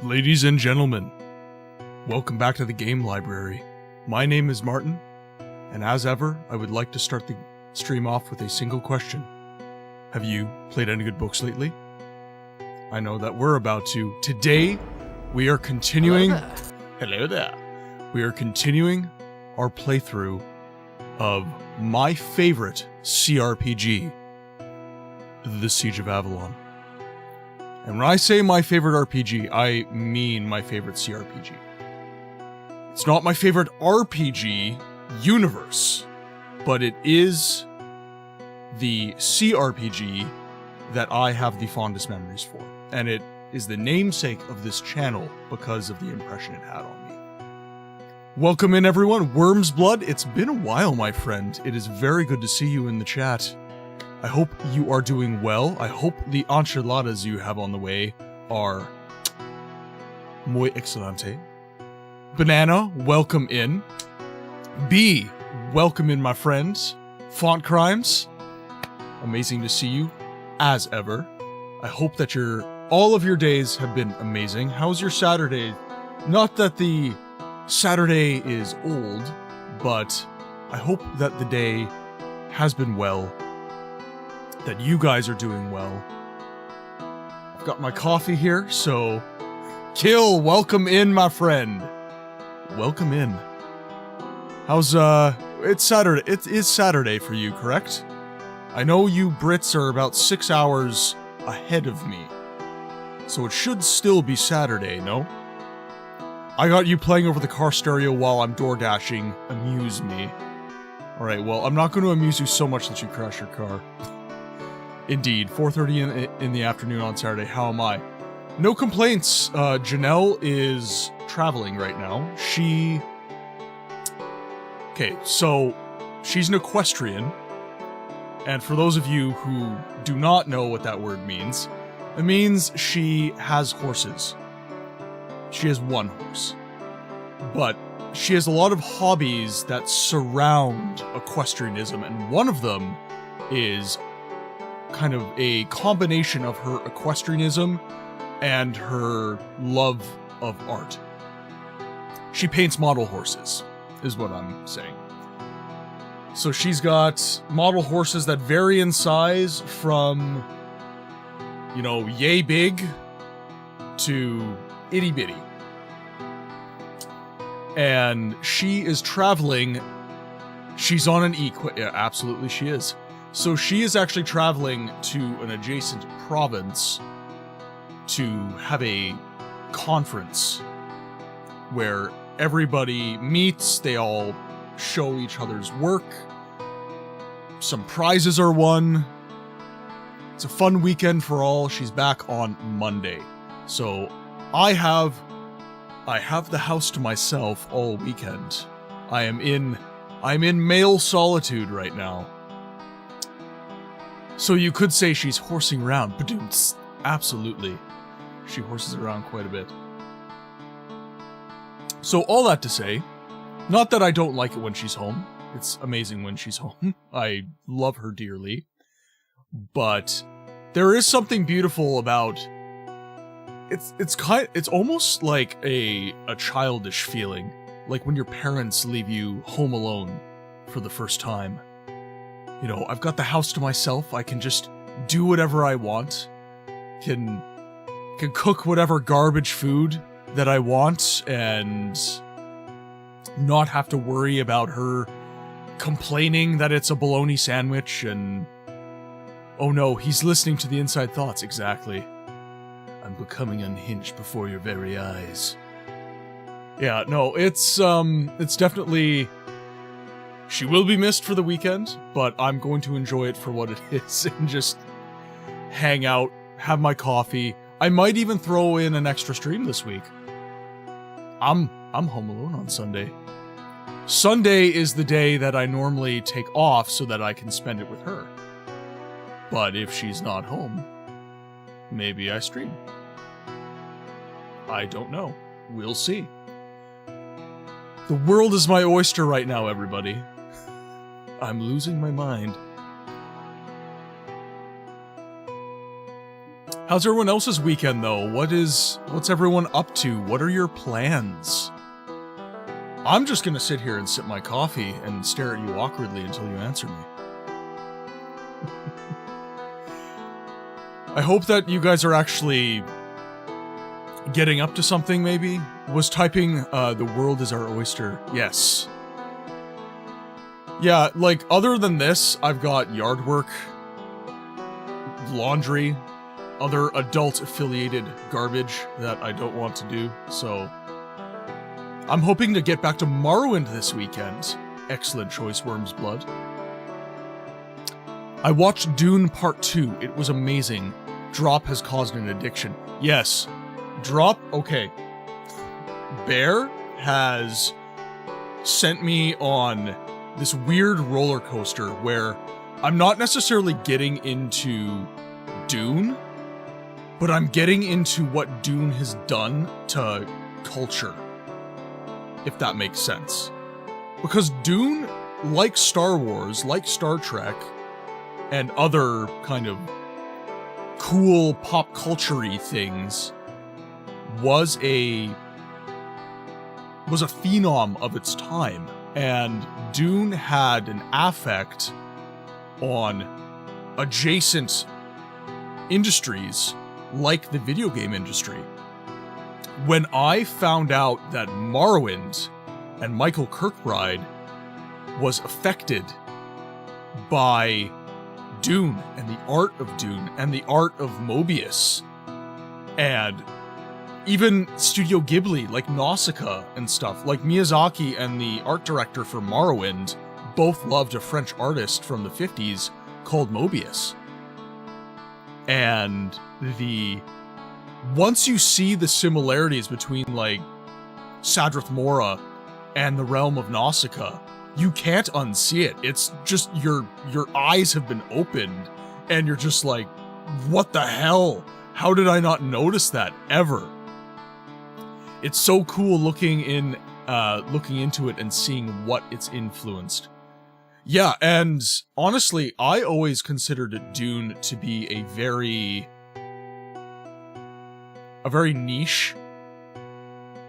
Ladies and gentlemen, welcome back to the game library. My name is Martin, and as ever, I would like to start the stream off with a single question. Have you played any good books lately? I know that we're about to. Today, we are continuing... Hello there. We are continuing our playthrough of my favorite CRPG, The Siege of Avalon. And when I say my favorite RPG, I mean my favorite CRPG. It's not my favorite RPG universe, but it is the CRPG that I have the fondest memories for. And it is the namesake of this channel because of the impression it had on me. Welcome in, everyone. Worm's Blood, it's been a while, my friend. It is very good to see you in the chat. I hope you are doing well. I hope the enchiladas you have on the way are muy excelente. Banana, welcome in. B, welcome in, my friends. Font Crimes, amazing to see you, as ever. I hope that all of your days have been amazing. How's your Saturday? Not that the Saturday is old, but I hope that the day has been well. That you guys are doing well. I've got my coffee here, so... Kill, welcome in, my friend. Welcome in. How's, it's Saturday. It is Saturday for you, correct? I know you Brits are about 6 hours ahead of me. So it should still be Saturday, no? I got you playing over the car stereo while I'm door dashing. Amuse me. Alright, well, I'm not going to amuse you so much that you crash your car. Indeed, 4:30 in the afternoon on Saturday. How am I? No complaints. Janelle is traveling right now. Okay, so she's an equestrian. And for those of you who do not know what that word means, it means she has horses. She has one horse. But she has a lot of hobbies that surround equestrianism, and one of them is kind of a combination of her equestrianism and her love of art. She paints model horses, is what I'm saying. So she's got model horses that vary in size from, you know, yay big to itty bitty. And she is traveling. She's on an yeah, absolutely she is. So she is actually traveling to an adjacent province to have a conference where everybody meets, they all show each other's work, some prizes are won. It's a fun weekend for all. She's back on Monday. So I have the house to myself all weekend. I'm in male solitude right now. So you could say she's horsing around. Badoomts. Absolutely. She horses around quite a bit. So all that to say, not that I don't like it when she's home. It's amazing when she's home. I love her dearly. But there is something beautiful about... It's almost like a childish feeling. Like when your parents leave you home alone for the first time. You know, I've got the house to myself, I can just do whatever I want, can cook whatever garbage food that I want, and not have to worry about her complaining that it's a bologna sandwich, and... Oh no, he's listening to the inside thoughts, exactly. I'm becoming unhinged before your very eyes. Yeah, no, it's definitely... She will be missed for the weekend, but I'm going to enjoy it for what it is and just hang out, have my coffee. I might even throw in an extra stream this week. I'm home alone on Sunday. Sunday is the day that I normally take off so that I can spend it with her. But if she's not home, maybe I stream. I don't know. We'll see. The world is my oyster right now, everybody. I'm losing my mind. How's everyone else's weekend, though? What's everyone up to? What are your plans? I'm just gonna sit here and sip my coffee and stare at you awkwardly until you answer me. I hope that you guys are actually getting up to something, maybe? Was typing, the world is our oyster. Yes. Yeah, like, other than this, I've got yard work, laundry, other adult-affiliated garbage that I don't want to do, so... I'm hoping to get back to Morrowind this weekend. Excellent choice, Worm's Blood. I watched Dune Part 2. It was amazing. Drop has caused an addiction. Yes. Drop... Okay. Bear has sent me on this weird roller coaster where I'm not necessarily getting into Dune, but I'm getting into what Dune has done to culture, if that makes sense. Because Dune, like Star Wars, like Star Trek, and other kind of cool pop culture-y things, was a phenom of its time. And Dune had an affect on adjacent industries like the video game industry. When I found out that Morrowind and Michael Kirkbride was affected by Dune and the art of Dune and the art of Mobius, and even Studio Ghibli, like Nausicaa and stuff, like Miyazaki and the art director for Morrowind both loved a French artist from the 50s called Mobius. And once you see the similarities between, like, Sadrith Mora and the realm of Nausicaa, you can't unsee it. It's just, your eyes have been opened, and you're just like, what the hell? How did I not notice that ever? It's so cool looking into it and seeing what it's influenced. Yeah, and honestly, I always considered Dune to be a very niche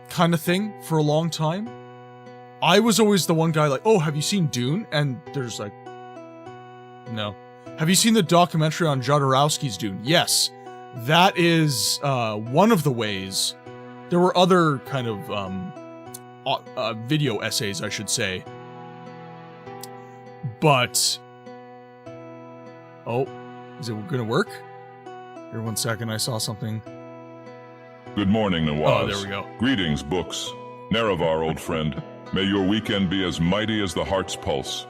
kind of thing for a long time. I was always the one guy like, oh, have you seen Dune? And there's like, no. Have you seen the documentary on Jodorowsky's Dune? Yes. That is one of the ways. There were other kind of video essays, I should say. But... Oh, is it gonna work? Here, 1 second, I saw something. Good morning, Nawaz. Oh, there we go. Greetings, books. Nerevar, old friend. May your weekend be as mighty as the heart's pulse.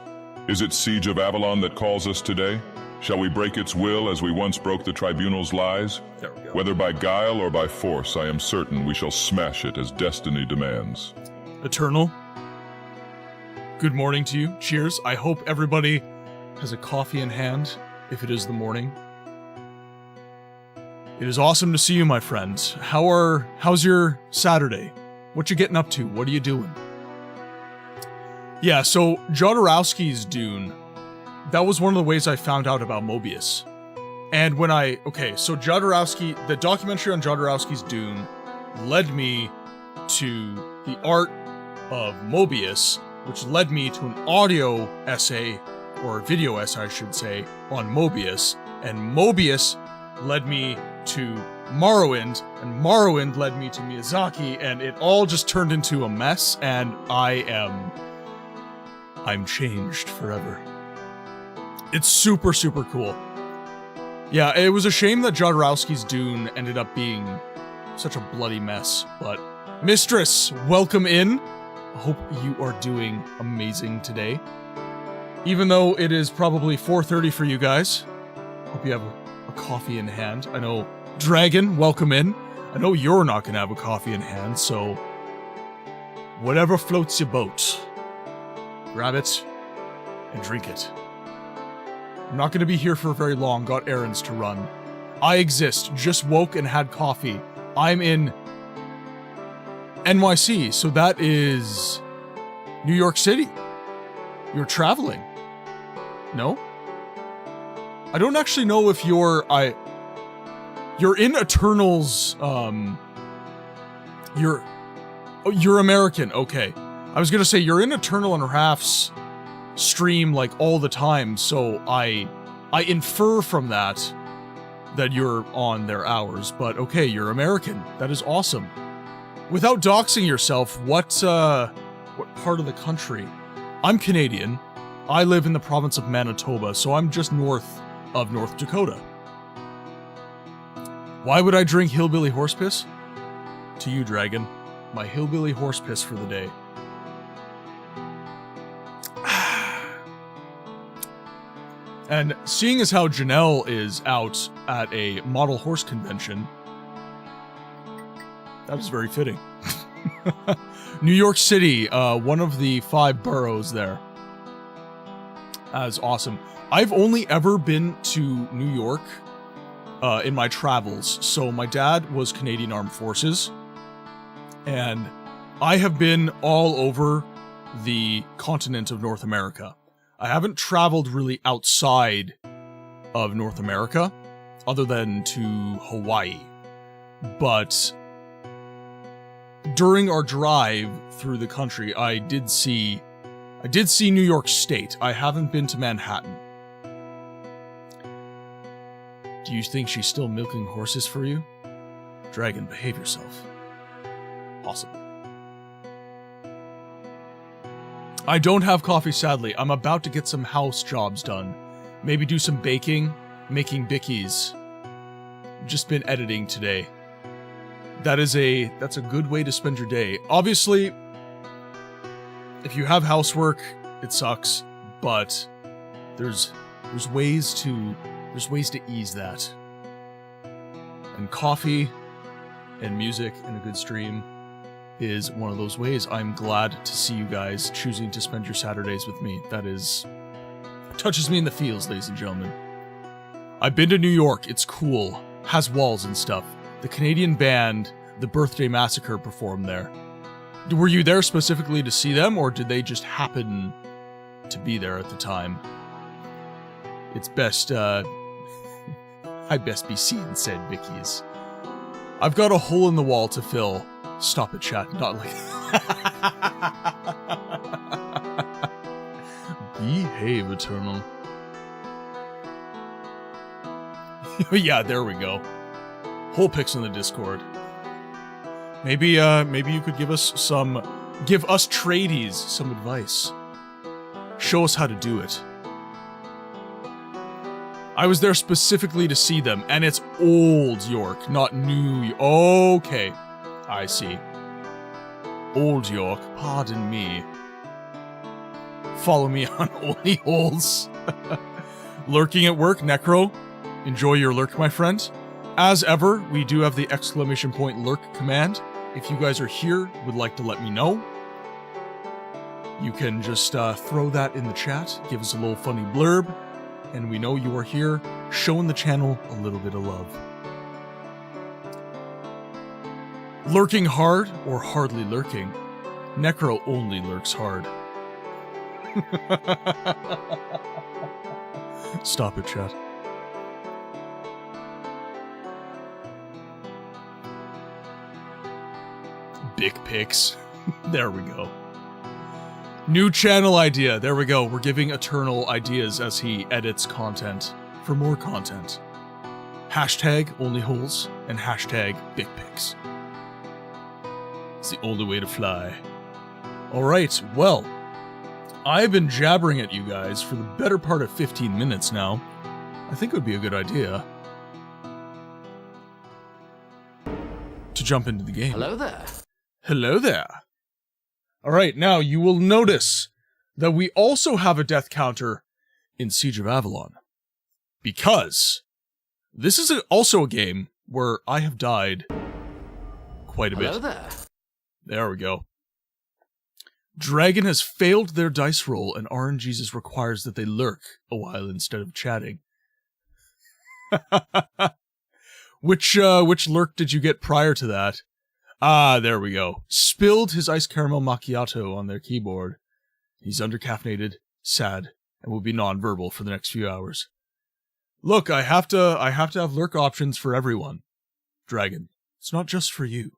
Is it Siege of Avalon that calls us today? Shall we break its will as we once broke the Tribunal's lies? There we go. Whether by guile or by force, I am certain we shall smash it as destiny demands. Eternal, good morning to you. Cheers. I hope everybody has a coffee in hand, if it is the morning. It is awesome to see you, my friends. How's your Saturday? What you getting up to? What are you doing? Yeah, so Jodorowsky's Dune, that was one of the ways I found out about Mobius. And when so Jodorowsky, the documentary on Jodorowsky's Dune led me to the art of Mobius, which led me to an audio essay, or video essay, I should say, on Mobius. And Mobius led me to Morrowind, and Morrowind led me to Miyazaki, and it all just turned into a mess, and I'm changed forever. It's super, super cool. Yeah, it was a shame that Jodorowsky's Dune ended up being such a bloody mess, but Mistress, welcome in. I hope you are doing amazing today. Even though it is probably 4:30 for you guys, hope you have a coffee in hand. I know, Dragon, welcome in. I know you're not gonna have a coffee in hand, so whatever floats your boat, grab it and drink it. I'm not gonna be here for very long, got errands to run. I exist, just woke and had coffee. I'm in NYC, so that is New York City. You're traveling. No? I don't actually know if you're... You're in Eternal's, you're American, okay. I was gonna say, you're in Eternal and Raf's stream, like, all the time, so I infer from that you're on their hours, but okay, you're American. That is awesome. Without doxing yourself, what part of the country? I'm Canadian. I live in the province of Manitoba, so I'm just north of North Dakota. Why would I drink hillbilly horse piss? To you, Dragon. My hillbilly horse piss for the day. And seeing as how Janelle is out at a model horse convention, that is very fitting. New York City, one of the 5 boroughs there. That is awesome. I've only ever been to New York in my travels. So my dad was Canadian Armed Forces, and I have been all over the continent of North America. I haven't traveled really outside of North America, other than to Hawaii. But during our drive through the country, I did see New York State. I haven't been to Manhattan. Do you think she's still milking horses for you? Dragon, behave yourself. Possible. I don't have coffee, sadly. I'm about to get some house jobs done. Maybe do some baking, making bickies. Just been editing today. That's a good way to spend your day. Obviously, if you have housework, it sucks, but there's ways to ease that. And coffee and music and a good stream is one of those ways. I'm glad to see you guys choosing to spend your Saturdays with me. That touches me in the feels, ladies and gentlemen. I've been to New York. It's cool. Has walls and stuff. The Canadian band, The Birthday Massacre, performed there. Were you there specifically to see them, or did they just happen to be there at the time? It's best, I best be seen, said Vicky's. I've got a hole in the wall to fill. Stop it, chat. Not like... Behave, Eternal. Yeah, there we go. Whole pics in the Discord. Maybe you could give us tradies some advice. Show us how to do it. I was there specifically to see them, and it's Old York, not New York. Okay, I see. Old York, pardon me. Follow me on Only Holes. Lurking at work, Necro. Enjoy your lurk, my friend. As ever, we do have the ! lurk command. If you guys are here, would like to let me know, you can just throw that in the chat, give us a little funny blurb, and we know you are here, showing the channel a little bit of love. Lurking hard, or hardly lurking? Necro only lurks hard. Stop it, chat. Big pics. There we go. New channel idea. There we go. We're giving Eternal ideas as he edits content for more content. Hashtag only holes and hashtag big pics. It's the only way to fly. Alright, well, I've been jabbering at you guys for the better part of 15 minutes now. I think it would be a good idea to jump into the game. Hello there. Hello there. Alright, now you will notice that we also have a death counter in Siege of Avalon. Because this is also a game where I have died quite a bit. Hello there. There we go. Dragon has failed their dice roll, and RNGesus requires that they lurk a while instead of chatting. Which lurk did you get prior to that? Ah, there we go. Spilled his iced caramel macchiato on their keyboard. He's undercaffeinated, sad, and will be non-verbal for the next few hours. Look, I have to have lurk options for everyone. Dragon, it's not just for you.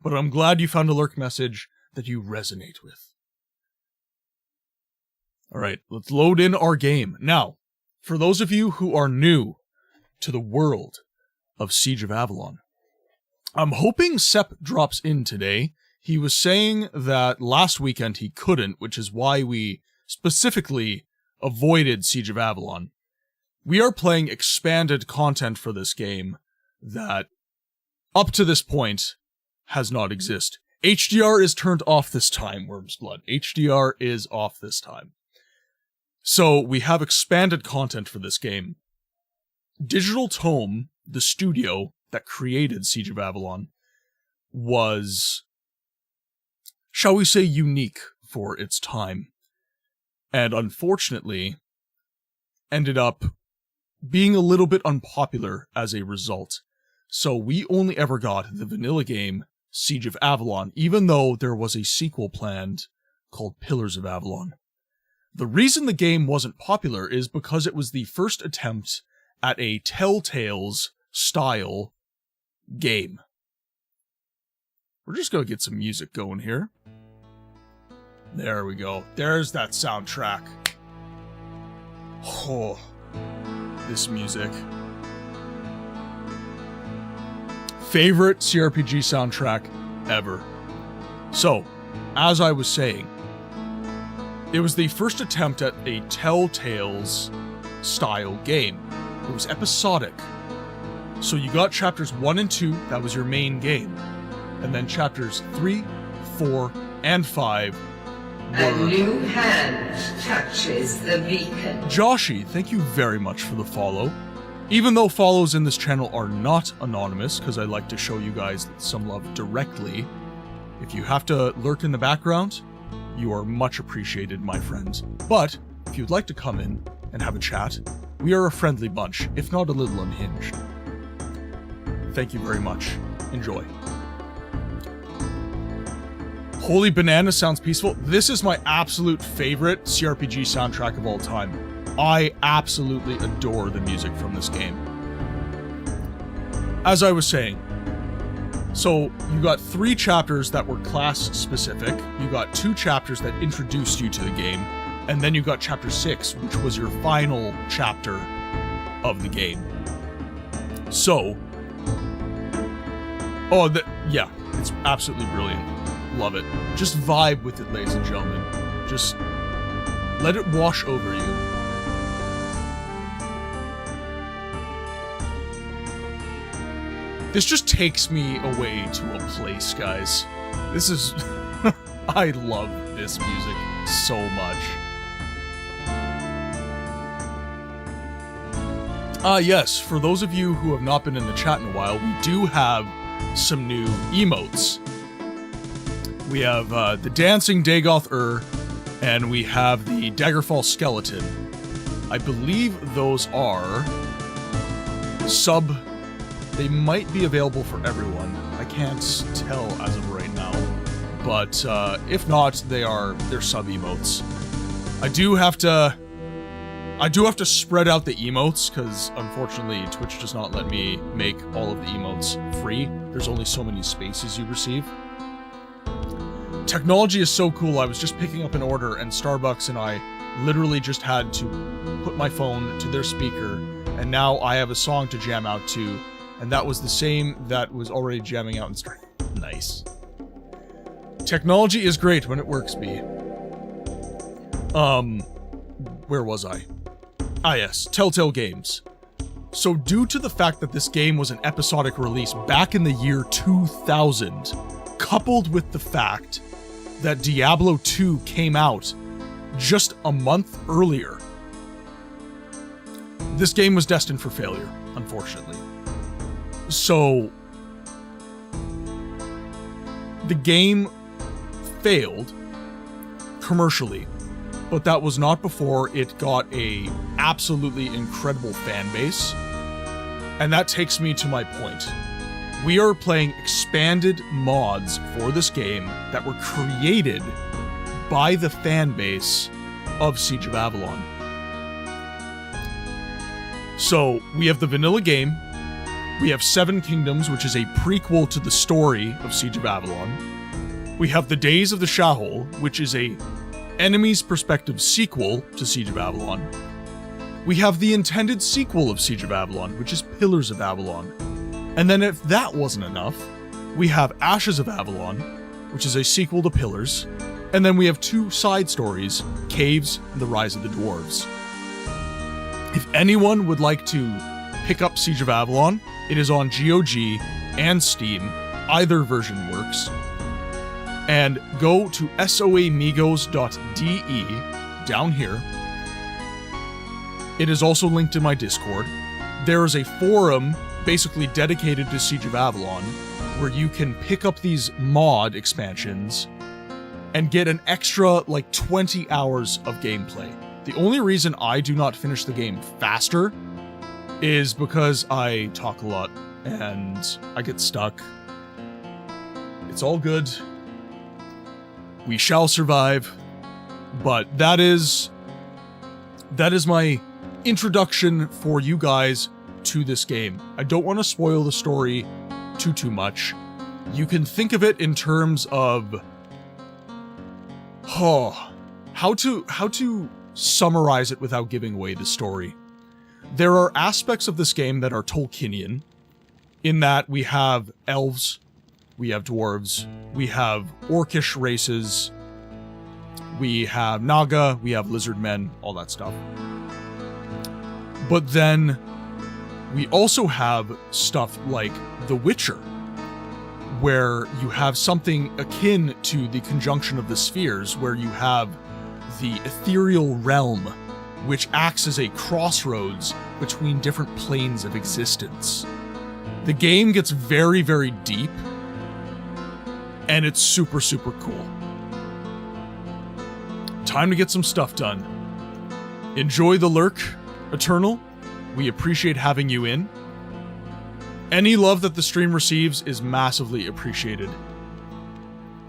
But I'm glad you found a lurk message that you resonate with. Alright, let's load in our game. Now, for those of you who are new to the world of Siege of Avalon, I'm hoping Sepp drops in today. He was saying that last weekend he couldn't, which is why we specifically avoided Siege of Avalon. We are playing expanded content for this game that, up to this point, has not existed. HDR is turned off this time, Worm's Blood. HDR is off this time. So, we have expanded content for this game. Digital Tome, the studio that created Siege of Avalon, was, shall we say, unique for its time. And unfortunately, ended up being a little bit unpopular as a result. So we only ever got the vanilla game, Siege of Avalon, even though there was a sequel planned called Pillars of Avalon. The reason the game wasn't popular is because it was the first attempt at a Telltales-style game. We're just gonna get some music going here. There we go. There's that soundtrack. Oh, this music. Favorite CRPG soundtrack ever. So, as I was saying, it was the first attempt at a Telltales-style game. It was episodic. So you got chapters 1 and 2, that was your main game. And then chapters 3, 4, and 5 were... A new hand touches the beacon. Joshi, thank you very much for the follow. Even though follows in this channel are not anonymous, because I like to show you guys some love directly, if you have to lurk in the background, you are much appreciated, my friends. But, if you'd like to come in and have a chat, we are a friendly bunch, if not a little unhinged. Thank you very much. Enjoy. Holy Banana sounds peaceful. This is my absolute favorite CRPG soundtrack of all time. I absolutely adore the music from this game. As I was saying, so you got 3 chapters that were class specific, you got 2 chapters that introduced you to the game, and then you got chapter 6, which was your final chapter of the game. So, yeah, it's absolutely brilliant. Love it. Just vibe with it, ladies and gentlemen. Just let it wash over you. This just takes me away to a place, guys. This is... I love this music so much. Yes, for those of you who have not been in the chat in a while, we do have some new emotes. We have the Dancing Dagoth and we have the Daggerfall Skeleton. I believe those are they might be available for everyone. I can't tell as of right now. But if not, they're sub-emotes. I do have to spread out the emotes, because unfortunately Twitch does not let me make all of the emotes free. There's only so many spaces you receive. Technology is so cool. I was just picking up an order and Starbucks and I literally just had to put my phone to their speaker, and now I have a song to jam out to, and that was the same that was already jamming out in Star. Nice. Technology is great when it works, B. Where was I? Ah yes, Telltale Games. So due to the fact that this game was an episodic release back in the year 2000, coupled with the fact that Diablo 2 came out just a month earlier, this game was destined for failure, unfortunately. So, the game failed commercially, but that was not before it got a absolutely incredible fan base. And that takes me to my point. We are playing expanded mods for this game that were created by the fan base of Siege of Avalon. So, we have the vanilla game, We have Seven Kingdoms, which is a prequel to the story of Siege of Avalon. We have The Days of the A'houl, which is a enemy's perspective sequel to Siege of Avalon. We have the intended sequel of Siege of Avalon, which is Pillars of Avalon. And then if that wasn't enough, we have Ashes of Avalon, which is a sequel to Pillars. And then we have two side stories, Caves and The Rise of the Dwarves. If anyone would like to pick up Siege of Avalon, it is on GOG and Steam. Either version works. And go to soamigos.de down here. It is also linked in my Discord. There is a forum basically dedicated to Siege of Avalon where you can pick up these mod expansions and get an extra, like, 20 hours of gameplay. The only reason I do not finish the game faster is because I talk a lot and I get stuck. It's all good. We shall survive. But that is my introduction for you guys to this game. I don't want to spoil the story too much. You can think of it in terms of how to summarize it without giving away the story. There are aspects of this game that are Tolkienian, in that we have elves, we have dwarves, we have orcish races, we have Naga, we have lizard men, all that stuff. But then we also have stuff like The Witcher, where you have something akin to the conjunction of the spheres, where you have the ethereal realm, which acts as a crossroads between different planes of existence. The game gets very, very deep, and it's super, super cool. Time to get some stuff done. Enjoy the lurk, Eternal. We appreciate having you in. Any love that the stream receives is massively appreciated.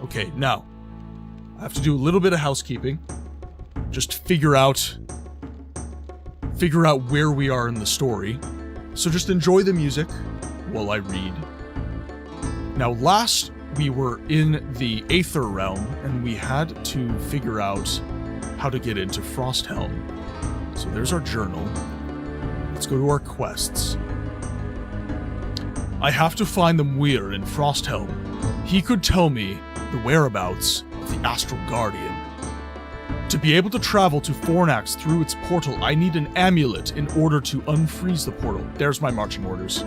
Okay, now, I have to do a little bit of housekeeping. Just figure out where we are in the story. So just enjoy the music while I read. Now, last we were in the Aether Realm, and we had to figure out how to get into Frosthelm. So there's our journal. Let's go to our quests. I have to find the Muir in Frosthelm. He could tell me the whereabouts of the Astral Guardian. To be able to travel to Fornax through its portal, I need an amulet in order to unfreeze the portal. There's my marching orders.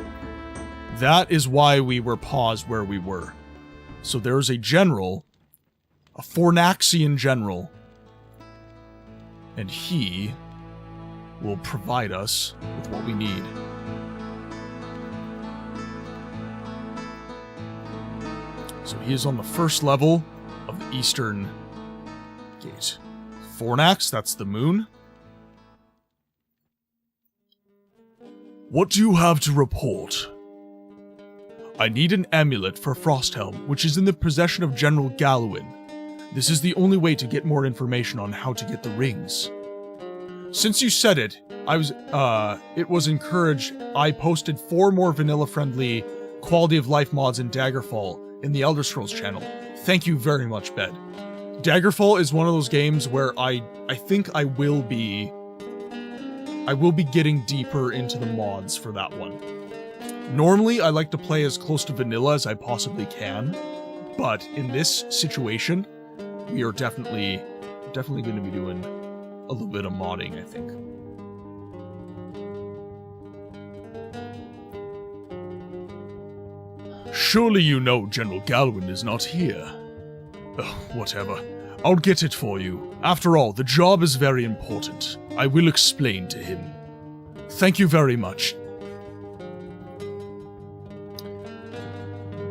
That is why we were paused where we were. So there's a general, a Fornaxian general, and he will provide us with what we need. So he is on the first level of the Eastern Gate. Fornax, that's the moon. What do you have to report? I need an amulet for Frosthelm, which is in the possession of General Gallowin. This is the only way to get more information on how to get the rings. Since you said it, it was encouraged. I posted 4 more vanilla-friendly quality of life mods in Daggerfall in the Elder Scrolls channel. Thank you very much, Bed. Daggerfall is one of those games where I think I will be getting deeper into the mods for that one. Normally, I like to play as close to vanilla as I possibly can, but in this situation, we are definitely going to be doing a little bit of modding, I think. Surely you know General Gallowin is not here. Oh, whatever. I'll get it for you. After all, the job is very important. I will explain to him. Thank you very much.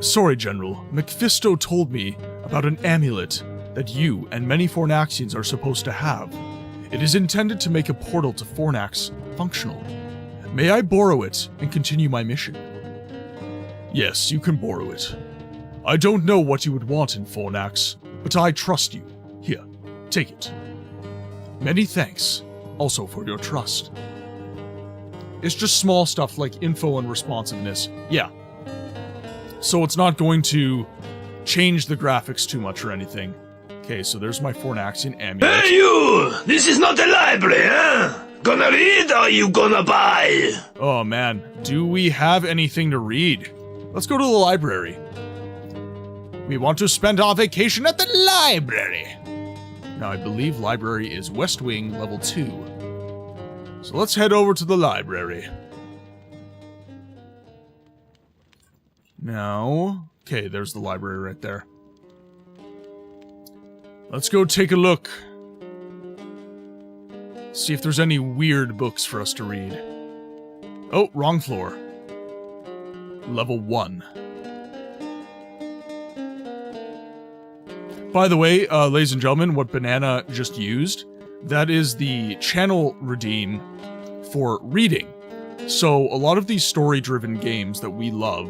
Sorry, General. Mephisto told me about an amulet that you and many Fornaxians are supposed to have. It is intended to make a portal to Fornax functional. May I borrow it and continue my mission? Yes, you can borrow it. I don't know what you would want in Fornax, but I trust you. Here, take it. Many thanks, also for your trust. It's just small stuff like info and responsiveness. Yeah. So it's not going to change the graphics too much or anything. Okay, so there's my Fornaxian amulet. Hey you! This is not a library, huh? Gonna read or you gonna buy? Oh man, do we have anything to read? Let's go to the library. We want to spend our vacation at the library. Now I believe library is West Wing level 2. So let's head over to the library. Now, okay, there's the library right there. Let's go take a look. See if there's any weird books for us to read. Oh, wrong floor. Level 1. By the way, ladies and gentlemen, what Banana just used, that is the channel redeem for reading. So a lot of these story-driven games that we love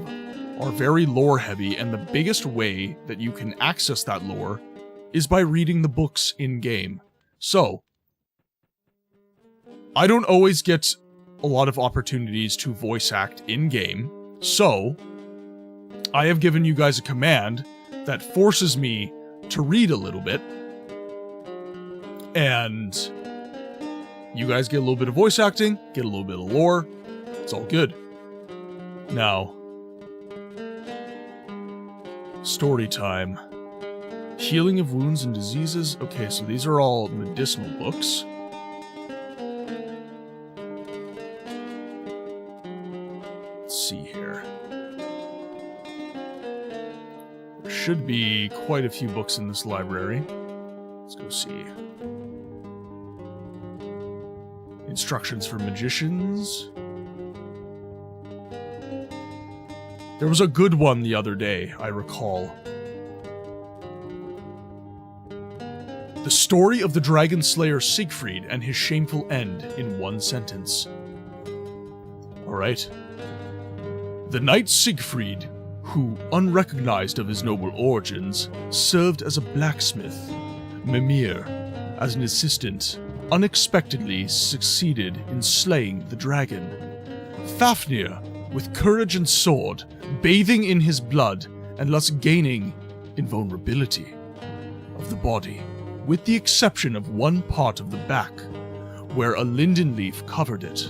are very lore-heavy, and the biggest way that you can access that lore is by reading the books in-game. So, I don't always get a lot of opportunities to voice act in-game, so I have given you guys a command that forces me to read a little bit, and you guys get a little bit of voice acting, get a little bit of lore, it's all good. Now, story time. Healing of wounds and diseases. Okay, so these are all medicinal books. Let's see here. There should be quite a few books in this library. Let's go see. Instructions for magicians. There was a good one the other day, I recall. The story of the dragon slayer Siegfried and his shameful end in one sentence. Alright. The knight Siegfried, who, unrecognized of his noble origins, served as a blacksmith. Mimir, as an assistant, unexpectedly succeeded in slaying the dragon. Fafnir, with courage and sword, bathing in his blood and thus gaining invulnerability of the body, with the exception of one part of the back, where a linden leaf covered it,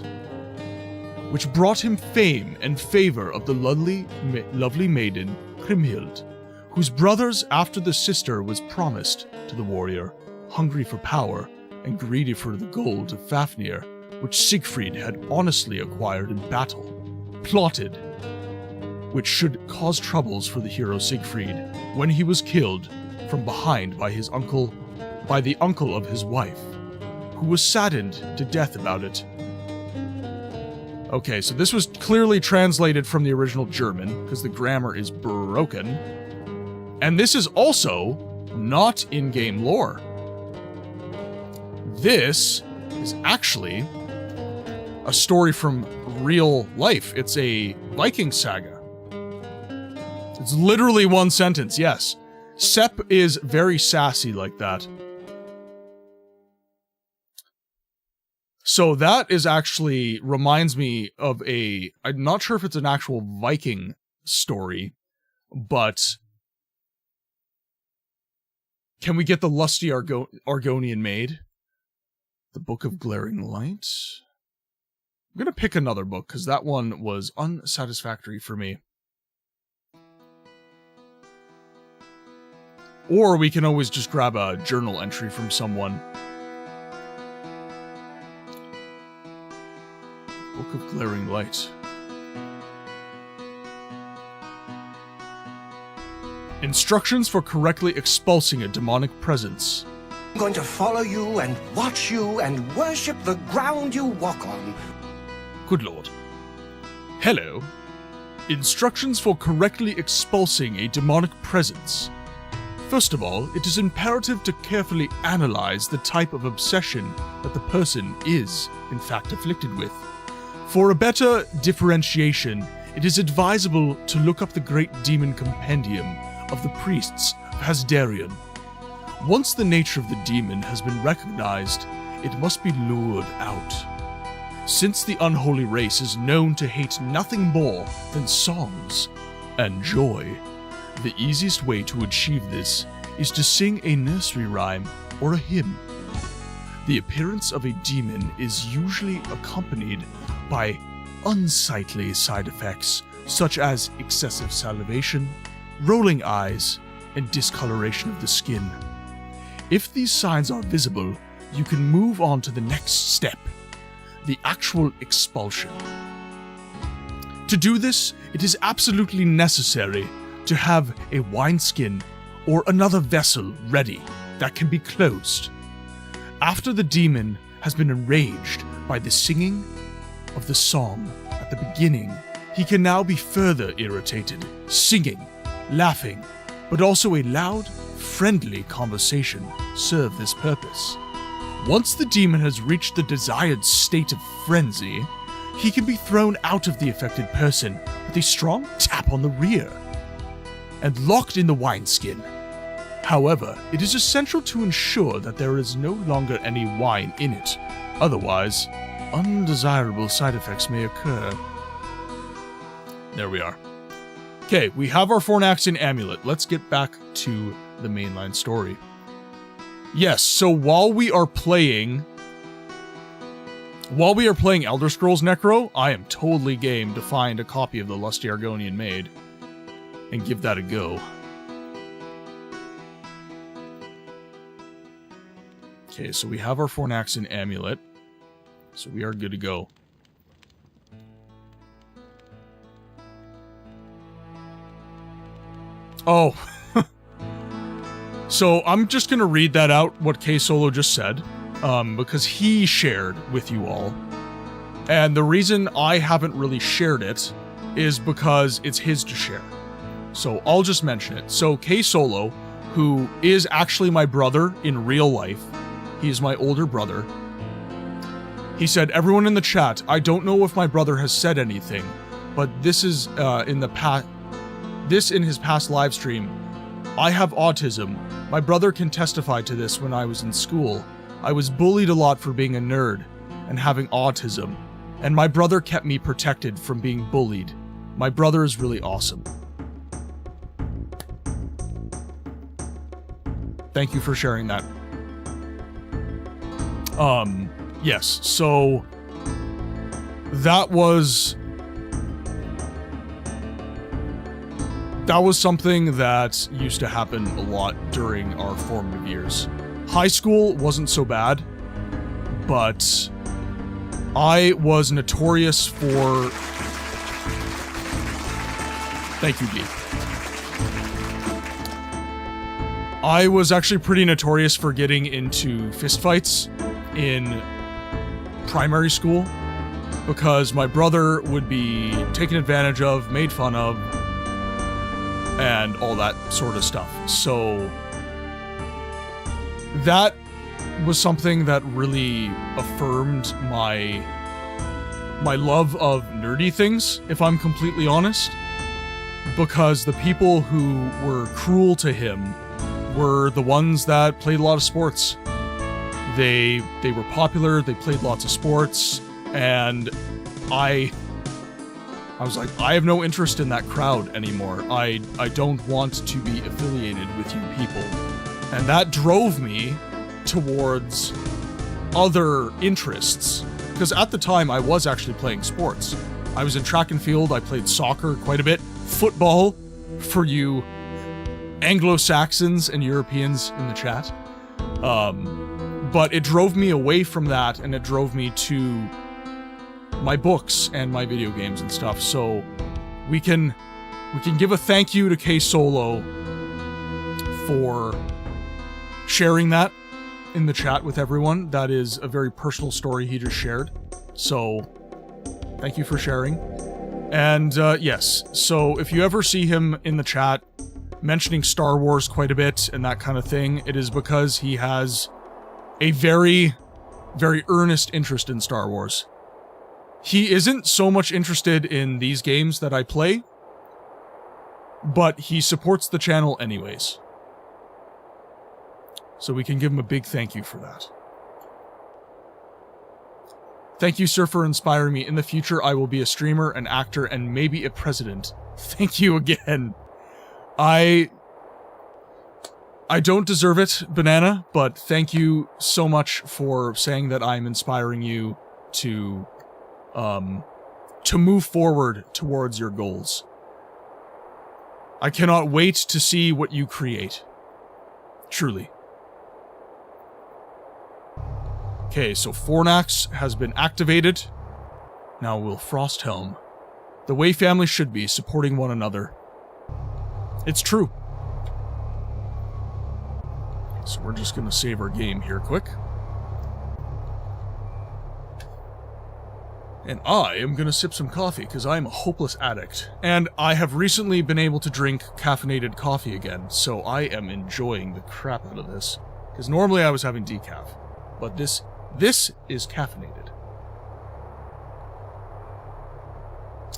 which brought him fame and favor of the lovely maiden Kriemhild, whose brothers after the sister was promised to the warrior, hungry for power and greedy for the gold of Fafnir, which Siegfried had honestly acquired in battle, plotted, which should cause troubles for the hero Siegfried when he was killed from behind by the uncle of his wife, who was saddened to death about it. Okay, so this was clearly translated from the original German, because the grammar is broken. And this is also not in-game lore. This is actually a story from real life. It's a Viking saga. It's literally one sentence, yes. Sepp is very sassy like that. So that is actually reminds me of I'm not sure if it's an actual Viking story, but can we get the lusty Argonian maid? The Book of Glaring Light? I'm gonna pick another book, because that one was unsatisfactory for me. Or we can always just grab a journal entry from someone. Book of Glaring Light. Instructions for correctly expulsing a demonic presence. I'm going to follow you and watch you and worship the ground you walk on. Good lord. Hello. Instructions for correctly expulsing a demonic presence. First of all, it is imperative to carefully analyze the type of obsession that the person is, in fact, afflicted with. For a better differentiation, it is advisable to look up the Great Demon Compendium of the Priests of Hasdarian. Once the nature of the demon has been recognized, it must be lured out. Since the unholy race is known to hate nothing more than songs and joy, the easiest way to achieve this is to sing a nursery rhyme or a hymn. The appearance of a demon is usually accompanied by unsightly side effects such as excessive salivation, rolling eyes, and discoloration of the skin. If these signs are visible, you can move on to the next step, the actual expulsion. To do this, it is absolutely necessary to have a wineskin or another vessel ready that can be closed. After the demon has been enraged by the singing of the song at the beginning, he can now be further irritated, singing, laughing, but also a loud, friendly conversation serve this purpose. Once the demon has reached the desired state of frenzy, he can be thrown out of the affected person with a strong tap on the rear and locked in the wineskin. However, it is essential to ensure that there is no longer any wine in it, otherwise, undesirable side effects may occur. There we are. Okay, we have our Fornaxian amulet. Let's get back to the mainline story. Yes, so while we are playing Elder Scrolls Necro, I am totally game to find a copy of the Lusty Argonian Maid and give that a go. Okay, so we have our Fornaxian amulet, so we are good to go. Oh, so I'm just going to read that out, what K Solo just said, because he shared with you all. And the reason I haven't really shared it is because it's his to share. So I'll just mention it. So K Solo, who is actually my brother in real life, he is my older brother. He said, "Everyone in the chat, I don't know if my brother has said anything, but this is in his past live stream. I have autism. My brother can testify to this. When I was in school, I was bullied a lot for being a nerd and having autism, and my brother kept me protected from being bullied. My brother is really awesome." Thank you for sharing that. Yes, so that was something that used to happen a lot during our formative years. High school wasn't so bad, but I was notorious for... Thank you, G. I was actually pretty notorious for getting into fistfights in primary school because my brother would be taken advantage of, made fun of, and all that sort of stuff. So that was something that really affirmed my love of nerdy things, if I'm completely honest, because the people who were cruel to him were the ones that played a lot of sports. They were popular, they played lots of sports, and I was like, I have no interest in that crowd anymore. I don't want to be affiliated with you people. And that drove me towards other interests. Because at the time, I was actually playing sports. I was in track and field, I played soccer quite a bit, football, for you Anglo-Saxons and Europeans in the chat. But it drove me away from that, and it drove me to my books and my video games and stuff. So we can give a thank you to K Solo for sharing that in the chat with everyone. That is a very personal story he just shared. So thank you for sharing. And yes, so if you ever see him in the chat mentioning Star Wars quite a bit and that kind of thing, it is because he has a very, very earnest interest in Star Wars. He isn't so much interested in these games that I play, but he supports the channel anyways. So we can give him a big thank you for that. Thank you, sir, for inspiring me. In the future, I will be a streamer, an actor, and maybe a president. Thank you again. I don't deserve it, Banana, but thank you so much for saying that I'm inspiring you to move forward towards your goals. I cannot wait to see what you create. Truly. Okay, so Fornax has been activated. Now we'll Frosthelm. The way families should be, supporting one another. It's true. So we're just gonna save our game here quick. And I am gonna sip some coffee, because I am a hopeless addict. And I have recently been able to drink caffeinated coffee again, so I am enjoying the crap out of this. Because normally I was having decaf, but this is caffeinated.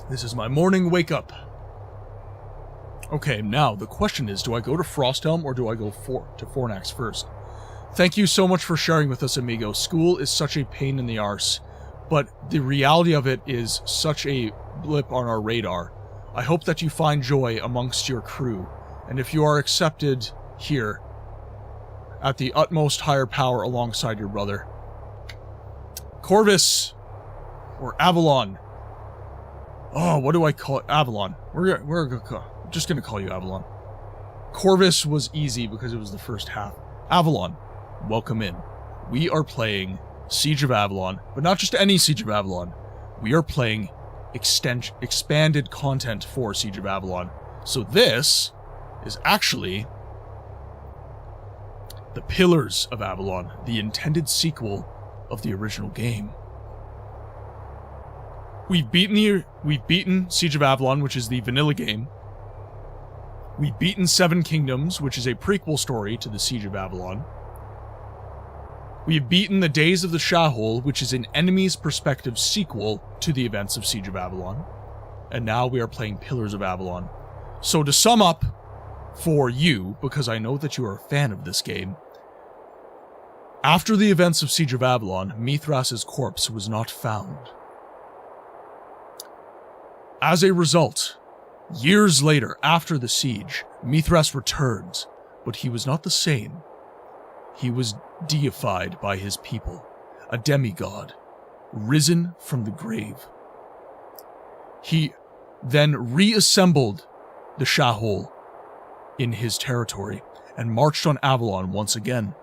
This is my morning wake up. Okay, now the question is, do I go to Frosthelm or do I go to Fornax first? Thank you so much for sharing with us, amigo. School is such a pain in the arse, but the reality of it is such a blip on our radar. I hope that you find joy amongst your crew, and if you are accepted here at the utmost higher power alongside your brother. Corvus, or Avalon. Oh, what do I call it? Avalon. We're just gonna call you Avalon. Corvus was easy because it was the first half. Avalon, welcome in. We are playing Siege of Avalon, but not just any Siege of Avalon. We are playing expanded content for Siege of Avalon. So this is actually the Pillars of Avalon, the intended sequel of the original game. We've beaten Siege of Avalon, which is the vanilla game. We've beaten Seven Kingdoms, which is a prequel story to the Siege of Avalon. We've beaten the Days of the A'houl, which is an enemy's perspective sequel to the events of Siege of Avalon. And now we are playing Pillars of Avalon. So to sum up for you, because I know that you are a fan of this game, after the events of Siege of Avalon, Mithras' corpse was not found. As a result, years later, after the siege, Mithras returns, but he was not the same. He was deified by his people, a demigod, risen from the grave. He then reassembled the A'houl in his territory and marched on Avalon once again.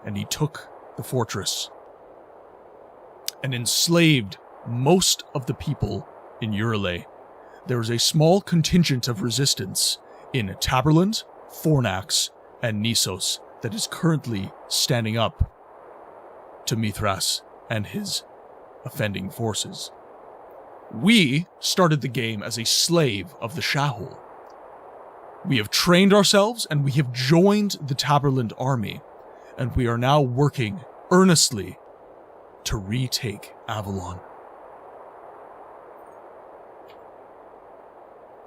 And he took the fortress and enslaved most of the people in Urlay. There was a small contingent of resistance in Taberland, Fornax, and Nissos that is currently standing up to Mithras and his offending forces. We started the game as a slave of the A'houl. We have trained ourselves and we have joined the Taberland army, and we are now working earnestly to retake Avalon.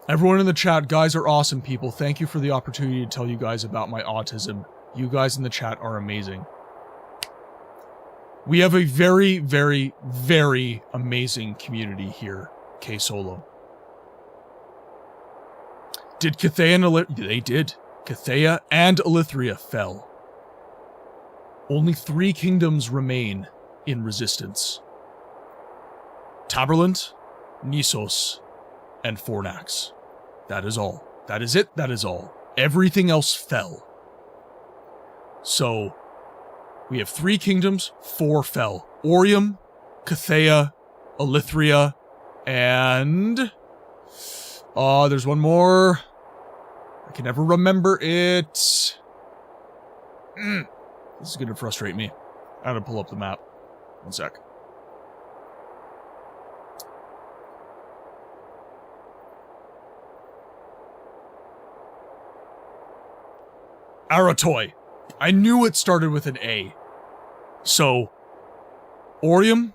Everyone in the chat, guys are awesome people. Thank you for the opportunity to tell you guys about my autism. You guys in the chat are amazing. We have a very, very, very amazing community here, K-Solo. Did Cathaya and they did. Cathaya and Elithria fell. Only 3 kingdoms remain in resistance. Taberland, Nissos, and Fornax. That is all. That is it. That is all. Everything else fell. So, we have 3 kingdoms, 4 fell. Orium, Cathaya, Elithria, and... there's one more. I can never remember it. This is gonna frustrate me. I gotta pull up the map. One sec. Aratoy. I knew it started with an A. So, Orium,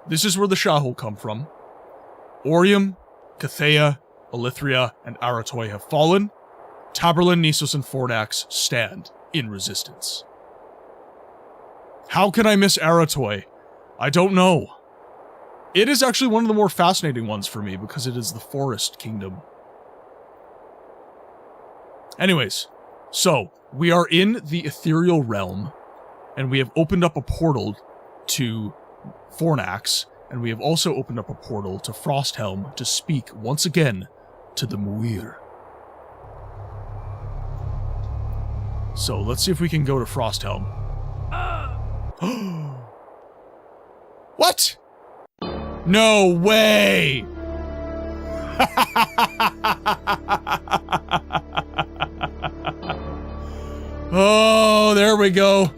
this is where the A'houl come from. Orium, Cathaya, Elithria, and Aratoy have fallen. Taberland, Nissos, and Fornax stand in resistance. How can I miss Aratoy? I don't know. It is actually one of the more fascinating ones for me because it is the Forest Kingdom. Anyways, so we are in the ethereal realm, and we have opened up a portal to Fornax, and we have also opened up a portal to Frosthelm to speak once again to the Muir. So let's see if we can go to Frosthelm. What? No way! Oh, there we go.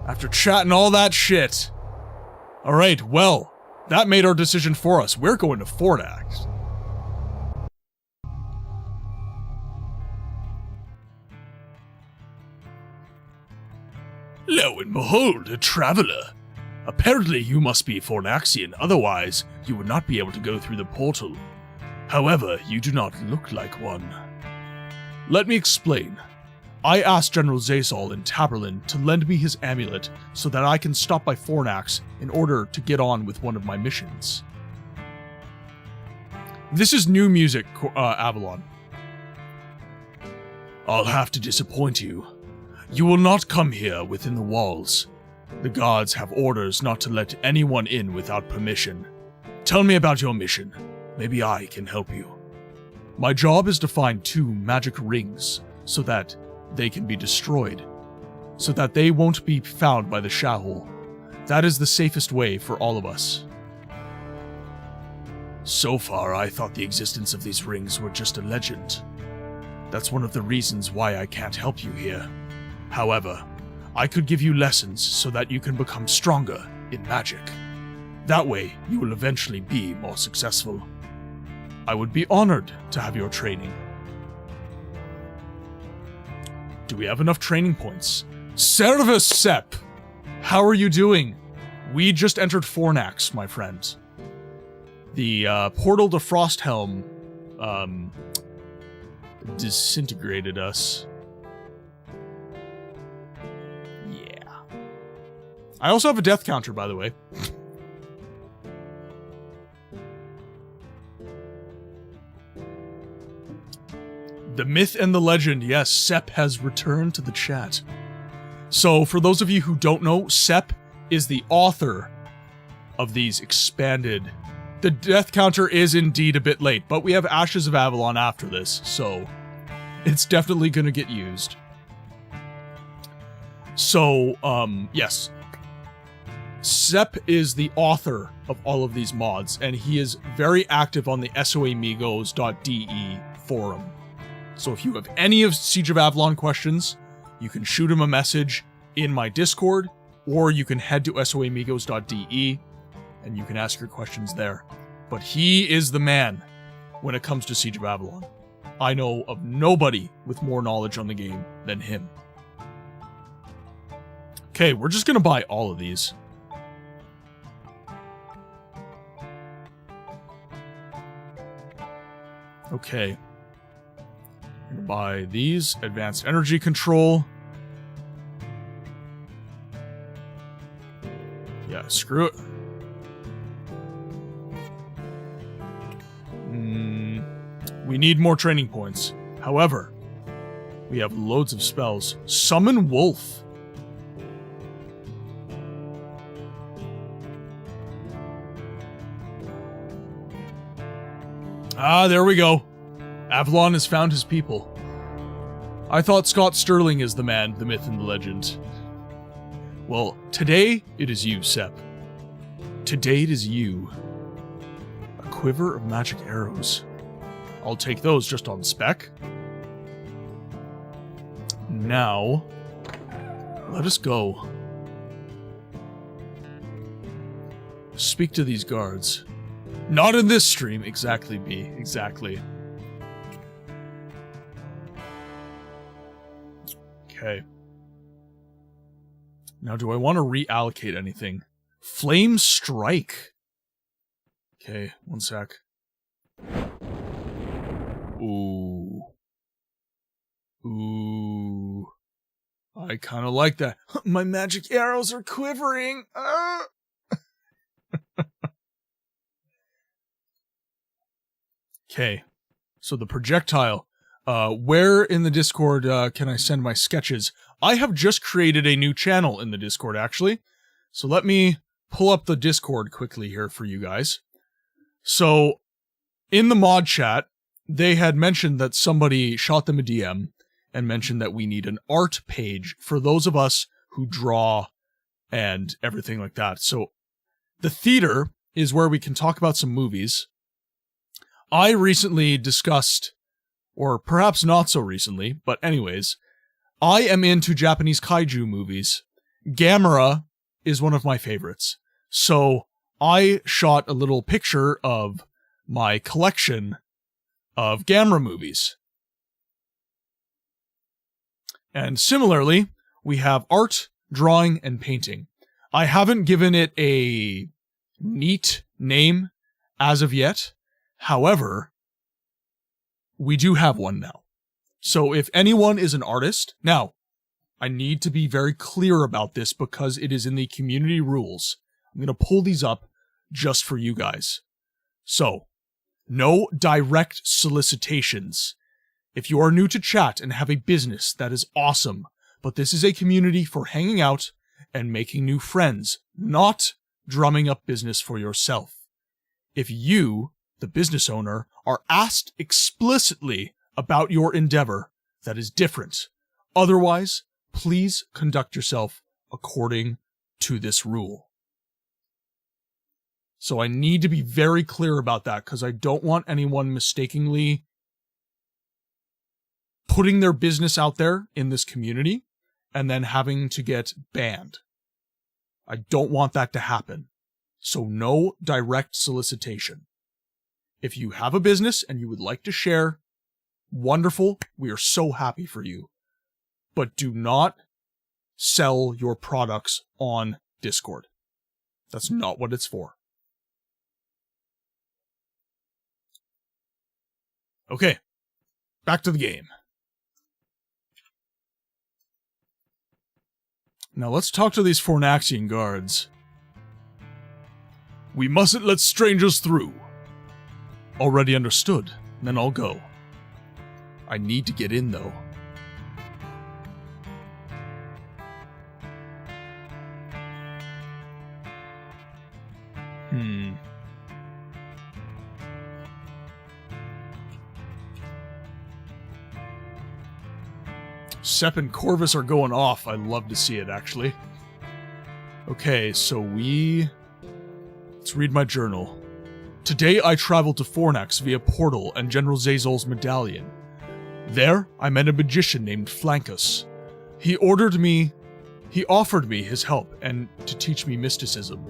After chatting all that shit. Alright, well, that made our decision for us. We're going to Fornax. Lo and behold, a traveler. Apparently you must be Fornaxian, otherwise you would not be able to go through the portal. However, you do not look like one. Let me explain. I asked General Zazal in Taberlin to lend me his amulet so that I can stop by Fornax in order to get on with one of my missions. This is new music, Avalon. I'll have to disappoint you. You will not come here within the walls. The guards have orders not to let anyone in without permission. Tell me about your mission. Maybe I can help you. My job is to find 2 magic rings so that they can be destroyed, so that they won't be found by the A'houl. That is the safest way for all of us. So far, I thought the existence of these rings were just a legend. That's one of the reasons why I can't help you here. However, I could give you lessons so that you can become stronger in magic. That way, you will eventually be more successful. I would be honored to have your training. Do we have enough training points? Servus Sepp! How are you doing? We just entered Fornax, my friend. The portal to Frosthelm disintegrated us. Yeah. I also have a death counter, by the way. The myth and the legend, yes, Sepp has returned to the chat. So, for those of you who don't know, Sepp is the author of these expanded... The death counter is indeed a bit late, but we have Ashes of Avalon after this, so it's definitely gonna get used. So, yes. Sepp is the author of all of these mods, and he is very active on the soamigos.de forum. So if you have any of Siege of Avalon questions, you can shoot him a message in my Discord, or you can head to soamigos.de, and you can ask your questions there. But he is the man when it comes to Siege of Avalon. I know of nobody with more knowledge on the game than him. Okay, we're just gonna buy all of these. Okay. I'm gonna buy these. Advanced energy control. Yeah, screw it. We need more training points. However, we have loads of spells. Summon Wolf. Ah, there we go. Avalon has found his people. I thought Scott Sterling is the man, the myth, and the legend. Well, today it is you, Sepp. Today it is you. A quiver of magic arrows. I'll take those just on spec. Now, let us go. Speak to these guards. Not in this stream, exactly, B. Exactly. Okay. Now, do I want to reallocate anything? Flame Strike. Okay, one sec. Ooh. Ooh. I kind of like that. My magic arrows are quivering. Okay. So the projectile. Where in the Discord can I send my sketches? I have just created a new channel in the Discord, actually. So let me pull up the Discord quickly here for you guys. So, in the mod chat, they had mentioned that somebody shot them a DM and mentioned that we need an art page for those of us who draw and everything like that. So, the theater is where we can talk about some movies. I recently discussed, or perhaps not so recently, but anyways, I am into Japanese kaiju movies. Gamera is one of my favorites. So, I shot a little picture of my collection of Gamera movies. And similarly, we have art, drawing, and painting. I haven't given it a neat name as of yet. However, we do have one now. So if anyone is an artist, now, I need to be very clear about this because it is in the community rules. I'm going to pull these up just for you guys. So, no direct solicitations. If you are new to chat and have a business, that is awesome. But this is a community for hanging out and making new friends, not drumming up business for yourself. If you, the business owner, are asked explicitly about your endeavor, that is different. Otherwise, please conduct yourself according to this rule. So I need to be very clear about that because I don't want anyone mistakenly putting their business out there in this community and then having to get banned. I don't want that to happen. So no direct solicitation. If you have a business and you would like to share, wonderful, we are so happy for you. But do not sell your products on Discord. That's not what it's for. Okay, back to the game. Now let's talk to these Fornaxian guards. We mustn't let strangers through. Already understood, then I'll go. I need to get in, though. Sepp and Corvus are going off. I love to see it, actually. Okay, so let's read my journal. Today I traveled to Fornax via Portal and General Zazol's medallion. There, I met a magician named Flankus. He offered me his help and to teach me mysticism.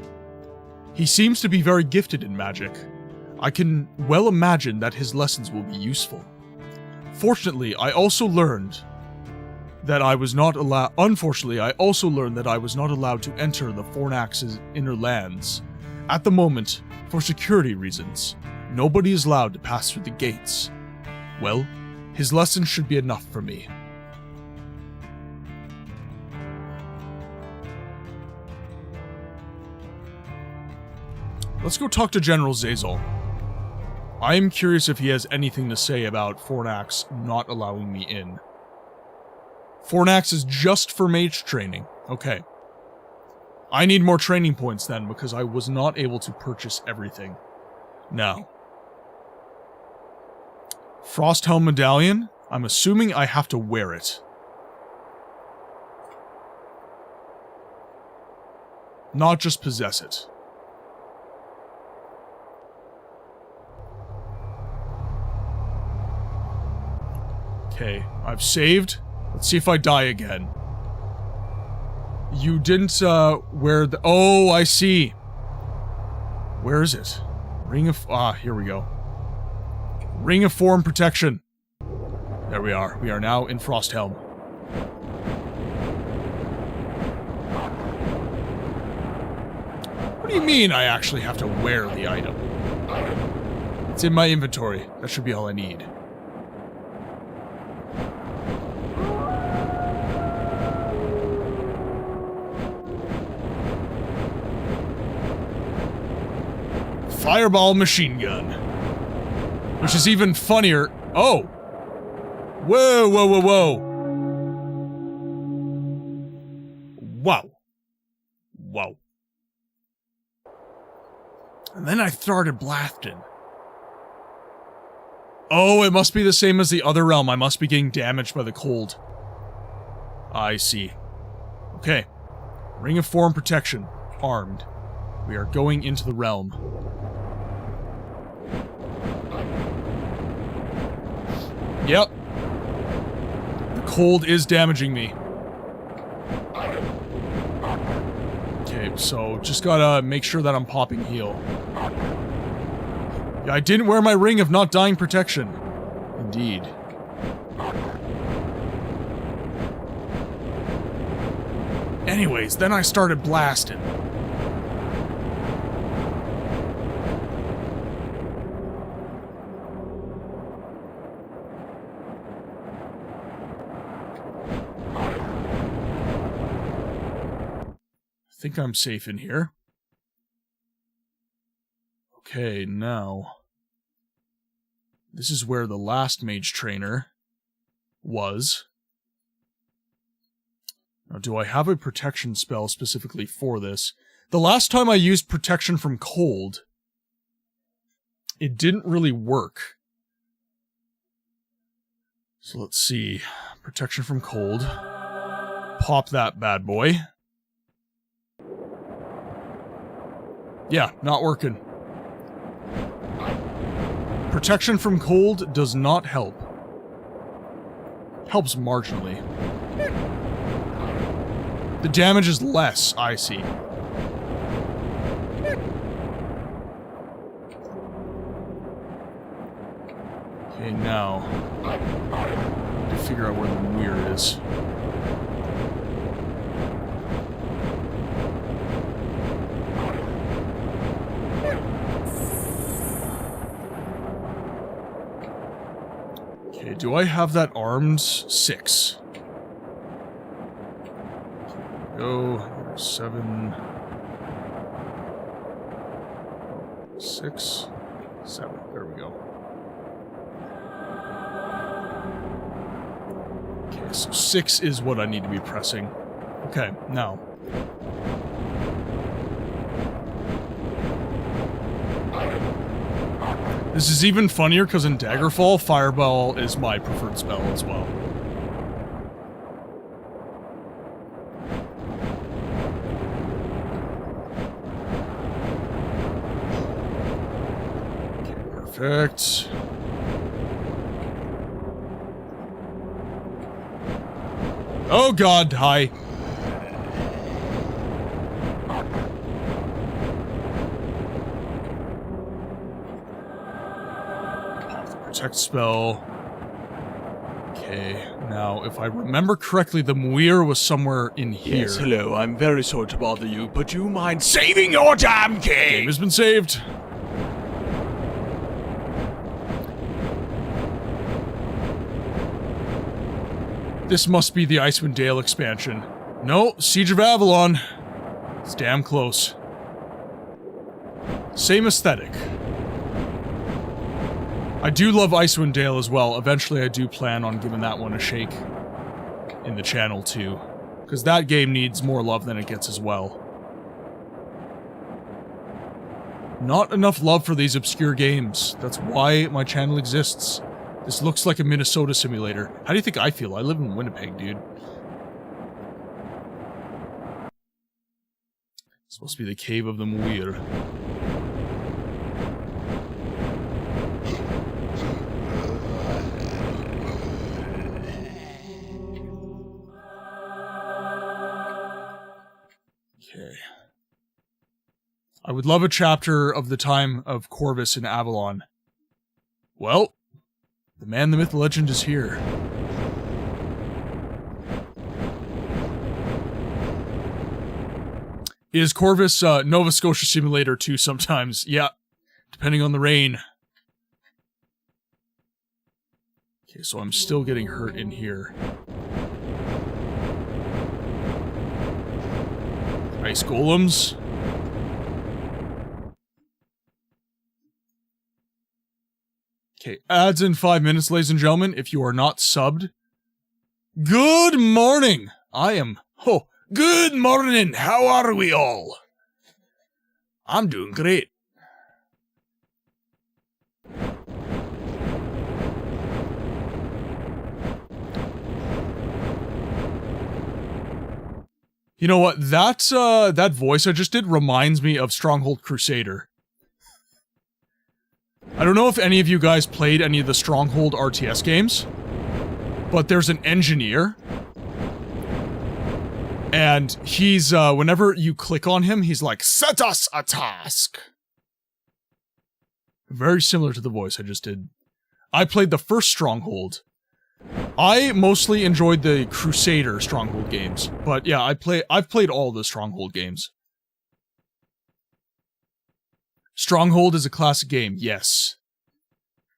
He seems to be very gifted in magic. I can well imagine that his lessons will be useful. Fortunately, I also learned that I was not allowed to enter the Fornax's inner lands. At the moment, for security reasons, nobody is allowed to pass through the gates. Well, his lesson should be enough for me. Let's go talk to General Zazol. I am curious if he has anything to say about Fornax not allowing me in. Fornax is just for mage training. Okay. I need more training points then, because I was not able to purchase everything. Now. Frosthelm Medallion? I'm assuming I have to wear it. Not just possess it. Okay, I've saved. Let's see if I die again. You didn't, wear the... Oh, I see. Where is it? Ring of... here we go. Ring of Form Protection. There we are. We are now in Frosthelm. What do you mean I actually have to wear the item? It's in my inventory. That should be all I need. fireball machine gun. Which is even funnier. Oh! Whoa, whoa, whoa, whoa. Wow. Wow. And then I started blasting. Oh, it must be the same as the other realm. I must be getting damaged by the cold. I see. Okay. Ring of Form Protection. Armed. We are going into the realm. Yep. The cold is damaging me. Okay, so just gotta make sure that I'm popping heal. Yeah, I didn't wear my Ring of Not Dying Protection. Indeed. Anyways, then I started blasting. I think I'm safe in here. Okay, now... This is where the last mage trainer was. Now, do I have a protection spell specifically for this? The last time I used protection from cold, it didn't really work. So let's see. Protection from cold. Pop that bad boy. Yeah, not working. Protection from cold does not help. Helps marginally. The damage is less, I see. Okay, now... to figure out where the weir is. Okay, do I have that armed? 6. Go, 7, 6, 7, there we go. Okay, so 6 is what I need to be pressing. Okay, now. This is even funnier because in Daggerfall, Fireball is my preferred spell as well. Perfect. Oh god, hi. Protect spell. Okay, now if I remember correctly, the Muir was somewhere in here. Yes, hello, I'm very sorry to bother you, but do you mind saving your damn king? Game has been saved. This must be the Icewind Dale expansion. No, Siege of Avalon. It's damn close. Same aesthetic. I do love Icewind Dale as well. Eventually I do plan on giving that one a shake in the channel too. Because that game needs more love than it gets as well. Not enough love for these obscure games. That's why my channel exists. This looks like a Minnesota simulator. How do you think I feel? I live in Winnipeg, dude. It's supposed to be the Cave of the Muir. Okay. I would love a chapter of the time of Corvus in Avalon. Well... the man, the myth, the legend is here. Is Corvus Nova Scotia Simulator 2 sometimes? Yeah, depending on the rain. Okay, so I'm still getting hurt in here. Ice golems. Okay, ads in 5 minutes, ladies and gentlemen. If you are not subbed, good morning. Good morning. How are we all? I'm doing great. You know what? That voice I just did reminds me of Stronghold Crusader. I don't know if any of you guys played any of the Stronghold RTS games, but there's an engineer, and he's, whenever you click on him, he's like, set us a task. Very similar to the voice I just did. I played the first Stronghold. I mostly enjoyed the Crusader Stronghold games, but yeah, I've played all the Stronghold games. Stronghold is a classic game, yes.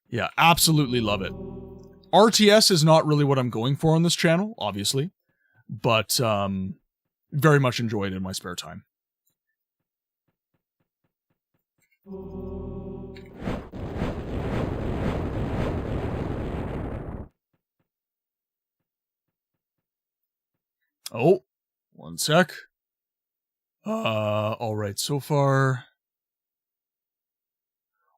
Yeah, absolutely love it. RTS is not really what I'm going for on this channel, obviously, but very much enjoy it in my spare time. Oh, one sec. Alright, so far...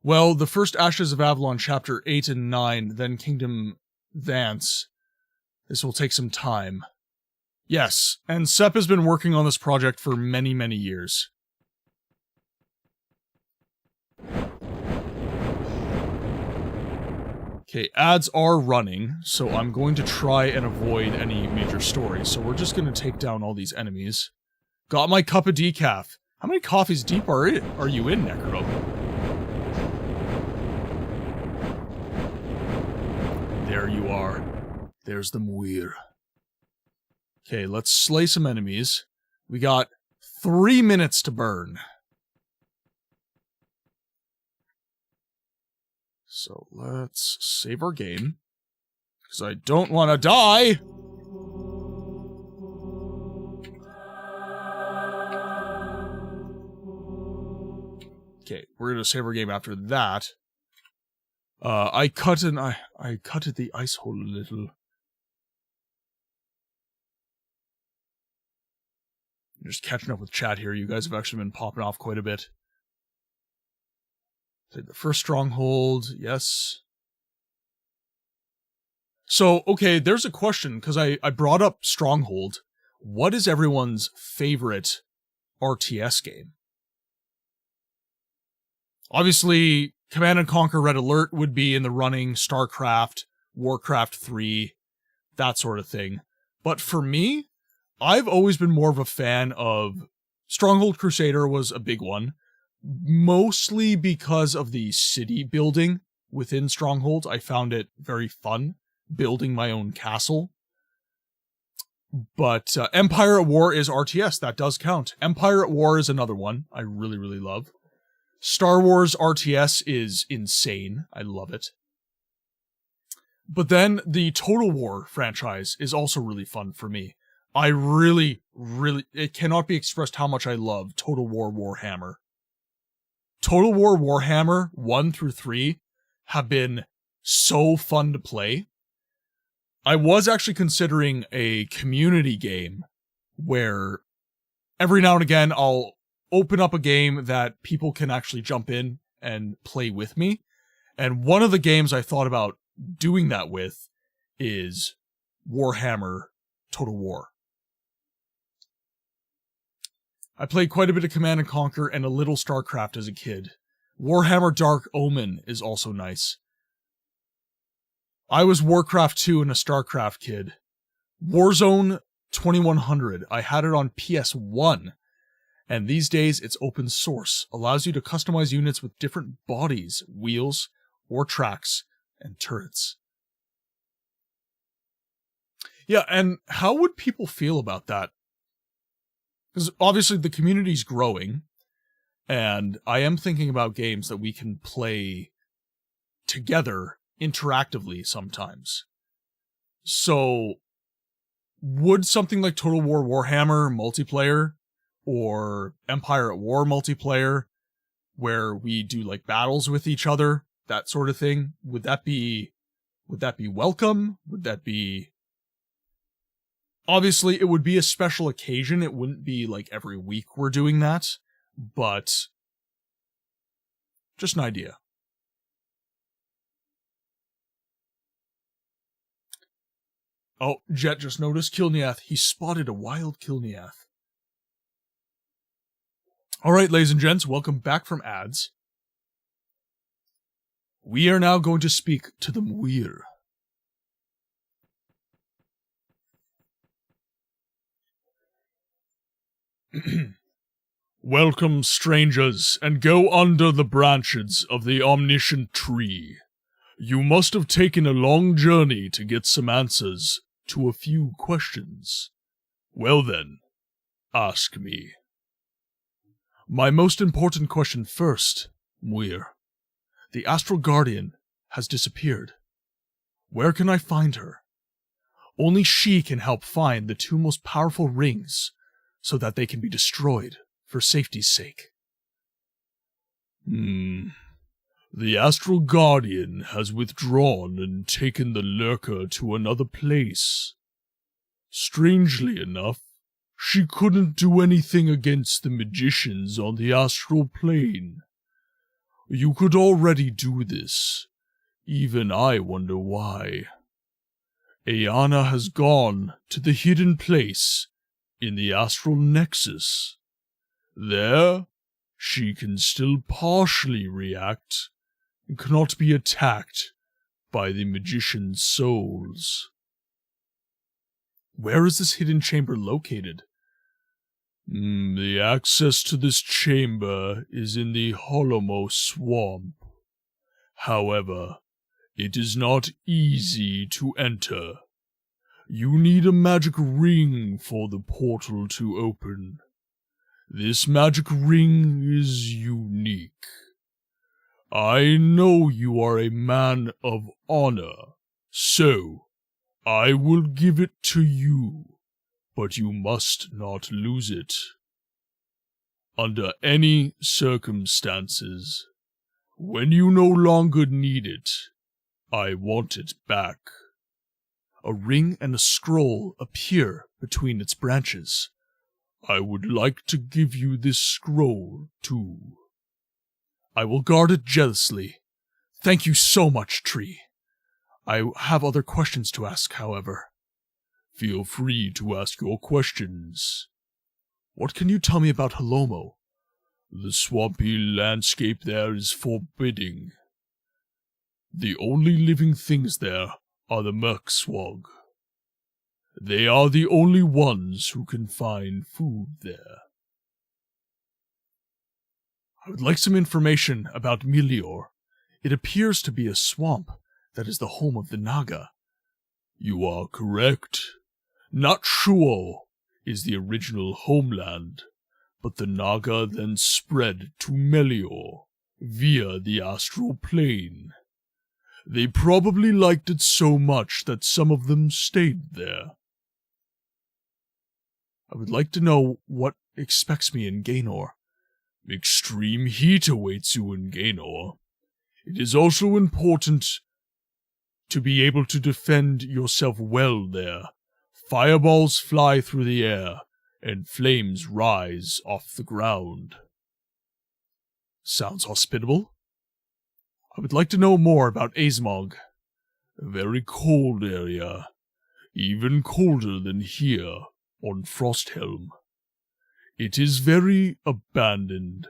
Well, the first Ashes of Avalon, Chapter 8 and 9, then Kingdom Vance. This will take some time. Yes, and Sepp has been working on this project for many, many years. Okay, ads are running, so I'm going to try and avoid any major stories. So we're just going to take down all these enemies. Got my cup of decaf. How many coffees deep are you in, Necro? There you are. There's the Muir. Okay, let's slay some enemies. We got 3 minutes to burn. So let's save our game. Because I don't want to die! Okay, we're gonna save our game after that. I cutted the ice hole a little. I'm just catching up with chat here. You guys have actually been popping off quite a bit. The first Stronghold, yes. So, okay, there's a question, because I brought up Stronghold. What is everyone's favorite RTS game? Obviously, Command & Conquer Red Alert would be in the running, StarCraft, Warcraft 3, that sort of thing. But for me, I've always been more of a fan of... Stronghold Crusader was a big one. Mostly because of the city building within Stronghold. I found it very fun, building my own castle. But Empire at War is RTS, that does count. Empire at War is another one I really, really love. Star Wars RTS is insane, I love it. But then the Total War franchise is also really fun for me. I really, it cannot be expressed how much I love Total War Warhammer. Total War Warhammer 1 through 3 have been so fun to play. I was actually considering a community game where every now and again I'll open up a game that people can actually jump in and play with me. And one of the games I thought about doing that with is Warhammer Total War. I played quite a bit of Command & Conquer and a little StarCraft as a kid. Warhammer Dark Omen is also nice. I was Warcraft 2 and a StarCraft kid. Warzone 2100, I had it on PS1. And these days it's open source, allows you to customize units with different bodies, wheels, or tracks, and turrets. Yeah, and how would people feel about that? Because obviously the community's growing, and I am thinking about games that we can play together interactively sometimes. So, would something like Total War Warhammer multiplayer, or Empire at War multiplayer, where we do like battles with each other, that sort of thing. Would that be welcome? Would that be... Obviously, it would be a special occasion. It wouldn't be like every week we're doing that, but just an idea. Oh, Jet just noticed Kilniath. He spotted a wild Kilniath. Alright, ladies and gents, welcome back from ads. We are now going to speak to the Muir. Welcome, strangers, and go under the branches of the omniscient tree. You must have taken a long journey to get some answers to a few questions. Well then, ask me. My most important question first, Muir. The Astral Guardian has disappeared. Where can I find her? Only she can help find the two most powerful rings, so that they can be destroyed for safety's sake. The Astral Guardian has withdrawn and taken the Lurker to another place. Strangely enough, she couldn't do anything against the magicians on the astral plane. You could already do this. Even I wonder why. Ayana has gone to the hidden place in the astral nexus. There, she can still partially react and cannot be attacked by the magician's souls. Where is this hidden chamber located? The access to this chamber is in the Holomo swamp. However, it is not easy to enter. You need a magic ring for the portal to open. This magic ring is unique. I know you are a man of honor, so I will give it to you, but you must not lose it. Under any circumstances, when you no longer need it, I want it back. A ring and a scroll appear between its branches. I would like to give you this scroll, too. I will guard it jealously. Thank you so much, Tree. I have other questions to ask, however. Feel free to ask your questions. What can you tell me about Holomo? The swampy landscape there is forbidding. The only living things there are the Merkswog. They are the only ones who can find food there. I would like some information about Melior. It appears to be a swamp that is the home of the Naga. You are correct. Natshuo is the original homeland, but the Naga then spread to Melior via the astral plane. They probably liked it so much that some of them stayed there. I would like to know what expects me in Gaynor. Extreme heat awaits you in Gaynor. It is also important to be able to defend yourself well there. Fireballs fly through the air, and flames rise off the ground. Sounds hospitable. I would like to know more about Azmog. A very cold area, even colder than here on Frosthelm. It is very abandoned,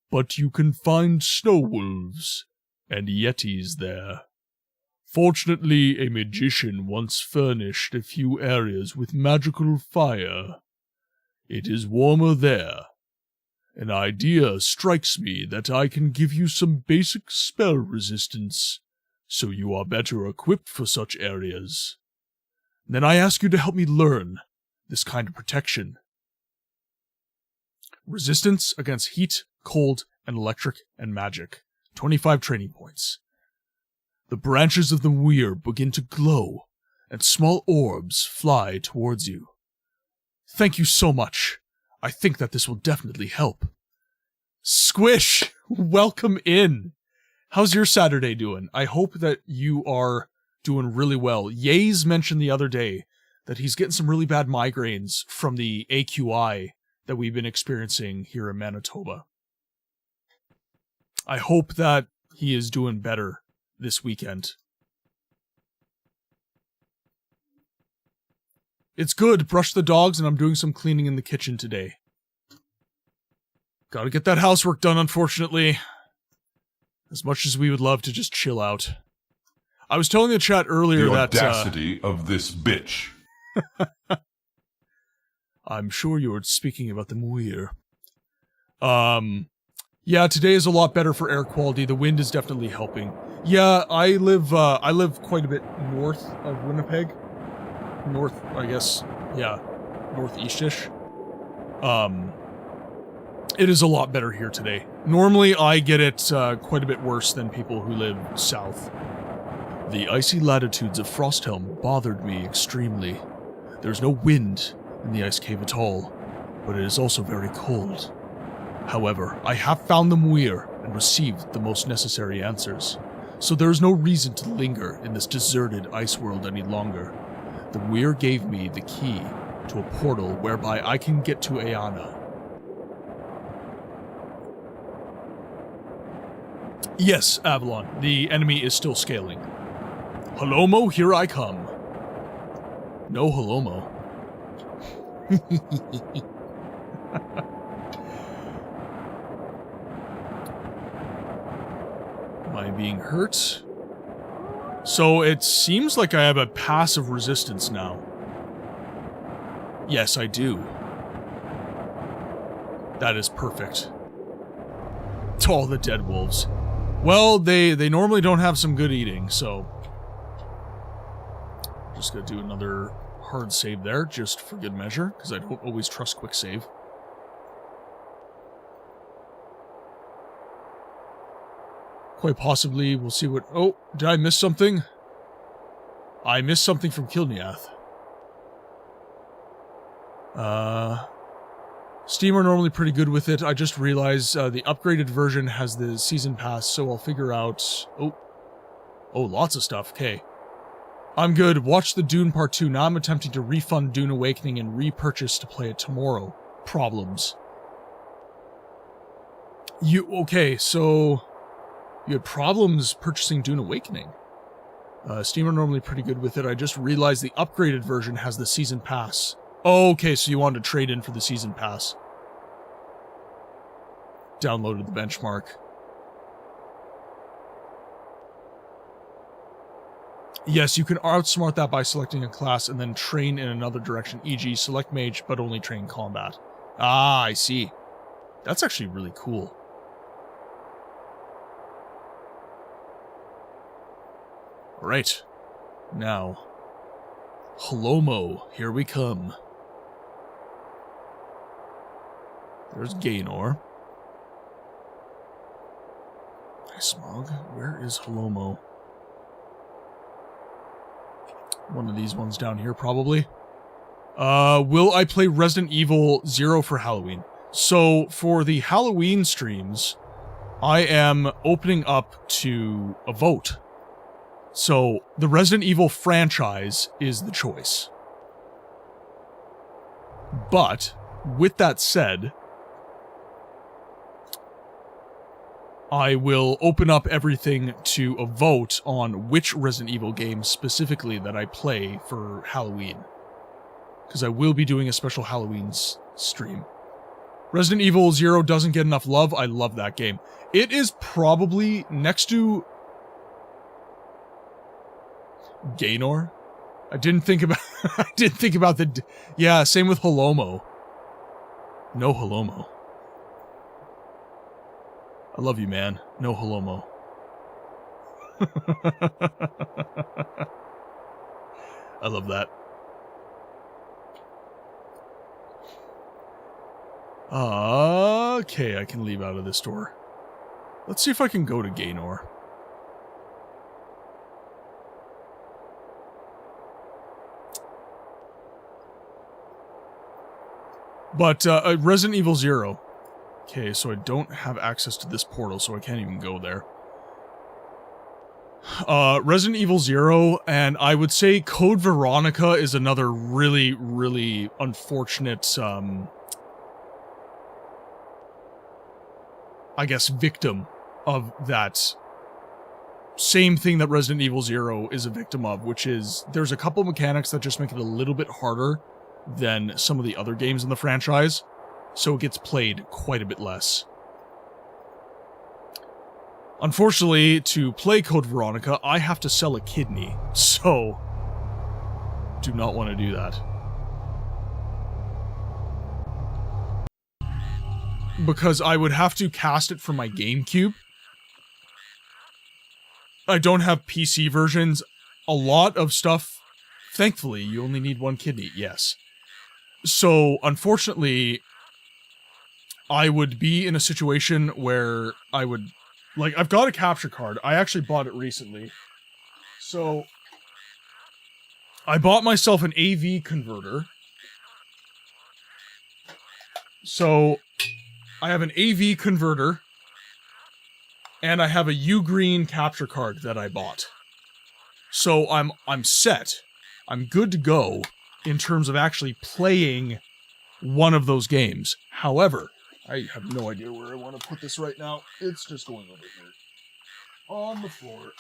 but you can find snow wolves and yetis there. Fortunately, a magician once furnished a few areas with magical fire. It is warmer there. An idea strikes me that I can give you some basic spell resistance, so you are better equipped for such areas. Then I ask you to help me learn this kind of protection. Resistance against heat, cold, and electric and magic. 25 training points. The branches of the weir begin to glow, and small orbs fly towards you. Thank you so much. I think that this will definitely help. Squish! Welcome in! How's your Saturday doing? I hope that you are doing really well. Yays mentioned the other day that he's getting some really bad migraines from the AQI that we've been experiencing here in Manitoba. I hope that he is doing better this weekend. It's good. Brush the dogs, and I'm doing some cleaning in the kitchen today. Gotta get that housework done, unfortunately. As much as we would love to just chill out. I was telling the chat earlier the that... audacity of this bitch. I'm sure you're speaking about the Muir. Yeah, today is a lot better for air quality. The wind is definitely helping. Yeah, I live quite a bit north of Winnipeg. North, I guess, yeah, northeast-ish. It is a lot better here today. Normally, I get it quite a bit worse than people who live south. The icy latitudes of Frosthelm bothered me extremely. There's no wind in the ice cave at all, but it is also very cold. However, I have found the Muir and received the most necessary answers, so there is no reason to linger in this deserted ice world any longer. The Muir gave me the key to a portal whereby I can get to Ayana. Yes, Avalon, the enemy is still scaling. Holomo, here I come. No Holomo. Am I being hurt? So it seems like I have a passive resistance now. Yes, I do. That is perfect. To all the dead wolves. Well, they normally don't have some good eating, so... Just gonna do another hard save there, just for good measure, because I don't always trust quick save. Quite possibly, we'll see what... Oh, did I miss something? I missed something from Kilniath. Steam are normally pretty good with it. I just realized the upgraded version has the season pass, so I'll figure out... Oh, lots of stuff. Okay. I'm good. Watch the Dune Part 2. Now I'm attempting to refund Dune Awakening and repurchase to play it tomorrow. Problems. Okay, so... You had problems purchasing Dune Awakening. Steam are normally pretty good with it. I just realized the upgraded version has the season pass. Oh, okay, so you wanted to trade in for the season pass. Downloaded the benchmark. Yes, you can outsmart that by selecting a class and then train in another direction, e.g. select mage, but only train combat. Ah, I see. That's actually really cool. Alright. Now. Holomo, here we come. There's Gaynor. Hey, Smog, where is Holomo? One of these ones down here, probably. Will I play Resident Evil 0 for Halloween? So, for the Halloween streams, I am opening up to a vote. So, the Resident Evil franchise is the choice. But, with that said, I will open up everything to a vote on which Resident Evil game specifically that I play for Halloween. Because I will be doing a special Halloween stream. Resident Evil 0 doesn't get enough love. I love that game. It is probably next to... Gaynor? I didn't think about... I didn't think about the... Yeah, same with Holomo. No Holomo. I love you, man. No Holomo. I love that. Okay, I can leave out of this door. Let's see if I can go to Gaynor. But, Resident Evil 0. Okay, so I don't have access to this portal, so I can't even go there. Resident Evil 0, and I would say Code Veronica is another really, really unfortunate, I guess, victim of that same thing that Resident Evil 0 is a victim of, which is there's a couple mechanics that just make it a little bit harder than some of the other games in the franchise, so it gets played quite a bit less. Unfortunately, to play Code Veronica, I have to sell a kidney, so do not want to do that. Because I would have to cast it from my GameCube. I don't have PC versions. A lot of stuff, thankfully, you only need one kidney, yes. So, unfortunately, I would be in a situation where I would... Like, I've got a capture card. I actually bought it recently. So, I bought myself an AV converter. So, I have an AV converter, and I have a Ugreen capture card that I bought. So, I'm set. I'm good to go in terms of actually playing one of those games. However, I have no idea where I want to put this right now. It's just going over here. On the floor.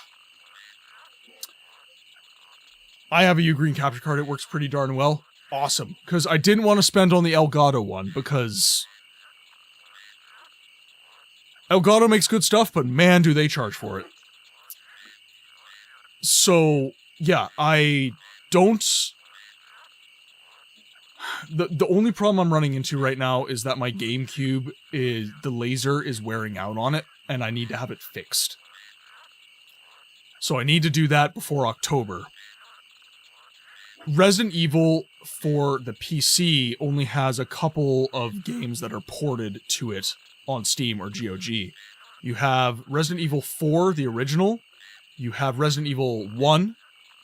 I have a Ugreen capture card. It works pretty darn well. Awesome. Because I didn't want to spend on the Elgato one, because Elgato makes good stuff, but man, do they charge for it. So, yeah, I don't... The only problem I'm running into right now is that my GameCube is... the laser is wearing out on it, and I need to have it fixed. So I need to do that before October. Resident Evil for the PC only has a couple of games that are ported to it on Steam or GOG. You have Resident Evil 4, the original. You have Resident Evil 1,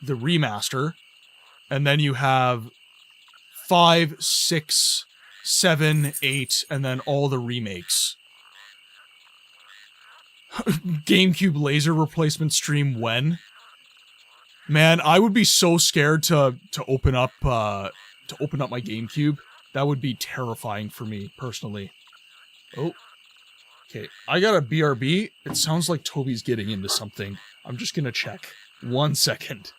the remaster. And then you have 5, 6, 7, 8, and then all the remakes. GameCube laser replacement stream when? Man, I would be so scared to open up my GameCube. That would be terrifying for me personally. Oh. Okay, I got a BRB. It sounds like Toby's getting into something. I'm just gonna check. 1 second.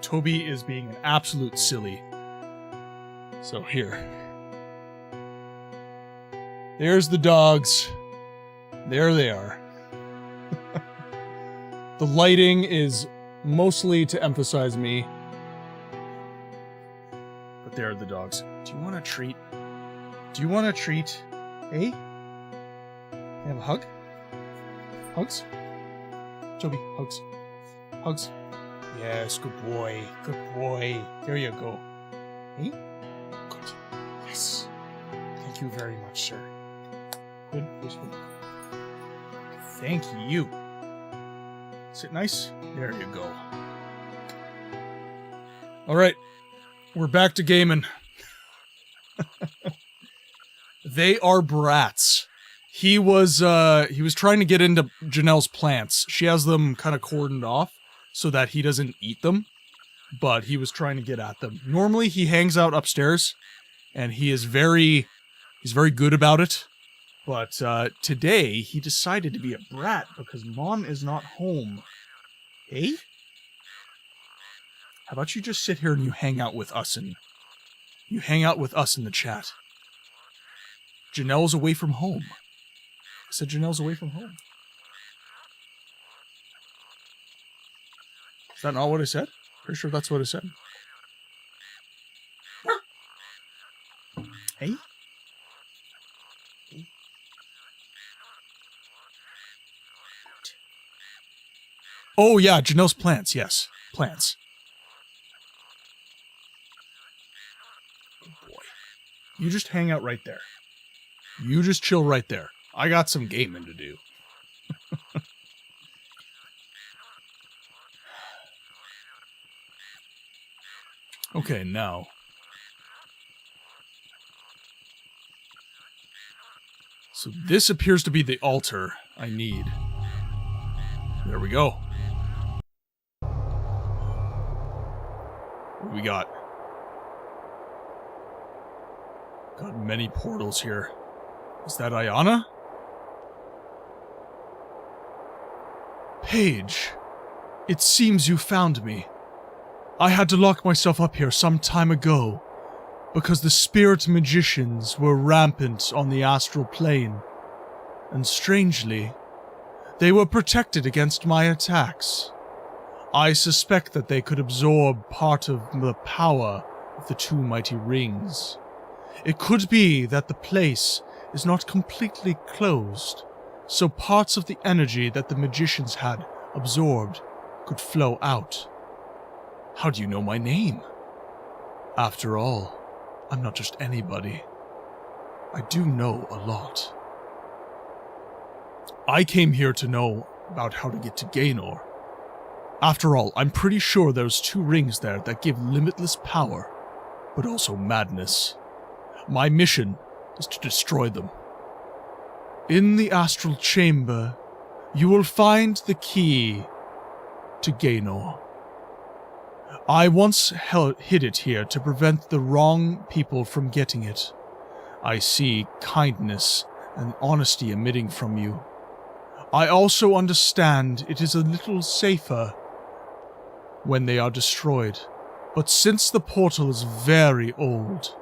Toby is being an absolute silly. So here. There's the dogs. There they are. The lighting is mostly to emphasize me. But there are the dogs. Do you want a treat? Do you want a treat? Hey? You have a hug? Hugs? Toby, hugs. Hugs. Yes, good boy. Good boy. There you go. Hey? Good. Yes. Thank you very much, sir. Good. This one. Thank you. Sit nice. There you go. Alright. We're back to gaming. They are brats. He was trying to get into Janelle's plants. She has them kind of cordoned off so that he doesn't eat them, but he was trying to get at them. Normally he hangs out upstairs, and he's very good about it. But today he decided to be a brat because Mom is not home. Hey? How about you just sit here and you hang out with us in the chat? Janelle's away from home. I said Janelle's away from home. Is that not what I said? Pretty sure that's what I said. Hey? Oh yeah, Janelle's plants, yes. Plants. Good boy. You just hang out right there. You just chill right there. I got some gaming to do. Okay, now. So this appears to be the altar I need. There we go. What do we got? Got many portals here. Is that Ayana? Paige, it seems you found me. I had to lock myself up here some time ago, because the spirit magicians were rampant on the astral plane, and strangely, they were protected against my attacks. I suspect that they could absorb part of the power of the two mighty rings. It could be that the place is not completely closed, so parts of the energy that the magicians had absorbed could flow out. How do you know my name? After all, I'm not just anybody. I do know a lot. I came here to know about how to get to Gaynor. After all, I'm pretty sure there's two rings there that give limitless power, but also madness. My mission is to destroy them. In the astral chamber, you will find the key to Gaynor. I once hid it here to prevent the wrong people from getting it. I see kindness and honesty emitting from you. I also understand it is a little safer when they are destroyed, but since the portal is very old,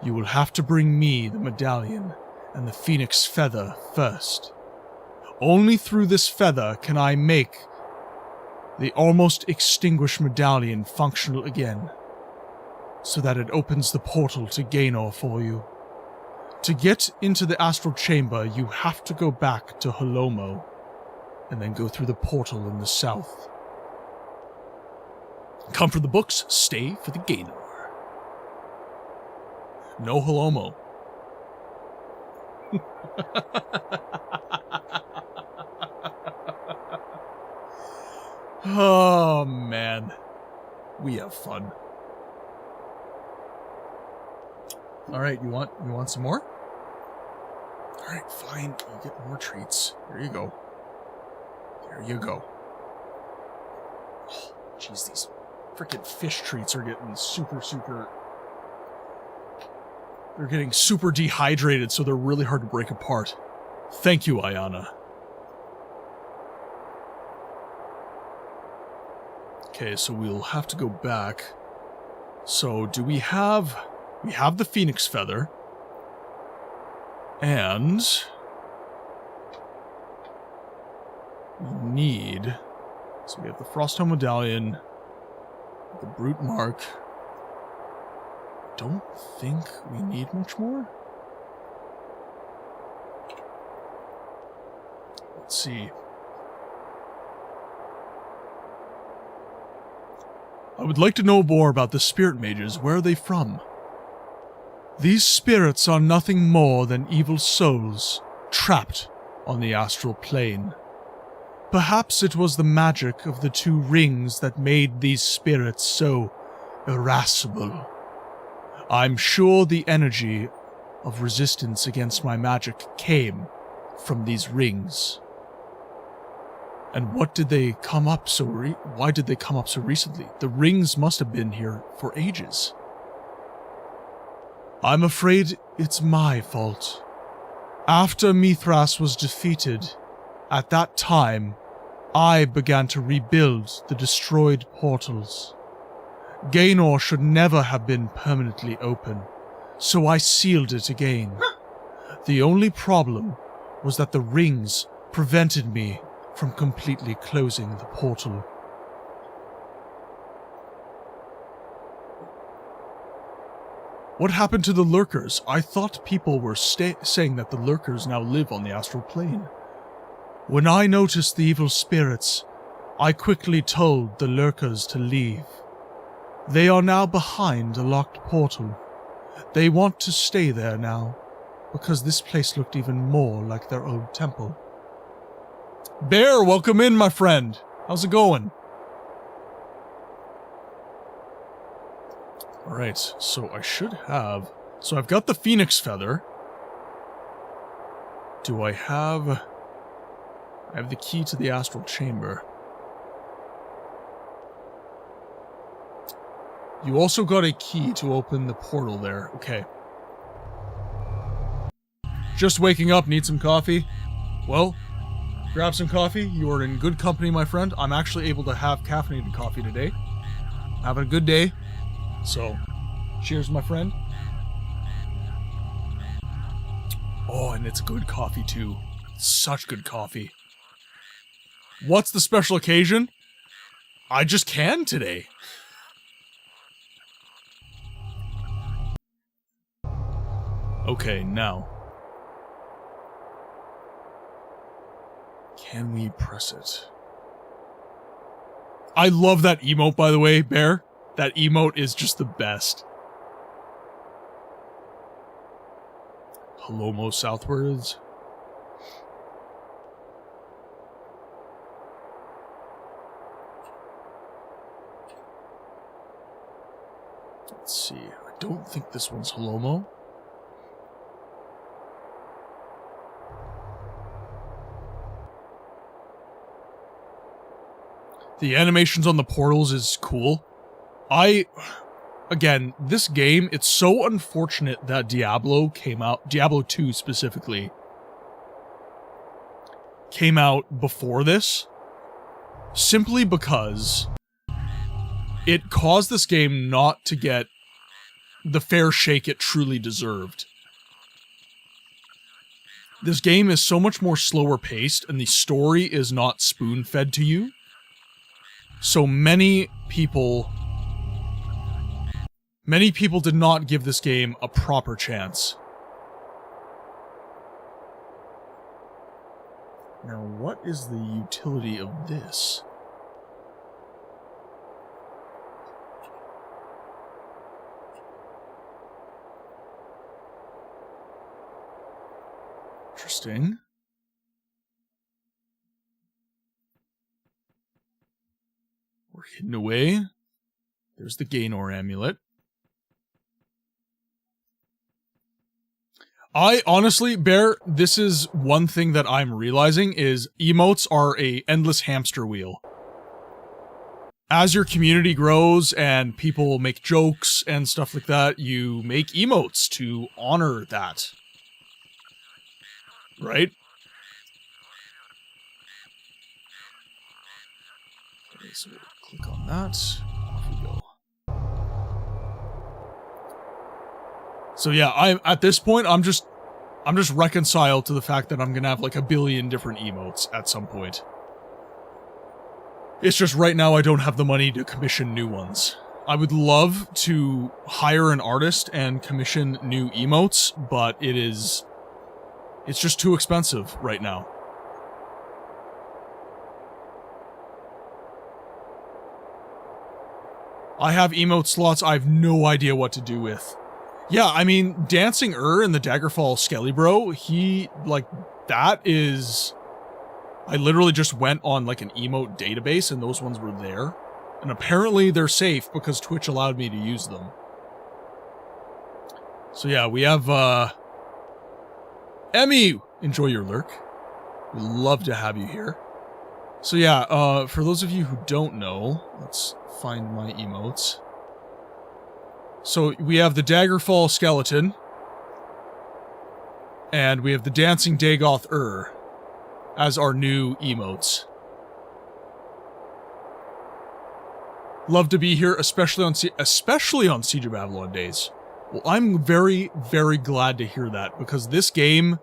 you will have to bring me the medallion and the phoenix feather first. Only through this feather can I make the almost extinguished medallion functional again, so that it opens the portal to Gaynor for you. To get into the astral chamber, you have to go back to Holomo, and then go through the portal in the south. Come for the books, stay for the Gaynor. No Holomo. Oh, man. We have fun. Alright, you want some more? Alright, fine. You get more treats. There you go. There you go. Oh, jeez, these freaking fish treats are getting super... They're getting super dehydrated, so they're really hard to break apart. Thank you, Ayana. Okay, so we'll have to go back. So, do we have... We have the phoenix feather. And... we need So we have the Frosthelm Medallion, the Brute Mark. Don't think we need much more. Let's see. I would like to know more about the spirit mages. Where are they from? These spirits are nothing more than evil souls trapped on the astral plane. Perhaps it was the magic of the two rings that made these spirits so irascible. I'm sure the energy of resistance against my magic came from these rings. And what did they come up so why did they come up so recently? The rings must have been here for ages. I'm afraid it's my fault. After Mithras was defeated, at that time, I began to rebuild the destroyed portals. Gaynor should never have been permanently open, so I sealed it again. The only problem was that the rings prevented me from completely closing the portal. What happened to the lurkers? I thought people were saying that the lurkers now live on the astral plane. When I noticed the evil spirits, I quickly told the lurkers to leave. They are now behind a locked portal. They want to stay there now, because this place looked even more like their old temple. Bear, welcome in, my friend. How's it going? Alright, so I should have... So I've got the Phoenix Feather. Do I have... I have the key to the Astral Chamber. You also got a key to open the portal there. Okay. Just waking up, need some coffee? Well, grab some coffee. You are in good company, my friend. I'm actually able to have caffeinated coffee today. Having a good day. So, cheers, my friend. Oh, and it's good coffee, too. Such good coffee. What's the special occasion? I just can today. Okay, now. Can we press it? I love that emote, by the way, Bear. That emote is just the best. Palomo southwards. Let's see. I don't think this one's Halomo. The animations on the portals is cool. Again, this game, it's so unfortunate that Diablo came out, Diablo 2 specifically, came out before this, simply because it caused this game not to get the fair shake it truly deserved. This game is so much more slower paced, and the story is not spoon-fed to you. So many people did not give this game a proper chance. Now, what is the utility of this? Interesting. We're hidden away. There's the Gaynor amulet. I honestly, Bear, this is one thing that I'm realizing is emotes are a endless hamster wheel. As your community grows and people make jokes and stuff like that, you make emotes to honor that. Right? Okay, so click on that. Off we go. So yeah, at this point, I'm just reconciled to the fact that I'm gonna have like a billion different emotes at some point. It's just right now I don't have the money to commission new ones. I would love to hire an artist and commission new emotes, but it's just too expensive right now. I have emote slots I have no idea what to do with. Yeah, I mean, Dancing and the Daggerfall Skelly Bro, that is... I literally just went on, like, an emote database, and those ones were there. And apparently they're safe, because Twitch allowed me to use them. So yeah, we have, Emmy! Enjoy your lurk. We'd love to have you here. So yeah, for those of you who don't know, let's find my emotes. So we have the Daggerfall Skeleton. And we have the Dancing Dagoth as our new emotes. Love to be here, especially on Siege of Avalon days. Well, I'm very, very glad to hear that, because this game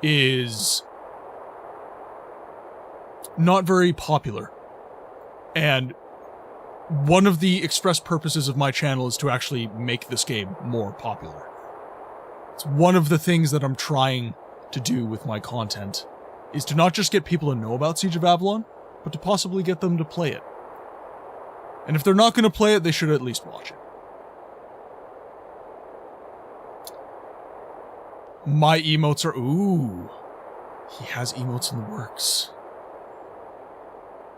is not very popular. And one of the express purposes of my channel is to actually make this game more popular. It's one of the things that I'm trying to do with my content, is to not just get people to know about Siege of Avalon, but to possibly get them to play it. And if they're not going to play it, they should at least watch it. My emotes are... Ooh. He has emotes in the works.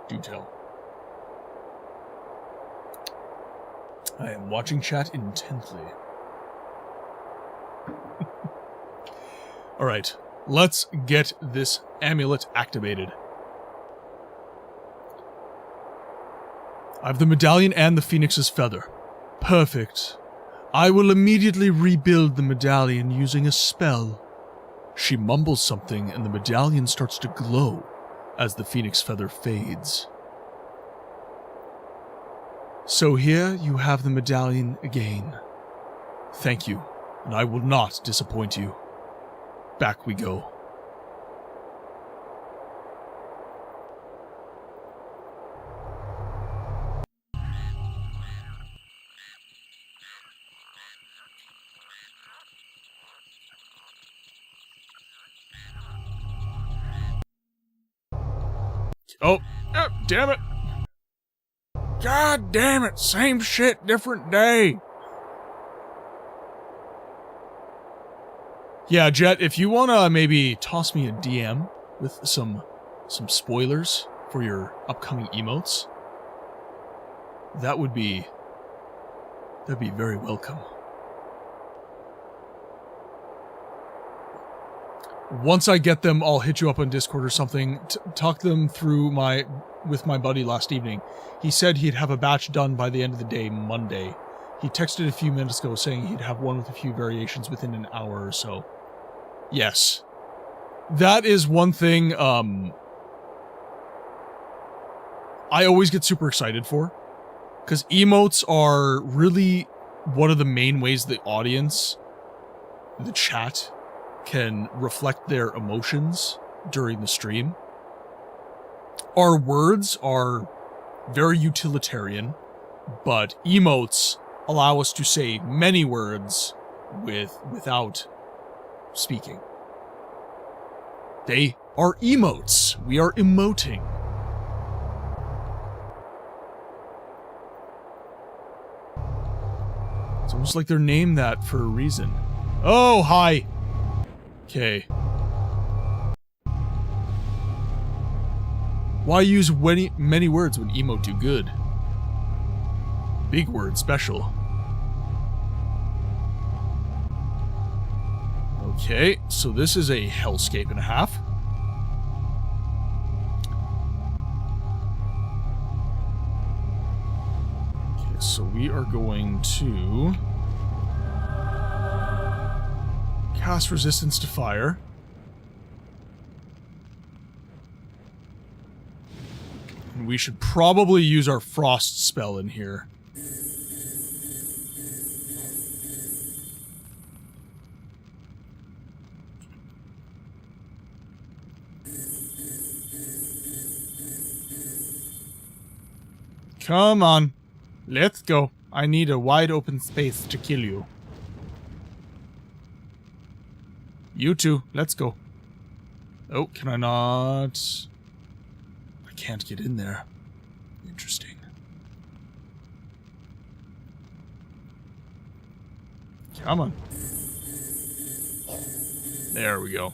Do tell. I am watching chat intently. Alright, let's get this amulet activated. I have the medallion and the phoenix's feather. Perfect. I will immediately rebuild the medallion using a spell. She mumbles something and the medallion starts to glow as the phoenix feather fades. So here you have the medallion again. Thank you, and I will not disappoint you. Back we go. Oh, damn it. God damn it, same shit, different day. Yeah, Jet, if you wanna maybe toss me a DM with some spoilers for your upcoming emotes, that'd be very welcome. Once I get them, I'll hit you up on Discord or something, talk them through with my buddy last evening. He said he'd have a batch done by the end of the day, Monday. He texted a few minutes ago saying he'd have one with a few variations within an hour or so. Yes. That is one thing, I always get super excited for. Because emotes are really one of the main ways the audience, the chat, can reflect their emotions during the stream. Our words are very utilitarian, but emotes allow us to say many words without speaking. They are emotes. We are emoting. It's almost like they're named that for a reason. Oh, hi! Okay. Why use many words when emote do good? Big word special. Okay, so this is a hellscape and a half. Okay, so we are going to cast resistance to fire. And we should probably use our frost spell in here. Come on. Let's go. I need a wide open space to kill you. You two, let's go. Oh, can I not? I can't get in there. Interesting. Come on. There we go.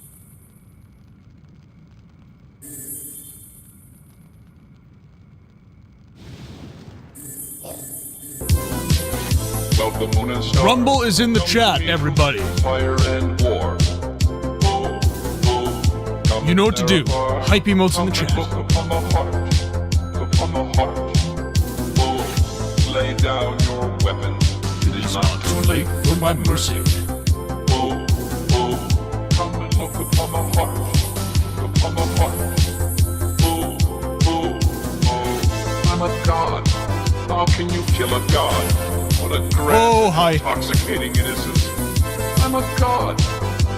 Rumble is in the chat, everybody. Fire and war. You know what to do. Hype emotes in the chat. Upon the heart. Upon the heart. Lay down your weapon. It is not Too late for my mercy. Come and look upon the heart. Upon the heart. I'm a god. How can you kill a god? What a grand, hi. intoxicating innocence. I'm a god.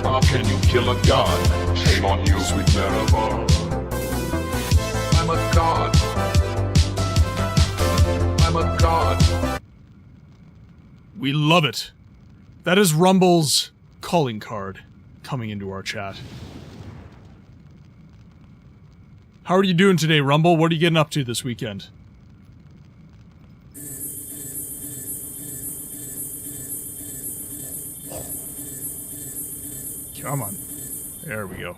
How can you kill a god? Shame on you, sweet Nerevar. I'm a god. I'm a god. We love it. That is Rumble's calling card coming into our chat. How are you doing today, Rumble? What are you getting up to this weekend? Come on. There we go.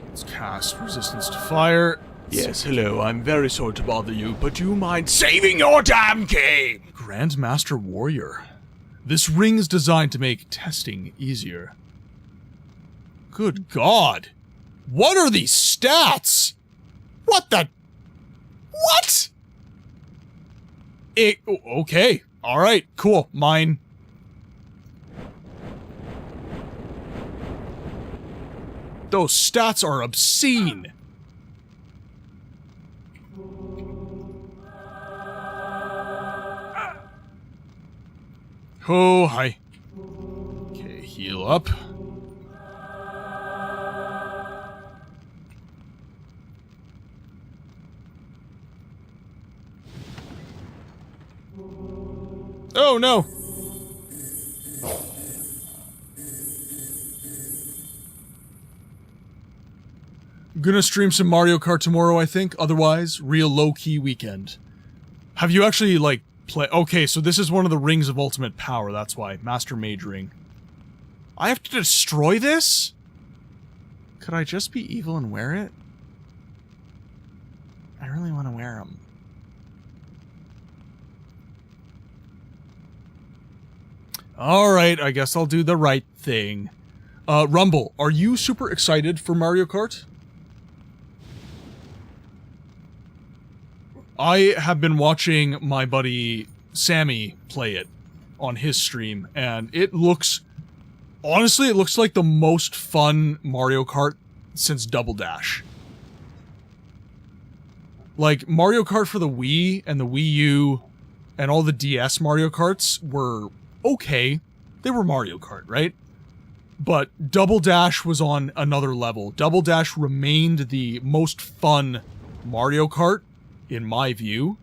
Let's cast Resistance to Fire. Yes, hello, I'm very sorry to bother you, but do you mind saving your damn game? Grandmaster Warrior. This ring is designed to make testing easier. Good God. What are these stats? What the... What? Okay. Alright, cool. Mine... Those stats are obscene. Oh, hi. Okay, heal up. Oh, no. Gonna stream some Mario Kart tomorrow, I think. Otherwise, real low-key weekend. Have you actually, like, Okay, so this is one of the rings of ultimate power, that's why. Master Mage Ring. I have to destroy this? Could I just be evil and wear it? I really want to wear them. Alright, I guess I'll do the right thing. Rumble, are you super excited for Mario Kart? I have been watching my buddy Sammy play it on his stream, and it looks... Honestly, it looks like the most fun Mario Kart since Double Dash. Like, Mario Kart for the Wii and the Wii U and all the DS Mario Karts were okay. They were Mario Kart, right? But Double Dash was on another level. Double Dash remained the most fun Mario Kart, in my view.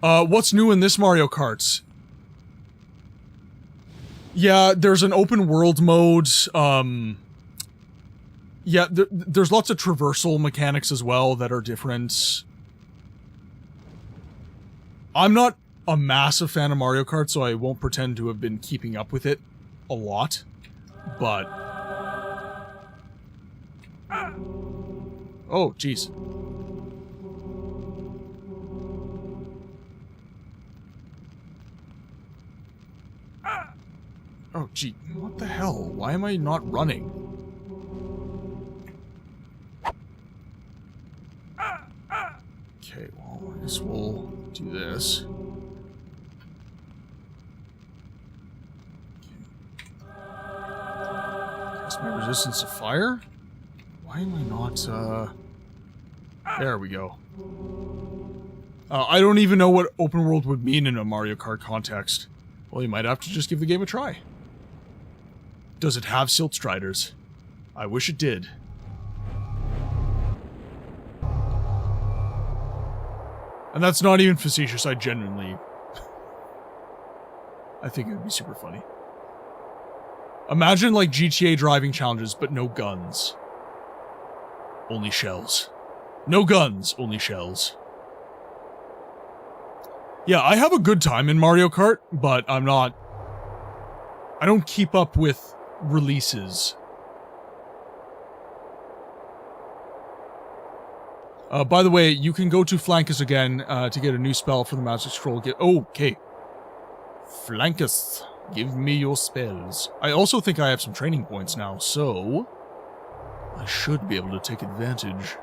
What's new in this Mario Kart? Yeah, there's an open world mode. Yeah, there's lots of traversal mechanics as well that are different. I'm not a massive fan of Mario Kart, so I won't pretend to have been keeping up with it a lot. But... Oh, jeez. Oh, gee. What the hell? Why am I not running? Okay, well, I guess we'll do this. Cast my resistance to fire? Why am I not, There we go. I don't even know what open world would mean in a Mario Kart context. Well, you might have to just give the game a try. Does it have Silt Striders? I wish it did. And that's not even facetious, I genuinely... I think it would be super funny. Imagine, like, GTA driving challenges, but no guns. Only shells. No guns, only shells. Yeah, I have a good time in Mario Kart, but I don't keep up with releases. By the way, you can go to Flankus again to get a new spell for the Magic Scroll. Okay. Flankus, give me your spells. I also think I have some training points now, so I should be able to take advantage.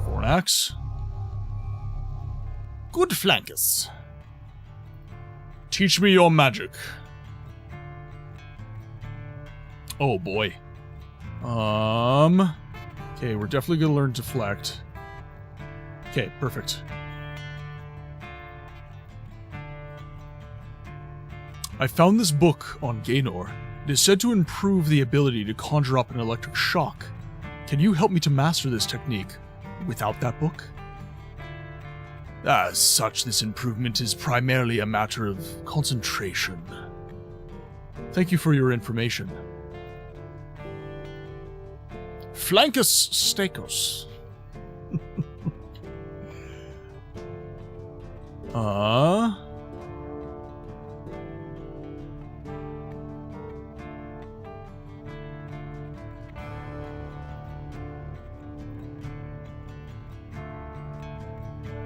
Fornax. Good Flankus. Teach me your magic. Oh boy. Okay, we're definitely gonna learn Deflect. Okay, perfect. I found this book on Gaynor. It is said to improve the ability to conjure up an electric shock. Can you help me to master this technique without that book? As such, this improvement is primarily a matter of concentration. Thank you for your information. Flankus Stakos.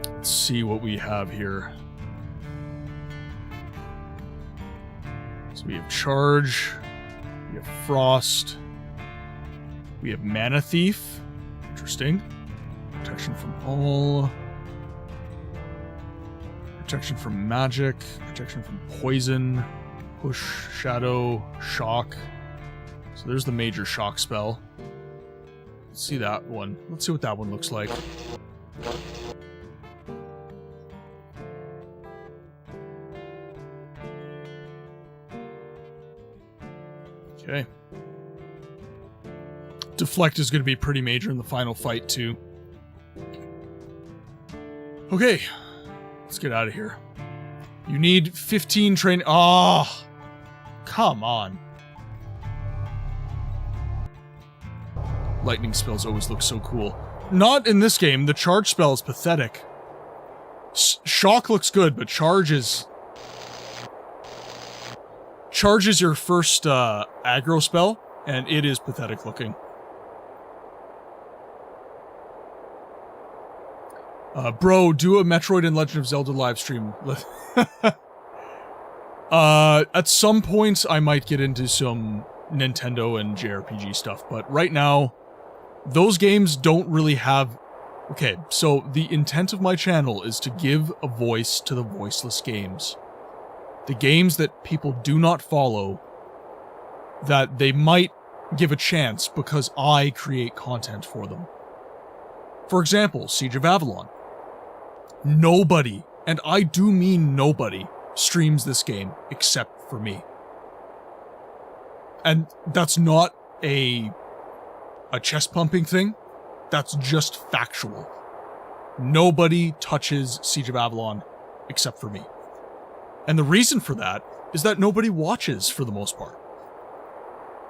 Let's see what we have here. So we have Charge, we have Frost, we have Mana Thief, interesting. Protection from all. Protection from magic, protection from poison, push, shadow, shock. So there's the major shock spell. Let's see that one. Let's see what that one looks like. Okay. Deflect is going to be pretty major in the final fight, too. Okay. Let's get out of here. You need 15 train... Oh! Come on. Lightning spells always look so cool. Not in this game. The charge spell is pathetic. Shock looks good, but charge is... Charge is your first aggro spell, and it is pathetic looking. Bro, do a Metroid and Legend of Zelda live stream. At some point, I might get into some Nintendo and JRPG stuff, but right now, those games don't really have... Okay, so the intent of my channel is to give a voice to the voiceless games. The games that people do not follow, that they might give a chance because I create content for them. For example, Siege of Avalon. Nobody, and I do mean nobody, streams this game except for me. And that's not a chest-pumping thing. That's just factual. Nobody touches Siege of Avalon except for me. And the reason for that is that nobody watches for the most part.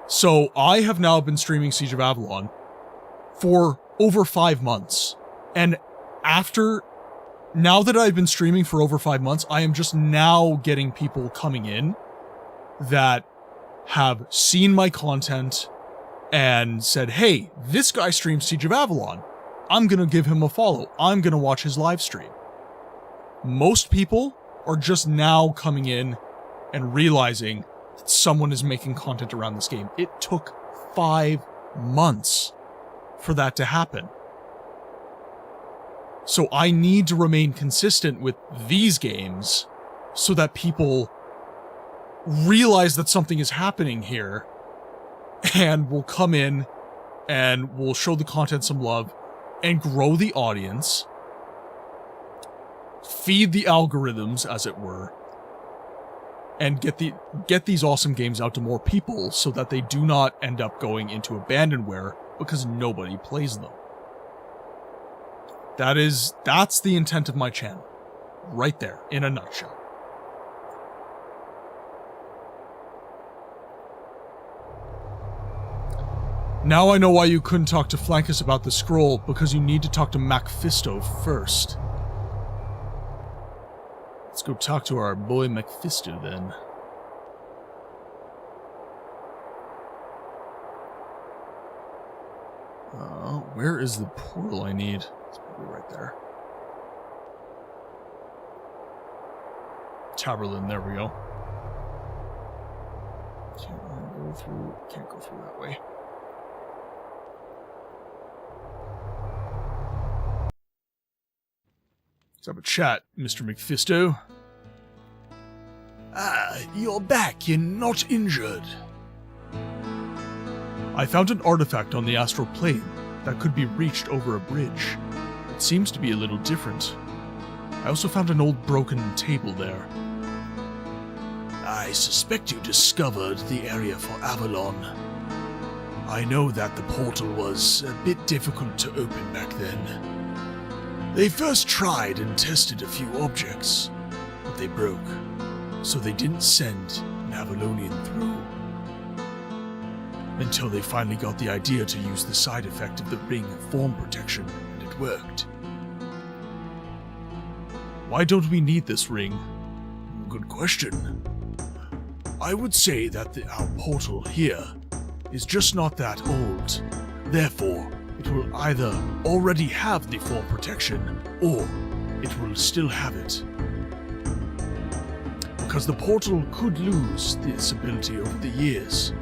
So I have now been streaming Siege of Avalon for over 5 months. And now that I've been streaming for over 5 months, I am just now getting people coming in that have seen my content and said, hey, this guy streams Siege of Avalon. I'm gonna give him a follow. I'm gonna watch his live stream. Most people are just now coming in and realizing that someone is making content around this game. It took 5 months for that to happen. So I need to remain consistent with these games so that people realize that something is happening here and will come in and will show the content some love and grow the audience, feed the algorithms, as it were, and get these awesome games out to more people so that they do not end up going into abandonware because nobody plays them. That's the intent of my channel. Right there, in a nutshell. Now I know why you couldn't talk to Flankus about the scroll, because you need to talk to Mephisto first. Let's go talk to our boy Mephisto then. Where is the portal I need? It's probably right there. Taberlin, there we go. Can't go through that way. Let's have a chat, Mr. Mephisto. Ah, you're back. You're not injured. I found an artifact on the astral plane that could be reached over a bridge. It seems to be a little different. I also found an old broken table there. I suspect you discovered the area for Avalon. I know that the portal was a bit difficult to open back then. They first tried and tested a few objects, but they broke, so they didn't send an Avalonian through. Until they finally got the idea to use the side effect of the ring of form protection, and it worked. Why don't we need this ring? Good question. I would say that our portal here is just not that old. Therefore, it will either already have the form protection, or it will still have it. Because the portal could lose this ability over the years.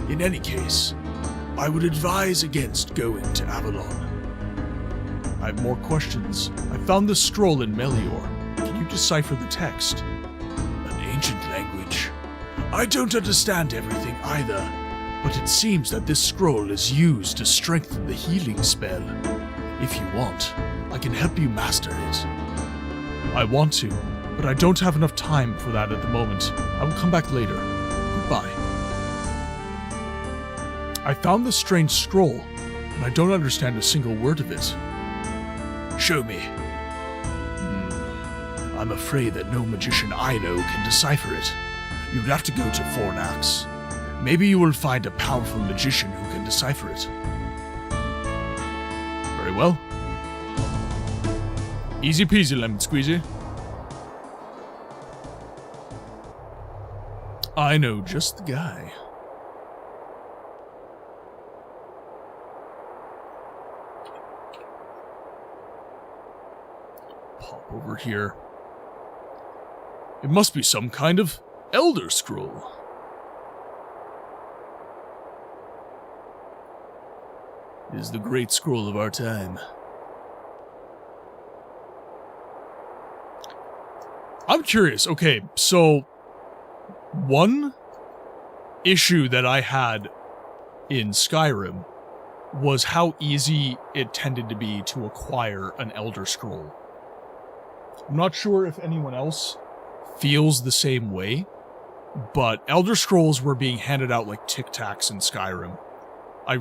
In any case, I would advise against going to Avalon. I have more questions. I found this scroll in Melior. Can you decipher the text? An ancient language. I don't understand everything either, but it seems that this scroll is used to strengthen the healing spell. If you want, I can help you master it. I want to, but I don't have enough time for that at the moment. I will come back later. Goodbye. I found this strange scroll, and I don't understand a single word of it. Show me. I'm afraid that no magician I know can decipher it. You'd have to go to Fornax. Maybe you will find a powerful magician who can decipher it. Very well. Easy peasy, lemon squeezy. I know just the guy. Pop over here. It must be some kind of Elder Scroll. It is the great scroll of our time. I'm curious. Okay, so one issue that I had in Skyrim was how easy it tended to be to acquire an Elder Scroll. I'm not sure if anyone else feels the same way, but Elder Scrolls were being handed out like Tic Tacs in Skyrim. I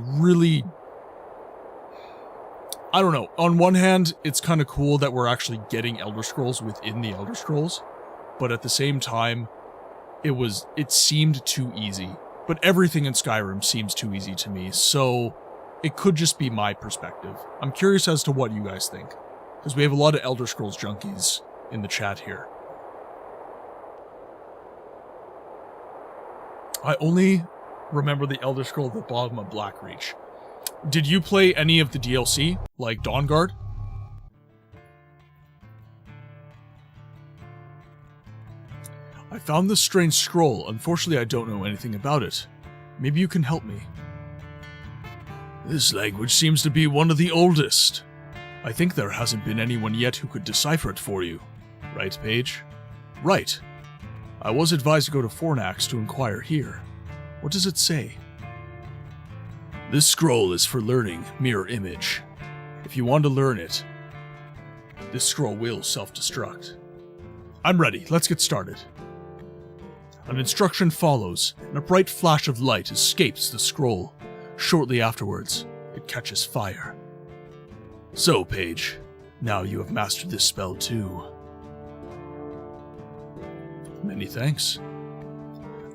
don't know. On one hand, it's kind of cool that we're actually getting Elder Scrolls within the Elder Scrolls, but at the same time, it seemed too easy. But everything in Skyrim seems too easy to me, so it could just be my perspective. I'm curious as to what you guys think, because we have a lot of Elder Scrolls junkies in the chat here. I only remember the Elder Scroll at the bottom of Blackreach. Did you play any of the DLC, like Dawnguard? I found this strange scroll. Unfortunately, I don't know anything about it. Maybe you can help me. This language seems to be one of the oldest. I think there hasn't been anyone yet who could decipher it for you. Right, Paige? Right. I was advised to go to Fornax to inquire here. What does it say? This scroll is for learning Mirror Image. If you want to learn it, this scroll will self-destruct. I'm ready. Let's get started. An instruction follows, and a bright flash of light escapes the scroll. Shortly afterwards, it it catches fire. So, Paige, now you have mastered this spell too. Many thanks.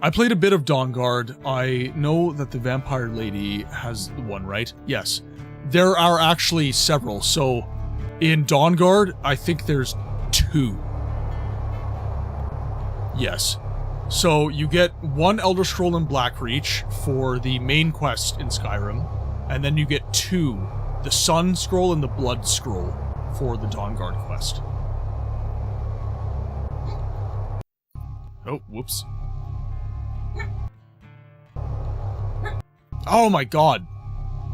I played a bit of Dawnguard. I know that the vampire lady has one, right? Yes. There are actually several. So, in Dawnguard, I think there's 2. Yes. So, you get 1 Elder Scroll in Blackreach for the main quest in Skyrim, and then you get 2, the Sun Scroll and the Blood Scroll, for the Dawnguard quest. Oh, whoops. Oh my god.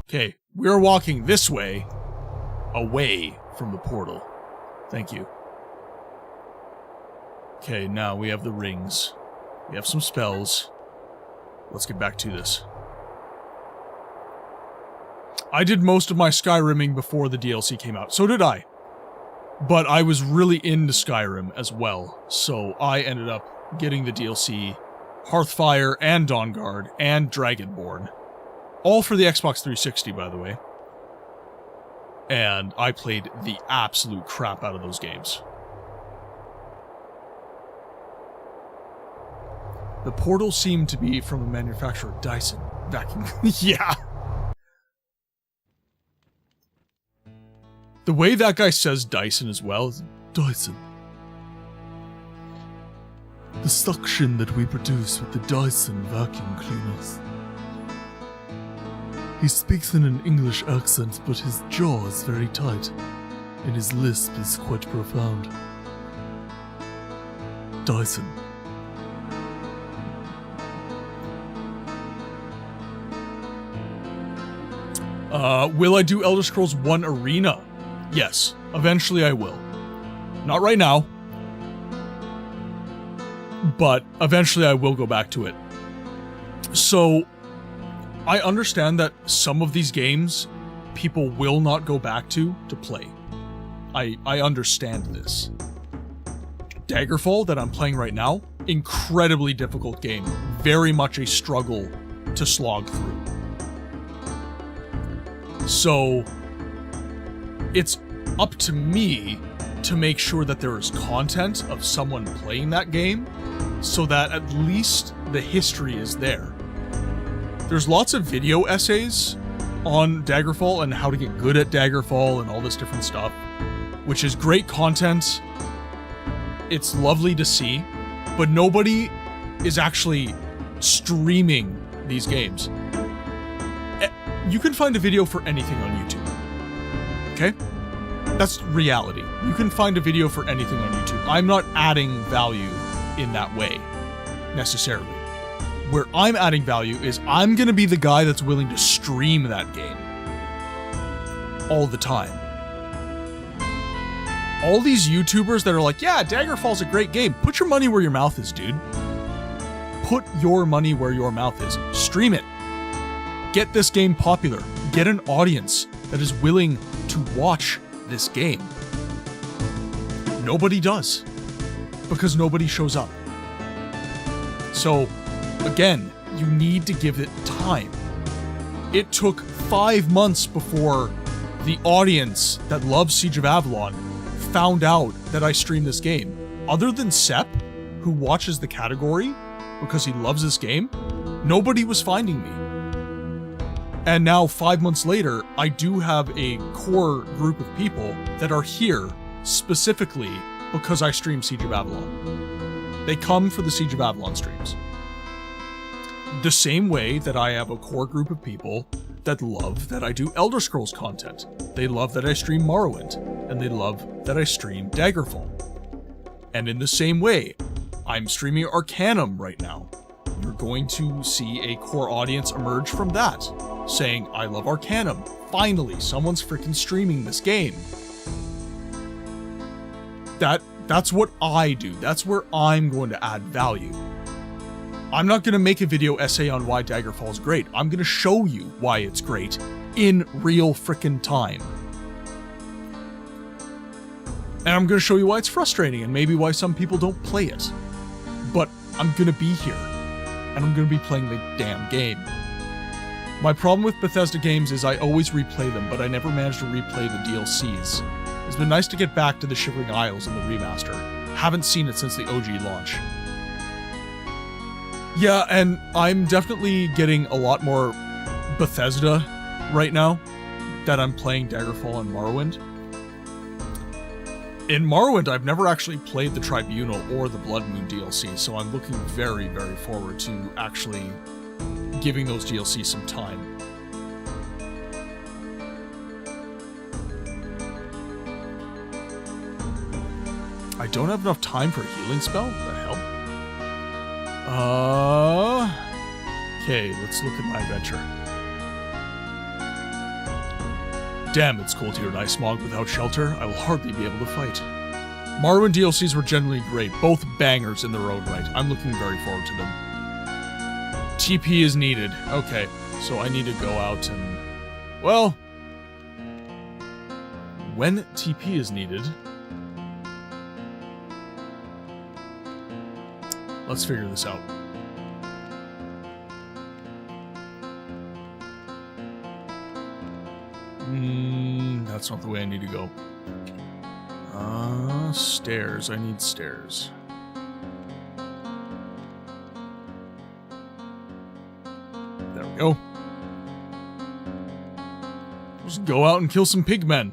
Okay, we're walking this way, away from the portal. Thank you. Okay, now we have the rings. We have some spells. Let's get back to this. I did most of my Skyrimming before the DLC came out. So did I. But I was really into Skyrim as well. So I ended up getting the DLC, Hearthfire and Dawnguard and Dragonborn. All for the Xbox 360, by the way. And I played the absolute crap out of those games. The portal seemed to be from the manufacturer Dyson. Vacuum. Yeah. The way that guy says Dyson as well is Dyson. The suction that we produce with the Dyson vacuum cleaners. He speaks in an English accent, but his jaw is very tight, and his lisp is quite profound. Dyson. Will I do Elder Scrolls 1 Arena? Yes, eventually I will. Not right now, but eventually I will go back to it. So, I understand that some of these games people will not go back to play. I understand this. Daggerfall, that I'm playing right now, incredibly difficult game. Very much a struggle to slog through. So, it's up to me to make sure that there is content of someone playing that game, so that at least the history is there. There's lots of video essays on Daggerfall and how to get good at Daggerfall and all this different stuff, which is great content. It's lovely to see, but nobody is actually streaming these games. You can find a video for anything on YouTube. Okay? That's reality. You can find a video for anything on YouTube. I'm not adding value in that way, necessarily. Where I'm adding value is I'm gonna be the guy that's willing to stream that game. All the time. All these YouTubers that are like, yeah, Daggerfall's a great game. Put your money where your mouth is, dude. Put your money where your mouth is. Stream it. Get this game popular. Get an audience that is willing to watch this game. Nobody does. Because nobody shows up. So, again, you need to give it time. It took 5 months before the audience that loves Siege of Avalon found out that I stream this game. Other than Sepp, who watches the category because he loves this game, nobody was finding me. And now, 5 months later, I do have a core group of people that are here specifically because I stream Siege of Avalon. They come for the Siege of Avalon streams. The same way that I have a core group of people that love that I do Elder Scrolls content. They love that I stream Morrowind, and they love that I stream Daggerfall. And in the same way, I'm streaming Arcanum right now. You're going to see a core audience emerge from that, saying, I love Arcanum. Finally, someone's freaking streaming this game. That's what I do. That's where I'm going to add value. I'm not going to make a video essay on why Daggerfall is great. I'm going to show you why it's great in real frickin' time. And I'm going to show you why it's frustrating and maybe why some people don't play it. But I'm going to be here. And I'm going to be playing the damn game. My problem with Bethesda games is I always replay them, but I never manage to replay the DLCs. It's been nice to get back to the Shivering Isles in the remaster. Haven't seen it since the OG launch. Yeah, and I'm definitely getting a lot more Bethesda right now that I'm playing Daggerfall and Morrowind. In Morrowind, I've never actually played the Tribunal or the Blood Moon DLC, so I'm looking very, very forward to actually giving those DLCs some time. I don't have enough time for a healing spell? What the hell? Okay, let's look at my adventure. Damn, it's cold here in Ice Smog without shelter. I will hardly be able to fight. Morrowind DLCs were generally great, both bangers in their own right. I'm looking very forward to them. TP is needed. Okay, so I need to go out and... Well... When TP is needed... Let's figure this out. That's not the way I need to go. Stairs. I need stairs. There we go. Just go out and kill some pigmen.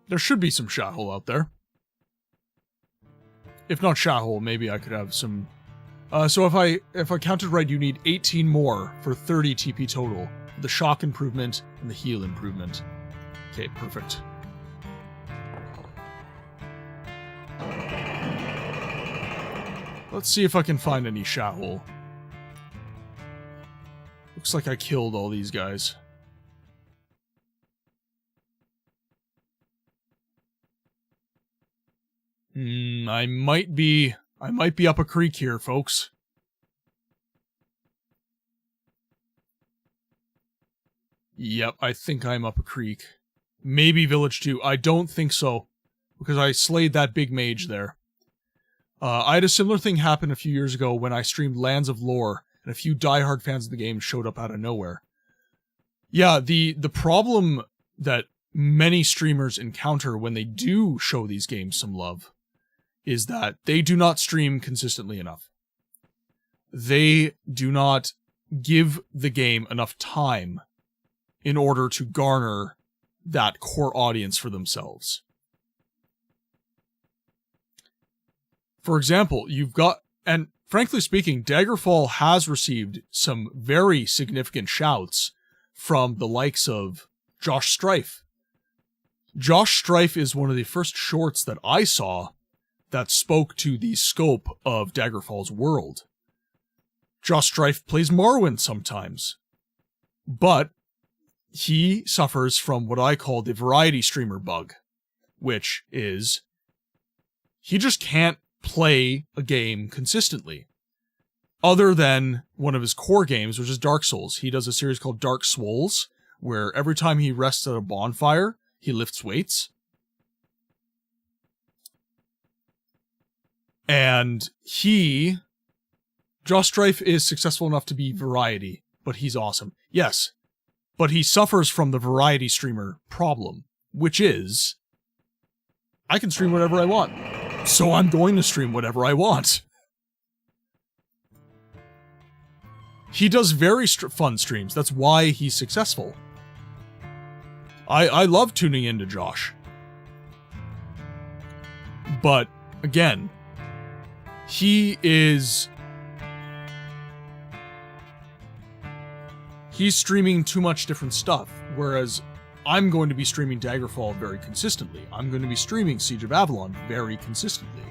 There should be some Shahul out there. If not Shahul, maybe I could have some... So if I counted right, you need 18 more for 30 TP total. The shock improvement and the heal improvement. Okay, perfect. Let's see if I can find any Shahul. Looks like I killed all these guys. I might be up a creek here, folks. Yep, I think I'm up a creek. Maybe Village 2. I don't think so, because I slayed that big mage there. I had a similar thing happen a few years ago when I streamed Lands of Lore, and a few diehard fans of the game showed up out of nowhere. Yeah, the problem that many streamers encounter when they do show these games some love is that they do not stream consistently enough. They do not give the game enough time in order to garner that core audience for themselves. For example, you've got, and frankly speaking, Daggerfall has received some very significant shouts from the likes of Josh Strife. Josh Strife is one of the first shorts that I saw that spoke to the scope of Daggerfall's world. Josh Strife plays Morrowind sometimes, but he suffers from what I call the variety streamer bug, which is he just can't play a game consistently. Other than one of his core games, which is Dark Souls. He does a series called Dark Souls, where every time he rests at a bonfire, he lifts weights. And Josh Strife is successful enough to be variety, but he's awesome. Yes, but he suffers from the variety streamer problem, which is, I can stream whatever I want, so I'm going to stream whatever I want. He does very fun streams, that's why he's successful. I love tuning into Josh. But, again, he's streaming too much different stuff, whereas I'm going to be streaming Daggerfall very consistently. I'm going to be streaming Siege of Avalon very consistently.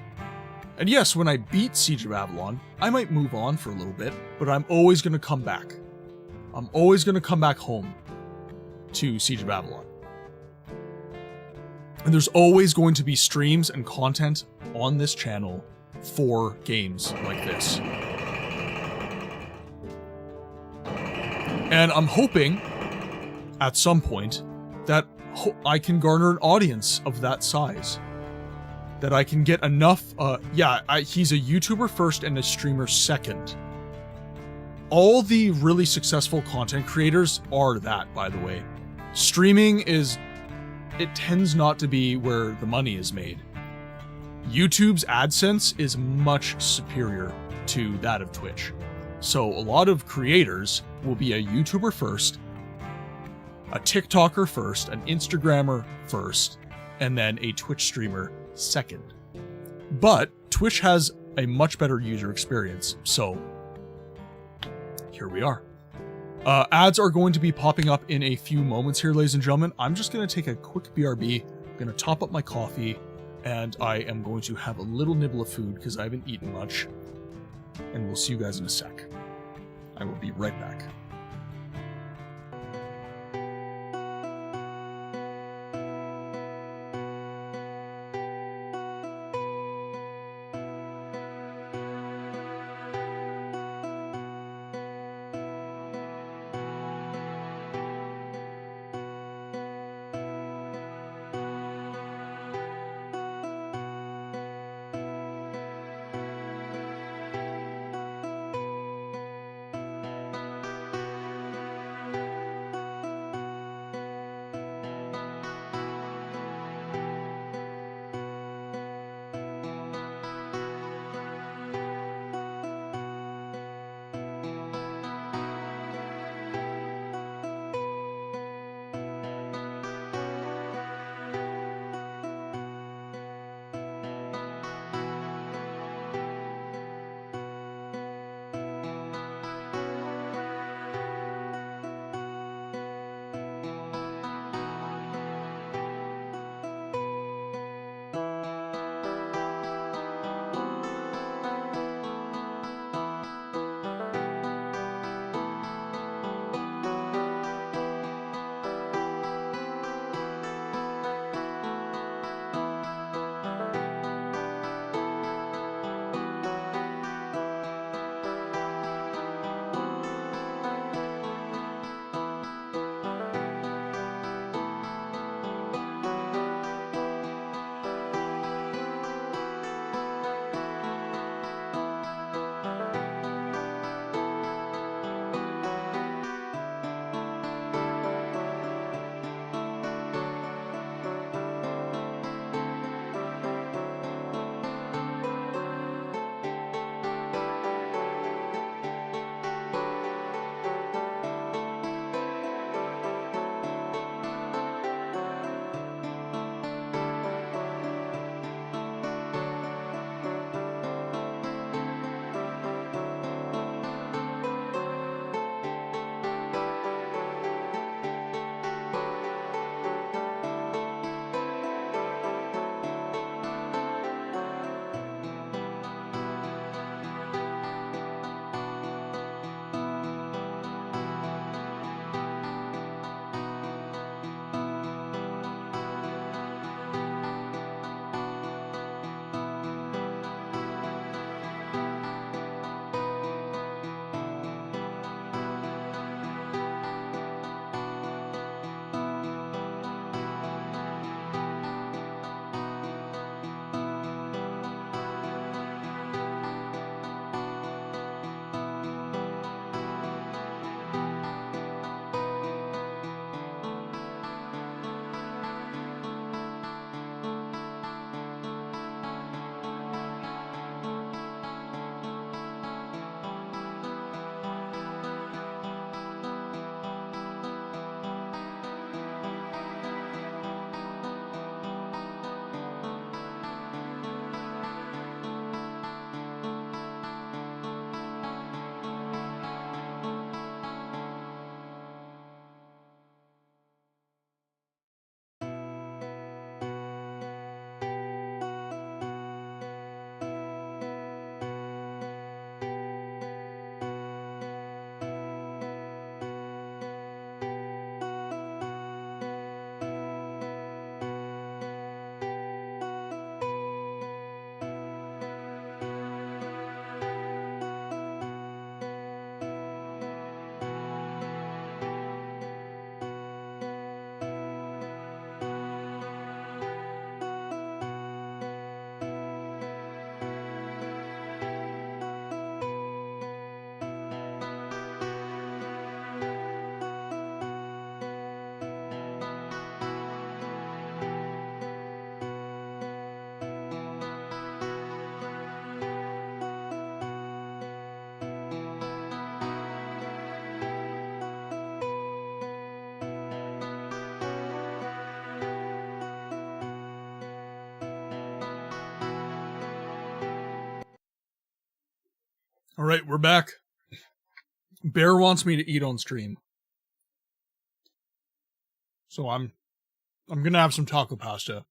And yes, when I beat Siege of Avalon, I might move on for a little bit, but I'm always going to come back. I'm always going to come back home to Siege of Avalon. And there's always going to be streams and content on this channel for games like this. And I'm hoping, at some point, that I can garner an audience of that size. that I can get enough, he's a YouTuber first and a streamer second. All the really successful content creators are that, by the way. Streaming it tends not to be where the money is made. YouTube's AdSense is much superior to that of Twitch. So a lot of creators will be a YouTuber first, a TikToker first, an Instagrammer first, and then a Twitch streamer second. But Twitch has a much better user experience, so here we are. Ads are going to be popping up in a few moments here, ladies and gentlemen. I'm just going to take a quick BRB, I'm going to top up my coffee, and I am going to have a little nibble of food because I haven't eaten much. And we'll see you guys in a sec. I will be right back. All right, we're back. Bear wants me to eat on stream. So I'm gonna have some taco pasta.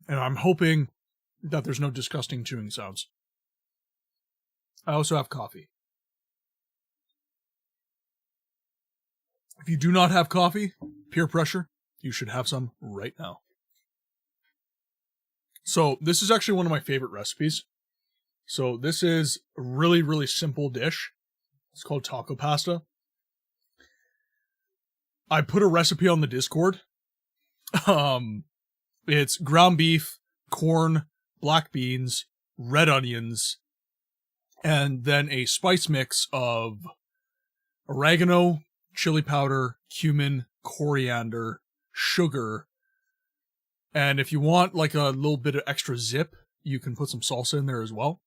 And I'm hoping that there's no disgusting chewing sounds. I also have coffee. If you do not have coffee, peer pressure, you should have some right now. So this is actually one of my favorite recipes. So this is a really, really simple dish. It's called taco pasta. I put a recipe on the Discord. It's ground beef, corn, black beans, red onions, and then a spice mix of oregano, chili powder, cumin, coriander, sugar, and if you want like a little bit of extra zip, you can put some salsa in there as well.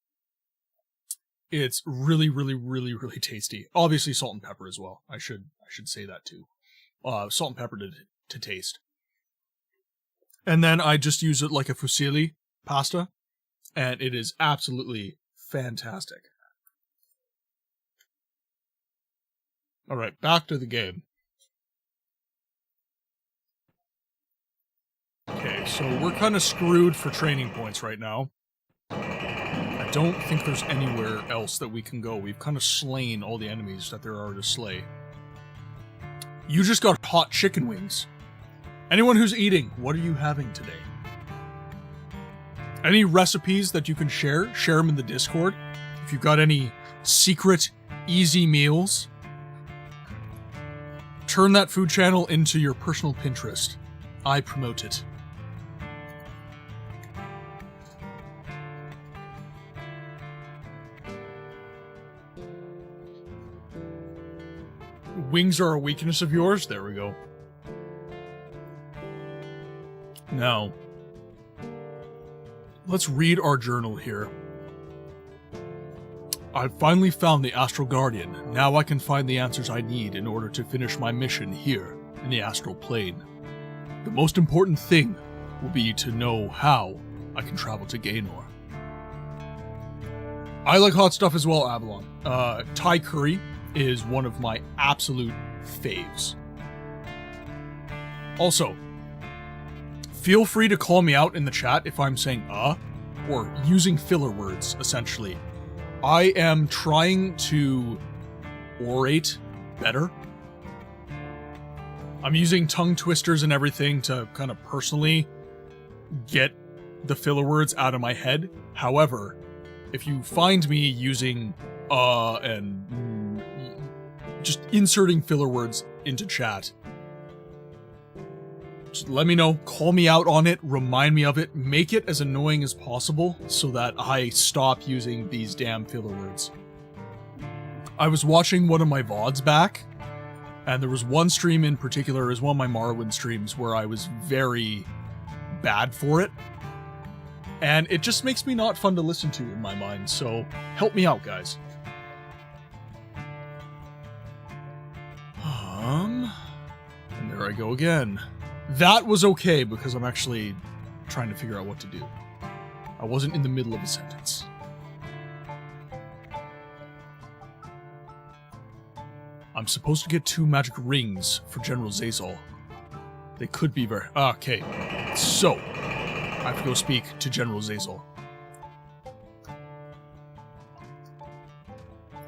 It's really, really, really, really tasty. Obviously salt and pepper as well. I should say that too. Salt and pepper to taste. And then I just use it like a fusilli pasta, and it is absolutely fantastic. All right, back to the game. Okay, so we're kind of screwed for training points right now. I don't think there's anywhere else that we can go. We've kind of slain all the enemies that there are to slay. You just got hot chicken wings. Anyone who's eating, what are you having today? Any recipes that you can share them in the Discord. If you've got any secret, easy meals, turn that food channel into your personal Pinterest. I promote it. Wings are a weakness of yours? There we go. Now, let's read our journal here. I've finally found the Astral Guardian. Now I can find the answers I need in order to finish my mission here in the Astral Plane. The most important thing will be to know how I can travel to Gaynor. I like hot stuff as well, Avalon. Thai curry is one of my absolute faves. Also, feel free to call me out in the chat if I'm saying or using filler words, essentially. I am trying to orate better. I'm using tongue twisters and everything to kind of personally get the filler words out of my head. However, if you find me using and just inserting filler words into chat, just let me know, call me out on it, remind me of it, make it as annoying as possible so that I stop using these damn filler words. I was watching one of my VODs back, and there was one stream in particular, it was one of my Morrowind streams, where I was very bad for it. And it just makes me not fun to listen to in my mind, so help me out, guys. And there I go again. That was okay, because I'm actually trying to figure out what to do. I wasn't in the middle of a sentence. I'm supposed to get 2 magic rings for General Zazal. They could be very... Okay, so I have to go speak to General Zazal.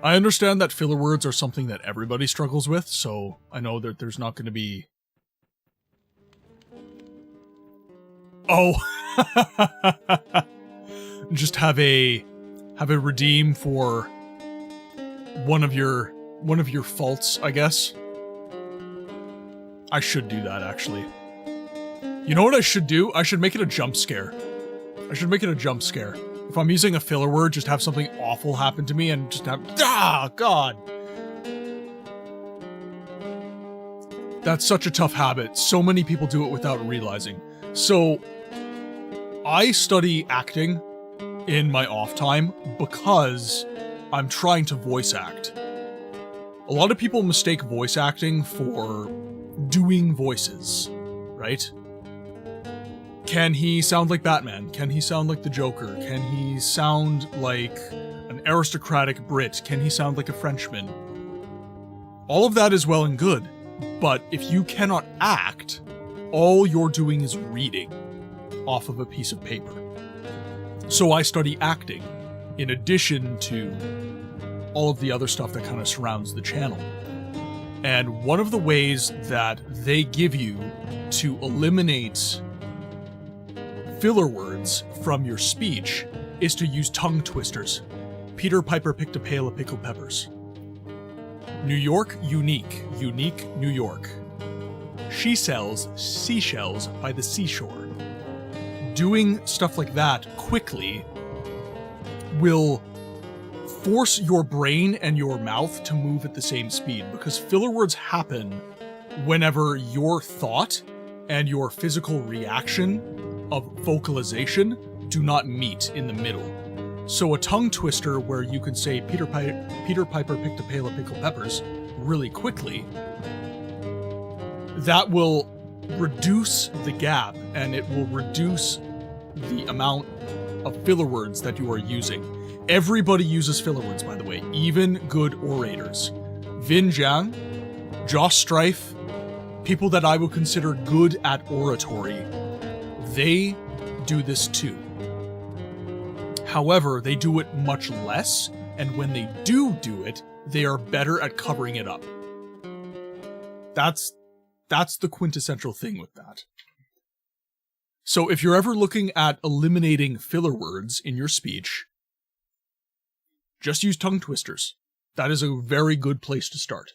I understand that filler words are something that everybody struggles with, so I know that there's not going to be... Oh! Just have a redeem for one of your faults, I guess. I should do that, actually. You know what I should do? I should make it a jump scare. I should make it a jump scare. If I'm using a filler word, just have something awful happen to me and just have... Ah, God! That's such a tough habit. So many people do it without realizing. So, I study acting in my off time because I'm trying to voice act. A lot of people mistake voice acting for doing voices, right? Can he sound like Batman? Can he sound like the Joker? Can he sound like an aristocratic Brit? Can he sound like a Frenchman? All of that is well and good, but if you cannot act, all you're doing is reading off of a piece of paper. So I study acting, in addition to all of the other stuff that kind of surrounds the channel. And one of the ways that they give you to eliminate filler words from your speech is to use tongue twisters. Peter Piper picked a pail of pickled peppers. New York, unique. Unique, New York. She sells seashells by the seashore. Doing stuff like that quickly will force your brain and your mouth to move at the same speed, because filler words happen whenever your thought and your physical reaction of vocalization do not meet in the middle. So a tongue twister where you can say Peter Piper picked a pail of pickled peppers really quickly, that will reduce the gap, and it will reduce the amount of filler words that you are using. Everybody uses filler words, by the way, even good orators. Vin Jiang, Josh Strife, people that I would consider good at oratory, they do this too. However, they do it much less, and when they do it, they are better at covering it up. That's the quintessential thing with that. So if you're ever looking at eliminating filler words in your speech, just use tongue twisters. That is a very good place to start.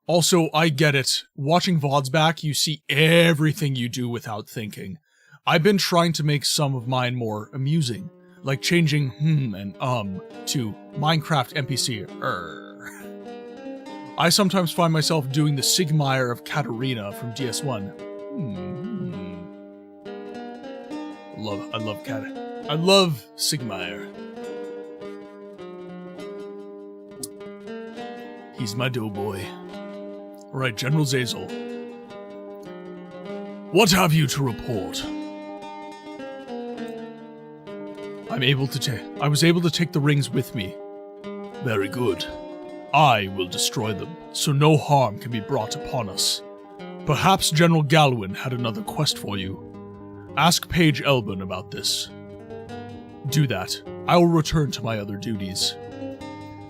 Also, I get it. Watching VODs back, you see everything you do without thinking. I've been trying to make some of mine more amusing, like changing and to Minecraft NPC. I sometimes find myself doing the Sigmire of Katarina from DS1. I love Sigmire. He's my doughboy. Alright, General Zazel. What have you to report? I was able to take the rings with me. Very good. I will destroy them, so no harm can be brought upon us. Perhaps General Galwin had another quest for you. Ask Page Elbin about this. Do that. I will return to my other duties.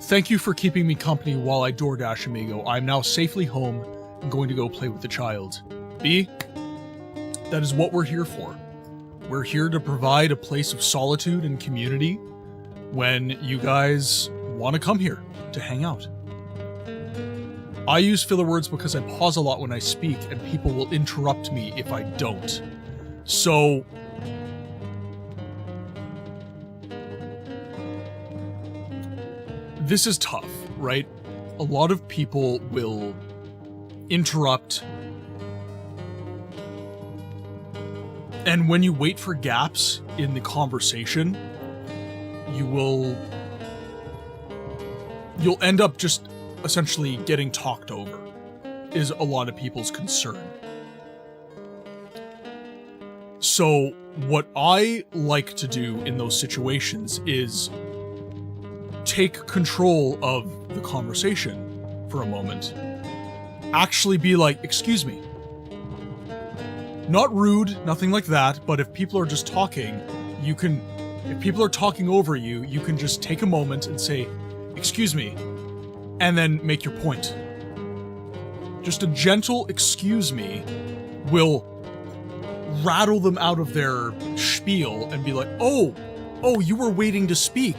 Thank you for keeping me company while I DoorDash, amigo. I am now safely home and going to go play with the child. B, that is what we're here for. We're here to provide a place of solitude and community when you guys want to come here to hang out. I use filler words because I pause a lot when I speak, and people will interrupt me if I don't. So this is tough, right? A lot of people will interrupt, and when you wait for gaps in the conversation, you'll end up just essentially getting talked over, is a lot of people's concern. So what I like to do in those situations is take control of the conversation for a moment. Actually be like, excuse me. Not rude, nothing like that, but if people are just talking, if people are talking over you, you can just take a moment and say, excuse me, and then make your point. Just a gentle excuse me will rattle them out of their spiel and be like, oh, you were waiting to speak.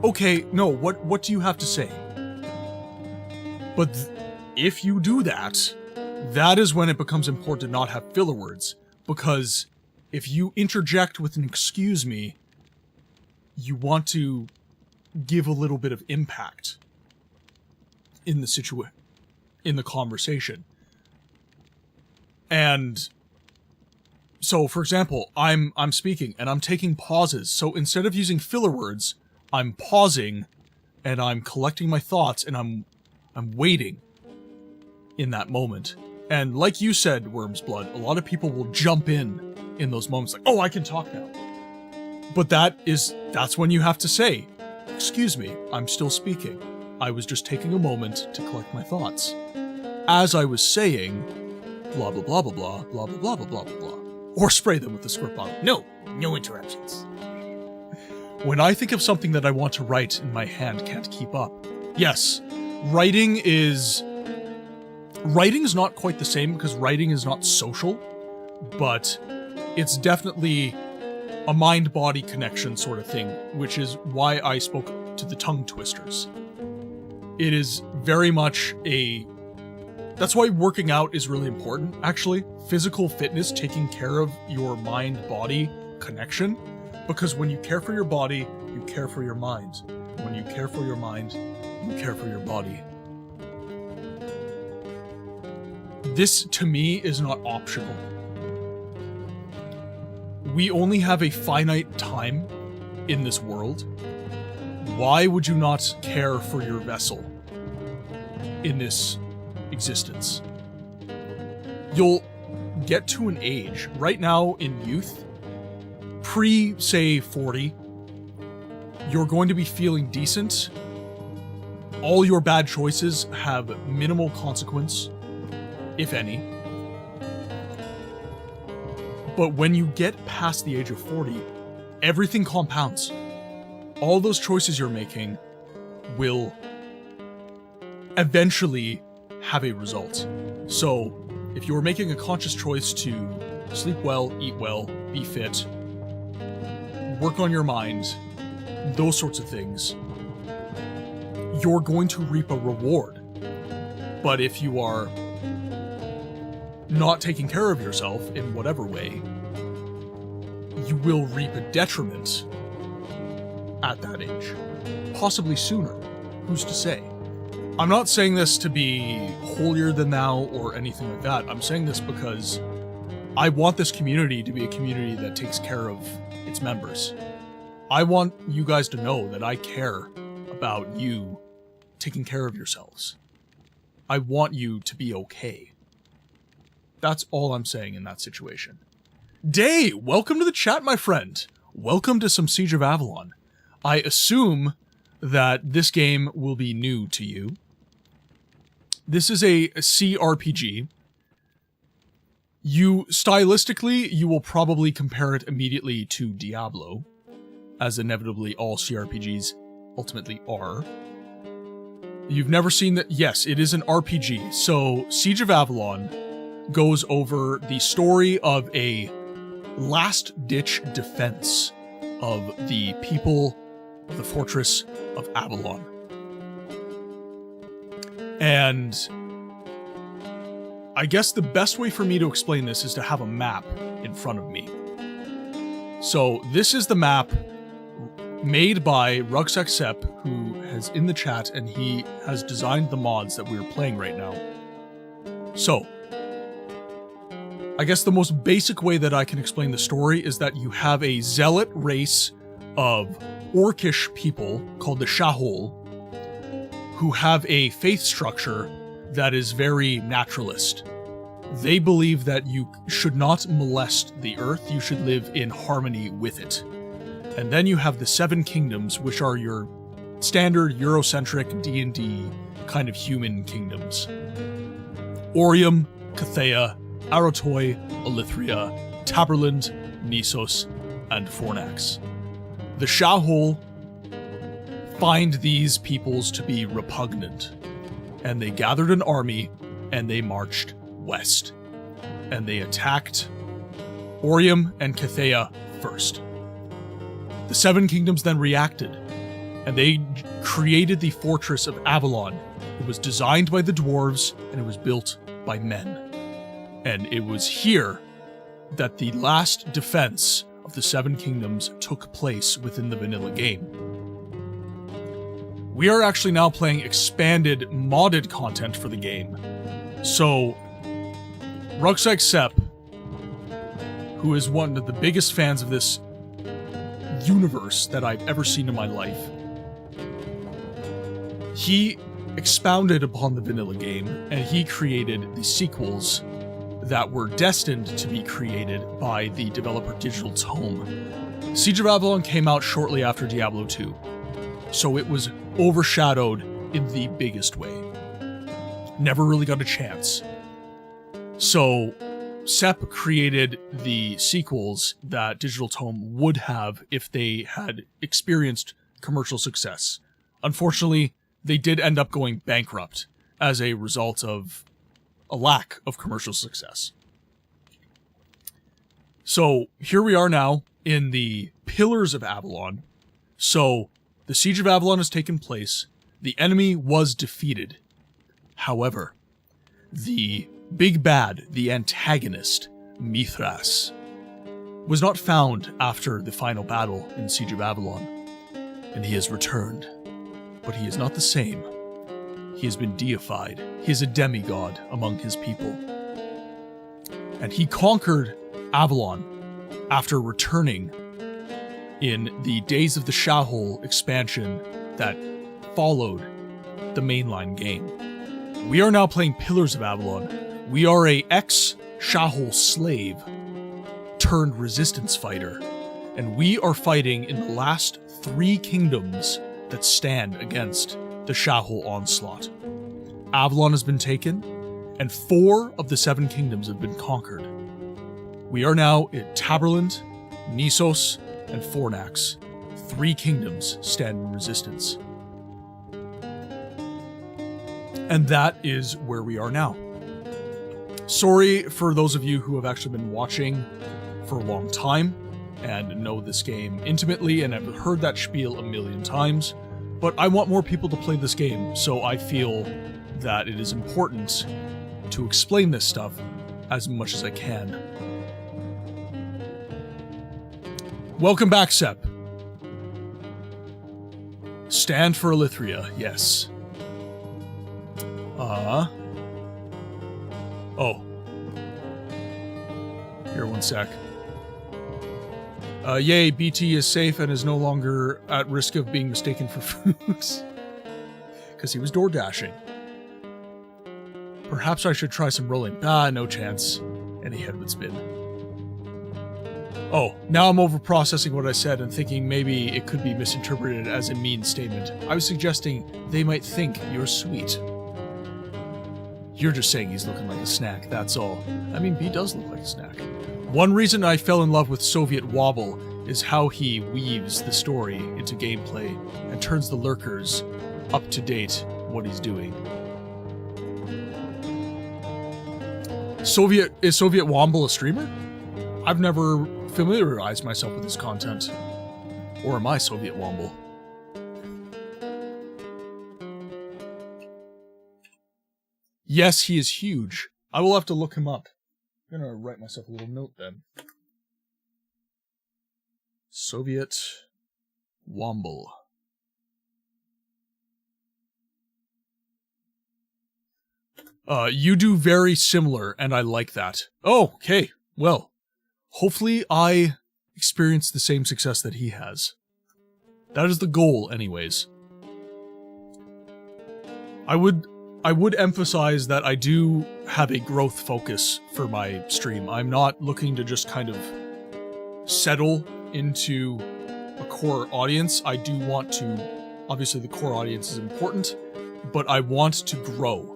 Okay, no, what do you have to say? But if you do that, that is when it becomes important to not have filler words, because if you interject with an excuse me, you want to give a little bit of impact in the conversation. And so, for example, I'm speaking and I'm taking pauses. So instead of using filler words, I'm pausing and I'm collecting my thoughts and I'm waiting in that moment. And like you said, Worm's Blood, a lot of people will jump in those moments like, oh, I can talk now. But that's when you have to say, excuse me, I'm still speaking. I was just taking a moment to collect my thoughts. As I was saying, blah, blah, blah, blah, blah, blah, blah, blah, blah, blah, blah. Or spray them with the squirt bottle. No interruptions. When I think of something that I want to write and my hand can't keep up, yes, writing is not quite the same because writing is not social, but it's definitely a mind-body connection sort of thing, which is why I spoke to the tongue twisters. It is very much that's why working out is really important, actually. Physical fitness, taking care of your mind-body connection, because when you care for your body, you care for your mind. When you care for your mind, you care for your body. This, to me, is not optional. We only have a finite time in this world. Why would you not care for your vessel in this existence? You'll get to an age, right now in youth, say 40, you're going to be feeling decent. All your bad choices have minimal consequence, if any. But when you get past the age of 40, everything compounds. All those choices you're making will eventually have a result. So, if you're making a conscious choice to sleep well, eat well, be fit, work on your mind, those sorts of things, you're going to reap a reward. But if you are not taking care of yourself in whatever way, you will reap a detriment at that age. Possibly sooner. Who's to say? I'm not saying this to be holier than thou or anything like that. I'm saying this because I want this community to be a community that takes care of its members. I want you guys to know that I care about you taking care of yourselves. I want you to be okay. That's all I'm saying in that situation. Day, welcome to the chat, my friend. Welcome to some Siege of Avalon. I assume that this game will be new to you. This is a CRPG. Stylistically, you will probably compare it immediately to Diablo, as inevitably all CRPGs ultimately are. You've never seen that? Yes, it is an RPG. So, Siege of Avalon goes over the story of a last-ditch defense of the people of the fortress of Avalon. And I guess the best way for me to explain this is to have a map in front of me. So this is the map made by Rucksack Sepp, who is in the chat, and he has designed the mods that we're playing right now. So, I guess the most basic way that I can explain the story is that you have a zealot race of orcish people called the A'houl, who have a faith structure that is very naturalist. They believe that you should not molest the earth, you should live in harmony with it. And then you have the Seven Kingdoms, which are your standard Eurocentric D&D kind of human kingdoms. Orium, Cathea, Arotoi, Elithria, Taberland, Nisos, and Fornax. The A'houl find these peoples to be repugnant, and they gathered an army, and they marched west. And they attacked Orium and Cathea first. The Seven Kingdoms then reacted, and they created the fortress of Avalon. It was designed by the dwarves, and it was built by men. And it was here that the last defense of the Seven Kingdoms took place within the vanilla game. We are actually now playing expanded, modded content for the game. So, Rucksack Sepp, who is one of the biggest fans of this universe that I've ever seen in my life, he expounded upon the vanilla game, and he created the sequels that were destined to be created by the developer Digital Tome. Siege of Avalon came out shortly after Diablo 2, so it was overshadowed in the biggest way. Never really got a chance. So Sepp created the sequels that Digital Tome would have if they had experienced commercial success. Unfortunately, they did end up going bankrupt as a result of a lack of commercial success. So here we are now in the Pillars of Avalon. So the Siege of Avalon has taken place. The enemy was defeated. However, the big bad, the antagonist, Mithras, was not found after the final battle in Siege of Avalon, and he has returned. But he is not the same. He has been deified. He is a demigod among his people. And he conquered Avalon after returning in the Days of the A'houl expansion that followed the mainline game. We are now playing Pillars of Avalon. We are a ex-A'houl slave turned resistance fighter, and we are fighting in the last 3 kingdoms that stand against the A'houl onslaught. Avalon has been taken, and 4 of the 7 kingdoms have been conquered. We are now at Taberland, Nissos, and Fornax. 3 kingdoms stand in resistance. And that is where we are now. Sorry for those of you who have actually been watching for a long time and know this game intimately and have heard that spiel a million times, but I want more people to play this game, so I feel that it is important to explain this stuff as much as I can. Welcome back, Sepp. Stand for Elithria, yes. Oh. Here, one sec. Yay, BT is safe and is no longer at risk of being mistaken for food. Because he was door dashing. Perhaps I should try some rolling. No chance. Any head would spin. Oh, now I'm over-processing what I said and thinking maybe it could be misinterpreted as a mean statement. I was suggesting they might think you're sweet. You're just saying he's looking like a snack, that's all. I mean, B does look like a snack. One reason I fell in love with Soviet Wobble is how he weaves the story into gameplay and turns the lurkers up to date what he's doing. Is Soviet Wobble a streamer? I've never familiarized myself with his content. Or am I Soviet Wobble? Yes, he is huge. I will have to look him up. I'm gonna write myself a little note then. Soviet Womble. You do very similar, and I like that. Oh, okay. Well, hopefully I experience the same success that he has. That is the goal, anyways. I would emphasize that I do have a growth focus for my stream. I'm not looking to just kind of settle into a core audience. I do want to, obviously the core audience is important, but I want to grow.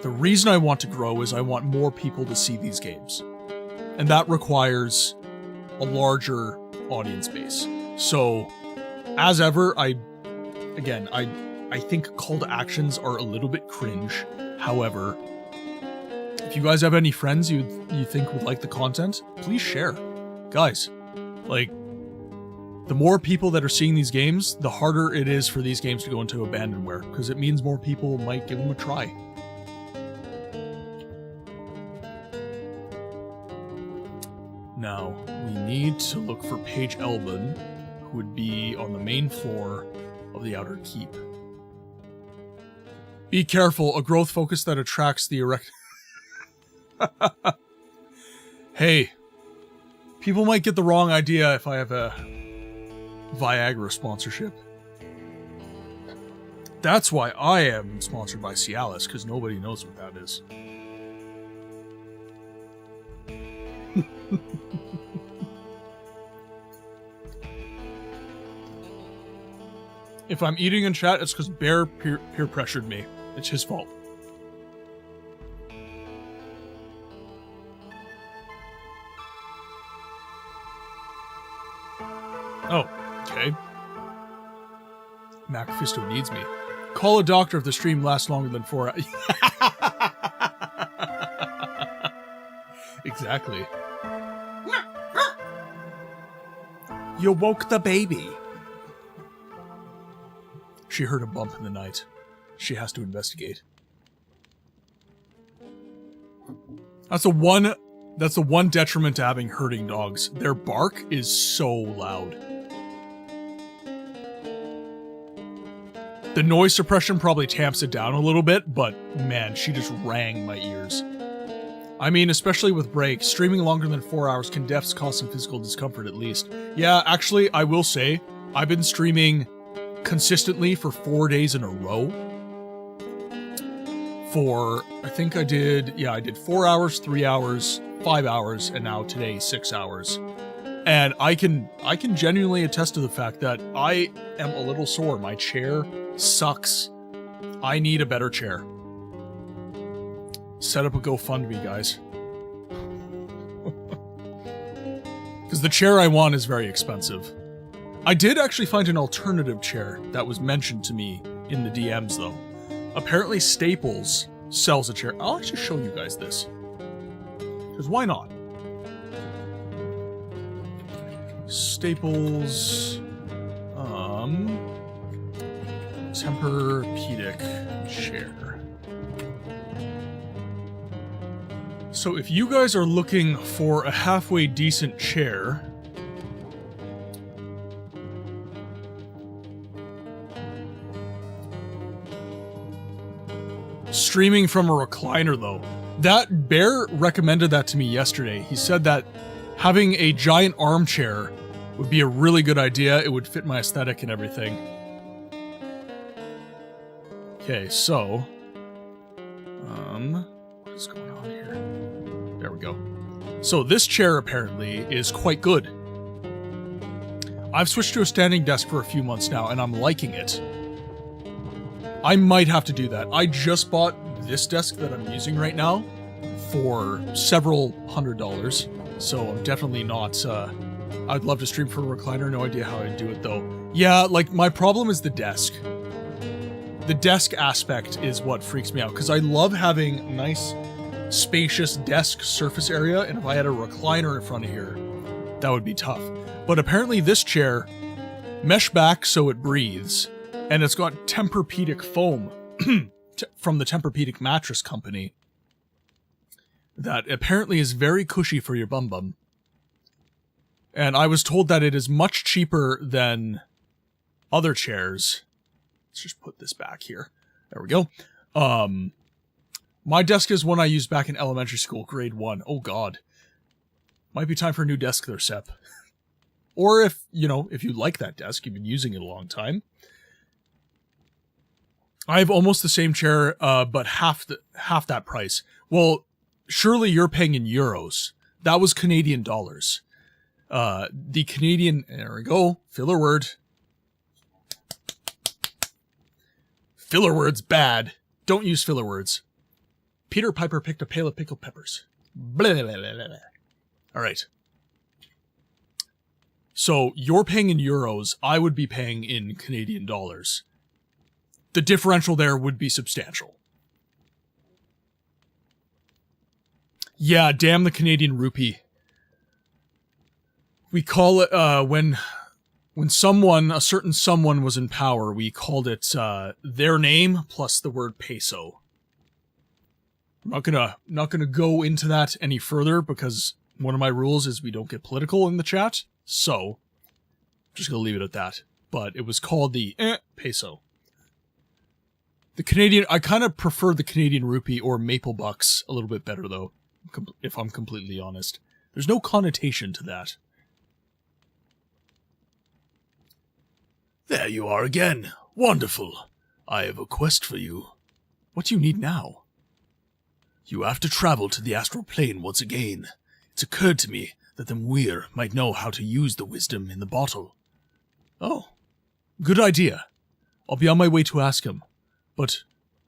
The reason I want to grow is I want more people to see these games. And that requires a larger audience base. So, as ever, I think call to actions are a little bit cringe. However, if you guys have any friends you think would like the content, please share. Guys, like, the more people that are seeing these games, the harder it is for these games to go into abandonware, because it means more people might give them a try. Now, we need to look for Page Elbin, who would be on the main floor of the Outer Keep. Be careful, a growth focus that attracts the erect... Hey, people might get the wrong idea if I have a Viagra sponsorship. That's why I am sponsored by Cialis, because nobody knows what that is. If I'm eating in chat, it's because Bear peer pressured me. It's his fault. Oh, okay. Macfisto needs me. Call a doctor if the stream lasts longer than 4 hours. Exactly. You woke the baby. She heard a bump in the night. She has to investigate. That's the one detriment to having herding dogs. Their bark is so loud. The noise suppression probably tamps it down a little bit, but man, she just rang my ears. I mean, especially with break, streaming longer than 4 hours can definitely cause some physical discomfort at least. Yeah, actually, I will say, I've been streaming consistently for 4 days in a row. I think I did 4 hours, 3 hours, 5 hours, and now today 6 hours. And I can genuinely attest to the fact that I am a little sore. My chair sucks. I need a better chair. Set up a GoFundMe, guys. Because the chair I want is very expensive. I did actually find an alternative chair that was mentioned to me in the DMs, though. Apparently Staples sells a chair. I'll actually show you guys this. Because why not? Staples... Tempur-Pedic chair. So if you guys are looking for a halfway decent chair... Streaming from a recliner, though. That Bear recommended that to me yesterday. He said that having a giant armchair would be a really good idea. It would fit my aesthetic and everything. Okay, so... what is going on here? There we go. So this chair, apparently, is quite good. I've switched to a standing desk for a few months now, and I'm liking it. I might have to do that. I just bought this desk that I'm using right now for several $100s, so I'm definitely not, I'd love to stream from a recliner, no idea how I'd do it though. Yeah, like, my problem is the desk. The desk aspect is what freaks me out, because I love having nice, spacious desk surface area, and if I had a recliner in front of here, that would be tough. But apparently this chair, mesh back so it breathes, and it's got Tempur-Pedic foam from the Tempur-Pedic mattress company that apparently is very cushy for your bum. And I was told that it is much cheaper than other chairs. Let's just put this back here. There we go. My desk is one I used back in elementary school, grade 1. Oh god. Might be time for a new desk there, Sep. Or if you like that desk, you've been using it a long time. I have almost the same chair, but half that price. Well, surely you're paying in euros. That was Canadian dollars. The Canadian, there we go, filler word. Filler words bad. Don't use filler words. Peter Piper picked a pail of pickled peppers. Blah, blah, blah, blah, blah. All right. So you're paying in euros. I would be paying in Canadian dollars. The differential there would be substantial. Yeah, damn the Canadian rupee. We call it, when a certain someone was in power, we called it, their name plus the word peso. I'm not gonna go into that any further because one of my rules is we don't get political in the chat, so I'm just gonna leave it at that. But it was called the peso. The Canadian, I kind of prefer the Canadian rupee or maple bucks a little bit better though, if I'm completely honest. There's no connotation to that. There you are again. Wonderful. I have a quest for you. What do you need now? You have to travel to the astral plane once again. It's occurred to me that the Muir might know how to use the wisdom in the bottle. Oh, good idea. I'll be on my way to ask him. But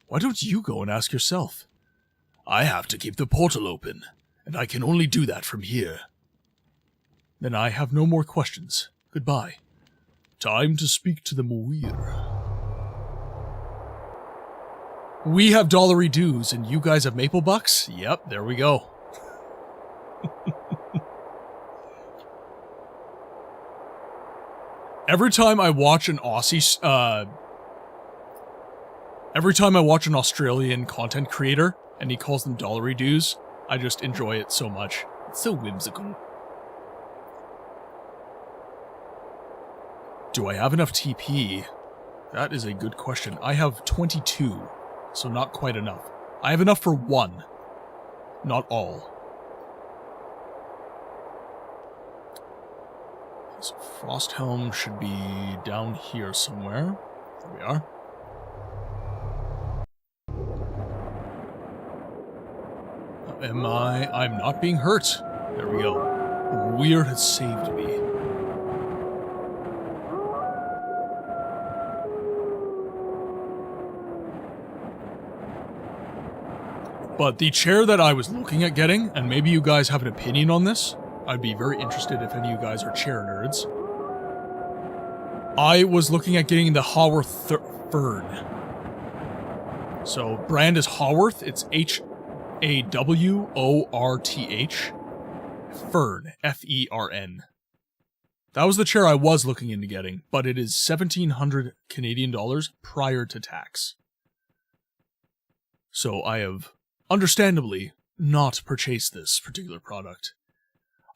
why don't you go and ask yourself? I have to keep the portal open, and I can only do that from here. Then I have no more questions. Goodbye. Time to speak to the Muir. We have dollary dues, and you guys have maple bucks? Yep, there we go. Every time I watch an Australian content creator, and he calls them dollary dues, I just enjoy it so much. It's so whimsical. Do I have enough TP? That is a good question. I have 22, so not quite enough. I have enough for one. Not all. So Frosthelm should be down here somewhere. There we are. I'm not being hurt. There we go. The Weird has saved me. But the chair that I was looking at getting, and maybe you guys have an opinion on this, I'd be very interested if any of you guys are chair nerds. I was looking at getting the Haworth Fern. So, brand is Haworth, it's Haworth. Fern, F-E-R-N. That was the chair I was looking into getting, but it is 1,700 Canadian dollars prior to tax. So I have, understandably, not purchased this particular product.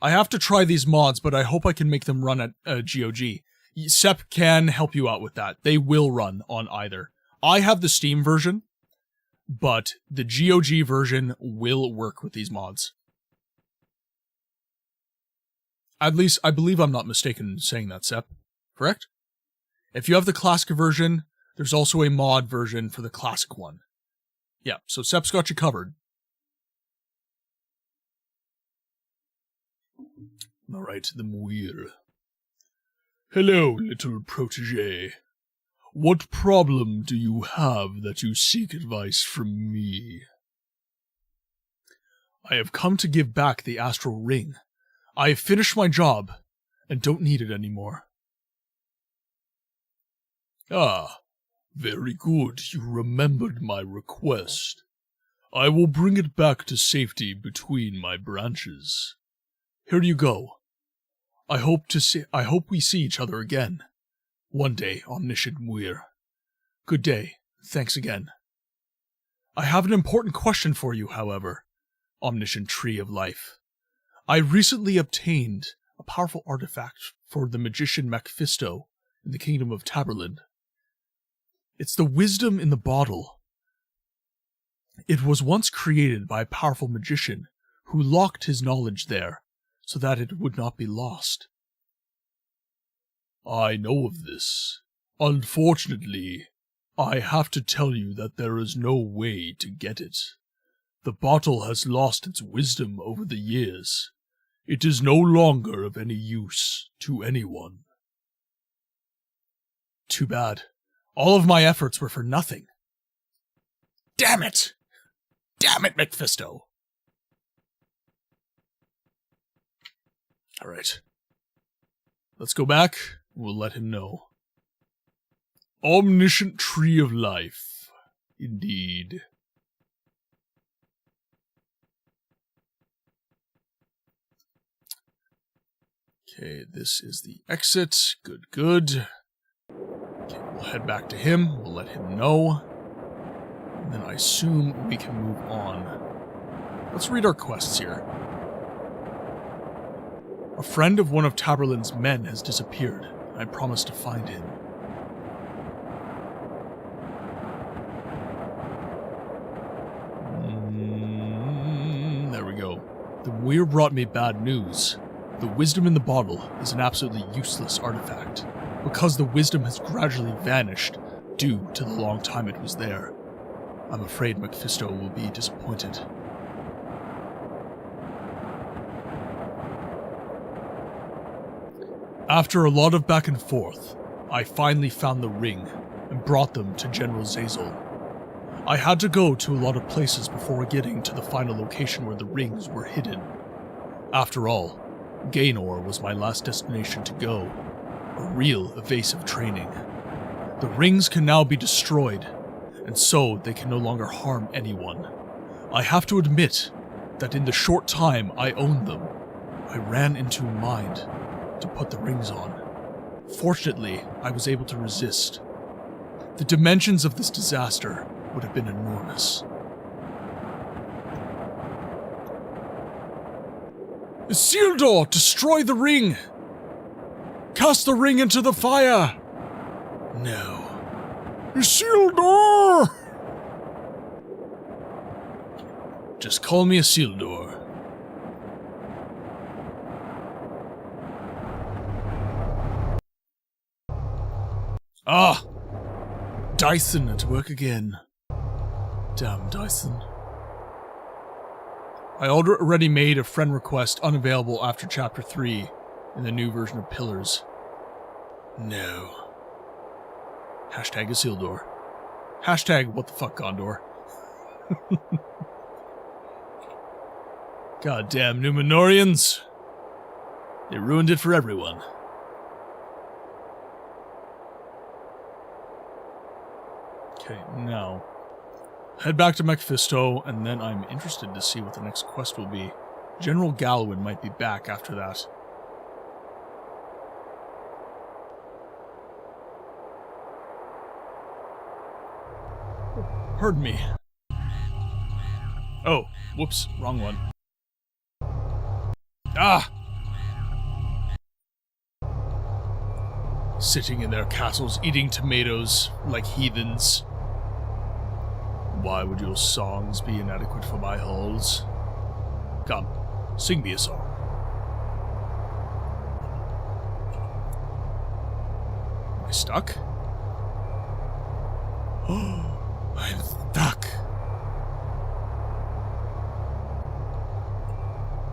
I have to try these mods, but I hope I can make them run at GOG. Sep can help you out with that. They will run on either. I have the Steam version, but the GOG version will work with these mods. At least, I believe I'm not mistaken in saying that, Sep. Correct? If you have the classic version, there's also a mod version for the classic one. Yeah, so Sep's got you covered. Alright, the Muir. Hello, little protege. What problem do you have that you seek advice from me? I have come to give back the astral ring. I have finished my job, and don't need it anymore. Ah, very good. You remembered my request. I will bring it back to safety between my branches. Here you go. I hope we see each other again. One day, Omniscient Muir. Good day. Thanks again. I have an important question for you, however, Omniscient Tree of Life. I recently obtained a powerful artifact for the magician Mephisto in the kingdom of Taborlin. It's the wisdom in the bottle. It was once created by a powerful magician who locked his knowledge there so that it would not be lost. I know of this. Unfortunately, I have to tell you that there is no way to get it. The bottle has lost its wisdom over the years. It is no longer of any use to anyone. Too bad. All of my efforts were for nothing. Damn it! Damn it, Mephisto! Alright. Let's go back. We'll let him know. Omniscient Tree of Life. Indeed. Okay, this is the exit. Good, good. Okay, we'll head back to him. We'll let him know. And then I assume we can move on. Let's read our quests here. A friend of one of Taborlin's men has disappeared. I promised to find him. There we go. The Weir brought me bad news. The wisdom in the bottle is an absolutely useless artifact. Because the wisdom has gradually vanished, due to the long time it was there. I'm afraid Mephisto will be disappointed. After a lot of back and forth, I finally found the ring and brought them to General Zazel. I had to go to a lot of places before getting to the final location where the rings were hidden. After all, Gaynor was my last destination to go, a real evasive training. The rings can now be destroyed, and so they can no longer harm anyone. I have to admit that in the short time I owned them, I ran into a mind to put the rings on. Fortunately, I was able to resist. The dimensions of this disaster would have been enormous. Isildur, destroy the ring! Cast the ring into the fire! No. Isildur! Just call me Isildur. Ah! Dyson at work again. Damn Dyson. I already made a friend request unavailable after Chapter 3 in the new version of Pillars. No. Hashtag Isildur. Hashtag what the fuck Gondor. Goddamn Numenorians. They ruined it for everyone. Okay, now head back to Mephisto, and then I'm interested to see what the next quest will be. General Galwin might be back after that. Pardon me. Oh, whoops, wrong one. Ah! Sitting in their castles, eating tomatoes like heathens. Why would your songs be inadequate for my halls? Come, sing me a song. Am I stuck? Oh, I'm stuck.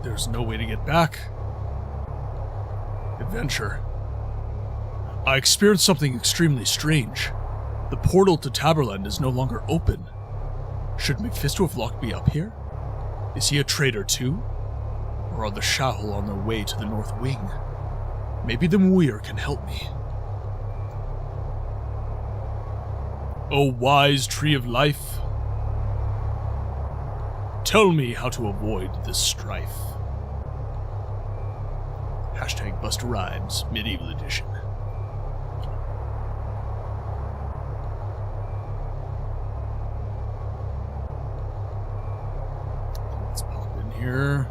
There's no way to get back. Adventure. I experienced something extremely strange. The portal to Taborland is no longer open. Should Mephisto have locked me up here? Is he a traitor too? Or are the A'houl on their way to the North Wing? Maybe the Muir can help me. O wise tree of life, tell me how to avoid this strife. Hashtag Busta Rhymes, Medieval Edition. Let's pop in here.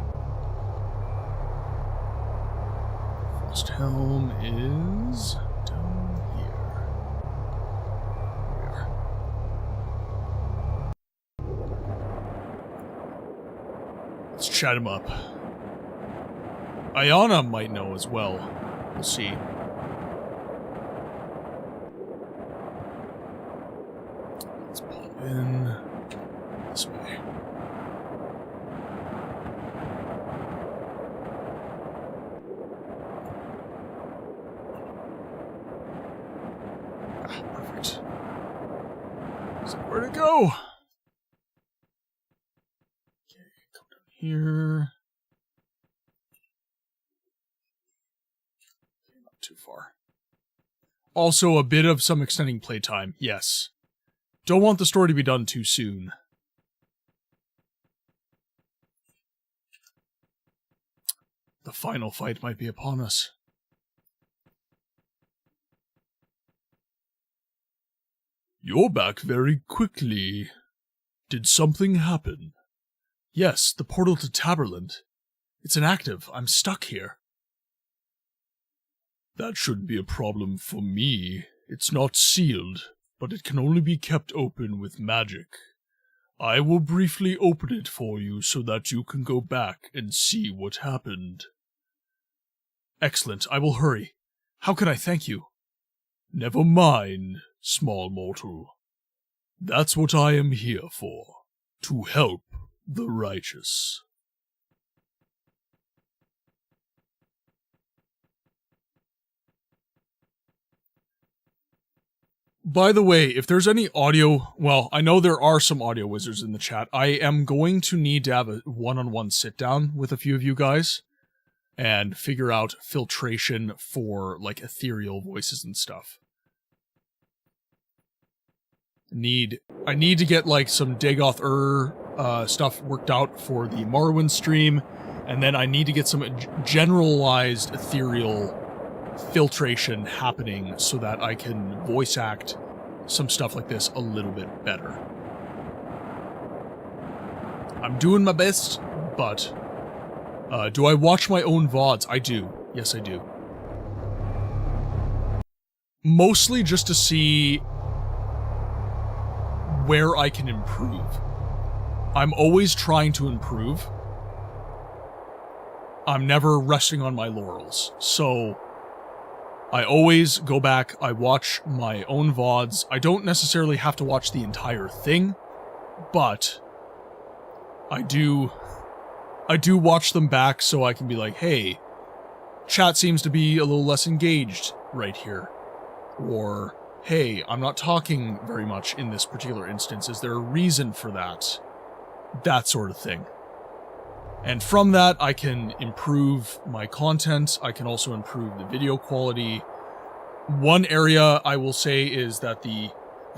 Frost Helm is down here. Here we are. Let's chat him up. Ayana might know as well. We'll see. Let's pop in this way. Ah, perfect. So where to go? Okay, come down here. Too far. Also, a bit of some extending playtime, yes. Don't want the story to be done too soon. The final fight might be upon us. You're back very quickly. Did something happen? Yes, the portal to Taborland. It's inactive. I'm stuck here. That shouldn't be a problem for me. It's not sealed, but it can only be kept open with magic. I will briefly open it for you so that you can go back and see what happened. Excellent, I will hurry. How can I thank you? Never mind, small mortal. That's what I am here for, to help the righteous. By the way, if there's any audio, well, I know there are some audio wizards in the chat. I am going to need to have a one-on-one sit-down with a few of you guys and figure out filtration for, like, ethereal voices and stuff. I need to get, like, some Dagoth stuff worked out for the Morrowind stream, and then I need to get some generalized ethereal filtration happening so that I can voice act some stuff like this a little bit better. I'm doing my best, but do I watch my own VODs? I do. Yes, I do. Mostly just to see where I can improve. I'm always trying to improve. I'm never resting on my laurels, so I always go back, I watch my own VODs. I don't necessarily have to watch the entire thing, but I do watch them back so I can be like, hey, chat seems to be a little less engaged right here. Or, hey, I'm not talking very much in this particular instance. Is there a reason for that? That sort of thing. And from that, I can improve my content. I can also improve the video quality. One area I will say is that the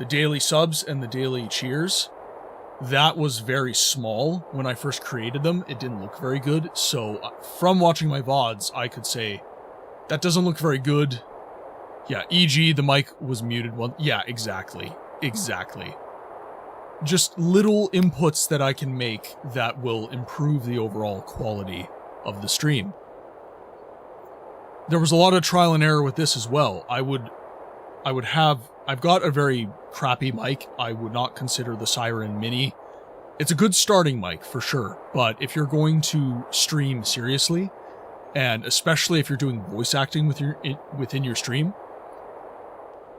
daily subs and the daily cheers, that was very small when I first created them. It didn't look very good. So from watching my VODs, I could say, that doesn't look very good. Yeah, e.g. the mic was muted. Well, yeah, exactly. Exactly. Just little inputs that I can make that will improve the overall quality of the stream. There was a lot of trial and error with this as well. I've got a very crappy mic. I would not consider the Siren Mini. It's a good starting mic for sure, but if you're going to stream seriously, and especially if you're doing voice acting within your stream,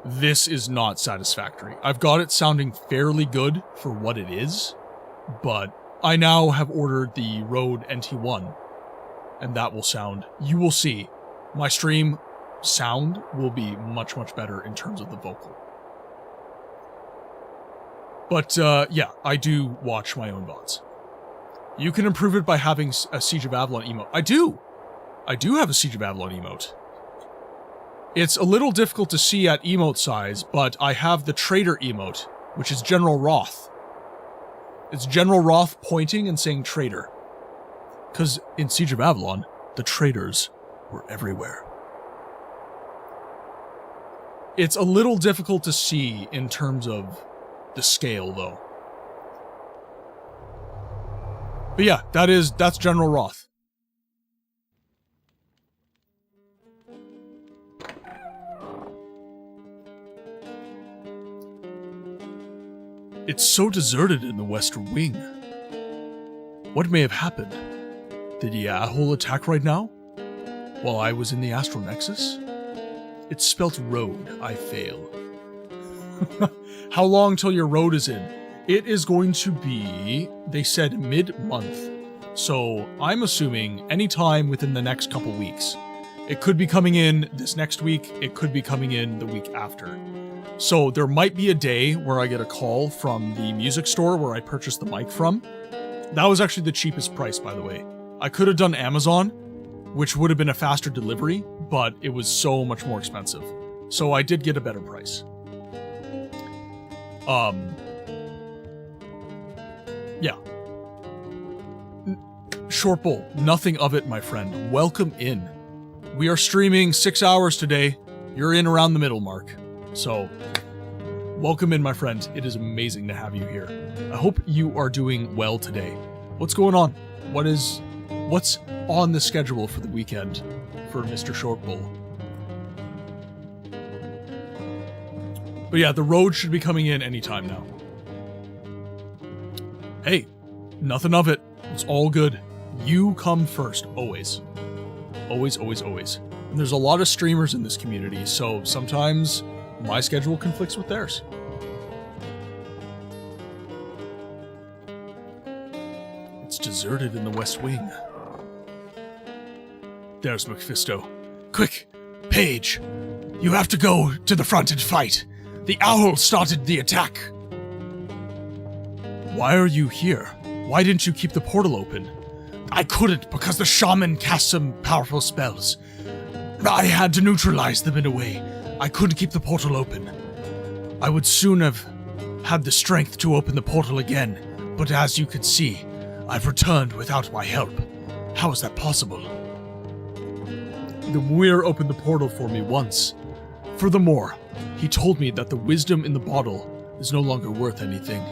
this is not satisfactory. I've got it sounding fairly good for what it is, but I now have ordered the Rode NT1, and that will sound, you will see, my stream sound will be much, much better in terms of the vocal. But, yeah, I do watch my own VODs. You can improve it by having a Siege of Avalon emote. I do have a Siege of Avalon emote. It's a little difficult to see at emote size, but I have the traitor emote, which is General Roth. It's General Roth pointing and saying traitor. Because in Siege of Avalon, the traitors were everywhere. It's a little difficult to see in terms of the scale, though. But yeah, that's General Roth. It's so deserted in the Western Wing. What may have happened? Did the A'houl attack right now? While I was in the Astral Nexus? It's spelt road, I fail. How long till your road is in? It is going to be, they said mid-month. So I'm assuming anytime within the next couple weeks. It could be coming in this next week, it could be coming in the week after. So there might be a day where I get a call from the music store where I purchased the mic from. That was actually the cheapest price, by the way. I could have done Amazon, which would have been a faster delivery, but it was so much more expensive. So I did get a better price. Yeah. Short Bowl, nothing of it, my friend. Welcome in. We are streaming 6 hours today. You're in around the middle mark. So, welcome in, my friend. It is amazing to have you here. I hope you are doing well today. What's going on? What's on the schedule for the weekend for Mr. Short Bowl? But yeah, the road should be coming in anytime now. Hey, nothing of it. It's all good. You come first, always. Always, always, always. And there's a lot of streamers in this community, so sometimes my schedule conflicts with theirs. It's deserted in the West Wing. There's Mephisto. Quick, Paige, you have to go to the front and fight. The A'houl started the attack. Why are you here? Why didn't you keep the portal open? I couldn't because the shaman cast some powerful spells. I had to neutralize them in a way. I couldn't keep the portal open. I would soon have had the strength to open the portal again, but as you can see, I've returned without my help. How is that possible? The Muir opened the portal for me once. Furthermore, he told me that the wisdom in the bottle is no longer worth anything.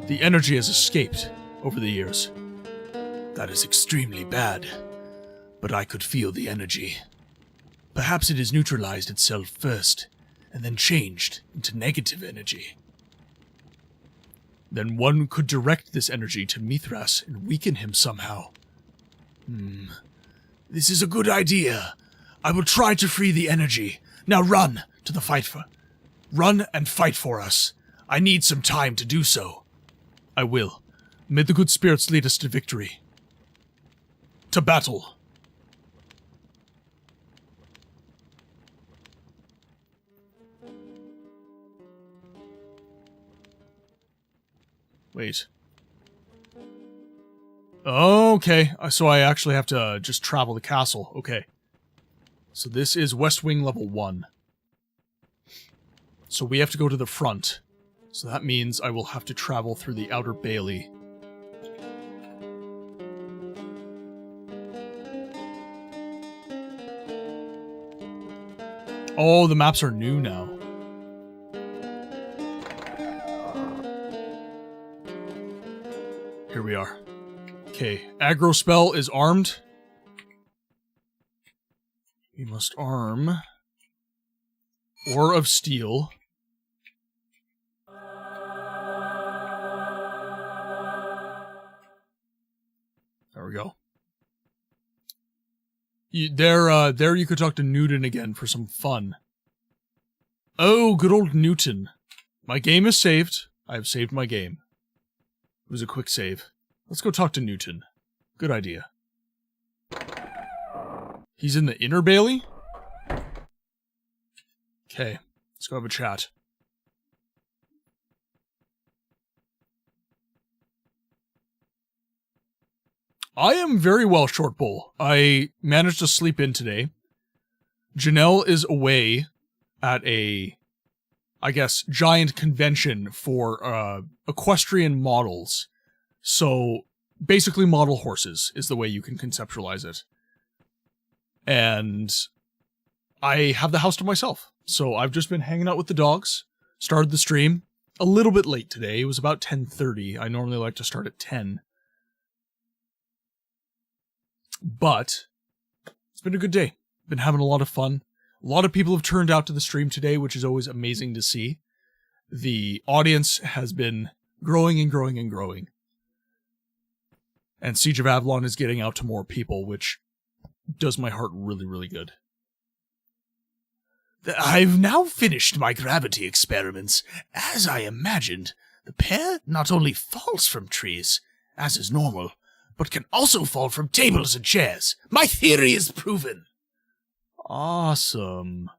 The energy has escaped over the years. That is extremely bad, but I could feel the energy. Perhaps it has neutralized itself first, and then changed into negative energy. Then one could direct this energy to Mithras and weaken him somehow. This is a good idea. I will try to free the energy. Now run to the fight for... Run and fight for us. I need some time to do so. I will. May the good spirits lead us to victory. To battle. Wait. Okay, so I actually have to just travel the castle. Okay. So this is West Wing level 1. So we have to go to the front. So that means I will have to travel through the outer bailey. Oh, the maps are new now. Here we are. Okay, aggro spell is armed. We must arm Ore of Steel. There we go. There you could talk to Newton again for some fun. Oh, good old Newton. My game is saved. I have saved my game. It was a quick save. Let's go talk to Newton. Good idea. He's in the inner bailey? Okay, let's go have a chat. I am very well, Short Bull. I managed to sleep in today. Janelle is away at a, I guess, giant convention for equestrian models. So, basically model horses is the way you can conceptualize it. And I have the house to myself. So I've just been hanging out with the dogs. Started the stream a little bit late today. It was about 10:30. I normally like to start at 10. But it's been a good day. Been having a lot of fun. A lot of people have turned out to the stream today, which is always amazing to see. The audience has been growing and growing and growing. And Siege of Avalon is getting out to more people, which does my heart really, really good. I've now finished my gravity experiments. As I imagined, the pear not only falls from trees, as is normal, but can also fall from tables and chairs. My theory is proven. Awesome.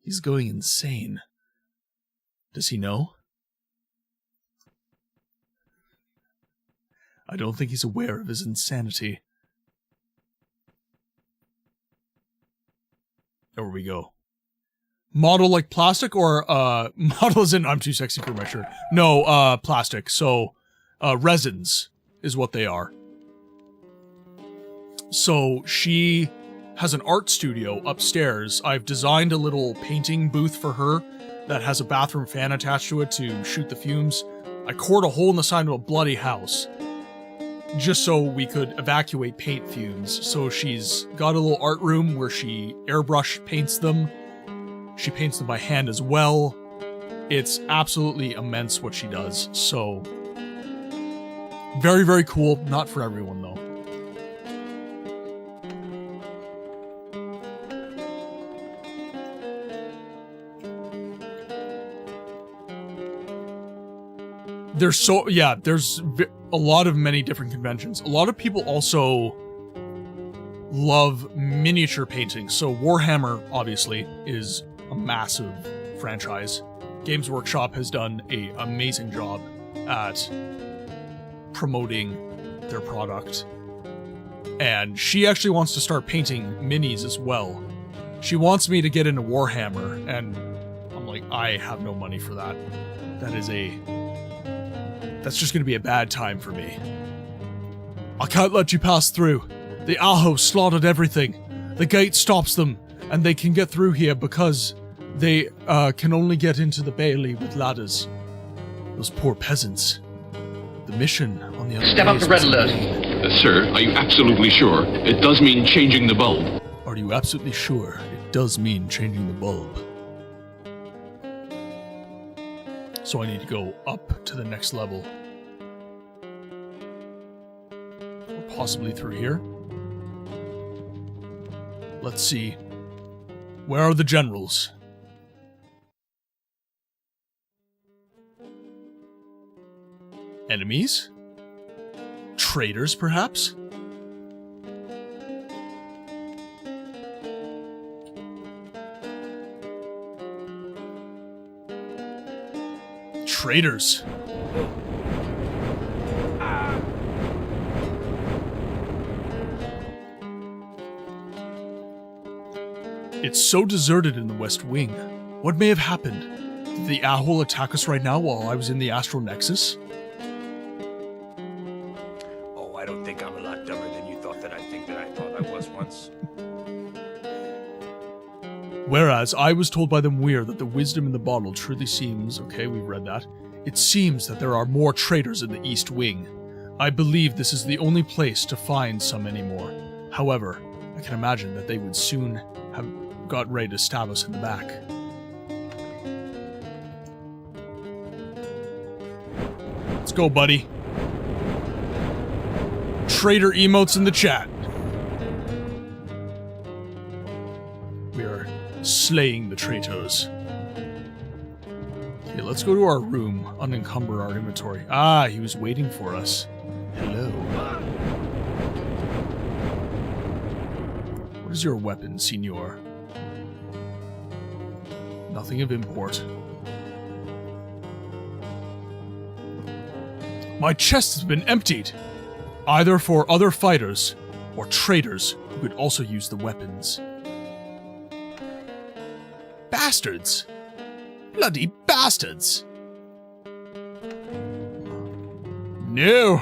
He's going insane. Does he know? I don't think he's aware of his insanity. There we go. Model like plastic or, model as in I'm too sexy for my shirt. No, plastic. So, resins is what they are. So, she has an art studio upstairs. I've designed a little painting booth for her that has a bathroom fan attached to it to shoot the fumes. I cored a hole in the side of a bloody house, just so we could evacuate paint fumes. So she's got a little art room where she airbrush paints them. She paints them by hand as well. It's absolutely immense what she does. So, very, very cool. Not for everyone, though. there's a lot of many different conventions. A lot of people also love miniature painting. So Warhammer, obviously, is a massive franchise. Games Workshop has done an amazing job at promoting their product. And she actually wants to start painting minis as well. She wants me to get into Warhammer, and I'm like, I have no money for that. That's just gonna be a bad time for me. I can't let you pass through. The A'houl slaughtered everything. The gate stops them, and they can get through here because they can only get into the bailey with ladders. Those poor peasants. The mission on the other Step up to red alert. Sir, are you absolutely sure? It does mean changing the bulb. Are you absolutely sure it does mean changing the bulb? So I need to go up to the next level. Or possibly through here. Let's see. Where are the generals? Enemies? Traitors, perhaps? Traitors. It's so deserted in the West Wing. What may have happened? Did the A'houl attack us right now while I was in the Astral Nexus? Oh, I don't think I'm a lot dumber than you thought that I thought I was once. Whereas I was told by the Muir that the wisdom in the bottle truly seems... Okay, we've read that. It seems that there are more traitors in the East Wing. I believe this is the only place to find some anymore. However, I can imagine that they would soon have got ready to stab us in the back. Let's go, buddy. Traitor emotes in the chat. We are slaying the traitors. Okay, let's go to our room, unencumber our inventory. Ah, he was waiting for us. Hello. What is your weapon, senor? Nothing of import. My chest has been emptied, either for other fighters or traitors who could also use the weapons. Bastards! Bloody bastards! No!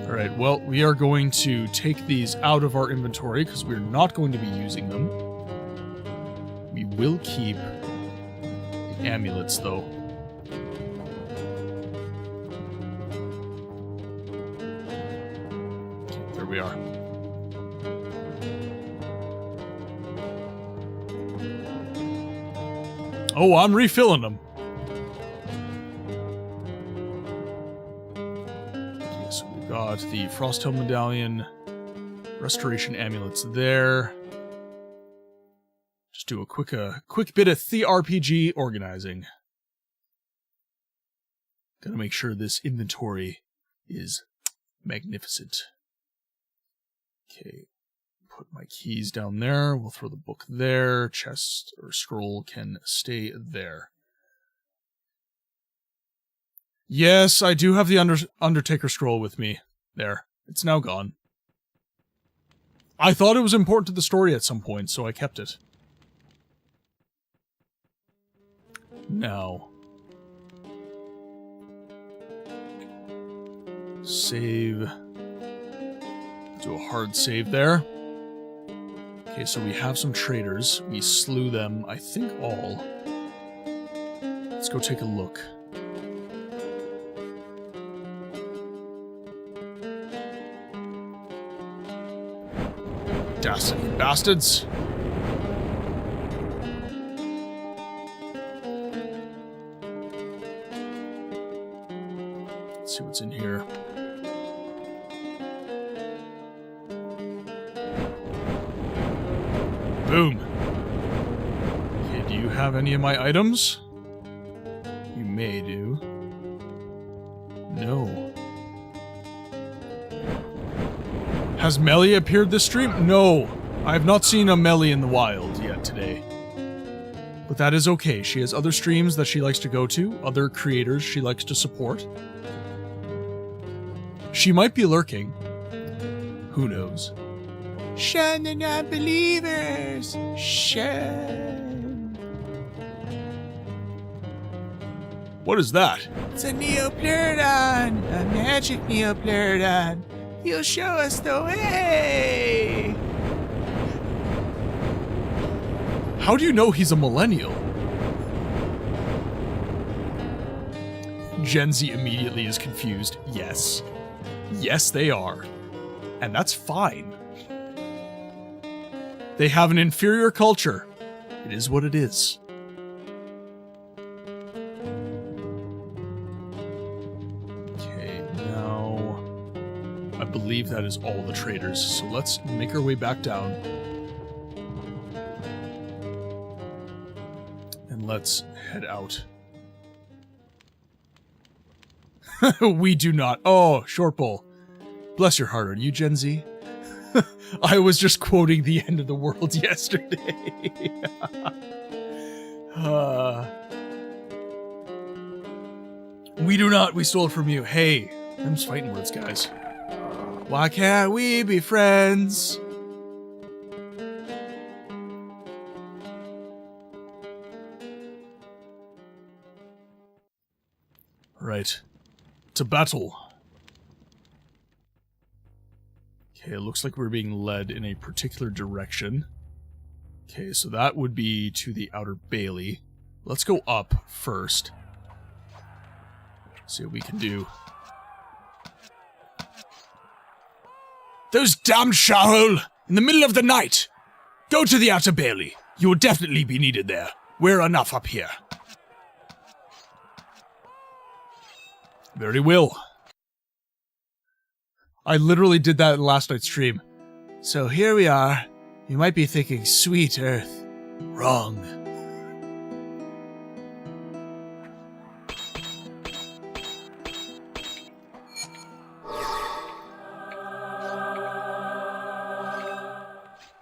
Alright, well, we are going to take these out of our inventory because we're not going to be using them. We will keep the amulets, though. Okay, there we are. Oh, I'm refilling them. Okay, so we've got the Frosthill Medallion, Restoration Amulets there. Just do a quick bit of TRPG organizing. Gotta make sure this inventory is magnificent. Okay. Put my keys down there. We'll throw the book there. Chest or scroll can stay there. Yes, I do have the Undertaker scroll with me. There. It's now gone. I thought it was important to the story at some point, so I kept it. Now. Save. Do a hard save there. Okay, so we have some traitors. We slew them, I think, all. Let's go take a look. Dastardly bastards! Let's see what's in here. Boom. Okay, do you have any of my items? Has Melly appeared this stream? No. I have not seen a Melly in the wild yet today. But that is okay. She has other streams that she likes to go to, other creators she likes to support. She might be lurking. Who knows? Shun the non-believers! Shun! What is that? It's a Neopleurodon! A magic Neopleurodon! He'll show us the way! How do you know he's a millennial? Gen Z immediately is confused. Yes. Yes, they are. And that's fine. They have an inferior culture. It is what it is. Okay, now... I believe that is all the traders, so let's make our way back down. And let's head out. We do not. Oh, short bowl. Bless your heart, are you Gen Z? I was just quoting the end of the world yesterday. We do not, we stole it from you. Hey, I'm just fighting words, guys. Why can't we be friends? Right. To battle. Okay, it looks like we're being led in a particular direction. Okay, so that would be to the outer bailey. Let's go up first. See what we can do. Those damned A'houl! In the middle of the night! Go to the outer bailey. You will definitely be needed there. We're enough up here. Very well. I literally did that in last night's stream. So here we are. You might be thinking, sweet Earth. Wrong.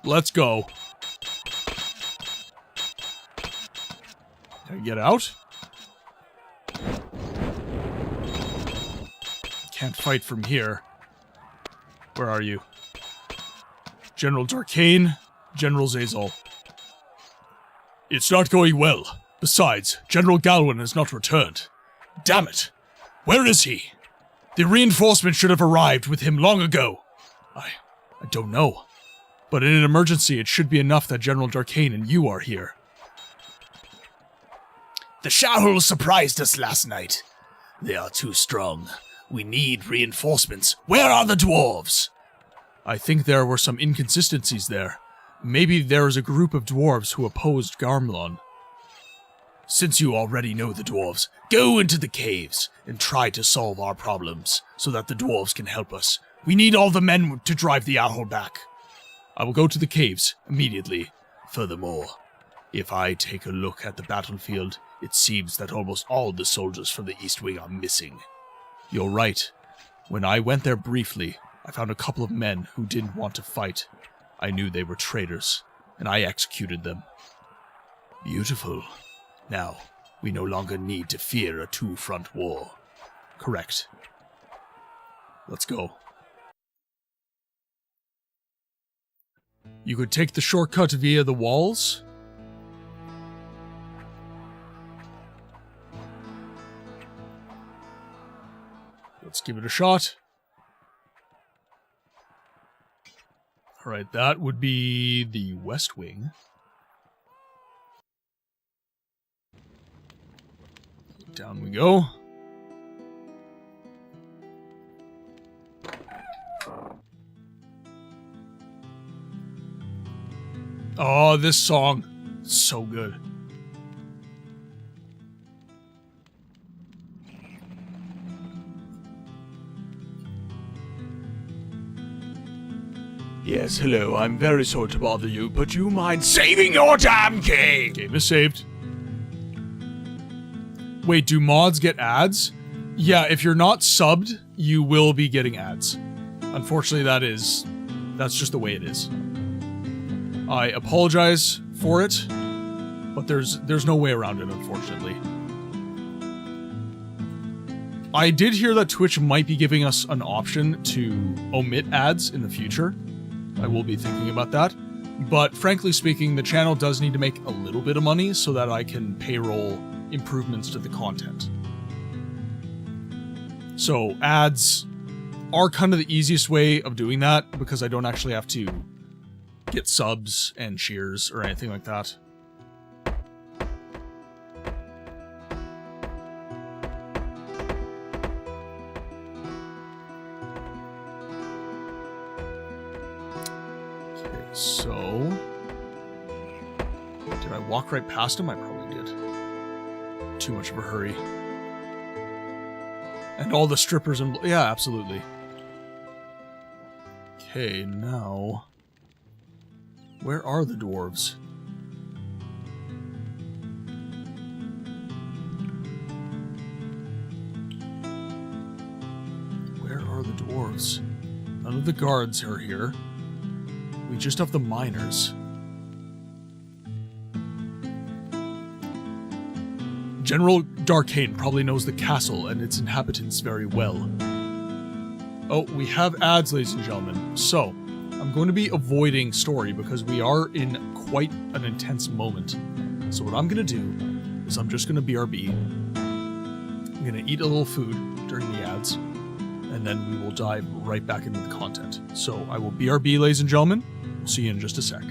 Let's go. Can I get out? Can't fight from here. Where are you? General Darkane, General Zazal. It's not going well. Besides, General Galwin has not returned. Damn it! Where is he? The reinforcement should have arrived with him long ago. I don't know. But in an emergency, it should be enough that General Darkane and you are here. The A'houl surprised us last night. They are too strong. We need reinforcements. Where are the dwarves? I think there were some inconsistencies there. Maybe there is a group of dwarves who opposed Garmlon. Since you already know the dwarves, go into the caves and try to solve our problems so that the dwarves can help us. We need all the men to drive the A'houl back. I will go to the caves immediately. Furthermore, if I take a look at the battlefield, it seems that almost all the soldiers from the East Wing are missing. You're right. When I went there briefly, I found a couple of men who didn't want to fight. I knew they were traitors, and I executed them. Beautiful. Now, we no longer need to fear a two-front war. Correct. Let's go. You could take the shortcut via the walls. Let's give it a shot. Alright, that would be the West Wing. Down we go. Oh, this song. So good. Yes, hello, I'm very sorry to bother you, but do you mind saving your damn game? Game is saved. Wait, do mods get ads? Yeah, if you're not subbed, you will be getting ads. Unfortunately, that is That's just the way it is. I apologize for it, but there's no way around it, unfortunately. I did hear that Twitch might be giving us an option to omit ads in the future. I will be thinking about that. But frankly speaking, the channel does need to make a little bit of money so that I can payroll improvements to the content. So ads are kind of the easiest way of doing that because I don't actually have to get subs and cheers or anything like that. Okay, so did I walk right past him? I probably did. Too much of a hurry. And all the strippers and... yeah, absolutely. Okay, now... where are the dwarves? Where are the dwarves? None of the guards are here. We just have the miners. General Darkane probably knows the castle and its inhabitants very well. Oh, we have ads, ladies and gentlemen. So, I'm going to be avoiding story because we are in quite an intense moment. So what I'm going to do is I'm just going to BRB. I'm going to eat a little food during the ads, and then we will dive right back into the content. So I will BRB, ladies and gentlemen. We'll see you in just a sec.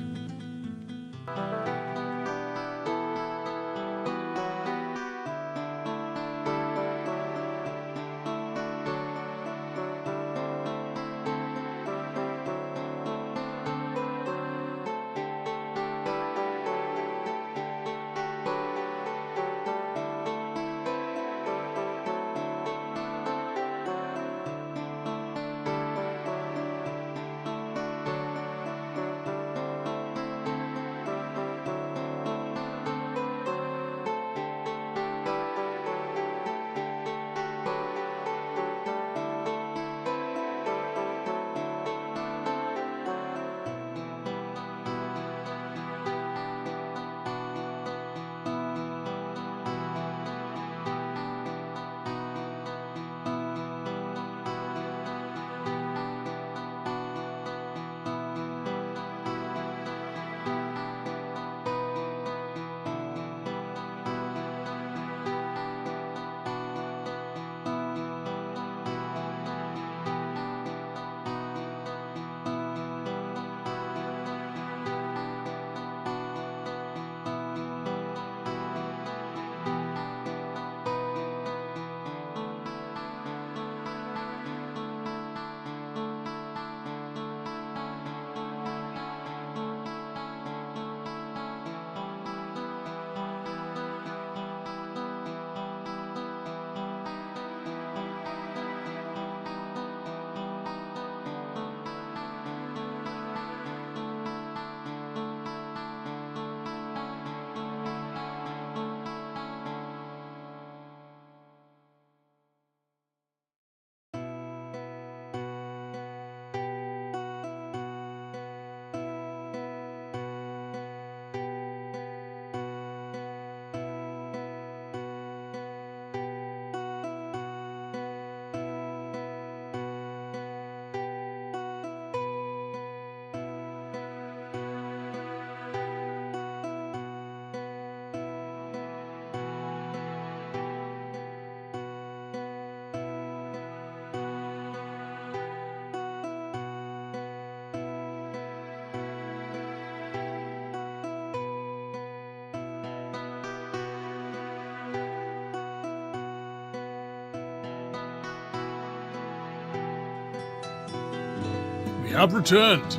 We have returned.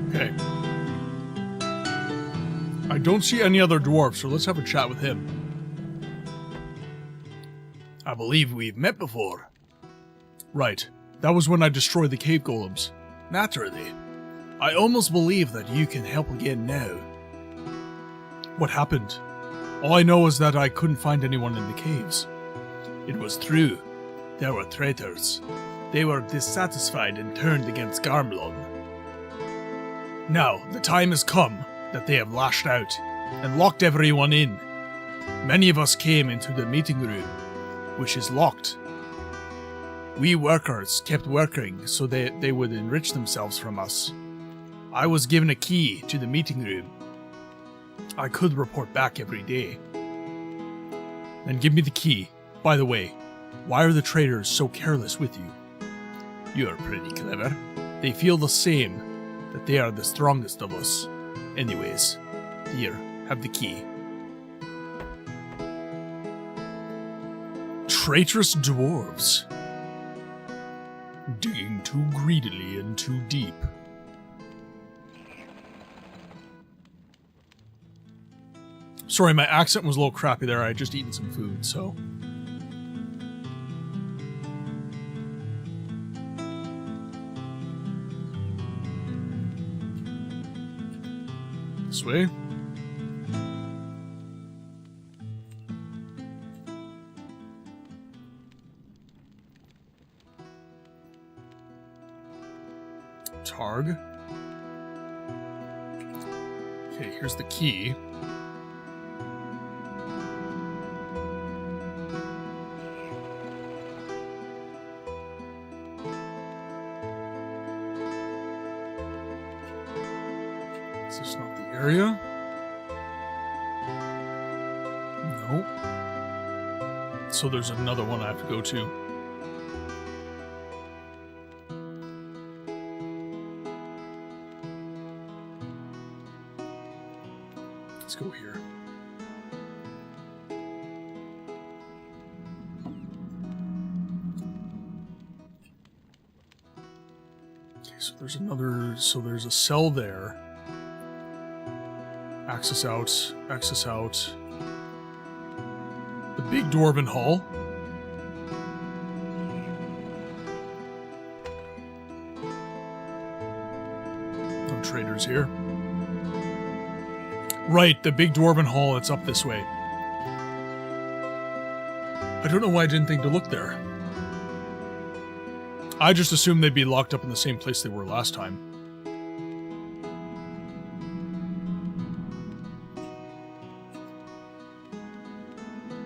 Okay. I don't see any other dwarves, so let's have a chat with him. I believe we've met before. Right. That was when I destroyed the cave golems. Naturally. I almost believe that you can help again now. What happened? All I know is that I couldn't find anyone in the caves. It was true. There were traitors. They were dissatisfied and turned against Garmlon. Now, the time has come that they have lashed out and locked everyone in. Many of us came into the meeting room, which is locked. We workers kept working so they would enrich themselves from us. I was given a key to the meeting room. I could report back every day. Then give me the key. By the way, why are the traders so careless with you? You're pretty clever. They feel the same, that they are the strongest of us. Anyways, here, have the key. Traitorous dwarves. Digging too greedily and too deep. Sorry, my accent was a little crappy there. I had just eaten some food, so... This way. Targ. Okay, here's the key. Is this not the area? Nope. So there's another one I have to go to. Let's go here. Okay, so there's another, so there's a cell there. Access out, access out. The big dwarven hall. No traders here. Right, the big dwarven hall, it's up this way. I don't know why I didn't think to look there. I just assumed they'd be locked up in the same place they were last time.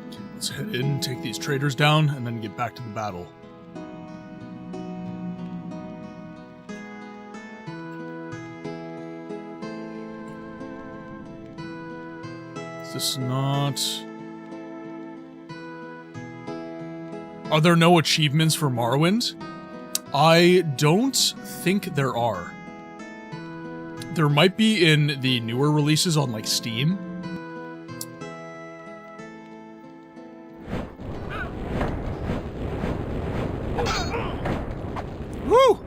Okay, let's head in, take these traders down, and then get back to the battle. This not... Are there no achievements for Morrowind? I don't think there are. There might be in the newer releases on, like, Steam. Woo!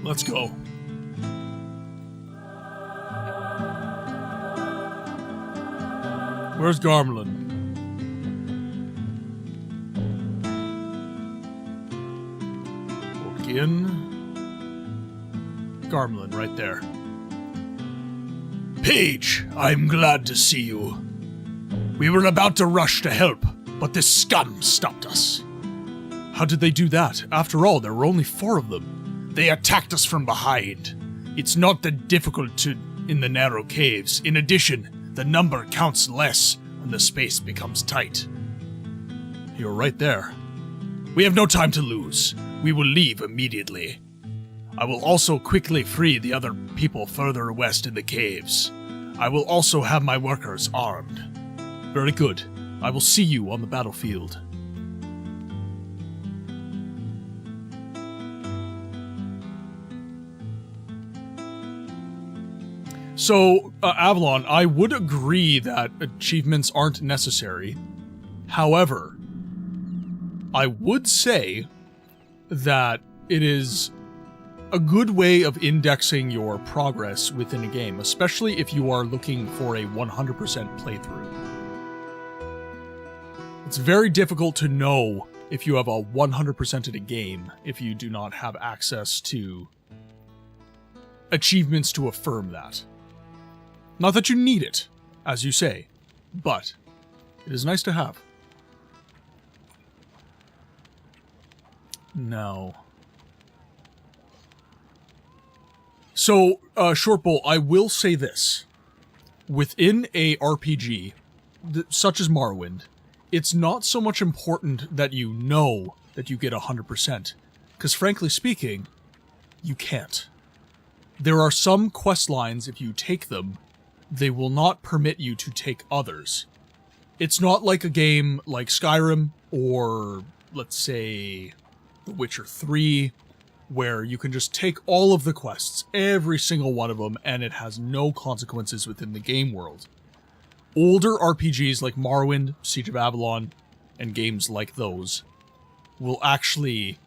Let's go. Where's Garmlin? Again. Garmlin, right there. Paige, I'm glad to see you. We were about to rush to help, but this scum stopped us. How did they do that? After all, there were only 4 of them. They attacked us from behind. It's not that difficult in the narrow caves. In addition, the number counts less when the space becomes tight. You're right there. We have no time to lose. We will leave immediately. I will also quickly free the other people further west in the caves. I will also have my workers armed. Very good. I will see you on the battlefield. So, Avalon, I would agree that achievements aren't necessary. However, I would say that it is a good way of indexing your progress within a game, especially if you are looking for a 100% playthrough. It's very difficult to know if you have a 100% in a game if you do not have access to achievements to affirm that. Not that you need it, as you say, but it is nice to have. Now, so, Shortbowl, I will say this. Within a RPG, such as Morrowind, it's not so much important that you know that you get 100%, because frankly speaking, you can't. There are some quest lines, if you take them, they will not permit you to take others. It's not like a game like Skyrim, or, let's say, The Witcher 3, where you can just take all of the quests, every single one of them, and it has no consequences within the game world. Older RPGs like Morrowind, Siege of Avalon, and games like those will actually...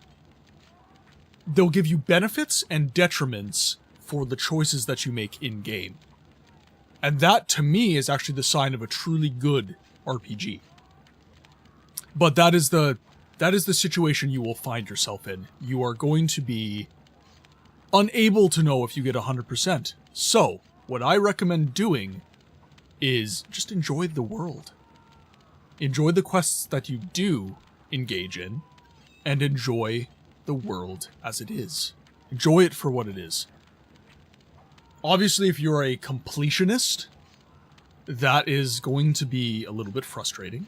they'll give you benefits and detriments for the choices that you make in-game. And that, to me, is actually the sign of a truly good RPG. But that is the situation you will find yourself in. You are going to be unable to know if you get 100%. So, what I recommend doing is just enjoy the world. Enjoy the quests that you do engage in, and enjoy the world as it is. Enjoy it for what it is. Obviously, if you're a completionist, that is going to be a little bit frustrating.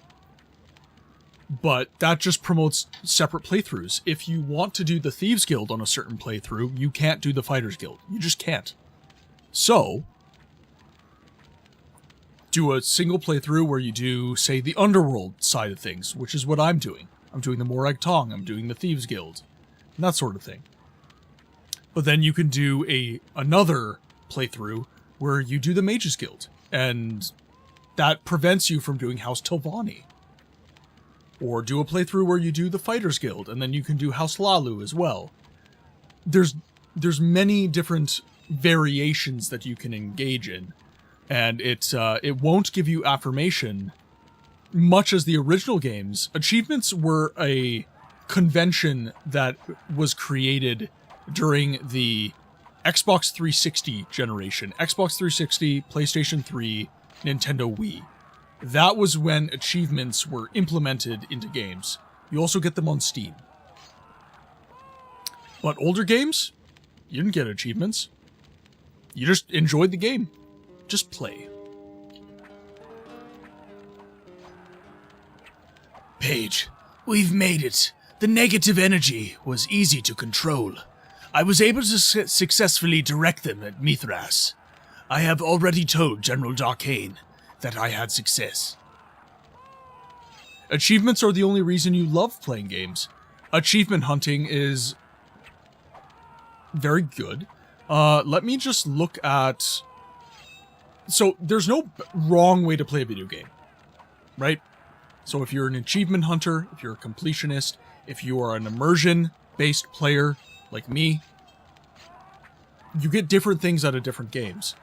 But that just promotes separate playthroughs. If you want to do the Thieves Guild on a certain playthrough, you can't do the Fighters Guild. You just can't. So, do a single playthrough where you do, say, the Underworld side of things, which is what I'm doing. I'm doing the Morag Tong, I'm doing the Thieves Guild, and that sort of thing. But then you can do another playthrough where you do the Mages Guild, and that prevents you from doing House Tilvani. Or do a playthrough where you do the Fighters Guild, and then you can do House Lalu as well. There's many different variations that you can engage in, and it won't give you affirmation, much as the original games. Achievements were a convention that was created during the Xbox 360 generation. Xbox 360, PlayStation 3, Nintendo Wii. That was when achievements were implemented into games. You also get them on Steam. But older games, you didn't get achievements. You just enjoyed the game. Just play. Paige, we've made it. The negative energy was easy to control. I was able to successfully direct them at Mithras. I have already told General Darkane that I had success. Achievements are the only reason you love playing games. Achievement hunting is very good. Let me just look at... So, there's no wrong way to play a video game, right? So if you're an achievement hunter, if you're a completionist, if you are an immersion-based player, like me, you get different things out of different games.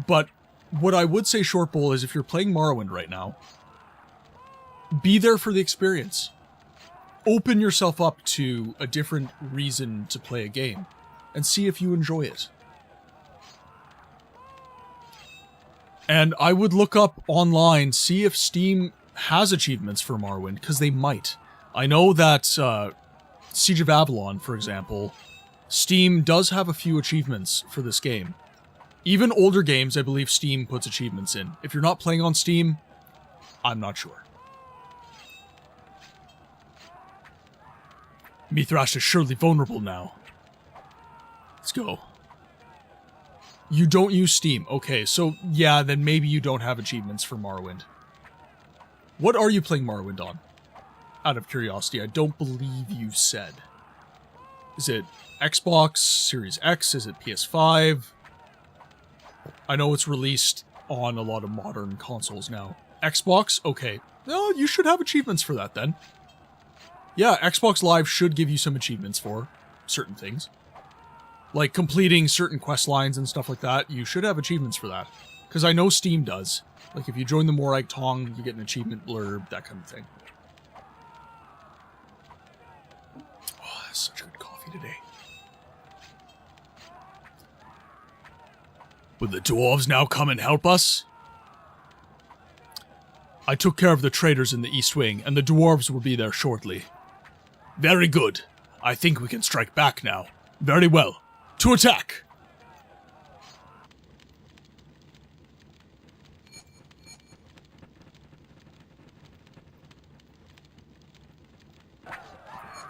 But what I would say, Shortbowl, is if you're playing Morrowind right now, be there for the experience. Open yourself up to a different reason to play a game, and see if you enjoy it. And I would look up online, see if Steam has achievements for Morrowind, because they might. I know that Siege of Avalon, for example, Steam does have a few achievements for this game. Even older games, I believe Steam puts achievements in. If you're not playing on Steam, I'm not sure. Mithras is surely vulnerable now. Let's go. You don't use Steam. Okay, so yeah, then maybe you don't have achievements for Morrowind. What are you playing Morrowind on? Out of curiosity, I don't believe you said. Is it Xbox, Series X? Is it PS5? I know it's released on a lot of modern consoles now. Xbox? Okay. No, you should have achievements for that then. Yeah, Xbox Live should give you some achievements for certain things. Like completing certain quest lines and stuff like that, you should have achievements for that. Because I know Steam does. Like if you join the Morag Tong, you get an achievement blurb, that kind of thing. Oh, that's such good coffee today. Will the dwarves now come and help us? I took care of the traders in the East Wing, and the dwarves will be there shortly. Very good. I think we can strike back now. Very well. To attack!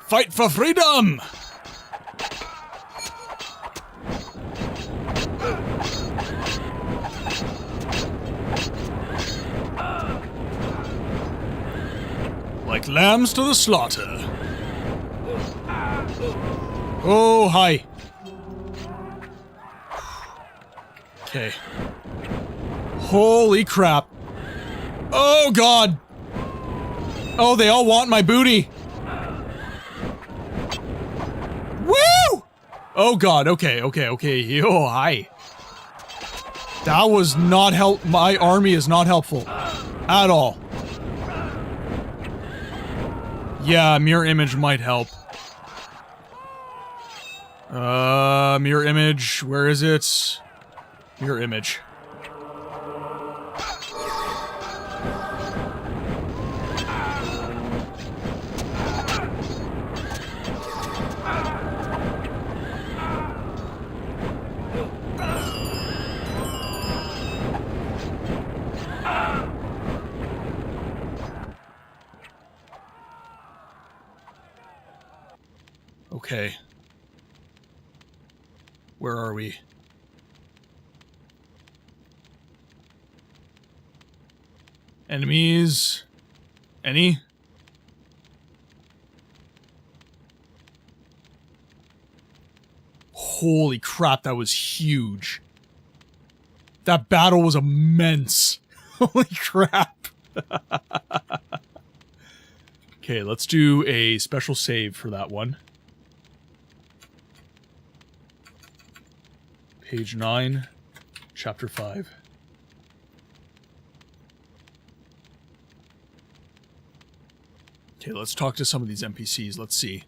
Fight for freedom! Like lambs to the slaughter. Oh, hi. Okay. Holy crap. Oh, God. Oh, they all want my booty. Woo! Oh, God. Okay. Oh, hi. That was not help. My army is not helpful. At all. Yeah, mirror image might help. Mirror image, where is it? Mirror image. Okay. Where are we? Enemies? Any? Holy crap, that was huge. That battle was immense. Holy crap. Okay, let's do a special save for that one. Page 9, Chapter 5. Okay, let's talk to some of these NPCs. Let's see.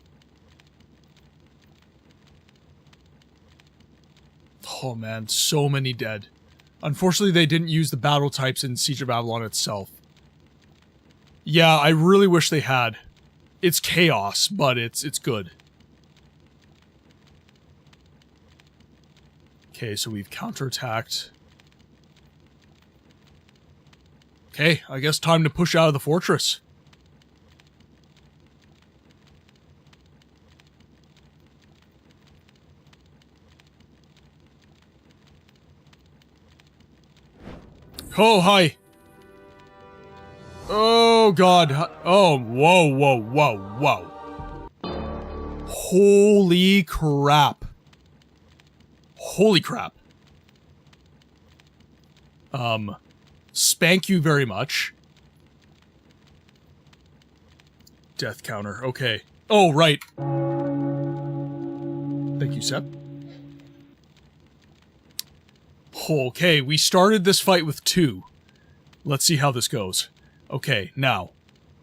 Oh man, so many dead. Unfortunately, they didn't use the battle types in Siege of Avalon itself. Yeah, I really wish they had. It's chaos, but it's good. Okay, so we've counterattacked. Okay, I guess time to push out of the fortress. Oh, hi. Oh, God. Oh, whoa. Holy crap. Holy crap. Spank you very much. Death counter. Okay. Oh, right. Thank you, Sep. Okay, we started this fight with 2. Let's see how this goes. Okay, now,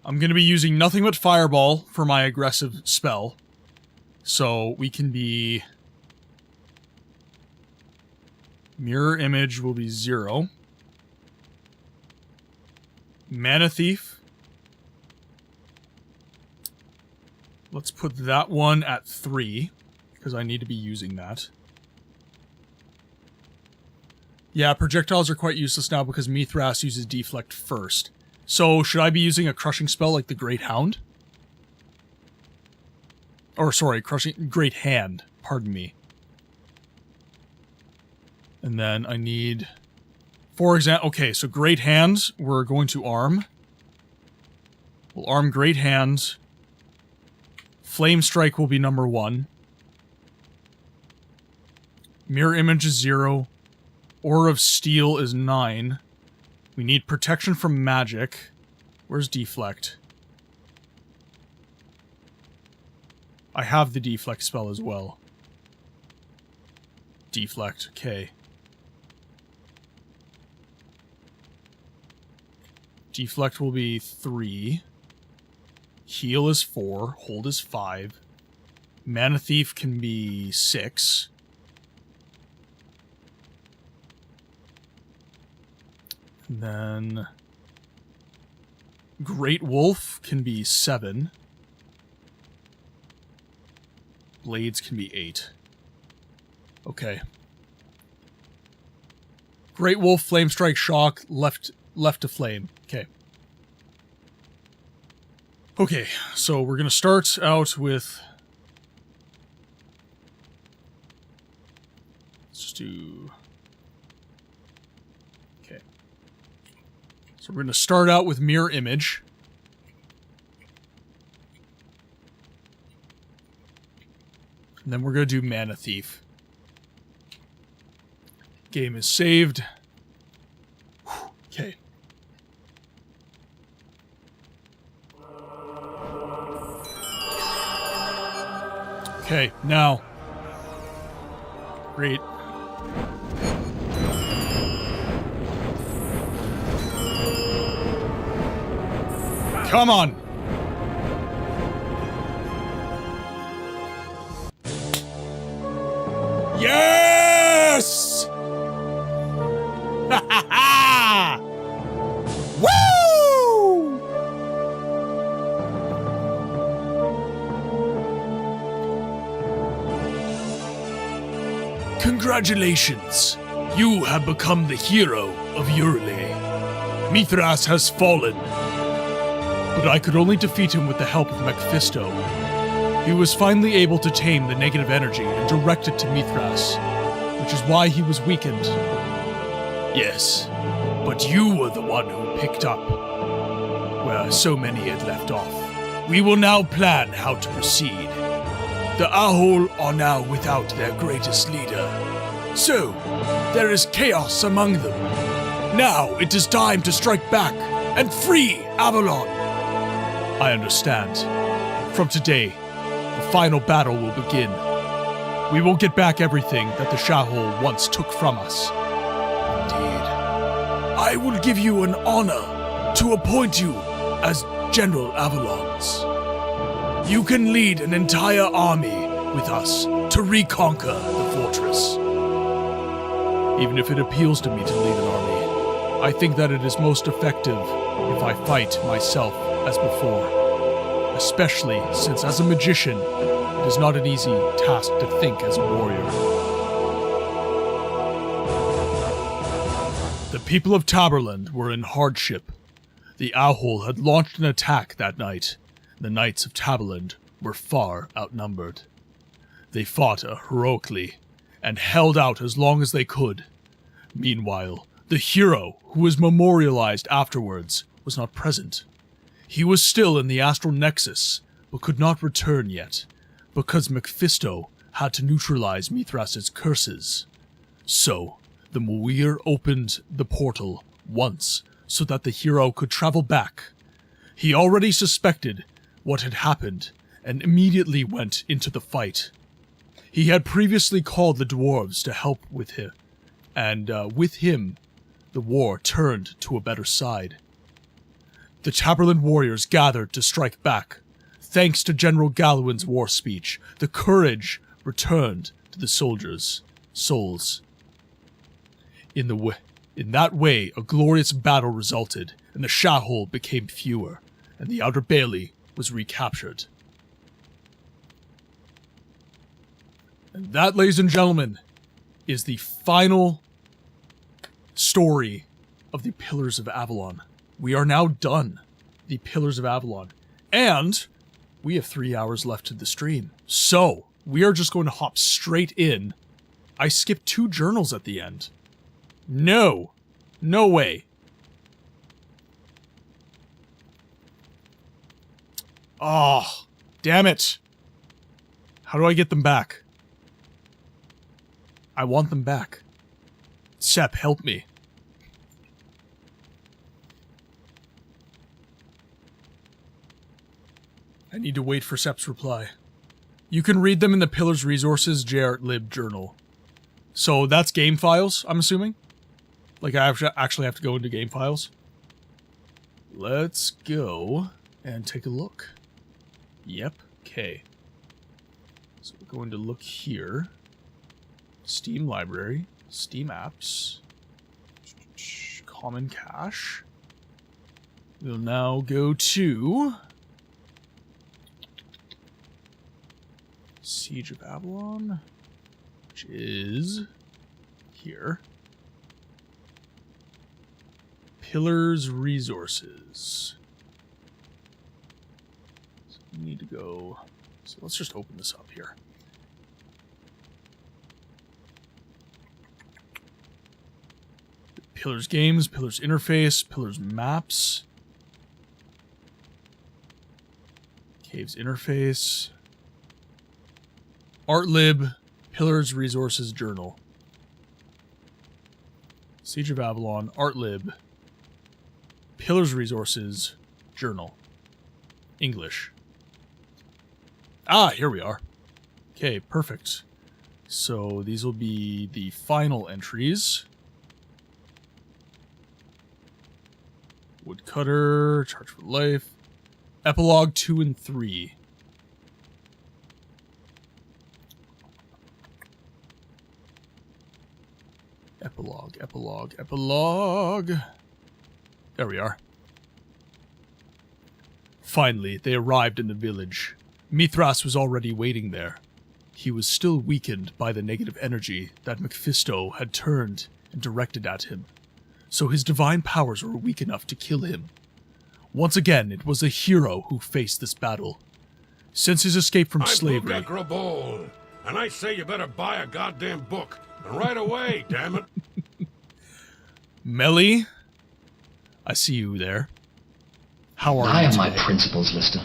I'm going to be using nothing but Fireball for my aggressive spell. So, we can be... Mirror Image will be 0. Mana Thief. Let's put that one at 3, because I need to be using that. Yeah, projectiles are quite useless now because Mithras uses deflect first. So, should I be using a crushing spell like the Great Hound? Or, sorry, Great Hand. Pardon me. And then I need... For example... Okay, so Great Hands, we're going to arm. We'll arm Great Hands. Flame Strike will be number 1. Mirror Image is 0. Aura of Steel is 9. We need protection from magic. Where's deflect? I have the deflect spell as well. Deflect, okay. Deflect will be 3. Heal is 4. Hold is 5. Mana Thief can be 6. And then Great Wolf can be 7. Blades can be 8. Okay. Great Wolf, Flame Strike, Shock, left to flame. Okay. Okay, so we're gonna start out with... Let's just do... Okay. So we're gonna start out with Mirror Image. And then we're gonna do Mana Thief. Game is saved. Okay. Okay, now. Great. Come on! Yes! Ha ha ha! Woo! Congratulations! You have become the hero of Urle. Mithras has fallen. But I could only defeat him with the help of Mephisto. He was finally able to tame the negative energy and direct it to Mithras, which is why he was weakened. Yes, but you were the one who picked up where so many had left off. We will now plan how to proceed. The A'houl are now without their greatest leader. So, there is chaos among them. Now it is time to strike back and free Avalon. I understand. From today, the final battle will begin. We will get back everything that the A'houl once took from us. Indeed. I will give you an honor to appoint you as General Avalon's. You can lead an entire army with us to reconquer the fortress. Even if it appeals to me to lead an army, I think that it is most effective if I fight myself as before. Especially since as a magician, it is not an easy task to think as a warrior. The people of Taberland were in hardship. The A'houl had launched an attack that night. The knights of Taberland were far outnumbered. They fought heroically and held out as long as they could. Meanwhile, the hero, who was memorialized afterwards, was not present. He was still in the astral nexus, but could not return yet, because Mephisto had to neutralize Mithras' curses. So, the Muir opened the portal once so that the hero could travel back. He already suspected what had happened and immediately went into the fight. He had previously called the dwarves to help with him, and with him, the war turned to a better side. The Taberland warriors gathered to strike back. Thanks to General Galwin's war speech, the courage returned to the soldiers' souls. In that way, a glorious battle resulted, and the A'houl became fewer, and the Outer Bailey was recaptured. And that, ladies and gentlemen, is the final story of the Pillars of Avalon. We are now done. The Pillars of Avalon. And we have 3 hours left to the stream. So, we are just going to hop straight in. I skipped 2 journals at the end. No. No way. Oh, damn it. How do I get them back? I want them back. Sep, help me. I need to wait for Sep's reply. You can read them in the Pillars Resources JRLib journal. So that's game files, I'm assuming? Like I actually have to go into game files? Let's go and take a look. Yep, okay. So we're going to look here. Steam library, Steam apps, common cache. We'll now go to Siege of Avalon, which is here. Pillars Resources. So we need to go. So let's just open this up here. Pillars Games, Pillars Interface, Pillars Maps. Caves Interface. ArtLib, Pillars Resources Journal. Siege of Avalon, ArtLib, Pillars Resources Journal. English. Ah, here we are. Okay, perfect. So these will be the final entries. Woodcutter, Charge for Life. Epilogue 2 and 3. Epilogue. There we are. Finally, they arrived in the village. Mithras was already waiting there. He was still weakened by the negative energy that Mephisto had turned and directed at him, so his divine powers were weak enough to kill him. Once again, it was a hero who faced this battle. Since his escape from slavery... I'm Bul, and I say you better buy a goddamn book. And right away, damn it. Melly, I see you there. How are you I am today? my principles, Lister.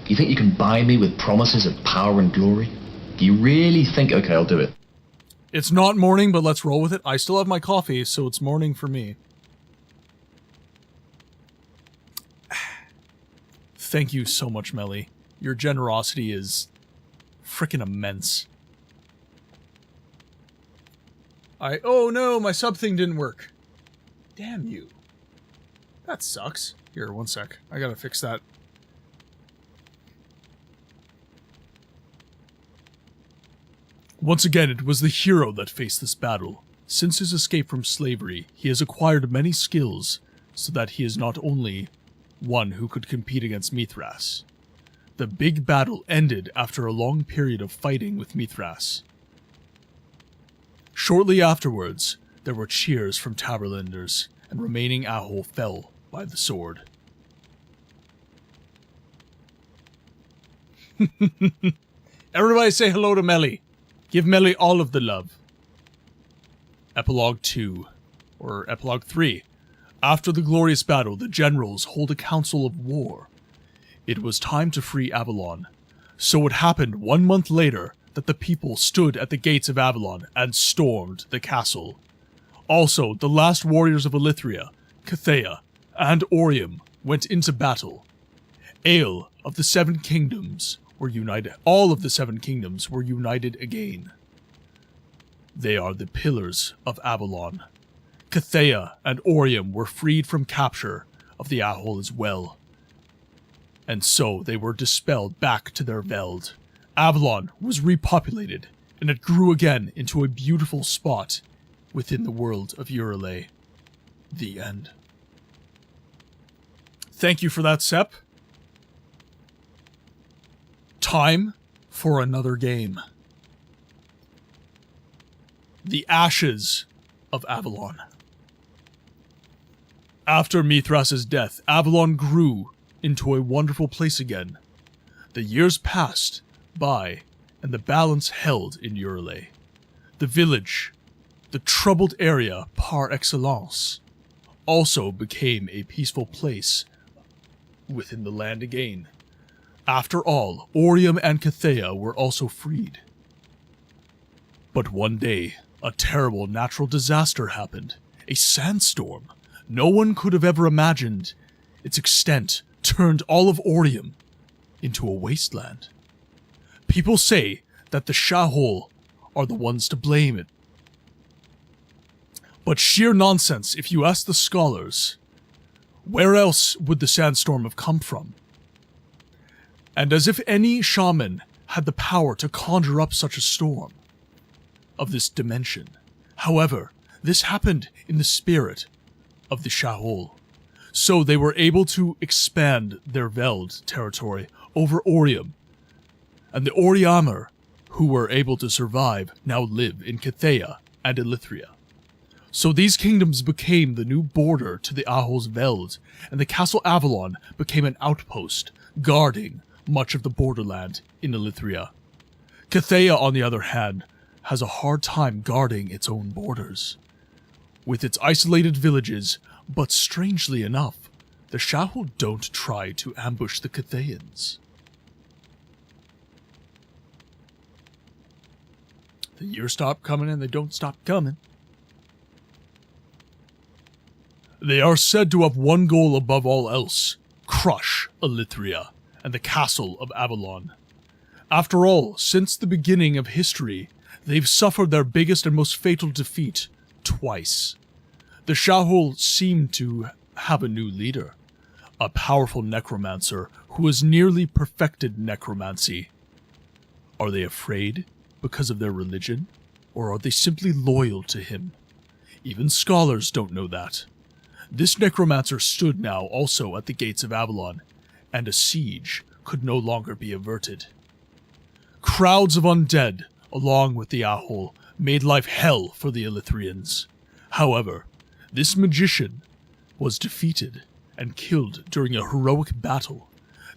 You think you can buy me with promises of power and glory? Do you really think... Okay, I'll do it. It's not morning, but let's roll with it. I still have my coffee, so it's morning for me. Thank you so much, Melly. Your generosity is frickin' immense. Oh no, my sub thing didn't work. Damn you. That sucks. Here, one sec. I gotta fix that. Once again, it was the hero that faced this battle. Since his escape from slavery, he has acquired many skills, so that he is not only one who could compete against Mithras. The big battle ended after a long period of fighting with Mithras. Shortly afterwards, there were cheers from Taberlanders, and remaining A'houl fell by the sword. Everybody say hello to Melly. Give Melly all of the love. Epilogue 2, or Epilogue 3. After the glorious battle, the generals hold a council of war. It was time to free Avalon. So it happened 1 month later that the people stood at the gates of Avalon and stormed the castle. Also, the last warriors of Elithria, Cathea, and Orium went into battle. A'houl of the Seven Kingdoms were united. All of the Seven Kingdoms were united again. They are the pillars of Avalon. Cathea and Orium were freed from capture of the A'houl as well. And so they were dispelled back to their veld. Avalon was repopulated, and it grew again into a beautiful spot within the world of Urele. The end. Thank you for that, Sep. Time for another game. The Ashes of Avalon. After Mithras' death, Avalon grew into a wonderful place again. The years passed by, and the balance held in Urele. The village, the troubled area par excellence, also became a peaceful place within the land again. After all, Orium and Cathea were also freed. But one day, a terrible natural disaster happened. A sandstorm. No one could have ever imagined its extent turned all of Orium into a wasteland. People say that the A'houl are the ones to blame it. But sheer nonsense if you ask the scholars. Where else would the sandstorm have come from? And as if any shaman had the power to conjure up such a storm of this dimension. However, this happened in the spirit of the A'houl. So they were able to expand their Veld territory over Orium. And the Oriamer, who were able to survive, now live in Cathea and Elithria. So these kingdoms became the new border to the A'houl's Veld, and the Castle Avalon became an outpost, guarding much of the borderland in Elithria. Cathea, on the other hand, has a hard time guarding its own borders. With its isolated villages, but strangely enough, the A'houl don't try to ambush the Catheans. The years stop coming and they don't stop coming. They are said to have one goal above all else: crush Elithria and the Castle of Avalon. After all, since the beginning of history, they've suffered their biggest and most fatal defeat twice. The A'houl seem to have a new leader, a powerful necromancer who has nearly perfected necromancy. Are they afraid because of their religion, or are they simply loyal to him? Even scholars don't know that. This necromancer stood now also at the gates of Avalon, and a siege could no longer be averted. Crowds of undead, along with the A'houl, made life hell for the Elithrians. However, this magician was defeated and killed during a heroic battle.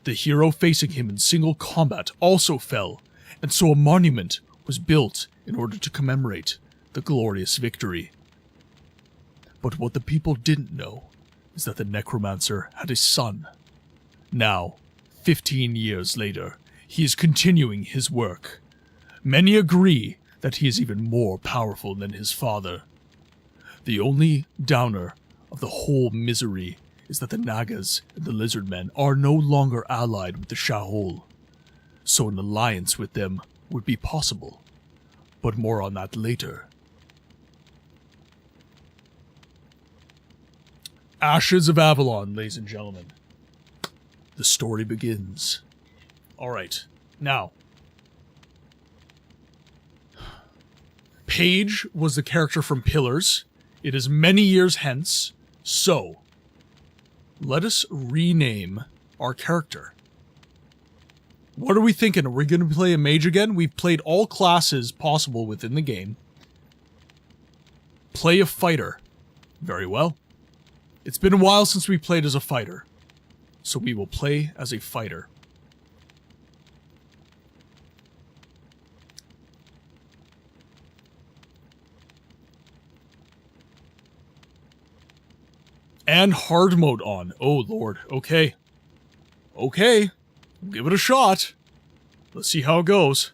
The hero facing him in single combat also fell, and so a monument was built in order to commemorate the glorious victory. But what the people didn't know is that the necromancer had a son. Now, 15 years later, he is continuing his work. Many agree that he is even more powerful than his father. The only downer of the whole misery is that the Nagas and the Lizardmen are no longer allied with the A'houl, so an alliance with them would be possible. But more on that later. Ashes of Avalon, ladies and gentlemen. The story begins. Alright, now. Paige was the character from Pillars. It is many years hence, so let us rename our character. What are we thinking? Are we going to play a mage again? We've played all classes possible within the game. Play a fighter. Very well. It's been a while since we played as a fighter, so we will play as a fighter. And hard mode on. Oh lord, okay. Okay, we'll give it a shot. Let's see how it goes.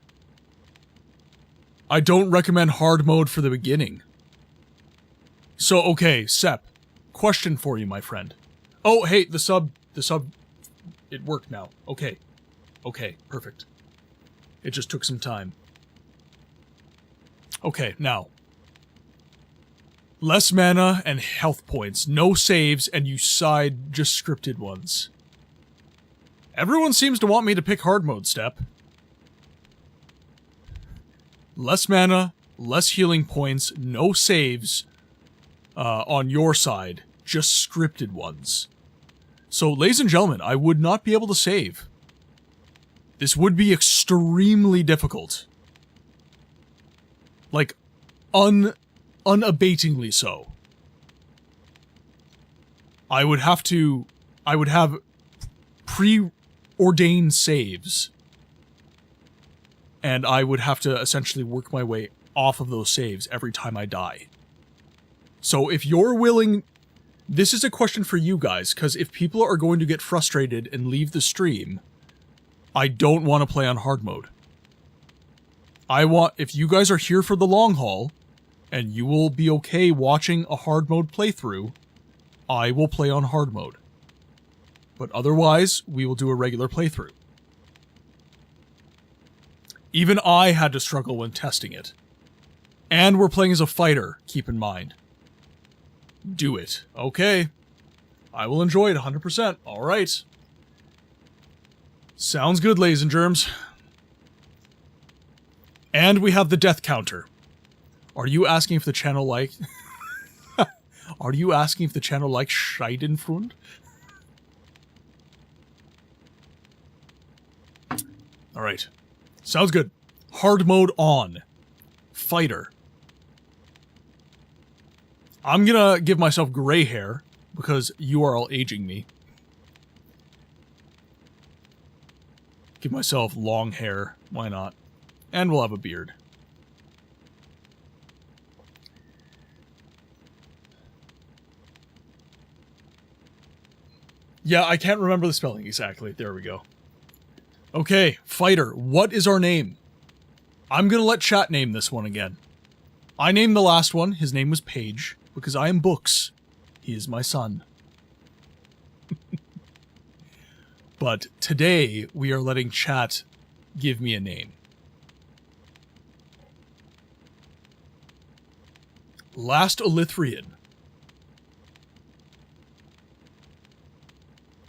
I don't recommend hard mode for the beginning. So, okay, Sep. Question for you, my friend. Oh, hey, the sub, it worked now. Okay. Okay, perfect. It just took some time. Okay, now. Less mana and health points, no saves, and you side just scripted ones. Everyone seems to want me to pick hard mode, Step. Less mana, less healing points, no saves on your side. Just scripted ones. So, ladies and gentlemen, I would not be able to save. This would be extremely difficult. Like, unabatingly so. I would have preordained saves. And I would have to essentially work my way off of those saves every time I die. So if you're willing... This is a question for you guys, because if people are going to get frustrated and leave the stream, I don't want to play on hard mode. If you guys are here for the long haul, and you will be okay watching a hard mode playthrough, I will play on hard mode. But otherwise, we will do a regular playthrough. Even I had to struggle when testing it. And we're playing as a fighter, keep in mind. Do it. Okay. I will enjoy it 100%. Alright. Sounds good, ladies and germs. And we have the death counter. Are you asking if the channel Are you asking if the channel likes Schadenfront? Alright. Sounds good. Hard mode on. Fighter. I'm gonna give myself gray hair, because you are all aging me. Give myself long hair. Why not? And we'll have a beard. Yeah, I can't remember the spelling exactly. There we go. Okay, fighter. What is our name? I'm gonna let chat name this one again. I named the last one. His name was Paige, because I am books. He is my son. But today, we are letting chat give me a name. Last Elithrian.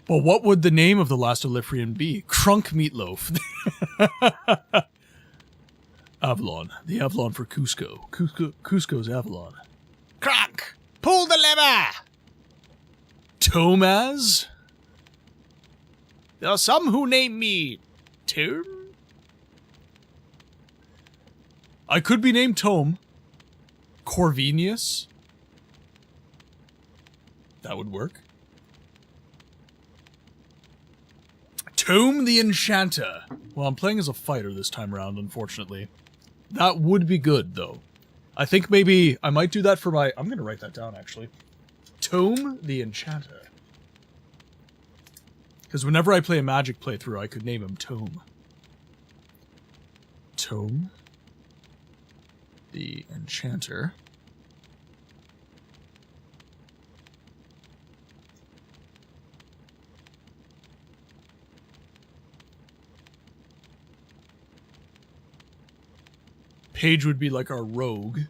Well, what would the name of the last Elithrian be? Crunk Meatloaf. Avalon. The Avalon for Cusco. Cusco's Avalon. Crunk! Pull the lever! Tomaz? There are some who name me Tom. I could be named Tome. Corvinius. That would work. Tome the Enchanter. Well, I'm playing as a fighter this time around, unfortunately. That would be good, though. I think maybe I might do that for my... I'm going to write that down, actually. Tome the Enchanter. Because whenever I play a magic playthrough, I could name him Tome. Tome the Enchanter. Paige would be like our rogue.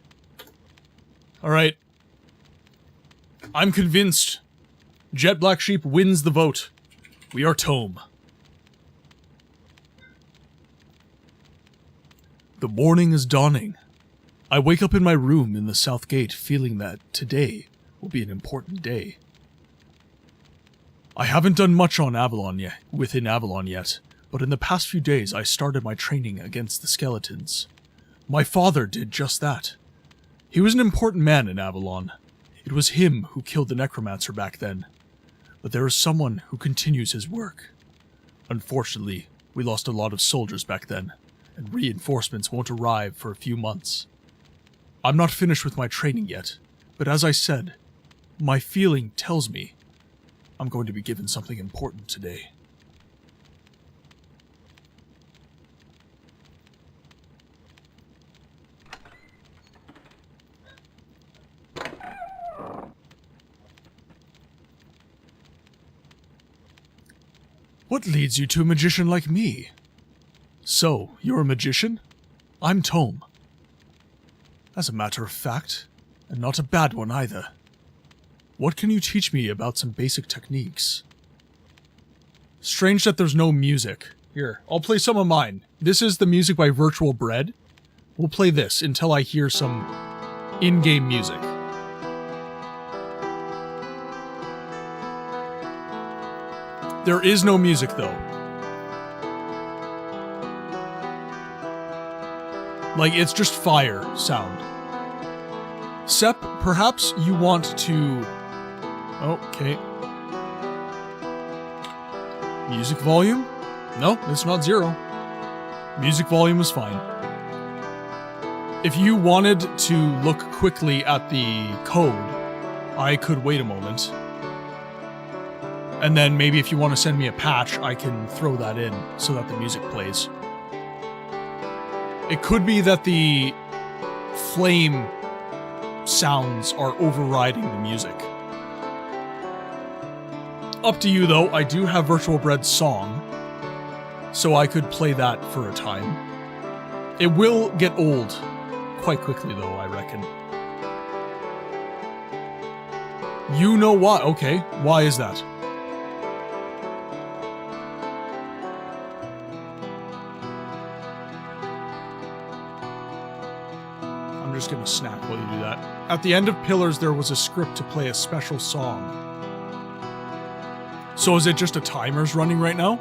Alright. I'm convinced. Jet Black Sheep wins the vote. We are Tome. The morning is dawning. I wake up in my room in the South Gate feeling that today will be an important day. I haven't done much on Avalon yet, within Avalon yet, but in the past few days I started my training against the skeletons. My father did just that. He was an important man in Avalon. It was him who killed the necromancer back then. But there is someone who continues his work. Unfortunately, we lost a lot of soldiers back then, and reinforcements won't arrive for a few months. I'm not finished with my training yet, but as I said, my feeling tells me I'm going to be given something important today. What leads you to a magician like me? So, you're a magician? I'm Tome. As a matter of fact, and not a bad one either. What can you teach me about some basic techniques? Strange that there's no music. Here, I'll play some of mine. This is the music by Virtual Bread. We'll play this until I hear some in-game music. There is no music, though. Like, it's just fire sound. Sep, perhaps you want to... Okay. Music volume? No, it's not 0. Music volume is fine. If you wanted to look quickly at the code, I could wait a moment. And then maybe if you want to send me a patch, I can throw that in so that the music plays. It could be that the flame sounds are overriding the music. Up to you, though. I do have Virtual Bread's song, so I could play that for a time. It will get old quite quickly, though, I reckon. You know why? Okay, why is that? just gonna snap while you do that. At the end of Pillars, there was a script to play a special song. So is it just a timer's running right now?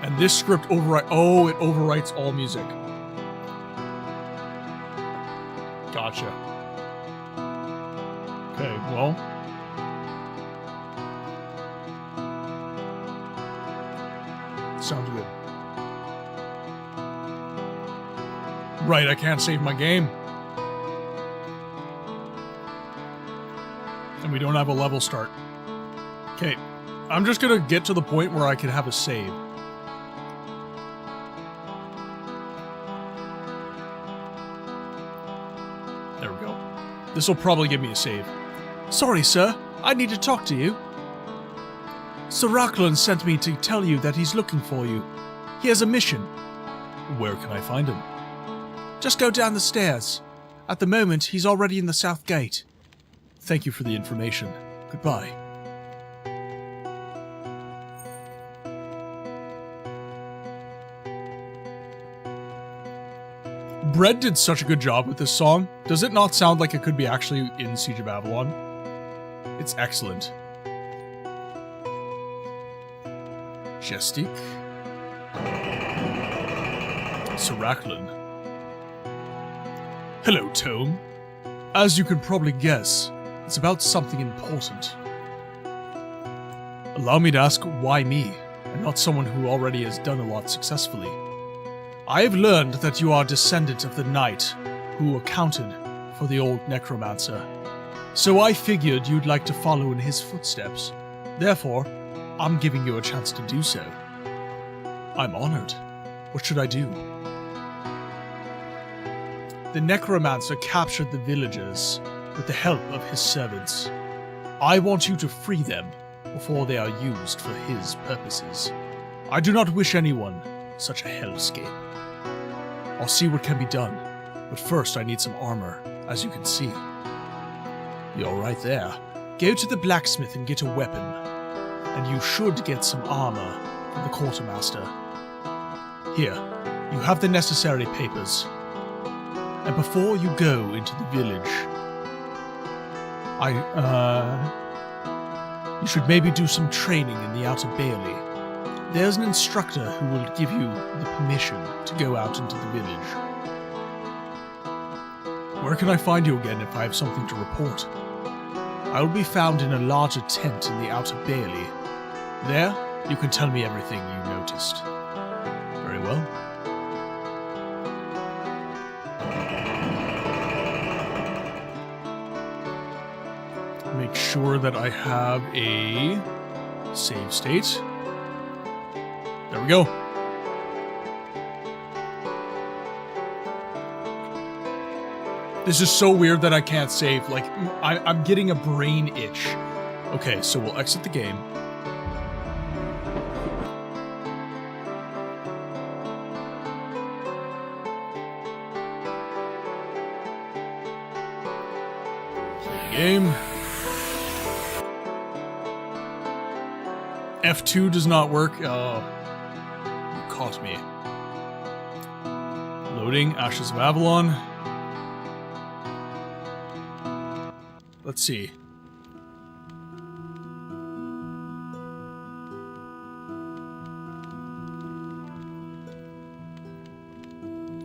And this script overwrites... Oh, it overwrites all music. Gotcha. Okay, well... Sounds good. Right, I can't save my game. And we don't have a level start. Okay, I'm just gonna get to the point where I can have a save. There we go. This will probably give me a save. Sorry, sir. I need to talk to you. Sir Racklin sent me to tell you that he's looking for you. He has a mission. Where can I find him? Just go down the stairs. At the moment, he's already in the south gate. Thank you for the information. Goodbye. Brett did such a good job with this song. Does it not sound like it could be actually in Siege of Avalon? It's excellent. Jestik. Sir Racklin. Hello, Tome. As you can probably guess, it's about something important. Allow me to ask why me, and not someone who already has done a lot successfully. I have learned that you are a descendant of the knight who accounted for the old necromancer. So I figured you'd like to follow in his footsteps. Therefore, I'm giving you a chance to do so. I'm honored. What should I do? The necromancer captured the villagers with the help of his servants. I want you to free them before they are used for his purposes. I do not wish anyone such a hellscape. I'll see what can be done, but first I need some armor, as you can see. You're right there. Go to the blacksmith and get a weapon, and you should get some armor from the quartermaster. Here, you have the necessary papers. And before you go into the village, you should maybe do some training in the Outer Bailey. There's an instructor who will give you the permission to go out into the village. Where can I find you again if I have something to report? I will be found in a larger tent in the Outer Bailey. There, you can tell me everything you noticed. Very well. Make sure that I have a save state. There we go. This is so weird that I can't save. Like, I'm getting a brain itch. Okay, so we'll exit the game. Play the game. F2 does not work. Oh, you caught me. Loading Ashes of Avalon. Let's see.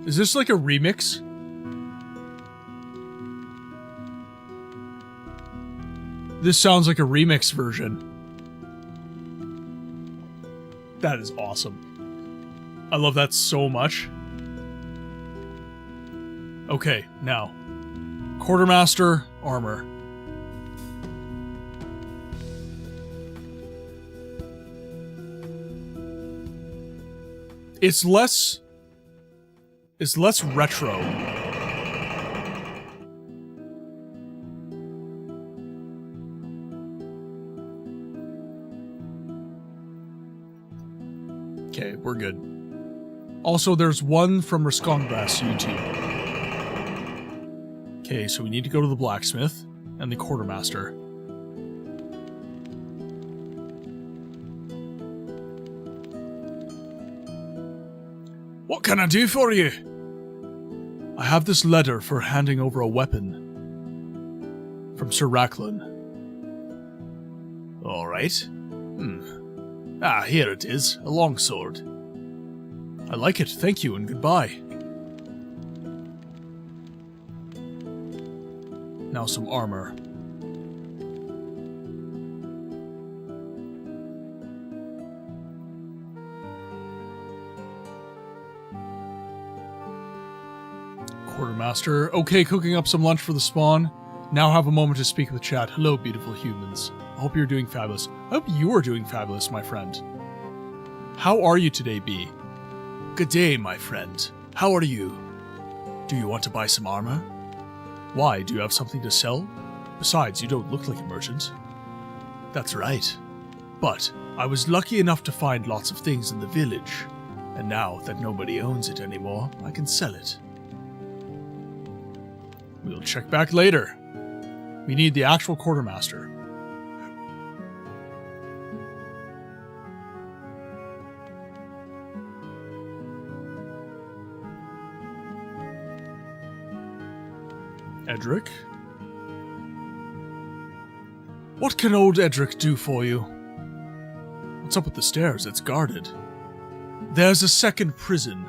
Is this like a remix? This sounds like a remix version. That is awesome. I love that so much. Okay, now. Quartermaster, armor. It's less retro. Okay, we're good. Also, there's one from Riscongrass YouTube. Okay, so we need to go to the blacksmith and the quartermaster. What can I do for you? I have this letter for handing over a weapon. From Sir Racklin. Alright. Ah, here it is. A longsword. I like it, thank you, and goodbye. Now some armor. Quartermaster. Okay, cooking up some lunch for the spawn. Now have a moment to speak with chat. Hello, beautiful humans. I hope you're doing fabulous. I hope you are doing fabulous, my friend. How are you today, B? Good day, my friend. How are you? Do you want to buy some armor? Why, do you have something to sell? Besides, you don't look like a merchant. That's right. But I was lucky enough to find lots of things in the village. And now that nobody owns it anymore, I can sell it. We'll check back later. We need the actual quartermaster. Edric? What can old Edric do for you? What's up with the stairs? It's guarded. There's a second prison.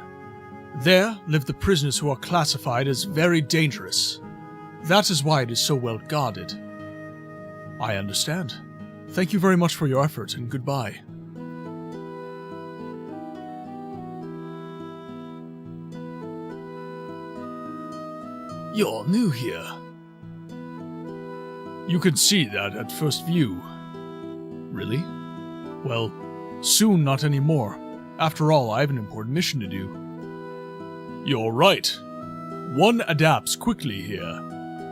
There live the prisoners who are classified as very dangerous. That is why it is so well guarded. I understand. Thank you very much for your efforts, and goodbye. You're new here. You can see that at first view. Really? Well, soon not anymore. After all, I have an important mission to do. You're right. One adapts quickly here.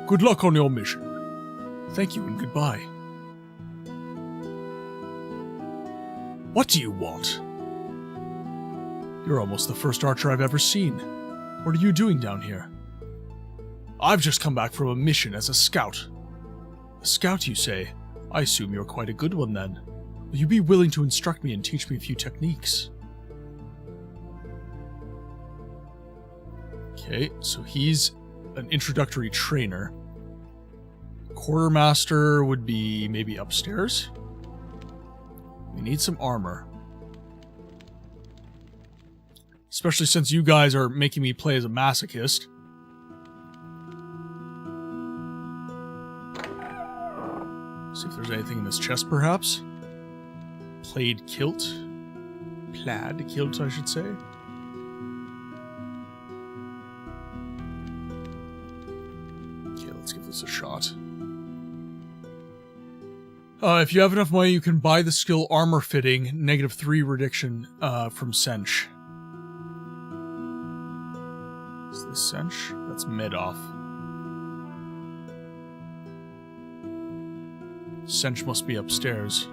Good luck on your mission. Thank you and goodbye. What do you want? You're almost the first archer I've ever seen. What are you doing down here? I've just come back from a mission as a scout. A scout, you say? I assume you're quite a good one then. Will you be willing to instruct me and teach me a few techniques? Okay, so he's an introductory trainer. Quartermaster would be maybe upstairs. We need some armor. Especially since you guys are making me play as a masochist. See if there's anything in this chest, perhaps. Plaid kilt, I should say. Okay, let's give this a shot. If you have enough money, you can buy the skill Armor Fitting, -3 reduction from Sench. Is this Sench? That's mid-off. Sench must be upstairs.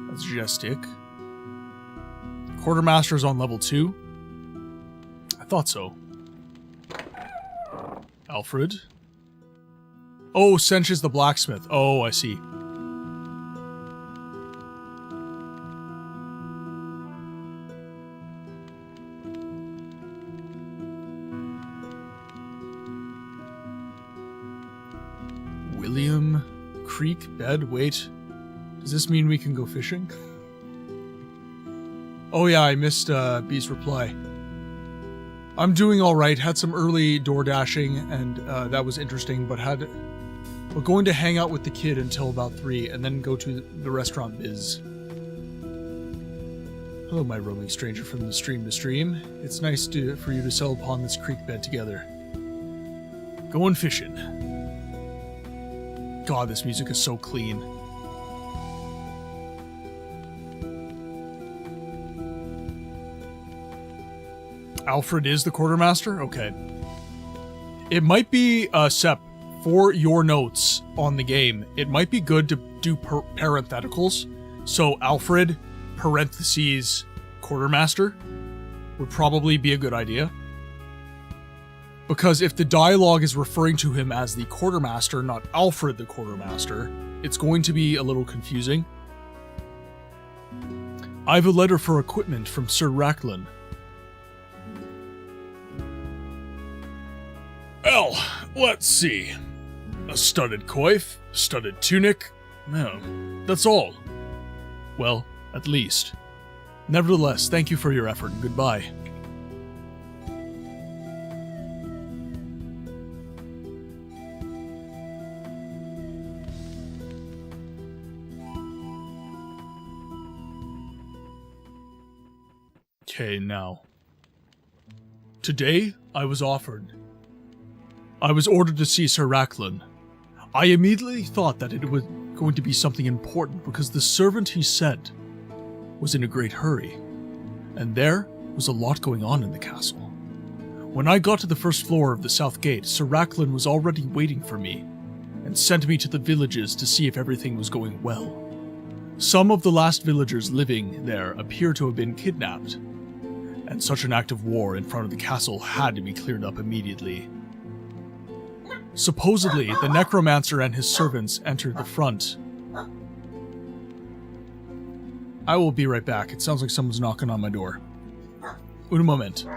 That's Gestic. Quartermaster's on level 2. I thought so. Alfred. Oh, Sench is the blacksmith. Oh, I see. William, creek, bed, wait. Does this mean we can go fishing? Oh yeah, I missed B's reply. I'm doing alright, had some early door dashing, and that was interesting, but we're going to hang out with the kid until about 3, and then go to the restaurant biz. Hello, my roaming stranger from the stream to stream. It's nice for you to settle upon this creek bed together. Going fishing. God, this music is so clean. Alfred is the quartermaster? Okay. It might be, Sep, for your notes on the game, it might be good to do parentheticals. So Alfred, parentheses, quartermaster, would probably be a good idea. Because if the dialogue is referring to him as the quartermaster, not Alfred the quartermaster, it's going to be a little confusing. I have a letter for equipment from Sir Racklin. Well, let's see. A studded coif, studded tunic. No, that's all. Well, at least. Nevertheless, thank you for your effort. Goodbye. Okay, now. Today, I was ordered to see Sir Racklin. I immediately thought that it was going to be something important because the servant he sent was in a great hurry, and there was a lot going on in the castle. When I got to the first floor of the south gate, Sir Racklin was already waiting for me, and sent me to the villages to see if everything was going well. Some of the last villagers living there appear to have been kidnapped, and such an act of war in front of the castle had to be cleared up immediately. Supposedly, the necromancer and his servants entered the front. I will be right back. It sounds like someone's knocking on my door. Un moment.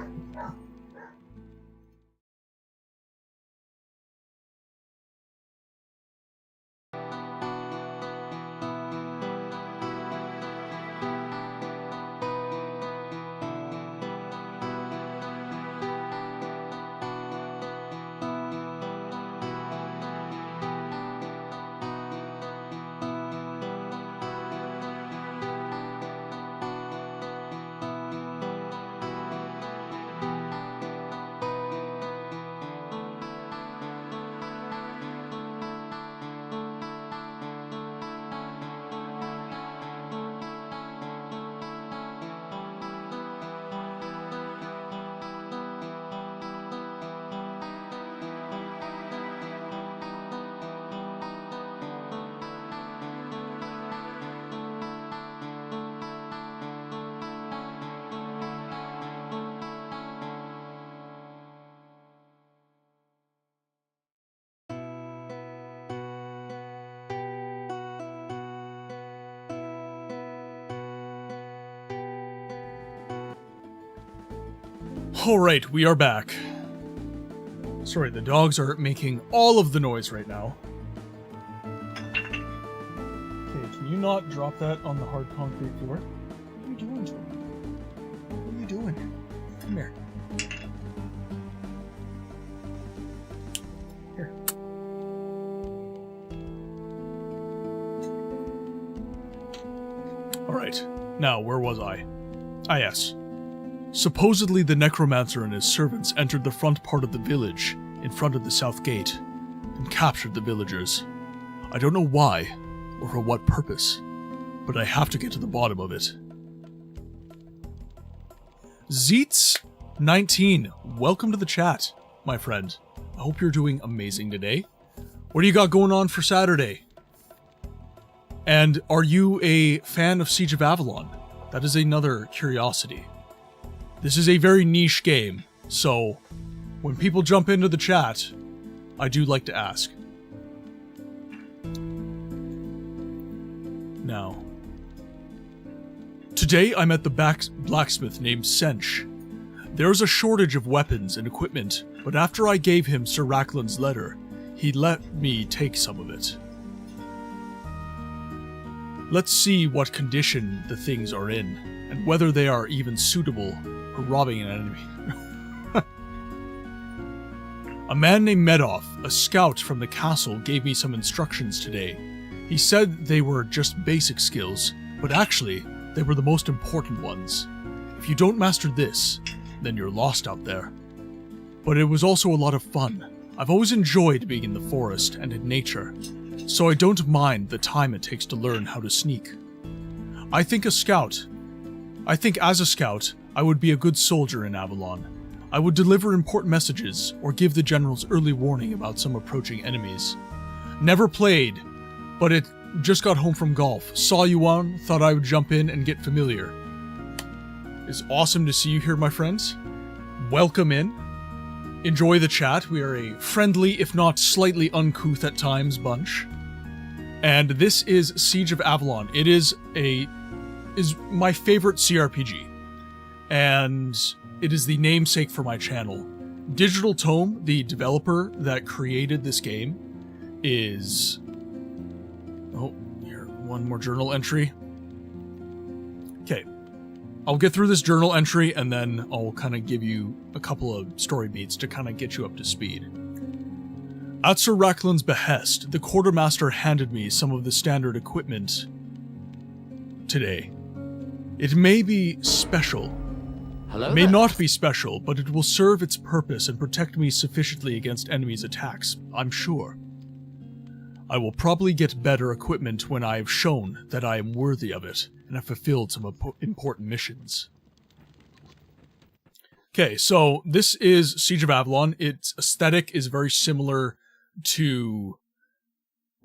Alright, we are back. Sorry, the dogs are making all of the noise right now. Okay, can you not drop that on the hard concrete floor? What are you doing to him? What are you doing? Come here. Here. Alright, now, where was I? Ah, yes. Supposedly the necromancer and his servants entered the front part of the village, in front of the south gate, and captured the villagers. I don't know why, or for what purpose, but I have to get to the bottom of it. Zeets19, welcome to the chat, my friend. I hope you're doing amazing today. What do you got going on for Saturday? And are you a fan of Siege of Avalon? That is another curiosity. This is a very niche game, so when people jump into the chat, I do like to ask. Now, today I'm at the blacksmith named Sench. There's a shortage of weapons and equipment, but after I gave him Sir Racklin's letter, he let me take some of it. Let's see what condition the things are in, and whether they are even suitable for robbing an enemy. A man named Medoff, a scout from the castle, gave me some instructions today. He said they were just basic skills, but actually, they were the most important ones. If you don't master this, then you're lost out there. But it was also a lot of fun. I've always enjoyed being in the forest and in nature, so I don't mind the time it takes to learn how to sneak. I think as a scout, I would be a good soldier in Avalon. I would deliver important messages, or give the generals early warning about some approaching enemies. Never played, but it just got home from golf. Saw you on, thought I would jump in and get familiar. It's awesome to see you here, my friends. Welcome in. Enjoy the chat. We are a friendly, if not slightly uncouth at times, bunch. And this is Siege of Avalon. It is my favorite CRPG. And it is the namesake for my channel. Digital Tome, the developer that created this game, is... Oh, here, one more journal entry. Okay. I'll get through this journal entry, and then I'll kind of give you a couple of story beats to kind of get you up to speed. At Sir Racklin's behest, the quartermaster handed me some of the standard equipment today. It may be special. Hello It may there. not be special, but it will serve its purpose and protect me sufficiently against enemies' attacks, I'm sure. I will probably get better equipment when I have shown that I am worthy of it and have fulfilled some important missions. Okay, so this is Siege of Avalon. Its aesthetic is very similar to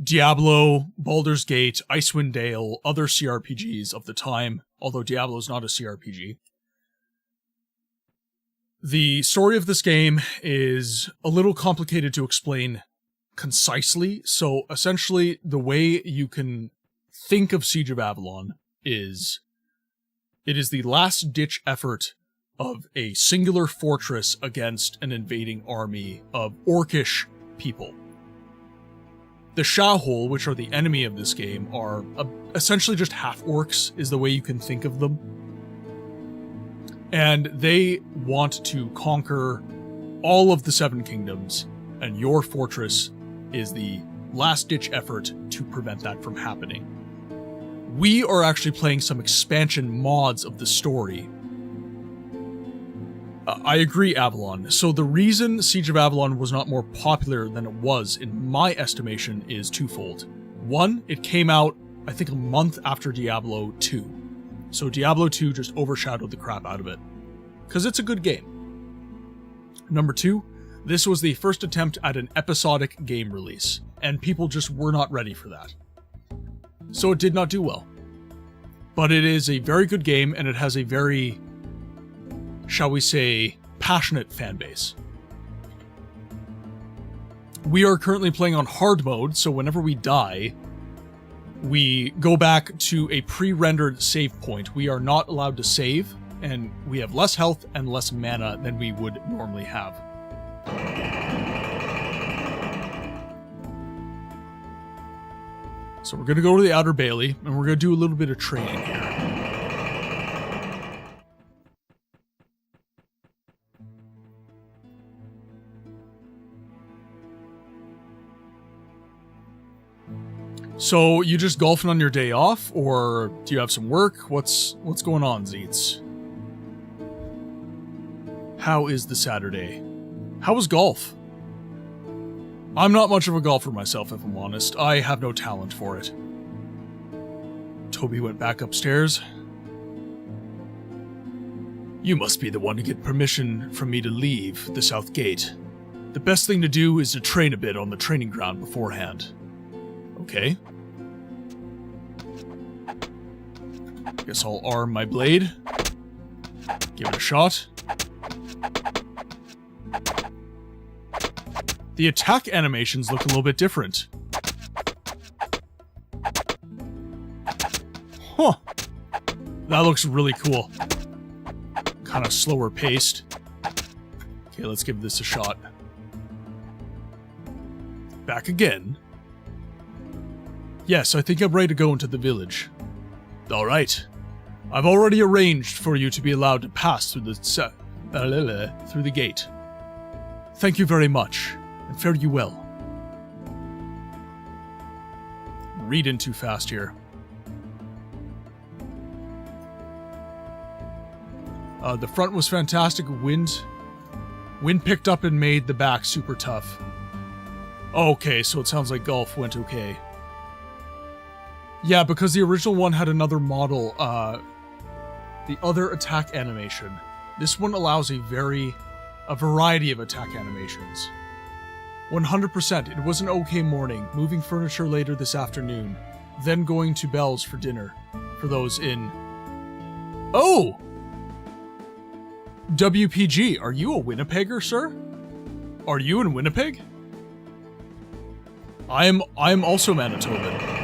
Diablo, Baldur's Gate, Icewind Dale, other CRPGs of the time, although Diablo is not a CRPG. The story of this game is a little complicated to explain concisely, so essentially the way you can think of Siege of Avalon is it is the last-ditch effort of a singular fortress against an invading army of orcish people. The A'houl, which are the enemy of this game, are essentially just half-orcs, is the way you can think of them. And they want to conquer all of the Seven Kingdoms, and your fortress is the last-ditch effort to prevent that from happening. We are actually playing some expansion mods of the story. I agree, Avalon. So the reason Siege of Avalon was not more popular than it was, in my estimation, is twofold. One, it came out, I think, a month after Diablo 2. So Diablo 2 just overshadowed the crap out of it. Because it's a good game. Number two, this was the first attempt at an episodic game release, and people just were not ready for that. So it did not do well. But it is a very good game, and it has a very, shall we say, passionate fan base. We are currently playing on hard mode, so whenever we die, we go back to a pre-rendered save point. We are not allowed to save, and we have less health and less mana than we would normally have. So we're going to go to the Outer Bailey, and we're going to do a little bit of training here. So, you just golfing on your day off, or do you have some work? What's going on, Zeets? How is the Saturday? How was golf? I'm not much of a golfer myself, if I'm honest. I have no talent for it. Toby went back upstairs. You must be the one to get permission from me to leave the South Gate. The best thing to do is to train a bit on the training ground beforehand. Okay. Guess I'll arm my blade. Give it a shot. The attack animations look a little bit different. Huh. That looks really cool. Kind of slower paced. Okay, let's give this a shot. Back again. Yes, I think I'm ready to go into the village. Alright. I've already arranged for you to be allowed to pass through the gate. Thank you very much, and fare you well. Reading too fast here. The front was fantastic. Wind picked up and made the back super tough. Okay, so it sounds like golf went okay. Yeah, because the original one had another model, the other attack animation. This one allows a variety of attack animations. 100%, it was an okay morning, moving furniture later this afternoon, then going to Bell's for dinner, for those in... Oh! WPG, are you a Winnipegger, sir? Are you in Winnipeg? I am also Manitoban.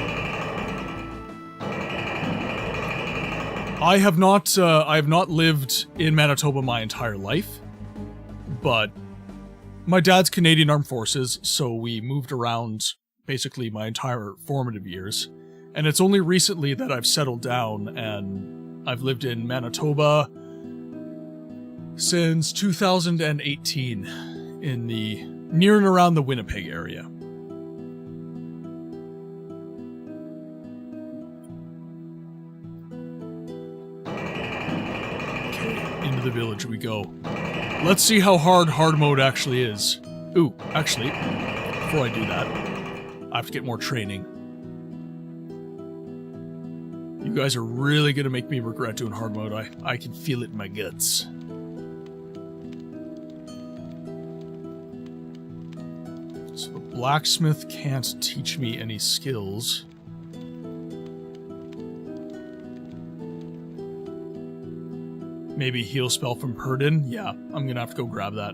I have not lived in Manitoba my entire life, but My dad's Canadian Armed Forces, so we moved around basically my entire formative years. And it's only recently that I've settled down, and I've lived in Manitoba since 2018 in the near and around the Winnipeg area. Okay, into the village we go. Let's see how hard mode actually is. Ooh, actually, before I do that, I have to get more training. You guys are really gonna make me regret doing hard mode. I can feel it in my guts. So the blacksmith can't teach me any skills. Maybe heal spell from Purdon? Yeah, I'm gonna have to go grab that.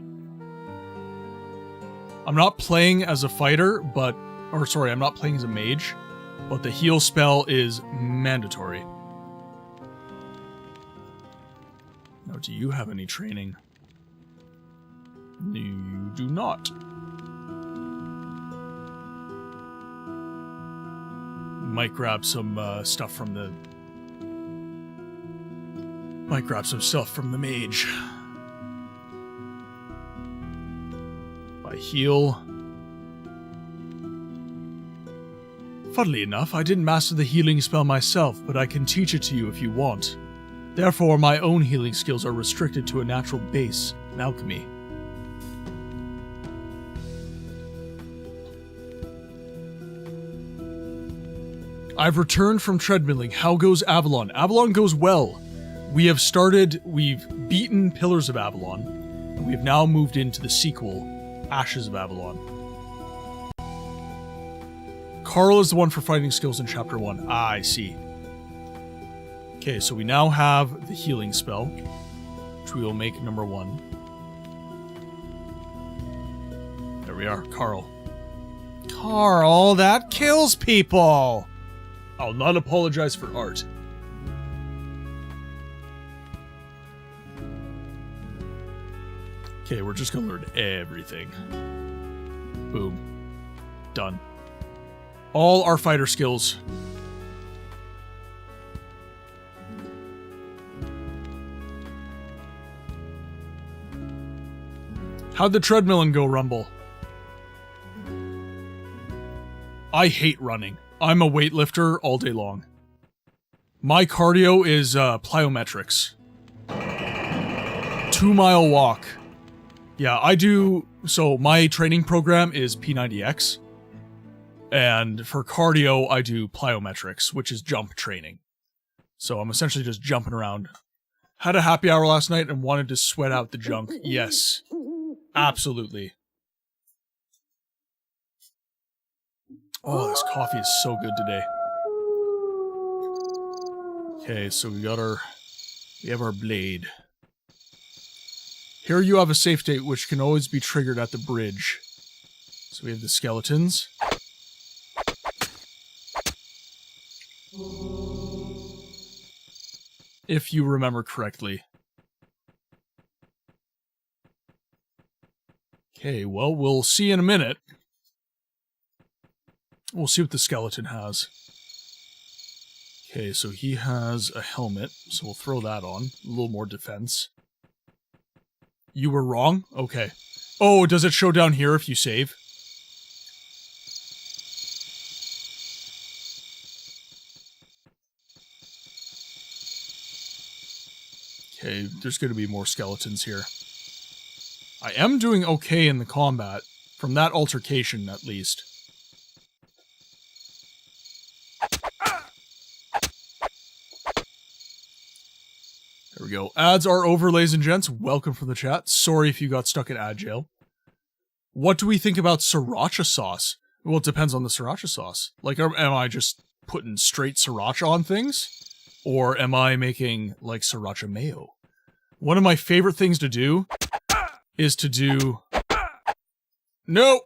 I'm not playing as a fighter, but... Or sorry, I'm not playing as a mage, but the heal spell is mandatory. Now, do you have any training? No, you do not. Might grab some stuff from the... Might grab some stuff from the mage. By heal. Funnily enough, I didn't master the healing spell myself, but I can teach it to you if you want. Therefore, my own healing skills are restricted to a natural base in alchemy. I've returned from treadmilling. How goes Avalon? Avalon goes well. We've beaten Pillars of Avalon, and we've now moved into the sequel, Ashes of Avalon. Carl is the one for fighting skills in Chapter 1. Ah, I see. Okay, so we now have the healing spell, which we will make number 1. There we are, Carl. Carl, that kills people! I'll not apologize for art. Okay, we're just gonna learn everything. Boom. Done. All our fighter skills. How'd the treadmilling go, Rumble? I hate running. I'm a weightlifter all day long. My cardio is plyometrics. 2-mile walk. Yeah, I do... So, my training program is P90X. And for cardio, I do plyometrics, which is jump training. So, I'm essentially just jumping around. Had a happy hour last night and wanted to sweat out the junk. Yes. Absolutely. Oh, this coffee is so good today. Okay, so we have our blade. Here you have a safe state which can always be triggered at the bridge. So we have the skeletons. If you remember correctly. Okay, well, we'll see in a minute. We'll see what the skeleton has. Okay, so he has a helmet, so we'll throw that on. A little more defense. You were wrong? Okay. Oh, does it show down here if you save? Okay, there's going to be more skeletons here. I am doing okay in the combat, from that altercation at least. There we go. Ads are over, ladies and gents. Welcome from the chat. Sorry if you got stuck in ad jail. What do we think about sriracha sauce? Well, it depends on the sriracha sauce. Like, am I just putting straight sriracha on things? Or am I making, like, sriracha mayo? One of my favorite things to do is to do... No!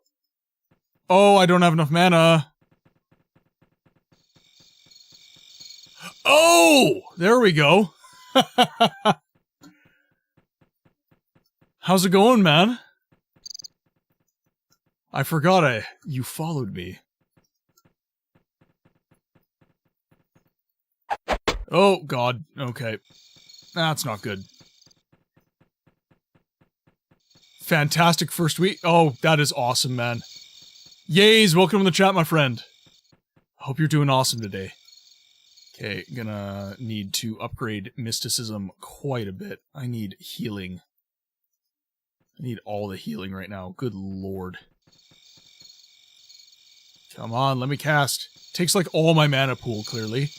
Oh, I don't have enough mana. Oh! There we go. How's it going, man? I forgot you followed me. Oh, God. Okay. That's not good. Fantastic first week. Oh, that is awesome, man. Yays, welcome to the chat, my friend. Hope you're doing awesome today. Okay, gonna need to upgrade mysticism quite a bit. I need healing. I need all the healing right now. Good lord. Come on, let me cast. Takes like all my mana pool, clearly.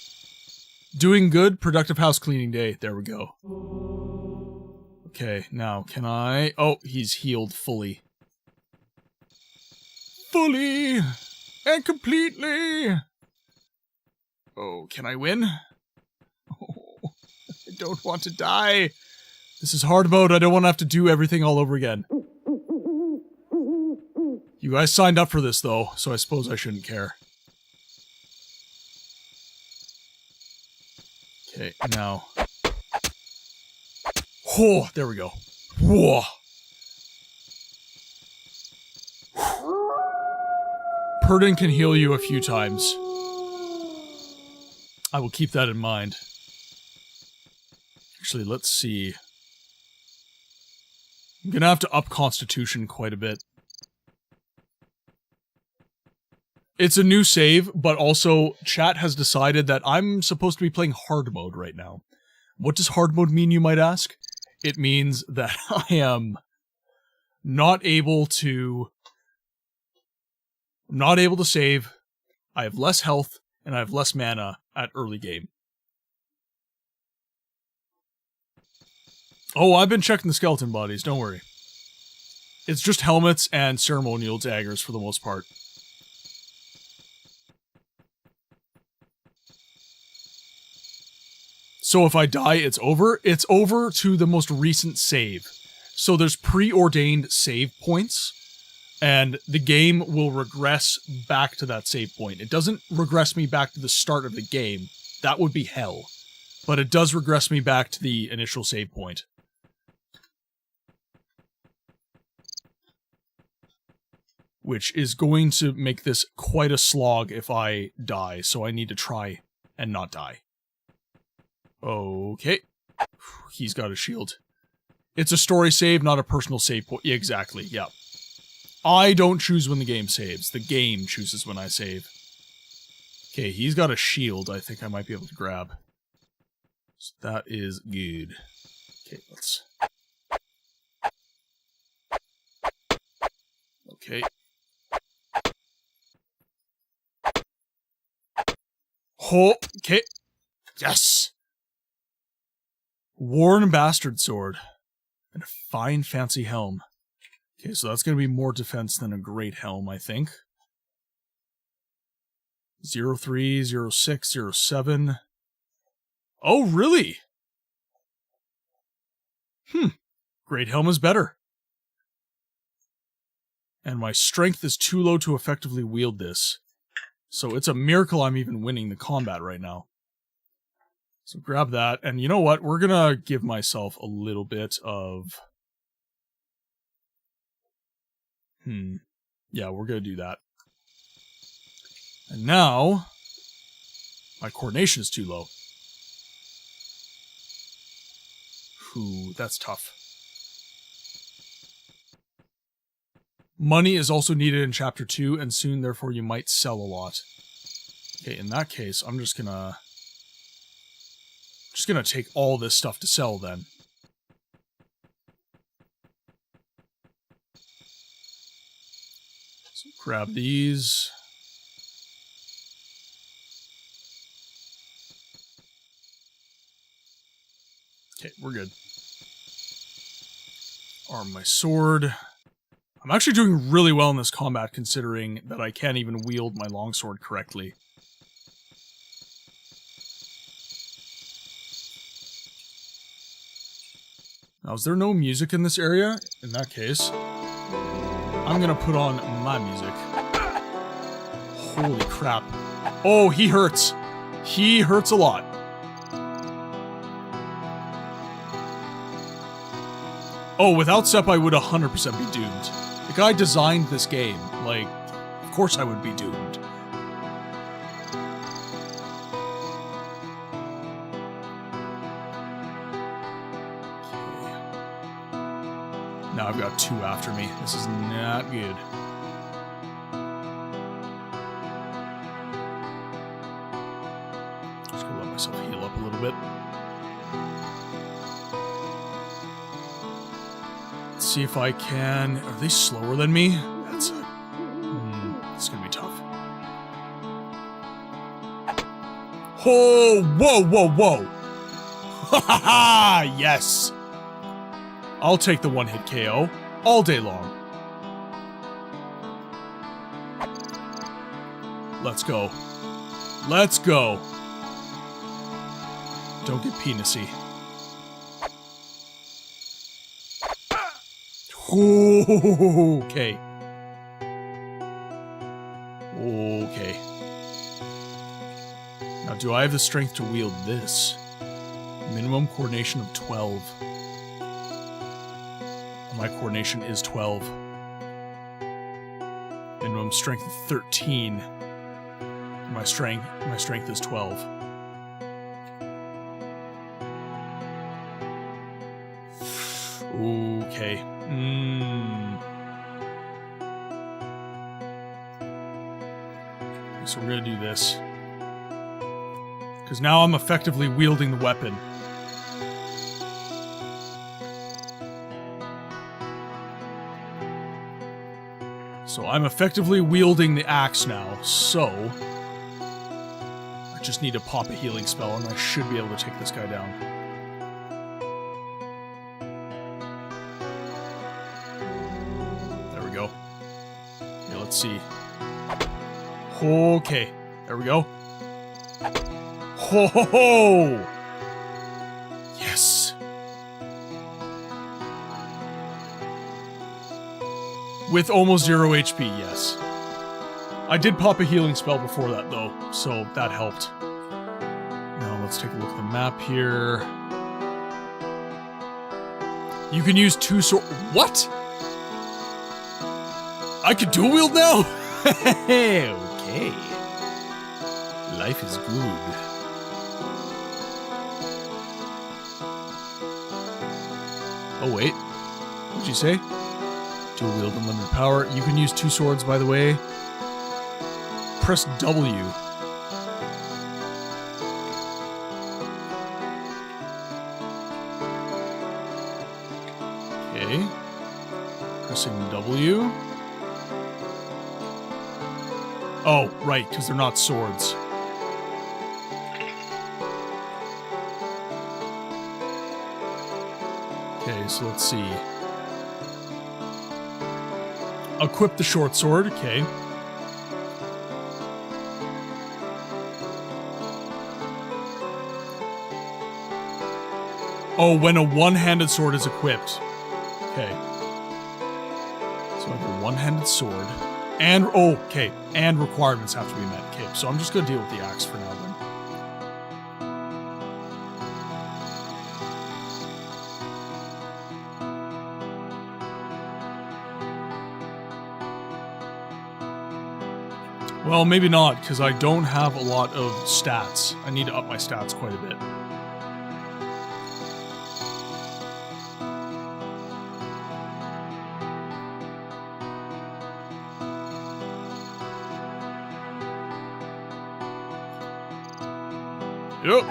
Doing good, productive house cleaning day. There we go. Okay, now can I... Oh, he's healed fully. Fully and completely. Oh, can I win? Oh, I don't want to die. This is hard mode. I don't want to have to do everything all over again. You guys signed up for this, though, so I suppose I shouldn't care. Okay, now... Oh, there we go. Whoa. Purdon can heal you a few times. I will keep that in mind. Actually, let's see. I'm gonna have to up Constitution quite a bit. It's a new save, but also chat has decided that I'm supposed to be playing hard mode right now. What does hard mode mean, you might ask? It means that I am not able to save, I have less health, and I have less mana at early game. Oh, I've been checking the skeleton bodies, don't worry. It's just helmets and ceremonial daggers for the most part. So if I die, it's over. It's over to the most recent save. So there's preordained save points, and the game will regress back to that save point. It doesn't regress me back to the start of the game. That would be hell. But it does regress me back to the initial save point. Which is going to make this quite a slog if I die, so I need to try and not die. Okay. He's got a shield. It's a story save, not a personal save point. Yeah, exactly, yeah. I don't choose when the game saves. The game chooses when I save. Okay, he's got a shield I think I might be able to grab. So that is good. Okay, let's... Okay. Oh, okay. Yes! Worn Bastard Sword. And a fine fancy helm. Okay, so that's going to be more defense than a great helm, I think. 03, 06, 07. Oh, really? Great helm is better. And my strength is too low to effectively wield this. So it's a miracle I'm even winning the combat right now. So grab that, and you know what? We're gonna give myself a little bit of... Yeah, we're gonna do that. And now... my coordination is too low. Ooh, that's tough. Money is also needed in Chapter 2, and soon, therefore, you might sell a lot. Okay, in that case, I'm just gonna take all this stuff to sell, then. So grab these. Okay, we're good. Arm my sword. I'm actually doing really well in this combat, considering that I can't even wield my longsword correctly. Now, is there no music in this area? In that case, I'm gonna put on my music. Holy crap. Oh, he hurts. He hurts a lot. Oh, without Sep, I would 100% be doomed. The guy designed this game. Like, of course I would be doomed. Now I've got 2 after me. This is not good. Just gonna let myself heal up a little bit. Let's see if I can... Are they slower than me? That's a... it's gonna be tough. Oh, whoa, whoa, whoa! Ha ha ha! Yes! I'll take the one-hit KO all day long. Let's go. Let's go. Don't get penisy. Okay. Okay. Now, do I have the strength to wield this? Minimum coordination of 12. My coordination is 12. Minimum strength of 13. My strength is 12. Okay. So we're gonna do this. Because now I'm effectively wielding the weapon. So I'm effectively wielding the axe now, so... I just need to pop a healing spell and I should be able to take this guy down. There we go. Okay, let's see. Okay, there we go. Ho ho ho! Yes! With almost 0 HP, yes. I did pop a healing spell before that, though, so that helped. Now, let's take a look at the map here. You can use 2 sword... What?! I can dual wield now?! Okay. Life is good. Oh, wait. What'd you say? Dual wield unlimited power. You can use 2 swords, by the way. Press W. Okay. Pressing W. Oh, right, because they're not swords. Okay, so let's see. Equip the short sword, okay. Oh, when a one-handed sword is equipped. Okay. So I have a one-handed sword. And, oh, okay. And requirements have to be met. Okay, so I'm just gonna deal with the axe for now then. Well, maybe not, because I don't have a lot of stats. I need to up my stats quite a bit. Yep.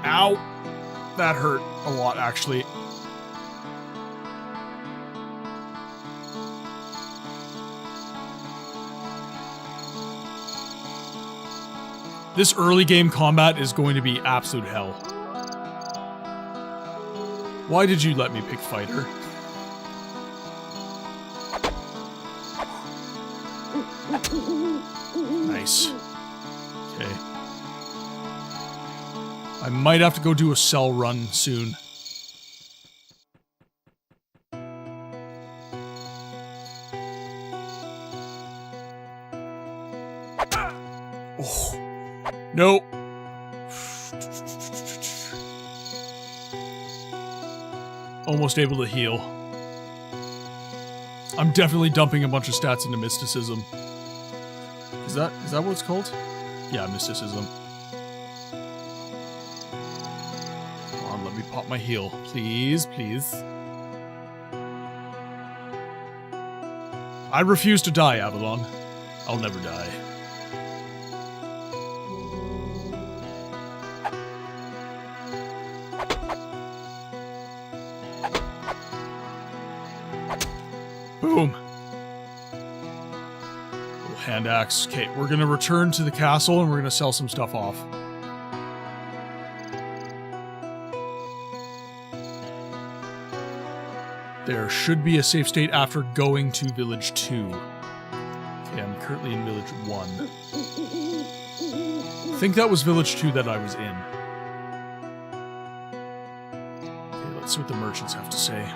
Ow. That hurt a lot, actually. This early game combat is going to be absolute hell. Why did you let me pick fighter? Nice. Okay. I might have to go do a cell run soon. Oh. Nope. Almost able to heal. I'm definitely dumping a bunch of stats into mysticism. Is that what it's called? Yeah, mysticism. Come on, let me pop my heal. Please, please. I refuse to die, Avalon. I'll never die. Boom. Little hand axe. Okay, we're gonna return to the castle and we're gonna sell some stuff off. There should be a save state after going to Village 2. Okay, I'm currently in Village 1. I think that was Village 2 that I was in. Okay, let's see what the merchants have to say.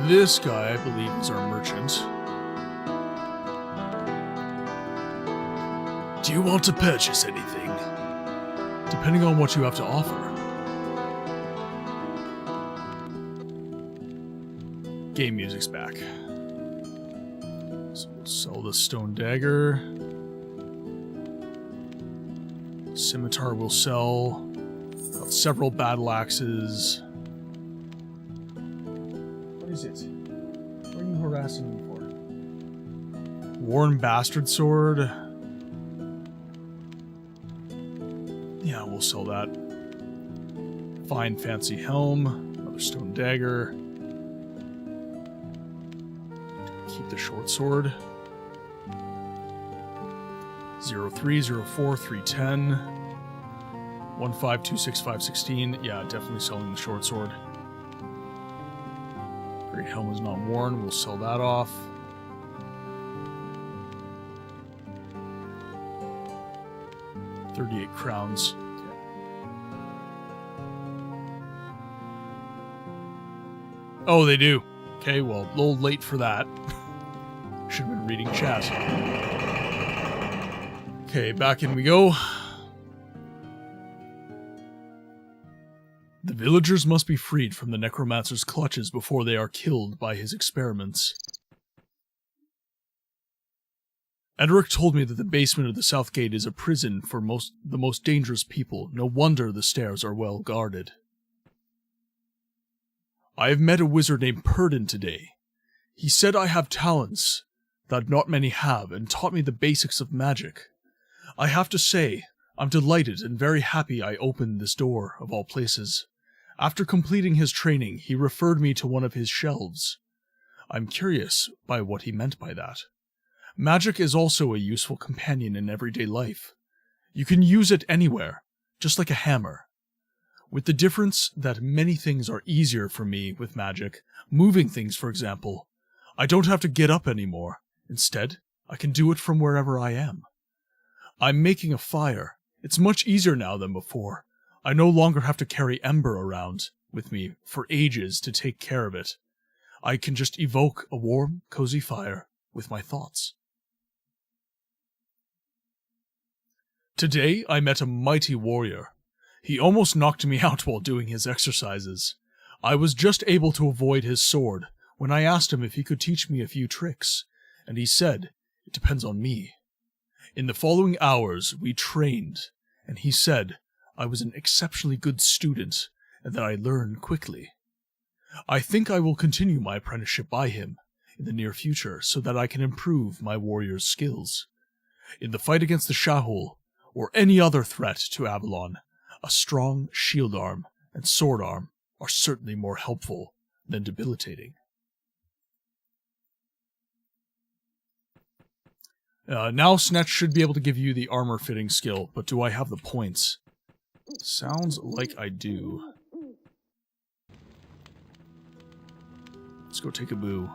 This guy, I believe, is our merchant. Do you want to purchase anything? Depending on what you have to offer. Game music's back. So we'll sell the stone dagger. Scimitar will sell. Got several battle axes. What is it? What are you harassing me for? Worn bastard sword. Yeah, we'll sell that. Fine fancy helm. Another stone dagger. Keep the short sword. 03, 04, 310. 1526, 516. Yeah, definitely selling the short sword. Great helm is not worn. We'll sell that off. $38 crowns. Okay. Oh, they do. Okay, well, a little late for that. Should have been reading chat. Okay, back in we go. The villagers must be freed from the necromancer's clutches before they are killed by his experiments. Edric told me that the basement of the South Gate is a prison for the most dangerous people. No wonder the stairs are well guarded. I have met a wizard named Purdon today. He said I have talents that not many have and taught me the basics of magic. I have to say, I'm delighted and very happy I opened this door, of all places. After completing his training, he referred me to one of his shelves. I'm curious by what he meant by that. Magic is also a useful companion in everyday life. You can use it anywhere, just like a hammer. With the difference that many things are easier for me with magic, moving things for example. I don't have to get up anymore. Instead, I can do it from wherever I am. I'm making a fire. It's much easier now than before. I no longer have to carry ember around with me for ages to take care of it. I can just evoke a warm, cozy fire with my thoughts. Today, I met a mighty warrior. He almost knocked me out while doing his exercises. I was just able to avoid his sword when I asked him if he could teach me a few tricks, and he said, "It depends on me." In the following hours, we trained, and he said I was an exceptionally good student and that I learned quickly. I think I will continue my apprenticeship by him in the near future so that I can improve my warrior's skills. In the fight against the A'houl, or any other threat to Avalon, a strong shield arm and sword arm are certainly more helpful than debilitating. Now Snatch should be able to give you the armor fitting skill, but do I have the points? Sounds like I do. Let's go take a boo.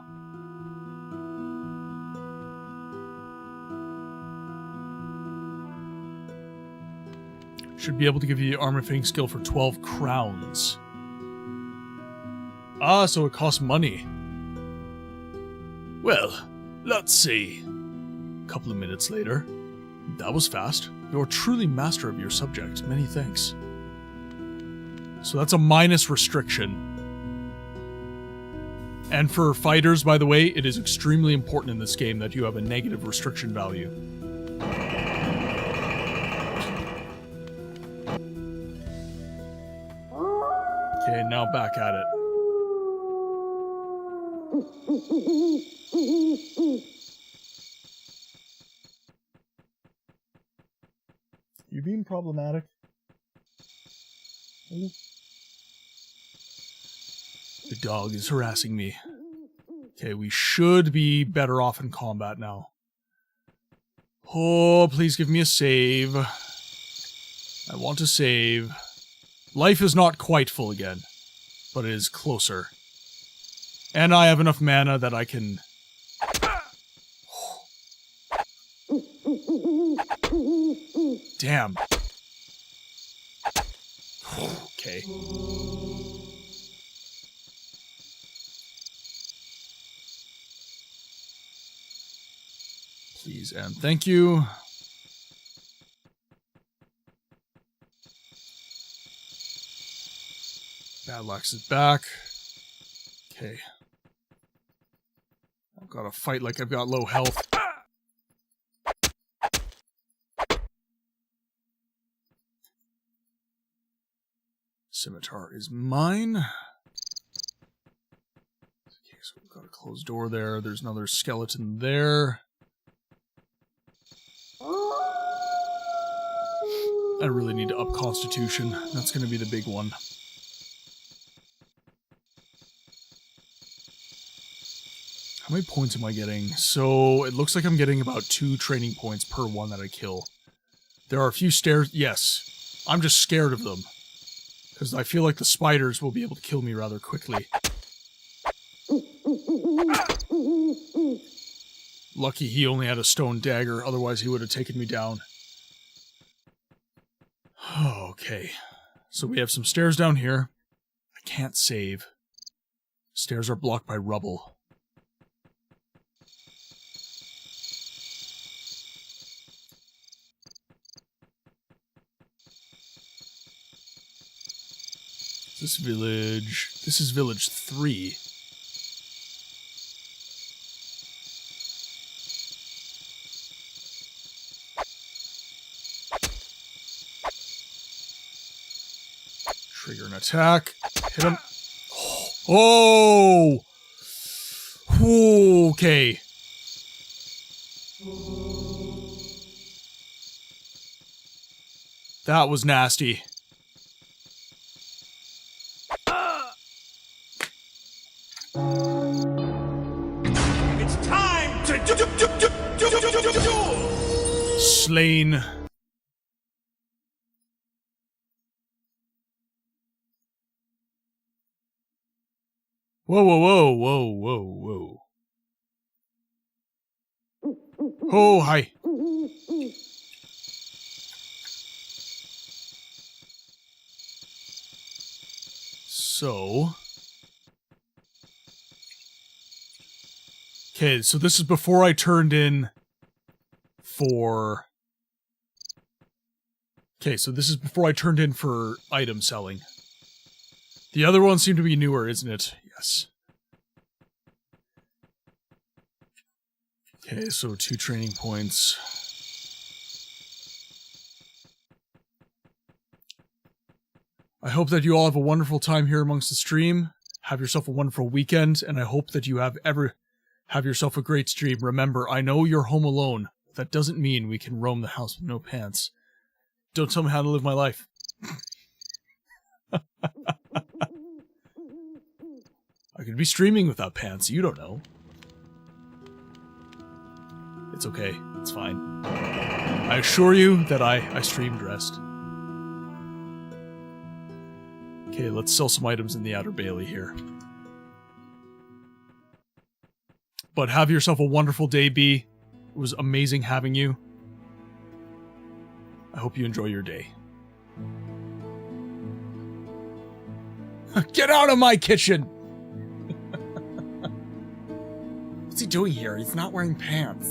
Should be able to give you the armor fitting skill for 12 crowns. Ah, so it costs money. Well, let's see. couple of minutes later. That was fast. You're truly master of your subject. Many thanks. So that's a minus restriction. And for fighters, by the way, it is extremely important in this game that you have a negative restriction value. Okay, now back at it. You being problematic? The dog is harassing me. Okay, we should be better off in combat now. Oh, please give me a save. I want to save. Life is not quite full again, but it is closer. And I have enough mana that I can... Damn. Okay. Please and thank you. Badlax is back. Okay. I've got to fight like I've got low health. Scimitar is mine. Okay, so we've got a closed door there. There's another skeleton there. I really need to up Constitution. That's going to be the big one. How many points am I getting? So, it looks like I'm getting about 2 training points per one that I kill. There are a few stairs. Yes. I'm just scared of them. Because I feel like the spiders will be able to kill me rather quickly. Lucky he only had a stone dagger, otherwise he would have taken me down. Okay. So we have some stairs down here. I can't save. Stairs are blocked by rubble. This village... This is village 3. Trigger an attack. Hit him. Oh! Okay. That was nasty. It's time to duel! Slain. Whoa, whoa, whoa, whoa, whoa, whoa. Oh, hi. So... Okay, so this is before I turned in for... Okay, so this is before I turned in for item selling. The other ones seem to be newer, isn't it? Yes. Okay, so 2 training points. I hope that you all have a wonderful time here amongst the stream. Have yourself a wonderful weekend, and I hope that you have yourself a great stream. Remember, I know you're home alone. That doesn't mean we can roam the house with no pants. Don't tell me how to live my life. I could be streaming without pants, you don't know. It's okay, it's fine. I assure you that I stream dressed. Okay, let's sell some items in the Outer Bailey here. But have yourself a wonderful day, B. It was amazing having you. I hope you enjoy your day. Get out of my kitchen! What's he doing here? He's not wearing pants.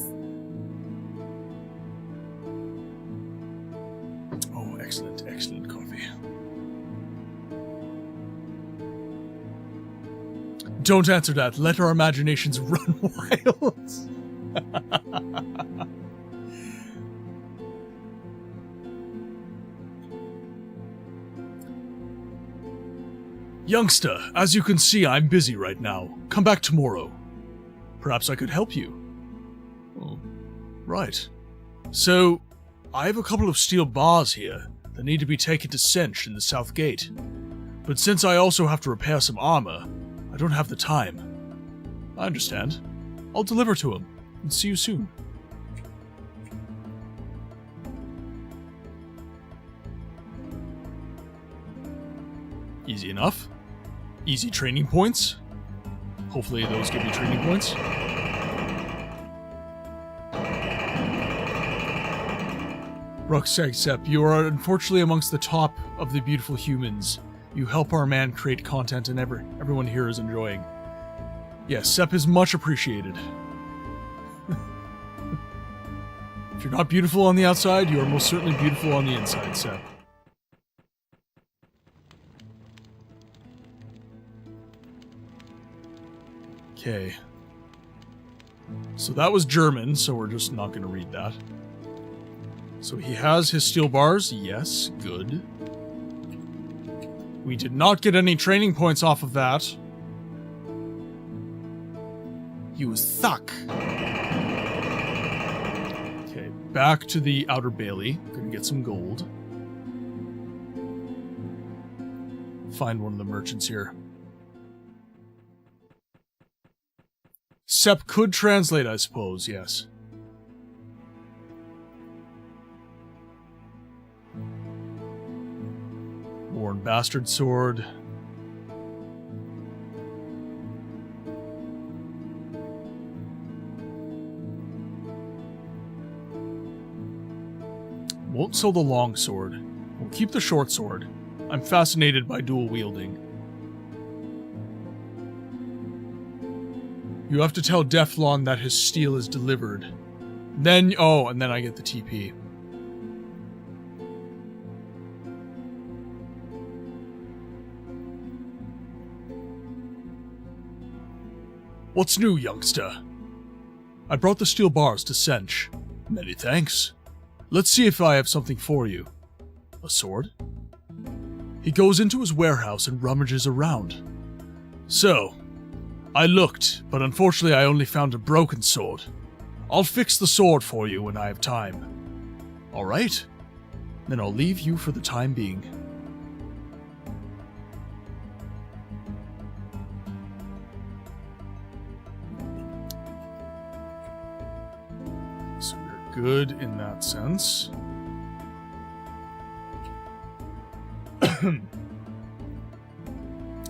Excellent, excellent coffee. Don't answer that. Let our imaginations run wild. Youngster, as you can see, I'm busy right now. Come back tomorrow. Perhaps I could help you. Oh, right. So, I have a couple of steel bars here that need to be taken to Sench in the south gate. But since I also have to repair some armor, I don't have the time. I understand. I'll deliver to him, and see you soon. Easy enough. Easy training points. Hopefully those give you training points. Rucksack Sepp, you are unfortunately amongst the top of the beautiful humans. You help our man create content and everyone here is enjoying. Yes, Sepp is much appreciated. If you're not beautiful on the outside, you are most certainly beautiful on the inside, Sepp. Okay. So that was German, so we're just not going to read that. So he has his steel bars. Yes, good. We did not get any training points off of that. You suck. Okay, back to the Outer Bailey. Gonna get some gold. Find one of the merchants here. Sepp could translate, I suppose, yes. Worn Bastard Sword. Won't sell the long sword. We'll keep the short sword. I'm fascinated by dual wielding. You have to tell Deflon that his steel is delivered. Then, oh, and then I get the TP. What's new, youngster? I brought the steel bars to Sench. Many thanks. Let's see if I have something for you. A sword? He goes into his warehouse and rummages around. So, I looked, but unfortunately I only found a broken sword. I'll fix the sword for you when I have time. Alright? Then I'll leave you for the time being. So we're good in that sense.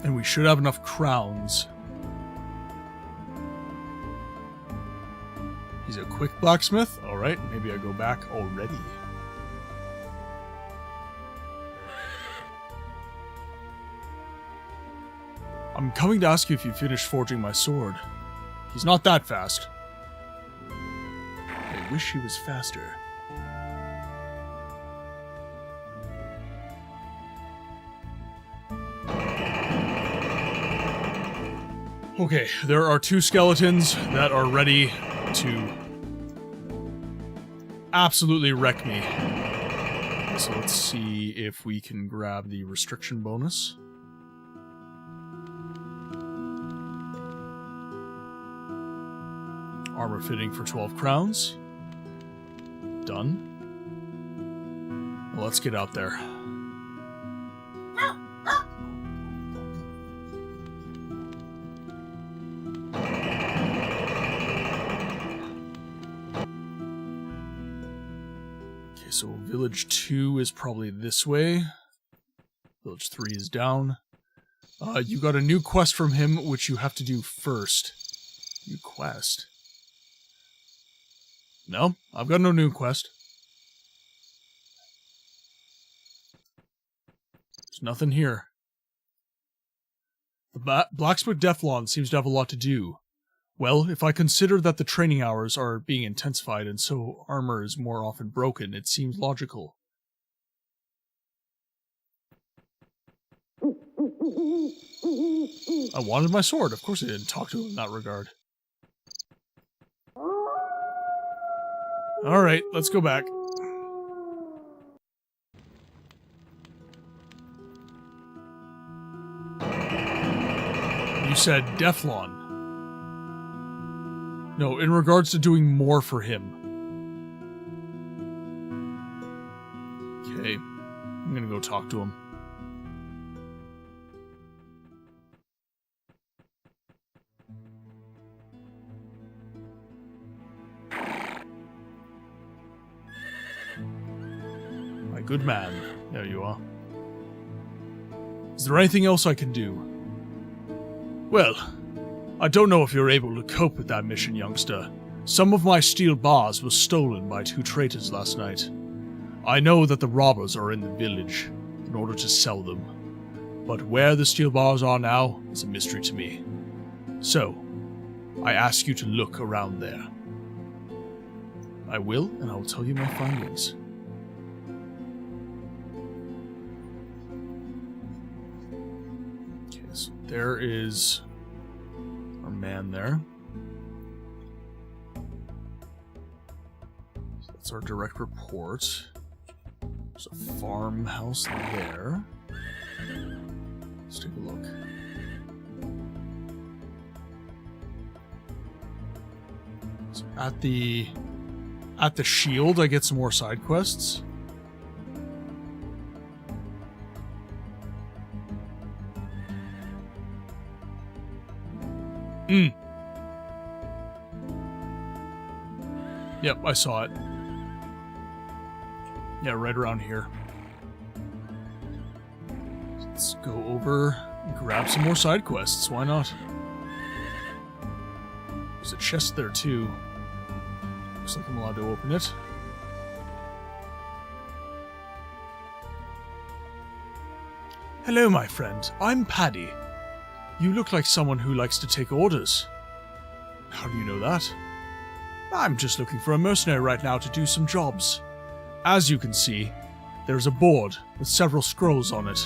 And we should have enough crowns. He's a quick blacksmith? Alright, maybe I go back already. I'm coming to ask you if you finished forging my sword. He's not that fast. I wish he was faster. Okay, there are two skeletons that are ready to absolutely wreck me. So let's see if we can grab the restriction bonus. Armor fitting for 12 crowns. Done. Well, let's get out there. So Village 2 is probably this way. Village 3 is down. You got a new quest from him, which you have to do first. New quest? No, I've got no new quest. There's nothing here. The Blacksmith Deflon seems to have a lot to do. Well, if I consider that the training hours are being intensified and so armor is more often broken, it seems logical. I wanted my sword. Of course I didn't talk to him in that regard. Alright, let's go back. You said Deflon. No, in regards to doing more for him. Okay, I'm gonna go talk to him. My good man, there you are. Is there anything else I can do? Well, I don't know if you're able to cope with that mission, youngster. Some of my steel bars were stolen by 2 traitors last night. I know that the robbers are in the village in order to sell them, but where the steel bars are now is a mystery to me. So, I ask you to look around there. I will, and I will tell you my findings. Okay, so there is our man there. So that's our direct report. There's a farmhouse there. Let's take a look. So at the shield, I get some more side quests. Yep, I saw it. Yeah, right around here. Let's go over and grab some more side quests. Why not? There's a chest there too. Looks like I'm allowed to open it. Hello, my friend. I'm Paddy. You look like someone who likes to take orders. How do you know that? I'm just looking for a mercenary right now to do some jobs. As you can see, there's a board with several scrolls on it,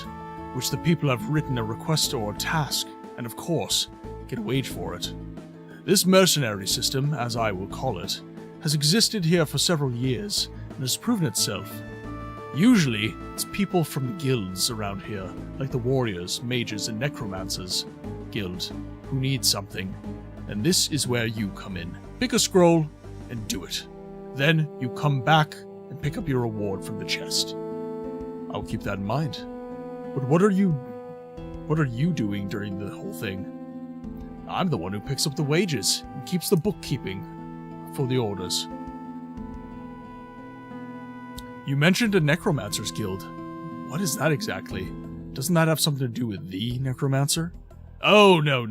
which the people have written a request or task, and of course, get a wage for it. This mercenary system, as I will call it, has existed here for several years, and has proven itself. Usually, it's people from the guilds around here, like the warriors, mages, and necromancers guild, who need something, and this is where you come in. Pick a scroll, and do it. Then, you come back and pick up your reward from the chest. I'll keep that in mind. But what are you doing during the whole thing? I'm the one who picks up the wages and keeps the bookkeeping for the orders. You mentioned a necromancer's guild. What is that exactly? Doesn't that have something to do with the necromancer? Oh, no.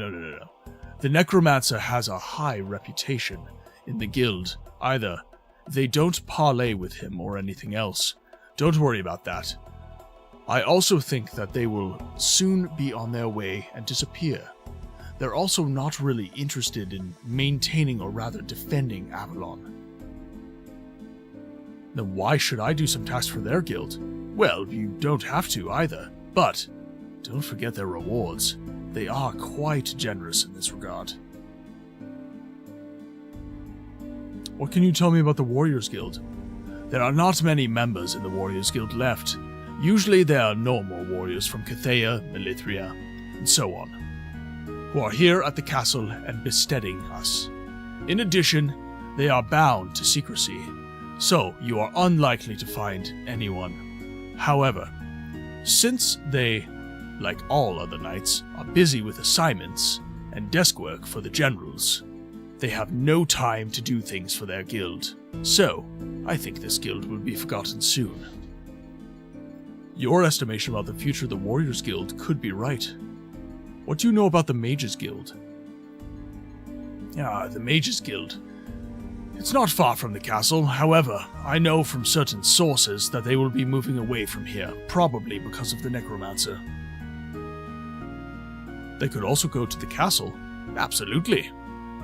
The necromancer has a high reputation in the guild. Either they don't parley with him or anything else. Don't worry about that. I also think that they will soon be on their way and disappear. They're also not really interested in maintaining or rather defending Avalon. Then why should I do some tasks for their guild? Well, you don't have to either, but don't forget their rewards. They are quite generous in this regard. What can you tell me about the Warriors Guild? There are not many members in the Warriors Guild left. Usually there are normal warriors from Cathea, Melithria, and so on, who are here at the castle and besteading us. In addition, they are bound to secrecy, so you are unlikely to find anyone. However, since they, like all other knights, are busy with assignments and desk work for the generals, they have no time to do things for their guild. So, I think this guild will be forgotten soon. Your estimation about the future of the Warriors Guild could be right. What do you know about the Mages Guild? The Mages Guild. It's not far from the castle. However, I know from certain sources that they will be moving away from here, probably because of the Necromancer. They could also go to the castle. Absolutely.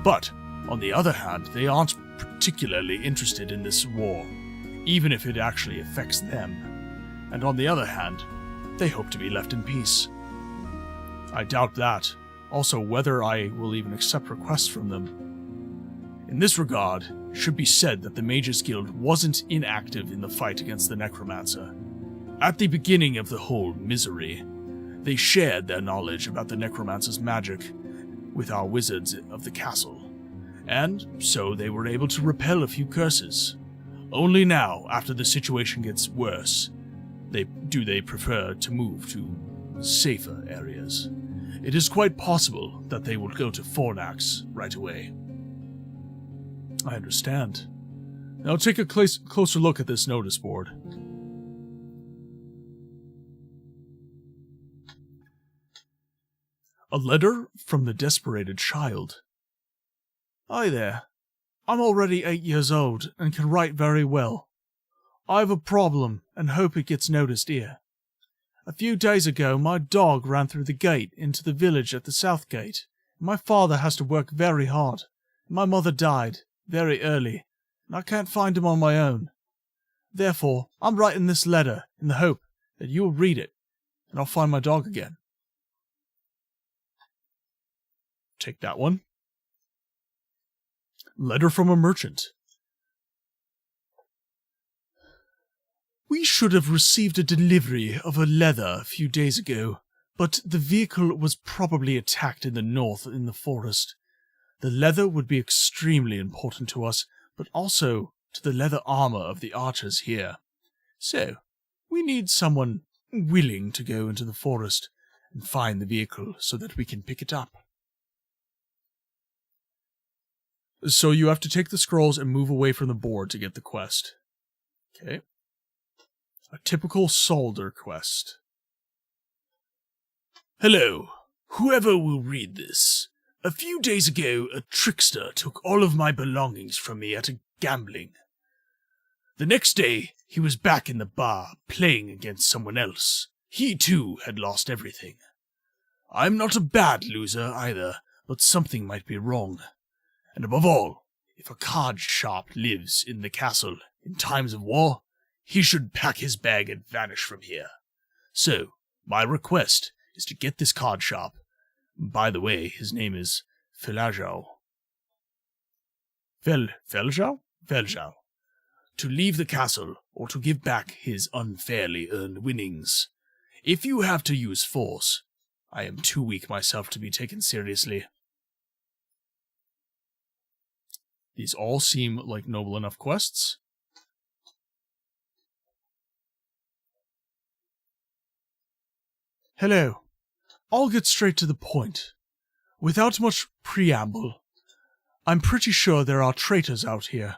But, on the other hand, they aren't particularly interested in this war, even if it actually affects them. And on the other hand, they hope to be left in peace. I doubt that. Also, whether I will even accept requests from them. In this regard, it should be said that the Mages Guild wasn't inactive in the fight against the Necromancer. At the beginning of the whole misery, they shared their knowledge about the Necromancer's magic with our wizards of the castle, and so they were able to repel a few curses. Only now, after the situation gets worse, they prefer to move to safer areas. It is quite possible that they will go to Fornax right away. I understand. Now take a closer look at this notice board. A letter from the desperate child. Hi there. I'm already 8 years old and can write very well. I have a problem and hope it gets noticed here. A few days ago, my dog ran through the gate into the village at the south gate. My father has to work very hard. My mother died very early, and I can't find him on my own. Therefore, I'm writing this letter in the hope that you will read it, and I'll find my dog again. Take that one. Letter from a merchant. We should have received a delivery of a leather a few days ago, but the vehicle was probably attacked in the north in the forest. The leather would be extremely important to us, but also to the leather armor of the archers here. So, we need someone willing to go into the forest and find the vehicle so that we can pick it up. So you have to take the scrolls and move away from the board to get the quest. Okay. A typical solder quest. Hello. Whoever will read this. A few days ago, a trickster took all of my belongings from me at a gambling. The next day, he was back in the bar, playing against someone else. He, too, had lost everything. I'm not a bad loser, either, but something might be wrong. And above all, if a card shop lives in the castle in times of war, he should pack his bag and vanish from here. So, my request is to get this card shop. By the way, his name is Feljau. Feljau. To leave the castle, or to give back his unfairly earned winnings. If you have to use force, I am too weak myself to be taken seriously. These all seem like noble enough quests. Hello. I'll get straight to the point. Without much preamble, I'm pretty sure there are traitors out here.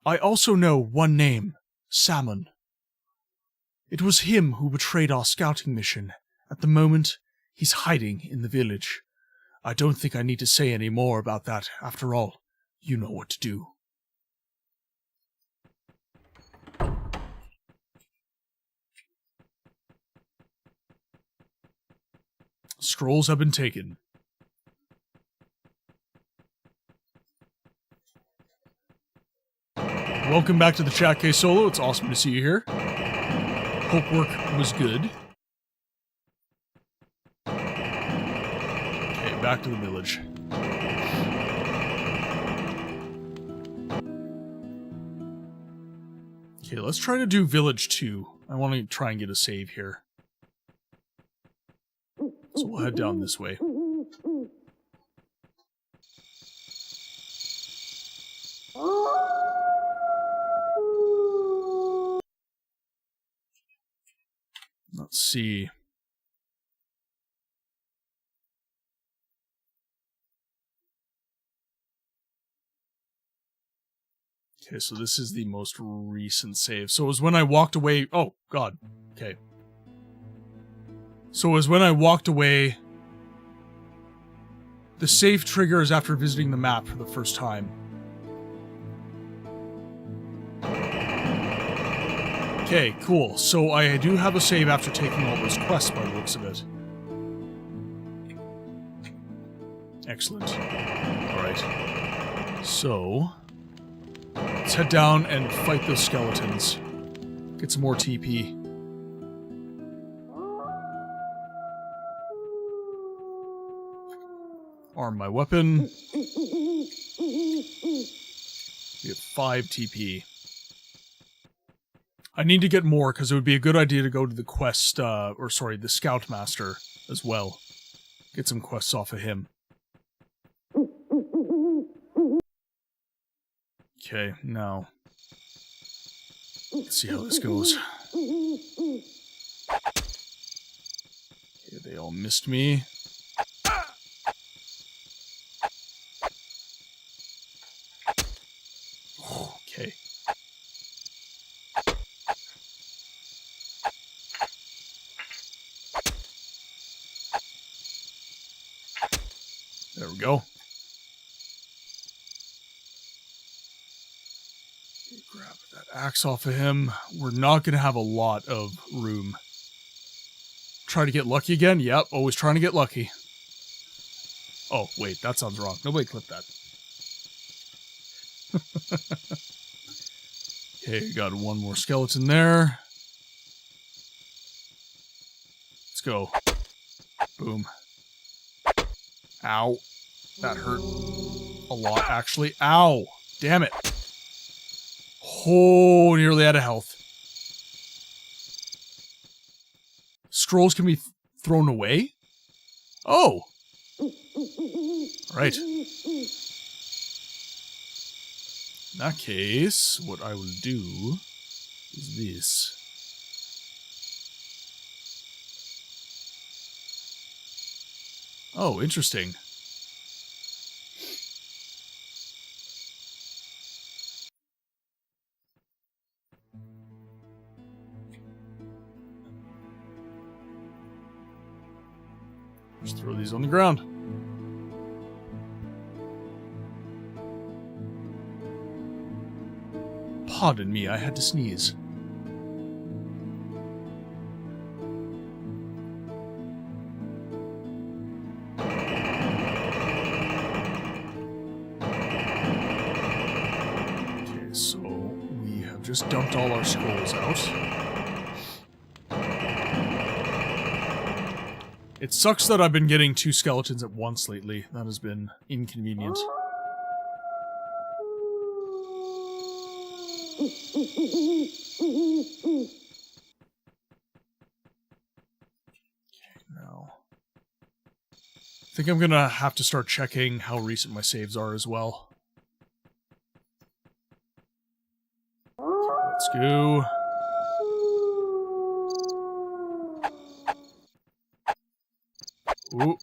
I also know one name, Salmon. It was him who betrayed our scouting mission. At the moment, he's hiding in the village. I don't think I need to say any more about that. After all, you know what to do. Scrolls have been taken. Welcome back to the chat, K-Solo. It's awesome to see you here. Hope work was good. Okay, back to the village. Okay, let's try to do Village 2. I want to try and get a save here. So we'll head down this way. Let's see. Okay, so this is the most recent save. So it was when I walked away. Oh, God. Okay. So it was when I walked away. The save triggers after visiting the map for the first time. Okay, cool. So I do have a save after taking all those quests by the looks of it. Excellent. Alright. So, let's head down and fight those skeletons. Get some more TP. Arm my weapon. We have 5 TP. I need to get more, because it would be a good idea to go to the quest, the Scoutmaster as well. Get some quests off of him. Okay, now. Let's see how this goes. Okay, they all missed me. Okay. There we go. Okay, grab that axe off of him. We're not going to have a lot of room. Try to get lucky again? Yep, always trying to get lucky. Oh, wait, that sounds wrong. Nobody clipped that. Okay, got one more skeleton there. Let's go. Boom. Ow. That hurt a lot, actually. Ow! Damn it. Oh, nearly out of health. Scrolls can be thrown away? Oh! Right. In that case, what I will do is this. Oh, interesting. Just throw these on the ground. Pardon me, I had to sneeze. Okay, so we have just dumped all our scrolls out. It sucks that I've been getting 2 skeletons at once lately. That has been inconvenient. Now, I think I'm gonna have to start checking how recent my saves are as well. Let's go. Ooh.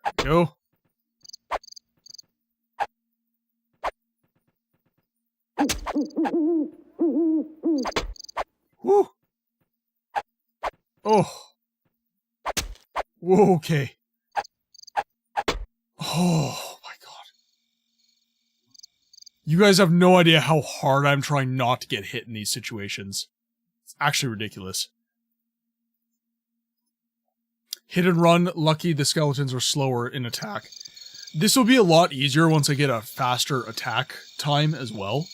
There we go. Woo! Oh. Whoa, okay. Oh my god. You guys have no idea how hard I'm trying not to get hit in these situations. It's actually ridiculous. Hit and run, lucky the skeletons are slower in attack. This will be a lot easier once I get a faster attack time as well.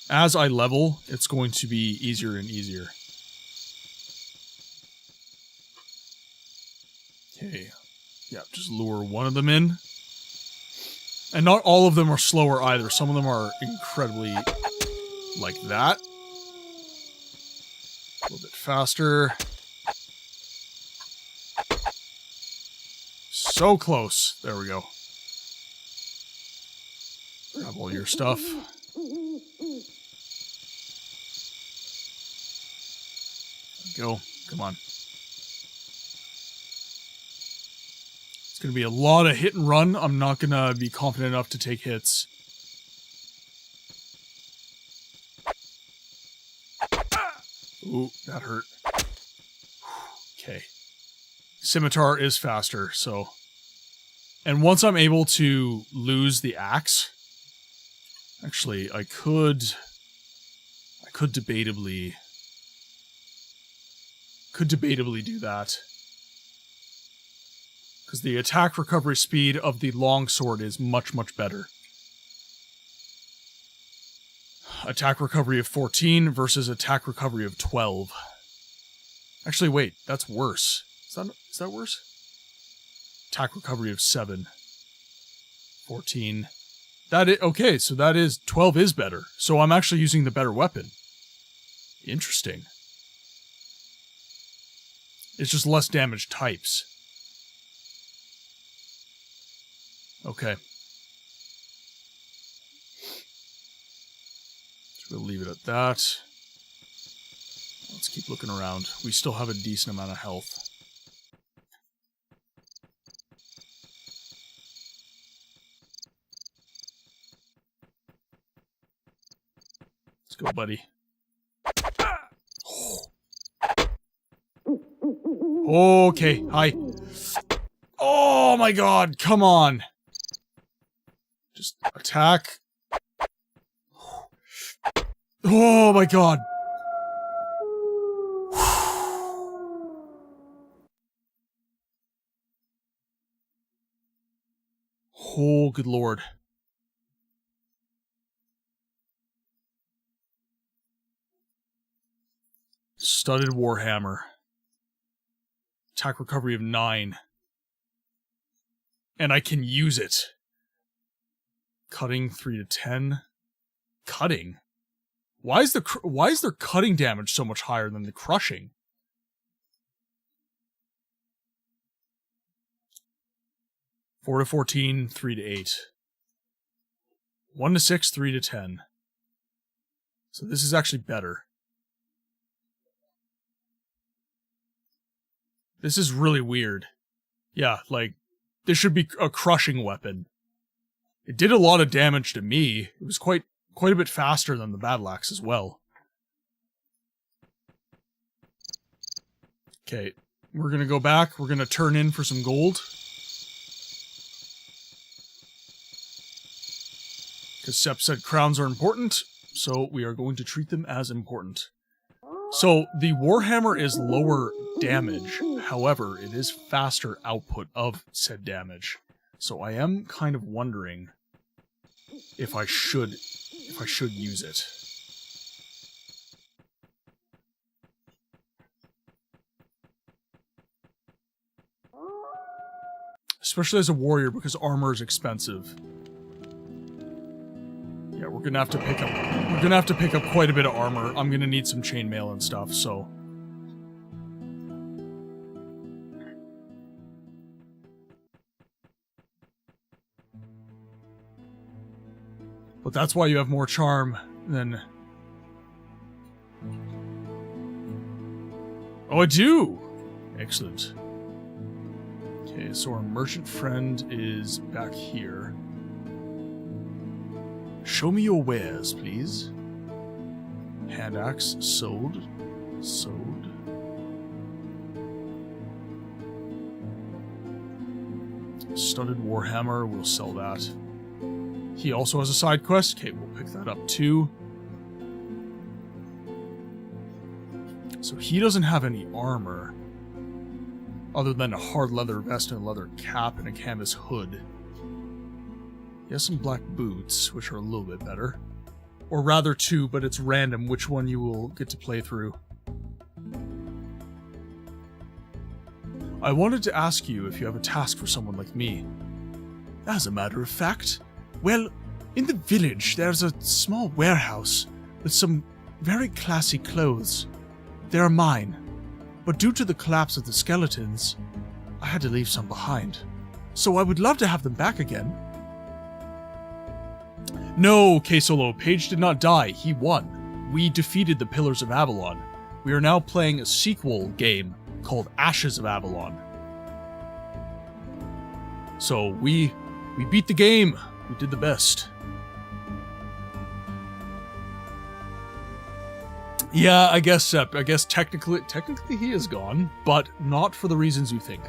As I level, it's going to be easier and easier. Okay. Yeah, just lure one of them in. And not all of them are slower either. Some of them are incredibly like that. A little bit faster. So close. There we go. Grab all your stuff. Go. Come on. It's going to be a lot of hit and run. I'm not going to be confident enough to take hits. Ooh, that hurt. Okay. Scimitar is faster, so... And once I'm able to lose the axe... Actually, I could debatably do that. Because the attack recovery speed of the longsword is much, much better. Attack recovery of 14 versus attack recovery of 12. Actually, wait, that's worse. Is that worse? Attack recovery of 7. 14. That is, okay, so that is, 12 is better. So I'm actually using the better weapon. Interesting. It's just less damage types. Okay. So we'll leave it at that. Let's keep looking around. We still have a decent amount of health. Let's go, buddy. Okay, hi. Oh my god, come on. Just attack. Oh my god. Oh, good lord. Studded Warhammer. Attack recovery of 9. And I can use it. Cutting 3 to 10. Cutting? Why is their cutting damage so much higher than the crushing? Four to 14, 3 to 8. 1 to 6, 3 to 10. So this is actually better. This is really weird. Yeah, like, this should be a crushing weapon. It did a lot of damage to me. It was quite a bit faster than the battle axe as well. Okay, we're gonna go back. We're gonna turn in for some gold. Because Sepp said crowns are important, so we are going to treat them as important. So, the Warhammer is lower damage, however, it is faster output of said damage. So I am kind of wondering if I should use it. Especially as a warrior, because armor is expensive. Yeah, we're gonna have to pick up quite a bit of armor. I'm gonna need some chainmail and stuff, so. But that's why you have more charm than... Oh, I do! Excellent. Okay, so our merchant friend is back here. Show me your wares, please. Hand axe, sold. Sold. Studded Warhammer, we'll sell that. He also has a side quest. Okay, we'll pick that up too. So he doesn't have any armor. Other than a hard leather vest and a leather cap and a canvas hood. He has some black boots, which are a little bit better. Or rather 2, but it's random which one you will get to play through. I wanted to ask you if you have a task for someone like me. As a matter of fact, well, in the village there's a small warehouse with some very classy clothes. They are mine, but due to the collapse of the skeletons, I had to leave some behind. So I would love to have them back again. No, K-Solo, Paige did not die. He won. We defeated the Pillars of Avalon. We are now playing a sequel game called Ashes of Avalon. So we beat the game. We did the best. Yeah, I guess technically he is gone, but not for the reasons you think.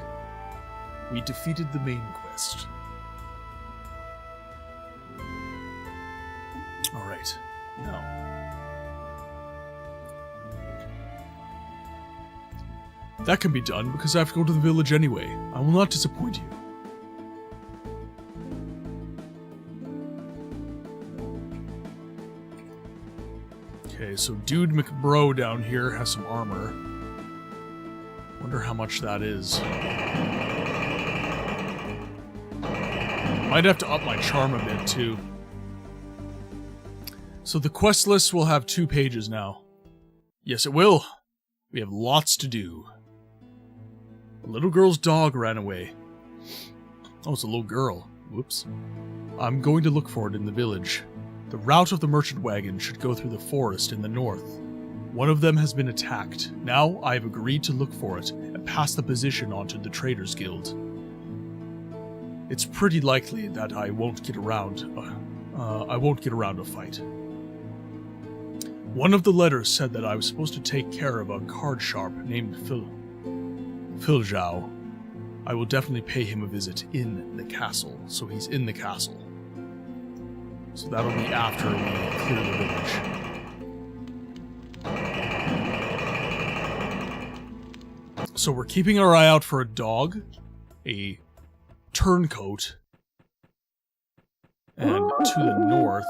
We defeated the main quest. Alright, now. That can be done because I have to go to the village anyway. I will not disappoint you. Okay, so Dude McBro down here has some armor. Wonder how much that is. Might have to up my charm a bit, too. So the quest list will have 2 pages now. Yes, it will. We have lots to do. A little girl's dog ran away. Oh, it's a little girl. Whoops. I'm going to look for it in the village. The route of the merchant wagon should go through the forest in the north. One of them has been attacked. Now I have agreed to look for it and pass the position on to the Traders Guild. It's pretty likely that I won't get around a fight. One of the letters said that I was supposed to take care of a card sharp named Philzhao. I will definitely pay him a visit in the castle, so he's in the castle. So that'll be after we clear the village. So we're keeping our eye out for a dog, a turncoat, and to the north...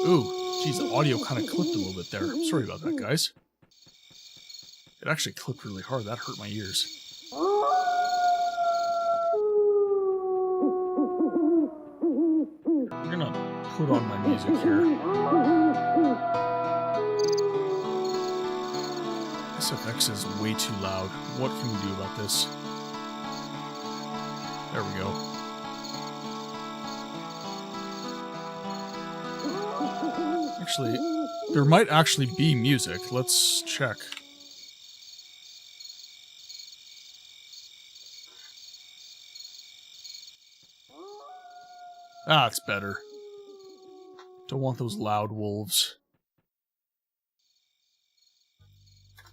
Ooh, geez, the audio kind of clipped a little bit there. Sorry about that, guys. It actually clipped really hard. That hurt my ears. I'm gonna put on my music here. SFX is way too loud. What can we do about this? There we go. Actually, there might actually be music. Let's check. That's better. Don't want those loud wolves.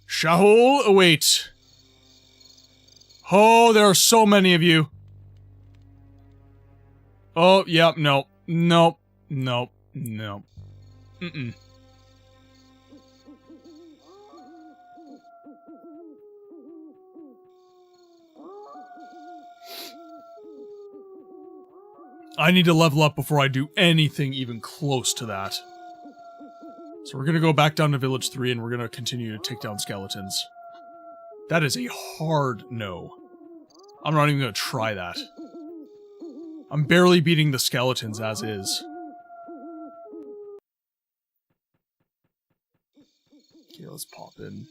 A'houl, await. Oh, there are so many of you. Oh, yep, no. Nope. Nope. Nope. Mm-mm. I need to level up before I do anything even close to that. So we're gonna go back down to Village 3 and we're gonna continue to take down skeletons. That is a hard no. I'm not even gonna try that. I'm barely beating the skeletons as is. Okay, let's pop in.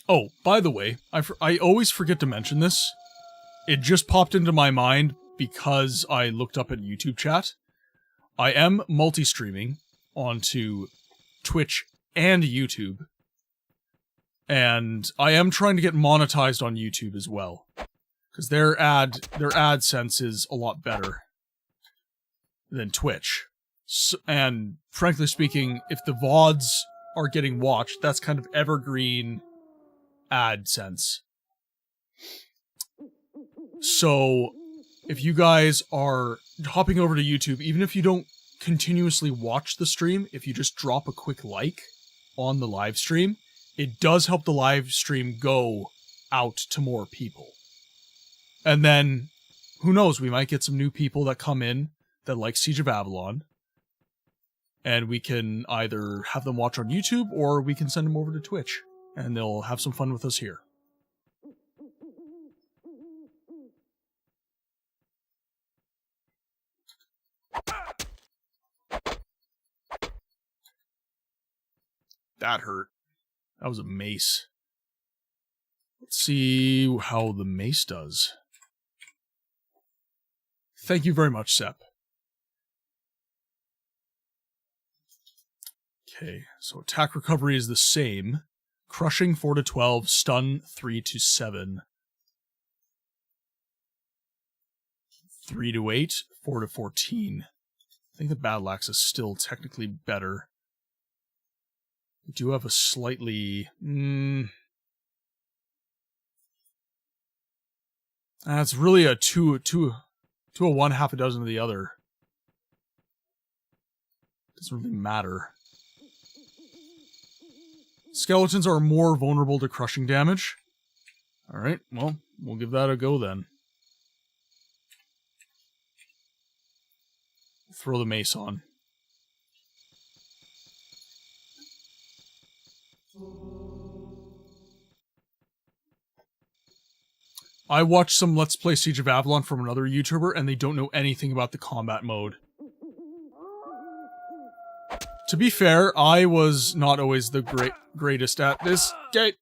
Oh, by the way, I always forget to mention this. It just popped into my mind because I looked up at YouTube chat. I am multi-streaming onto Twitch and YouTube. And I am trying to get monetized on YouTube as well. Because their AdSense is a lot better than Twitch. So, and frankly speaking, if the VODs are getting watched, that's kind of evergreen AdSense. So, if you guys are hopping over to YouTube, even if you don't continuously watch the stream, if you just drop a quick like on the live stream, it does help the live stream go out to more people. And then, who knows, we might get some new people that come in that like Siege of Avalon. And we can either have them watch on YouTube, or we can send them over to Twitch. And they'll have some fun with us here. That hurt. That was a mace. Let's see how the mace does. Thank you very much, Sep. Okay, so attack recovery is the same. Crushing 4 to 12, stun 3 to 7. 3 to 8, 4 to 14. I think the battle axe is still technically better. We do have a slightly... it's really a 2 a 1, half a dozen of the other. Doesn't really matter. Skeletons are more vulnerable to crushing damage. Alright, well, we'll give that a go then. Throw the mace on. I watched some Let's Play Siege of Avalon from another YouTuber, and they don't know anything about the combat mode. To be fair, I was not always the greatest at this game.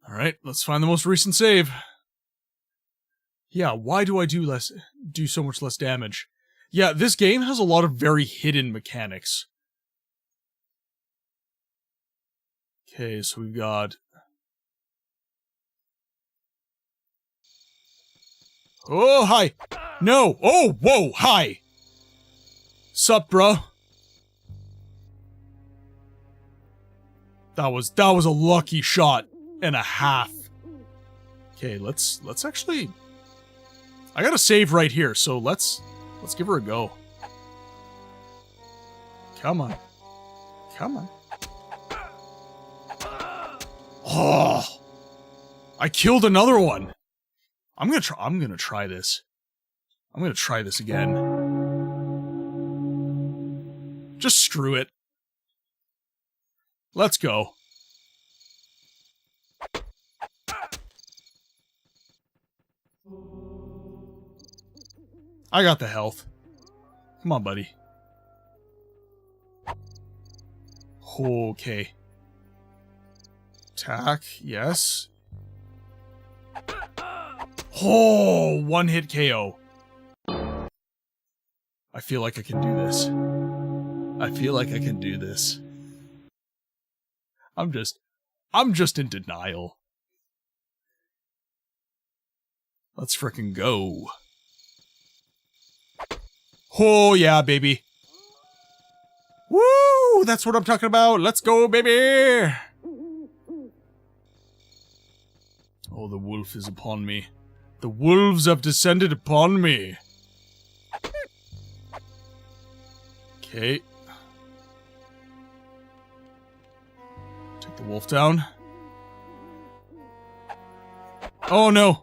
Alright, let's find the most recent save. Yeah, why do I do so much less damage? Yeah, this game has a lot of very hidden mechanics. Okay, so we've got... Oh, hi! No! Oh, whoa, hi! Sup, bro? That was a lucky shot and a half. Okay, let's actually... I got a save right here, so let's give her a go. Come on. Come on. Oh! I killed another one! I'm gonna try this. I'm gonna try this again. Just screw it. Let's go. I got the health. Come on, buddy. Okay. Attack, yes. Oh, one hit KO. I feel like I can do this. I feel like I can do this. I'm just in denial. Let's frickin' go. Oh, yeah, baby. Woo! That's what I'm talking about. Let's go, baby! Oh, the wolf is upon me. The wolves have descended upon me. Okay. Take the wolf down. Oh, no.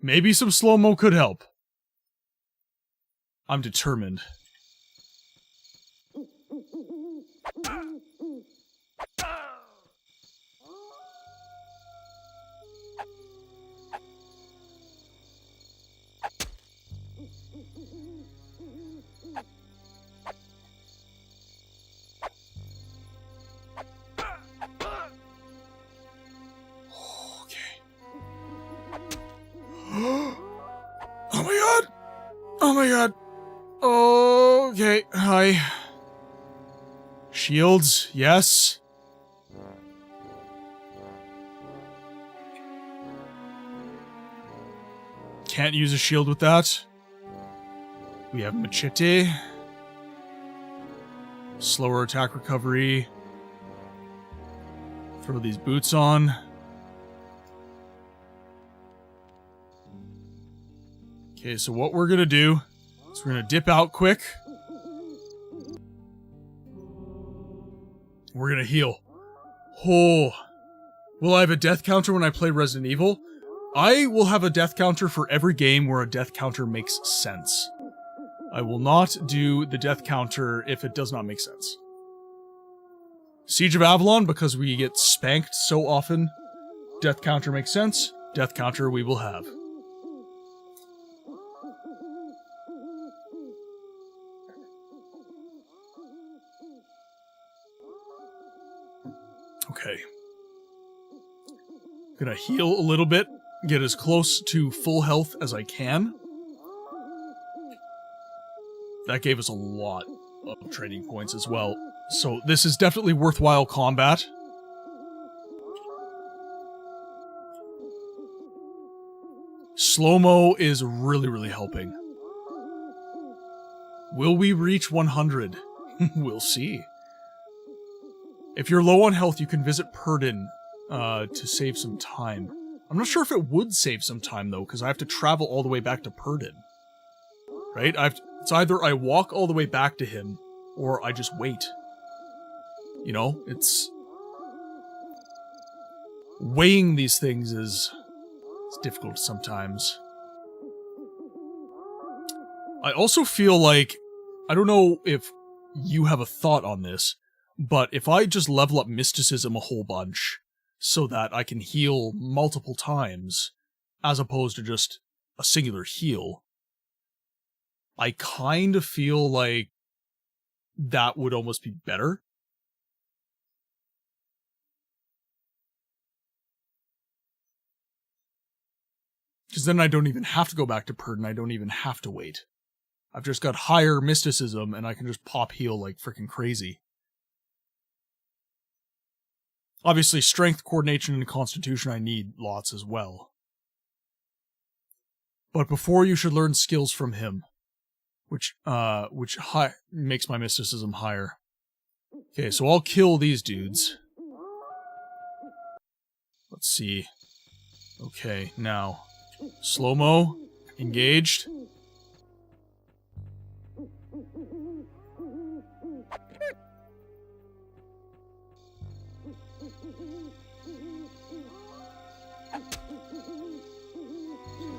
Maybe some slow-mo could help. I'm determined. Oh my god! Oh my god! Okay, hi. Shields, yes. Can't use a shield with that. We have machete. Slower attack recovery. Throw these boots on. Okay, so what we're gonna do is we're gonna dip out quick. We're gonna heal. Oh. Will I have a death counter when I play Resident Evil? I will have a death counter for every game where a death counter makes sense. I will not do the death counter if it does not make sense. Siege of Avalon, because we get spanked so often, death counter makes sense. Death counter we will have. Okay. Gonna heal a little bit, get as close to full health as I can. That gave us a lot of training points as well. So this is definitely worthwhile combat. Slow-mo is really, really helping. Will we reach 100? We'll see. If you're low on health, you can visit Purdon to save some time. I'm not sure if it would save some time, though, because I have to travel all the way back to Purdon. Right? It's either I walk all the way back to him, or I just wait. You know? It's... weighing these things is It's difficult sometimes. I also feel like, I don't know if you have a thought on this, but if I just level up mysticism a whole bunch so that I can heal multiple times, as opposed to just a singular heal, I kind of feel like that would almost be better. Because then I don't even have to go back to Purden, I don't even have to wait. I've just got higher mysticism and I can just pop heal like freaking crazy. Obviously, strength, coordination, and constitution I need lots as well. But before you should learn skills from him, which makes my mysticism higher. Okay, so I'll kill these dudes. Let's see. Okay, now slow-mo, engaged.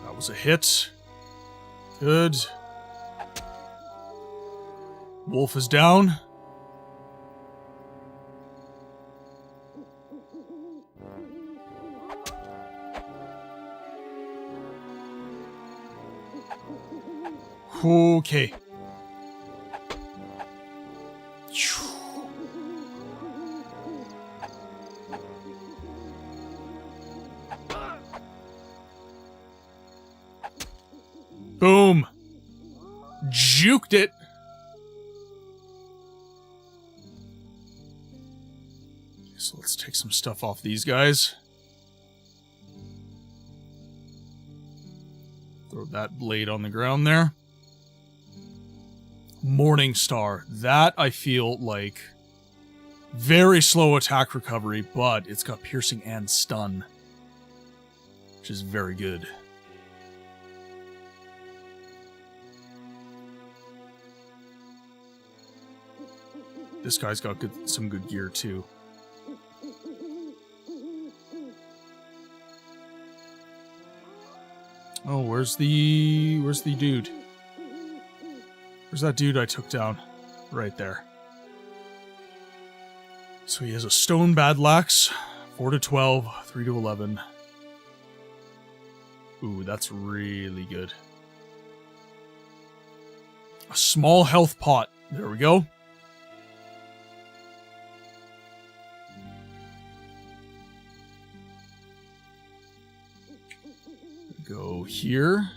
That was a hit. Good. Wolf is down. Okay. Boom. Juked it. So let's take some stuff off these guys. Throw that blade on the ground there. Morning Star. That I feel like very slow attack recovery, but it's got piercing and stun, which is very good. This guy's got some good gear too. Oh, where's the dude? Where's that dude I took down? Right there. So he has a stone badlax, 4 to 12, 3 to 11. Ooh, that's really good. A small health pot. There we go. Go here.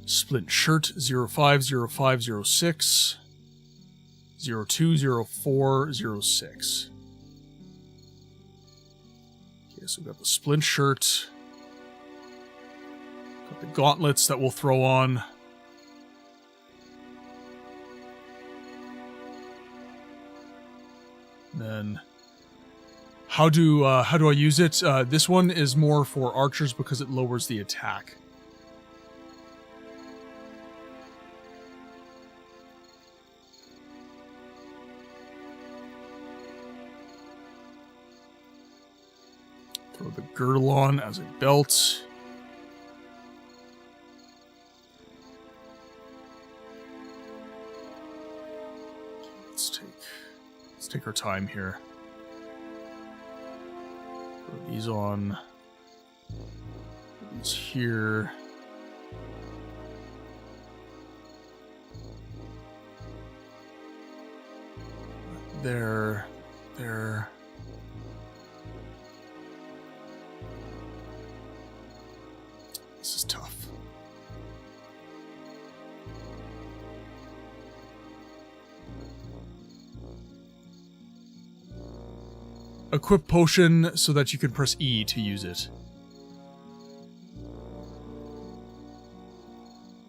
Splint shirt 050506 020406. Okay, so we've got the splint shirt. Got the gauntlets that we'll throw on. And then how do I use it? This one is more for archers because it lowers the attack. Throw the girdle on as a belt. Let's take our time here. Put these on. Put these here. There. This is tough. Equip potion so that you can press E to use it.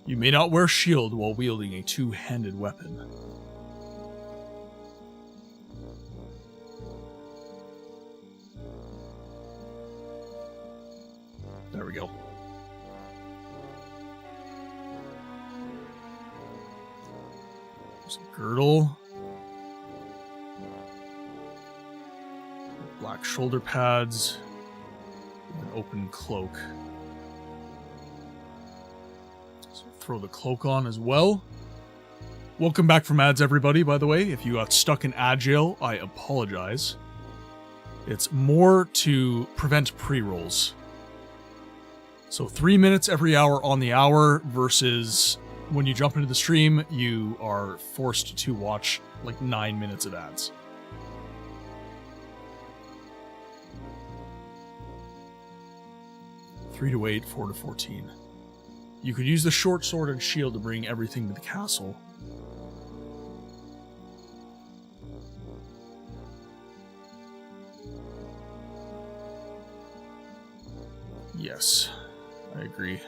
You may not wear shield while wielding a two-handed weapon. There we go. There's a girdle. shoulder pads, an open cloak. So throw the cloak on as well. Welcome back from ads, everybody, by the way. If you got stuck in ad jail, I apologize. It's more to prevent pre-rolls. So 3 minutes every hour on the hour versus when you jump into the stream, you are forced to watch like 9 minutes of ads. Three to 8, 4 to 14. You could use the short sword and shield to bring everything to the castle. Yes, I agree.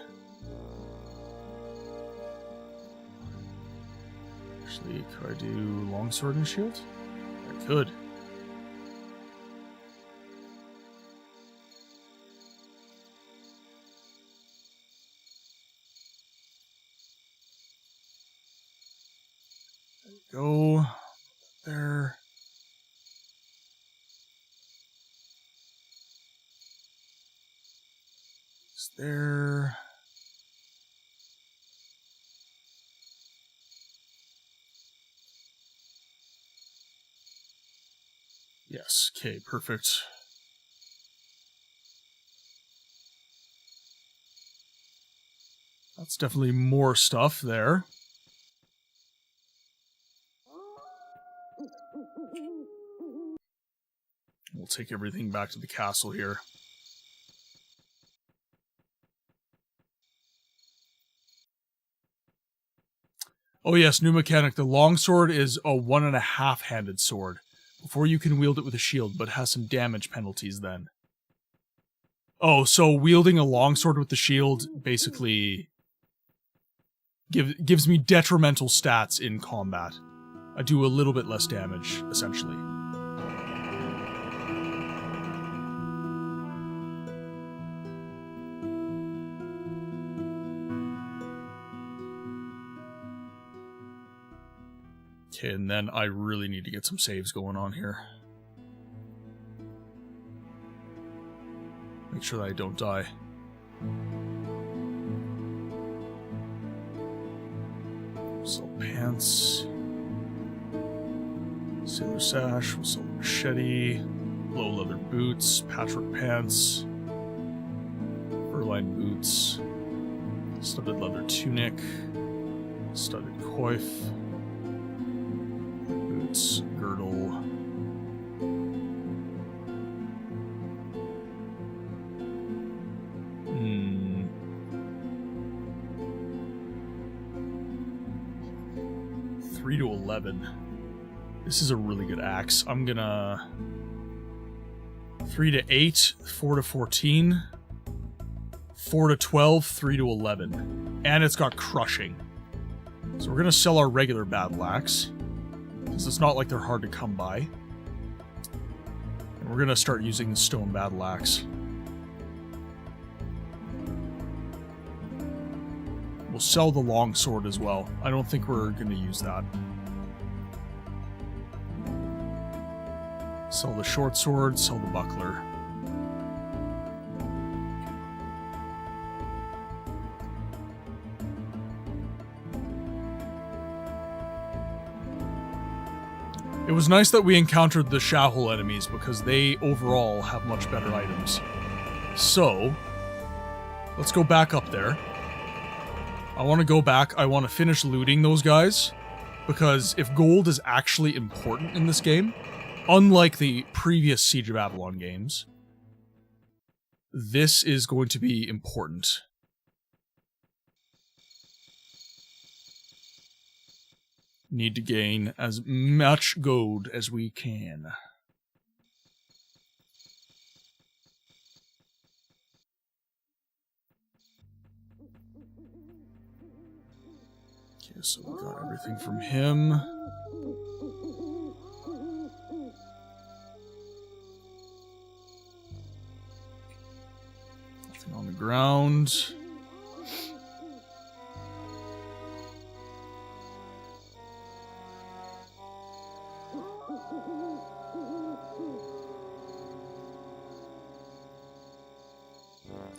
Actually, could I do longsword and shield? I could. There we go. There. It's there. Yes, okay, perfect. That's definitely more stuff there. We'll take everything back to the castle here. Oh yes, new mechanic. The longsword is a 1.5-handed sword. Before you can wield it with a shield, but has some damage penalties then. Oh, so wielding a longsword with the shield basically gives me detrimental stats in combat. I do a little bit less damage, essentially. Okay, and then I really need to get some saves going on here. Make sure that I don't die. Sell pants. Sailor sash. We'll sell machete. Low leather boots. Patchwork pants. Fur-lined boots. Studded leather tunic. Studded coif. Boots. Girdle. Three to 11. This is a really good axe. I'm gonna 3 to 8, 4 to 14, 4 to 12, 3 to 11. And it's got crushing. So we're gonna sell our regular battle axe, because it's not like they're hard to come by. And we're gonna start using the stone battle axe. We'll sell the long sword as well. I don't think we're gonna use that. Sell the short sword, sell the buckler. It was nice that we encountered the A'houl enemies because they overall have much better items. So, let's go back up there. I want to go back, I want to finish looting those guys, because if gold is actually important in this game, unlike the previous Siege of Avalon games, this is going to be important. Need to gain as much gold as we can. Okay, so we got everything from him. Nothing on the ground.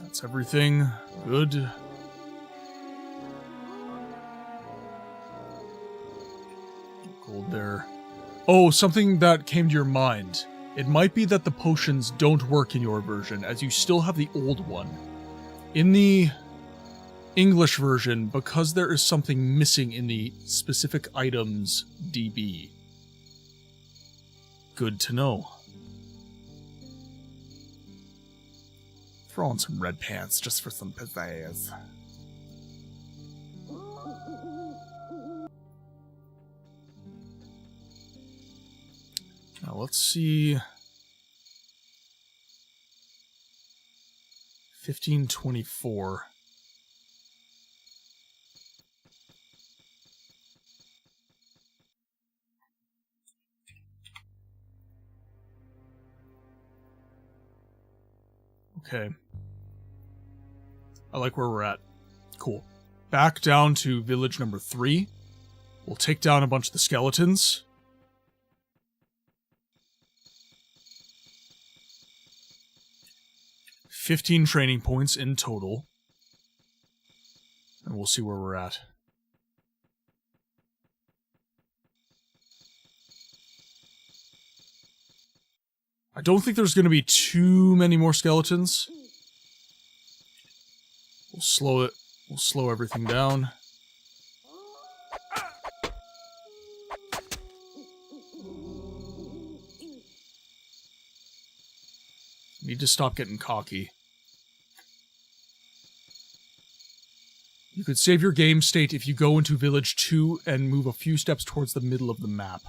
That's everything. Good. Gold there. Oh, something that came to your mind. It might be that the potions don't work in your version, as you still have the old one. In the English version, because there is something missing in the specific items DB. Good to know. Throw on some red pants just for some pizzazz. Now let's see. 1524. Okay. I like where we're at. Cool. Back down to village number 3. We'll take down a bunch of the skeletons. $15 training points in total. And we'll see where we're at. I don't think there's going to be too many more skeletons. We'll slow it. We'll slow everything down. Need to stop getting cocky. You could save your game state if you go into village 2 and move a few steps towards the middle of the map.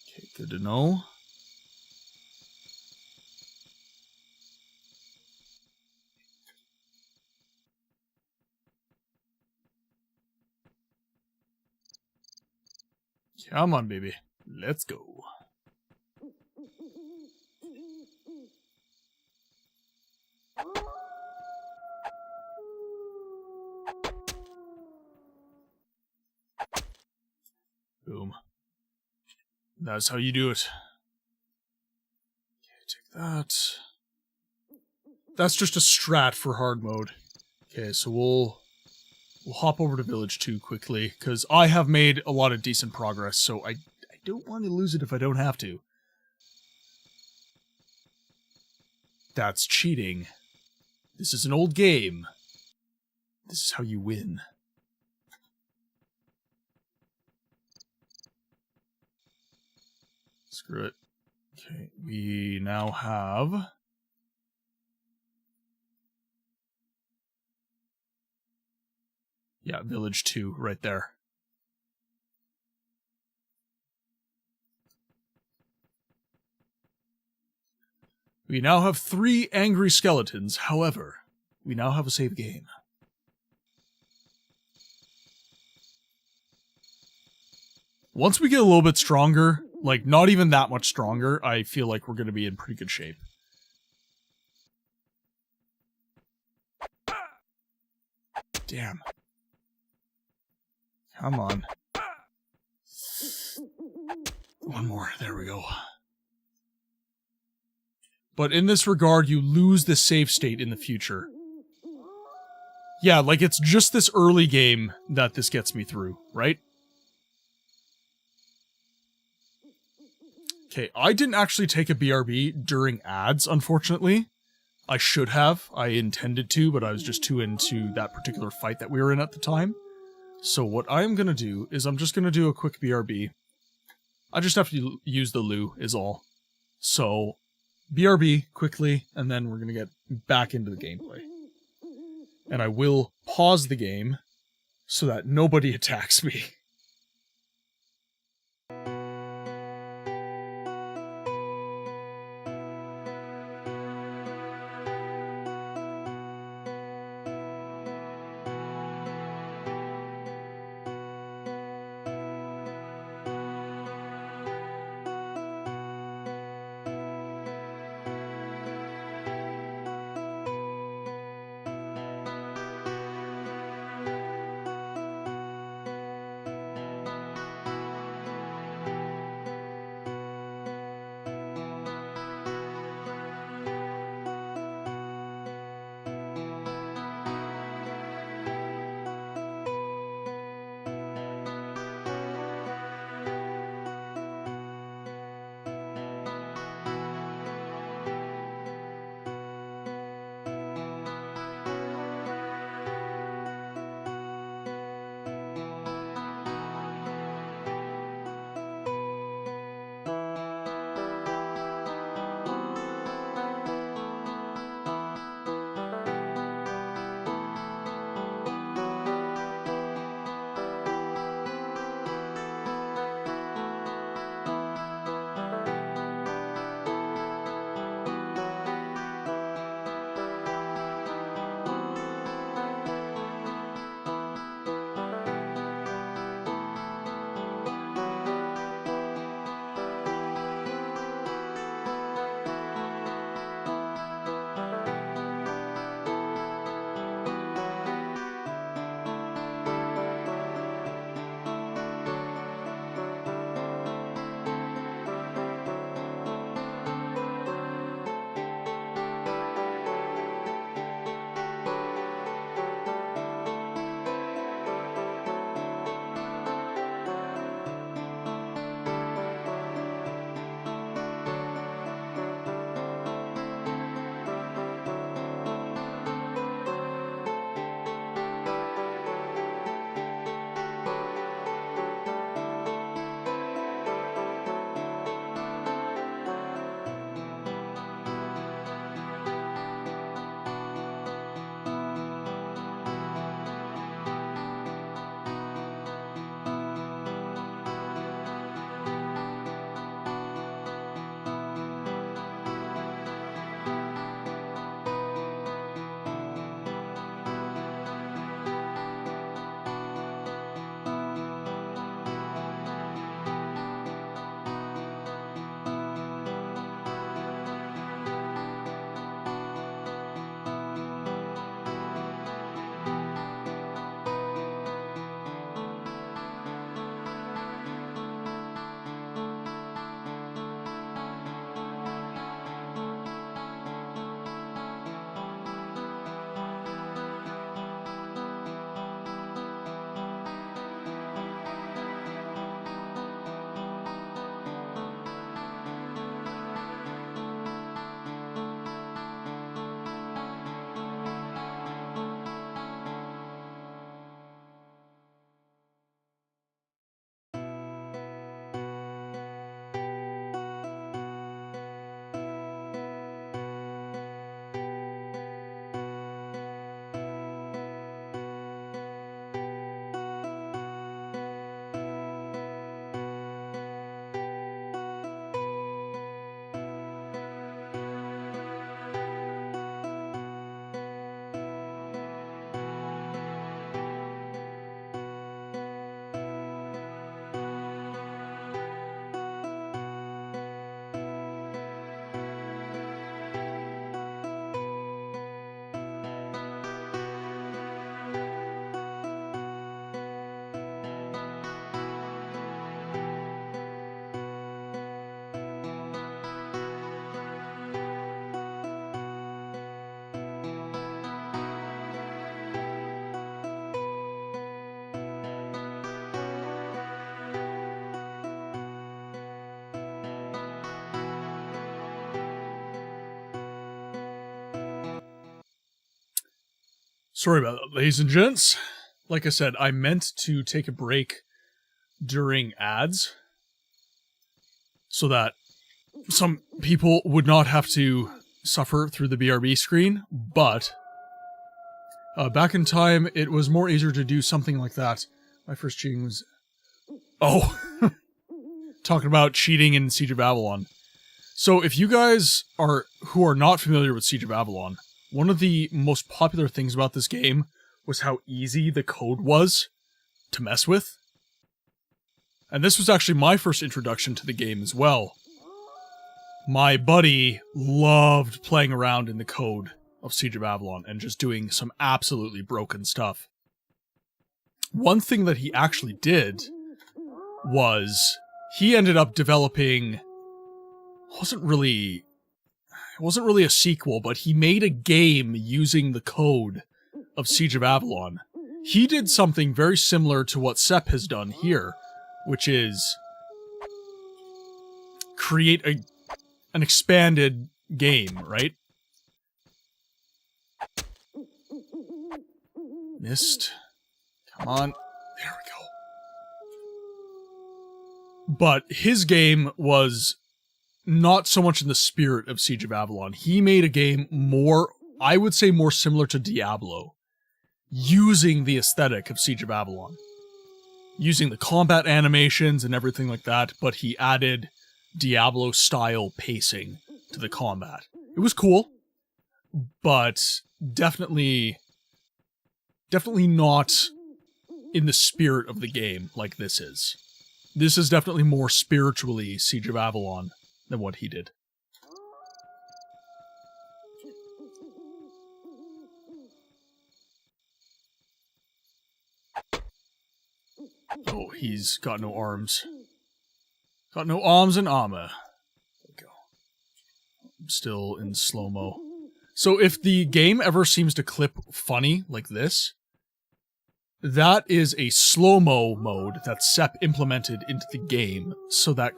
Okay, good to know. Come on, baby. Let's go. Boom. That's how you do it. Okay, take that. That's just a strat for hard mode. Okay, so we'll hop over to Village 2 quickly, because I have made a lot of decent progress, so I don't want to lose it if I don't have to. That's cheating. This is an old game. This is how you win. Screw it. Okay, we now have... yeah, Village 2, right there. We now have 3 angry skeletons, however, we now have a save game. Once we get a little bit stronger, like not even that much stronger, I feel like we're going to be in pretty good shape. Damn. Come on. One more. There we go. But in this regard, you lose the save state in the future. Yeah, like it's just this early game that this gets me through, right? Okay, I didn't actually take a BRB during ads, unfortunately. I should have. I intended to, but I was just too into that particular fight that we were in at the time. So what I'm going to do is I'm just going to do a quick BRB. I just have to use the loo is all. So BRB quickly, and then we're going to get back into the gameplay. And I will pause the game so that nobody attacks me. Sorry about that, ladies and gents. Like I said, I meant to take a break during ads so that some people would not have to suffer through the BRB screen, but back in time, it was more easier to do something like that. My first cheating was... Oh! Talking about cheating in Siege of Avalon. So if you guys who are not familiar with Siege of Avalon, one of the most popular things about this game was how easy the code was to mess with. And this was actually my first introduction to the game as well. My buddy loved playing around in the code of Siege of Avalon and just doing some absolutely broken stuff. One thing that he actually did was he ended up developing... It wasn't really a sequel, but he made a game using the code of Siege of Avalon. He did something very similar to what Sepp has done here, which is create an expanded game, right? Missed. Come on. There we go. But his game was not so much in the spirit of Siege of Avalon. He made a game more, I would say, more similar to Diablo, using the aesthetic of Siege of Avalon. Using the combat animations and everything like that, but he added Diablo-style pacing to the combat. It was cool, but definitely not in the spirit of the game like this is. This is definitely more spiritually Siege of Avalon than what he did. Oh, he's got no arms. Got no arms and armor. There we go. I'm still in slow-mo. So if the game ever seems to clip funny like this, that is a slow-mo mode that Sepp implemented into the game so that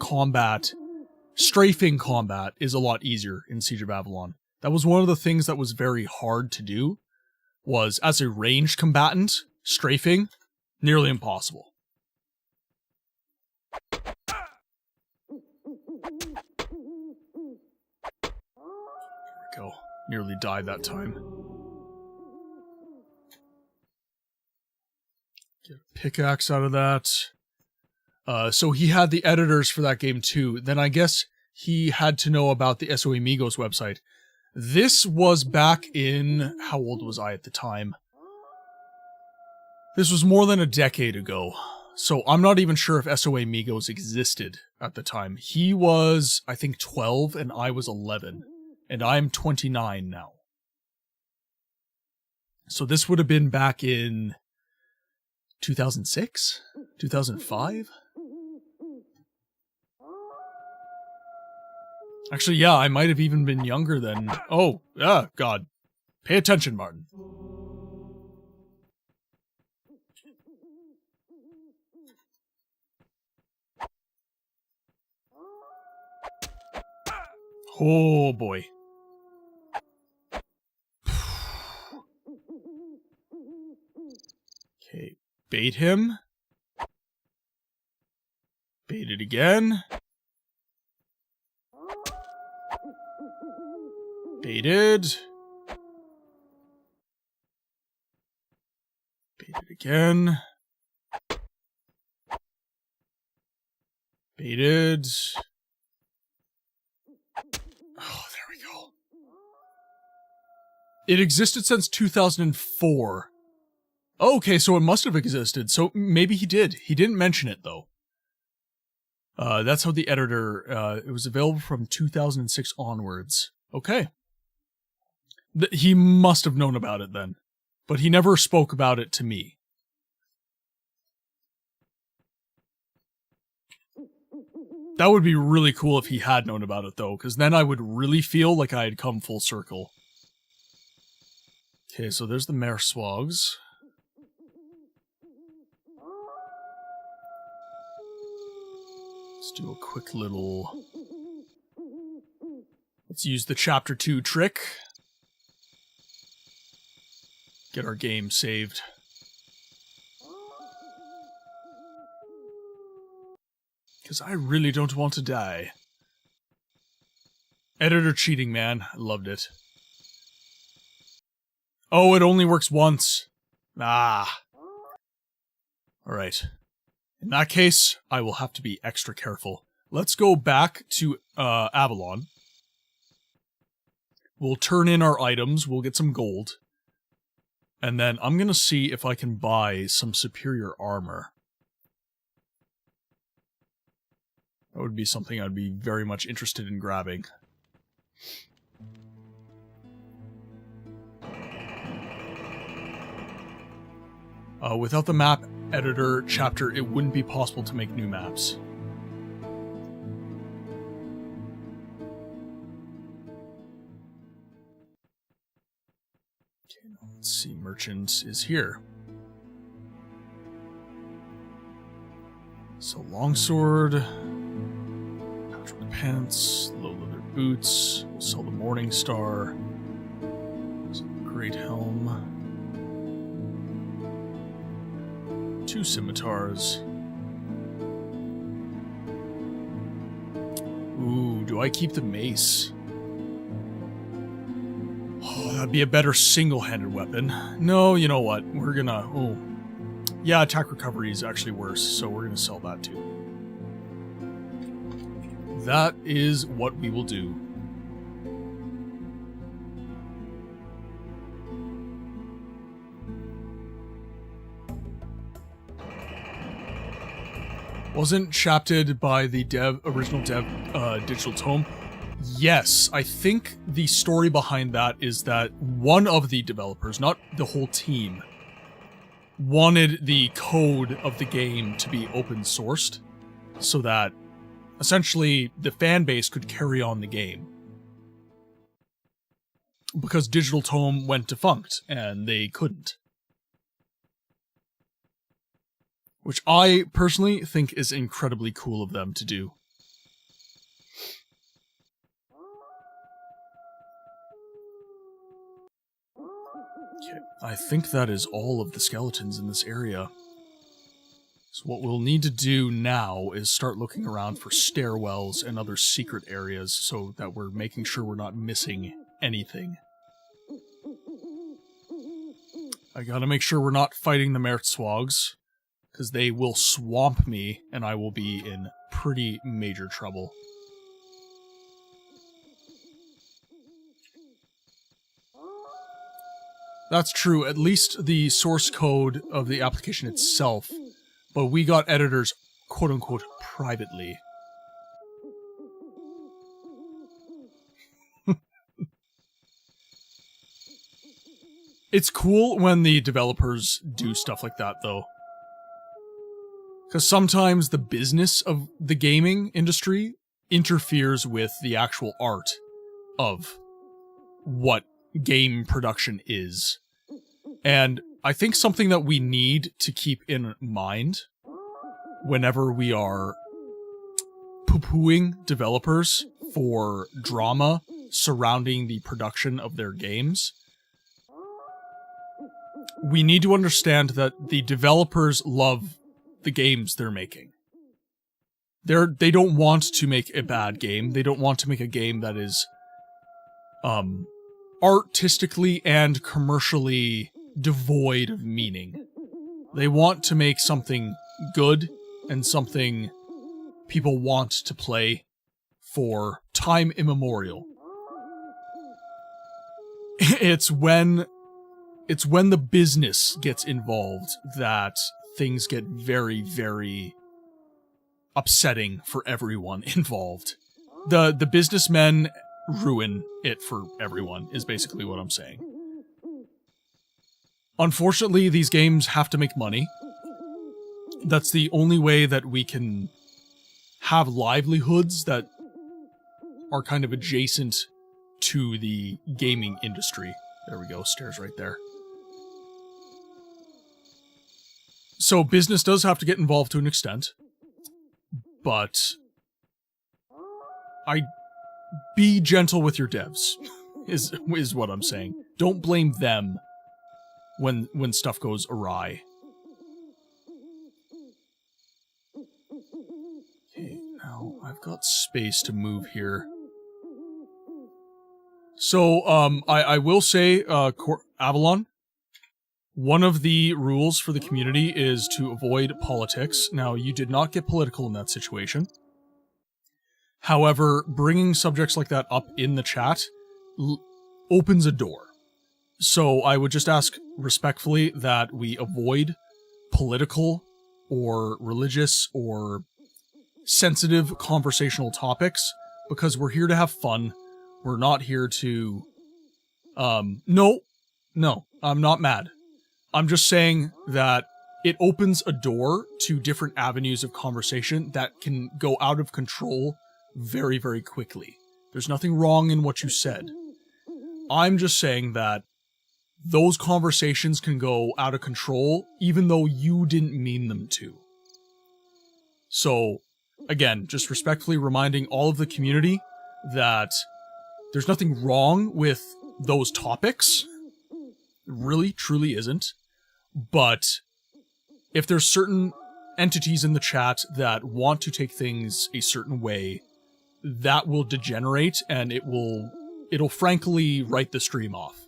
strafing combat is a lot easier in Siege of Avalon. That was one of the things that was very hard to do, was as a ranged combatant, strafing, nearly impossible. There we go. Nearly died that time. Get a pickaxe out of that. So he had the editors for that game too. Then I guess he had to know about the SOE Migos website. This was back in... How old was I at the time? This was more than a decade ago. So I'm not even sure if SOE Migos existed at the time. He was, I think, 12 and I was 11. And I'm 29 now. So this would have been back in 2006? 2005? Actually, yeah, I might have even been younger than... Oh, God. Pay attention, Martin. Oh, boy. Okay, bait him. Bait it again. Baited. Bait it again. Baited. Oh, there we go. It existed since 2004. Okay, so it must have existed. So maybe he did. He didn't mention it, though. That's how the editor... it was available from 2006 onwards. Okay. He must have known about it then. But he never spoke about it to me. That would be really cool if he had known about it, though, because then I would really feel like I had come full circle. Okay, so there's the Mare Swags. Let's do a quick little... Let's use the Chapter 2 trick. get our game saved. Because I really don't want to die. Editor cheating, man. I loved it. Oh, it only works once. Ah. Alright. In that case, I will have to be extra careful. Let's go back to Avalon. We'll turn in our items, we'll get some gold. And then I'm gonna see if I can buy some superior armor. That would be something I'd be very much interested in grabbing. Without the map editor chapter, it wouldn't be possible to make new maps. Okay, now let's see. Merchant is here. So longsword, patchwork pants, low leather boots. We'll sell the Morning Star. Great helm. 2 scimitars. Ooh, do I keep the mace? Oh, that'd be a better single-handed weapon. No, you know what? We're gonna... Oh. Yeah, attack recovery is actually worse, so we're gonna sell that too. That is what we will do. Wasn't shafted by the original dev digital tome? Yes, I think the story behind that is that one of the developers, not the whole team, wanted the code of the game to be open sourced so that essentially the fan base could carry on the game. Because Digital Tome went defunct and they couldn't. Which I personally think is incredibly cool of them to do. Okay, I think that is all of the skeletons in this area. So what we'll need to do now is start looking around for stairwells and other secret areas so that we're making sure we're not missing anything. I gotta make sure we're not fighting the Mertzwogs, because they will swamp me, and I will be in pretty major trouble. That's true, at least the source code of the application itself, but we got editors, quote-unquote, privately. It's cool when the developers do stuff like that, though. Because sometimes the business of the gaming industry interferes with the actual art of what game production is. And I think something that we need to keep in mind whenever we are poo-pooing developers for drama surrounding the production of their games, we need to understand that the developers love the games they're making. They don't want to make a bad game. They don't want to make a game that is artistically and commercially devoid of meaning. They want to make something good and something people want to play for time immemorial. It's when the business gets involved that things get very, very upsetting for everyone involved. The businessmen ruin it for everyone, is basically what I'm saying. Unfortunately, these games have to make money. That's the only way that we can have livelihoods that are kind of adjacent to the gaming industry. There we go, stairs right there. So business does have to get involved to an extent, but be gentle with your devs, is what I'm saying. Don't blame them when stuff goes awry. Okay, now I've got space to move here. So, I will say, Avalon, one of the rules for the community is to avoid politics. Now, you did not get political in that situation. However, bringing subjects like that up in the chat opens a door. So I would just ask respectfully that we avoid political or religious or sensitive conversational topics, because we're here to have fun. We're not here to... No, I'm not mad. I'm just saying that it opens a door to different avenues of conversation that can go out of control very, very quickly. There's nothing wrong in what you said. I'm just saying that those conversations can go out of control even though you didn't mean them to. So, again, just respectfully reminding all of the community that there's nothing wrong with those topics. Really, truly isn't. But if there's certain entities in the chat that want to take things a certain way, that will degenerate and it'll frankly write the stream off.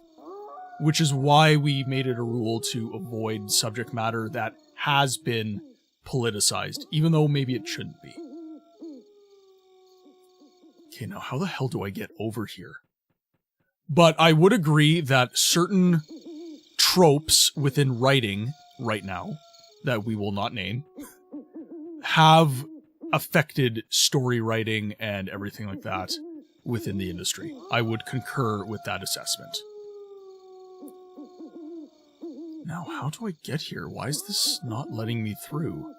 Which is why we made it a rule to avoid subject matter that has been politicized, even though maybe it shouldn't be. Okay, now how the hell do I get over here? But I would agree that certain tropes within writing right now, that we will not name, have affected story writing and everything like that within the industry. I would concur with that assessment. Now, how do I get here? Why is this not letting me through?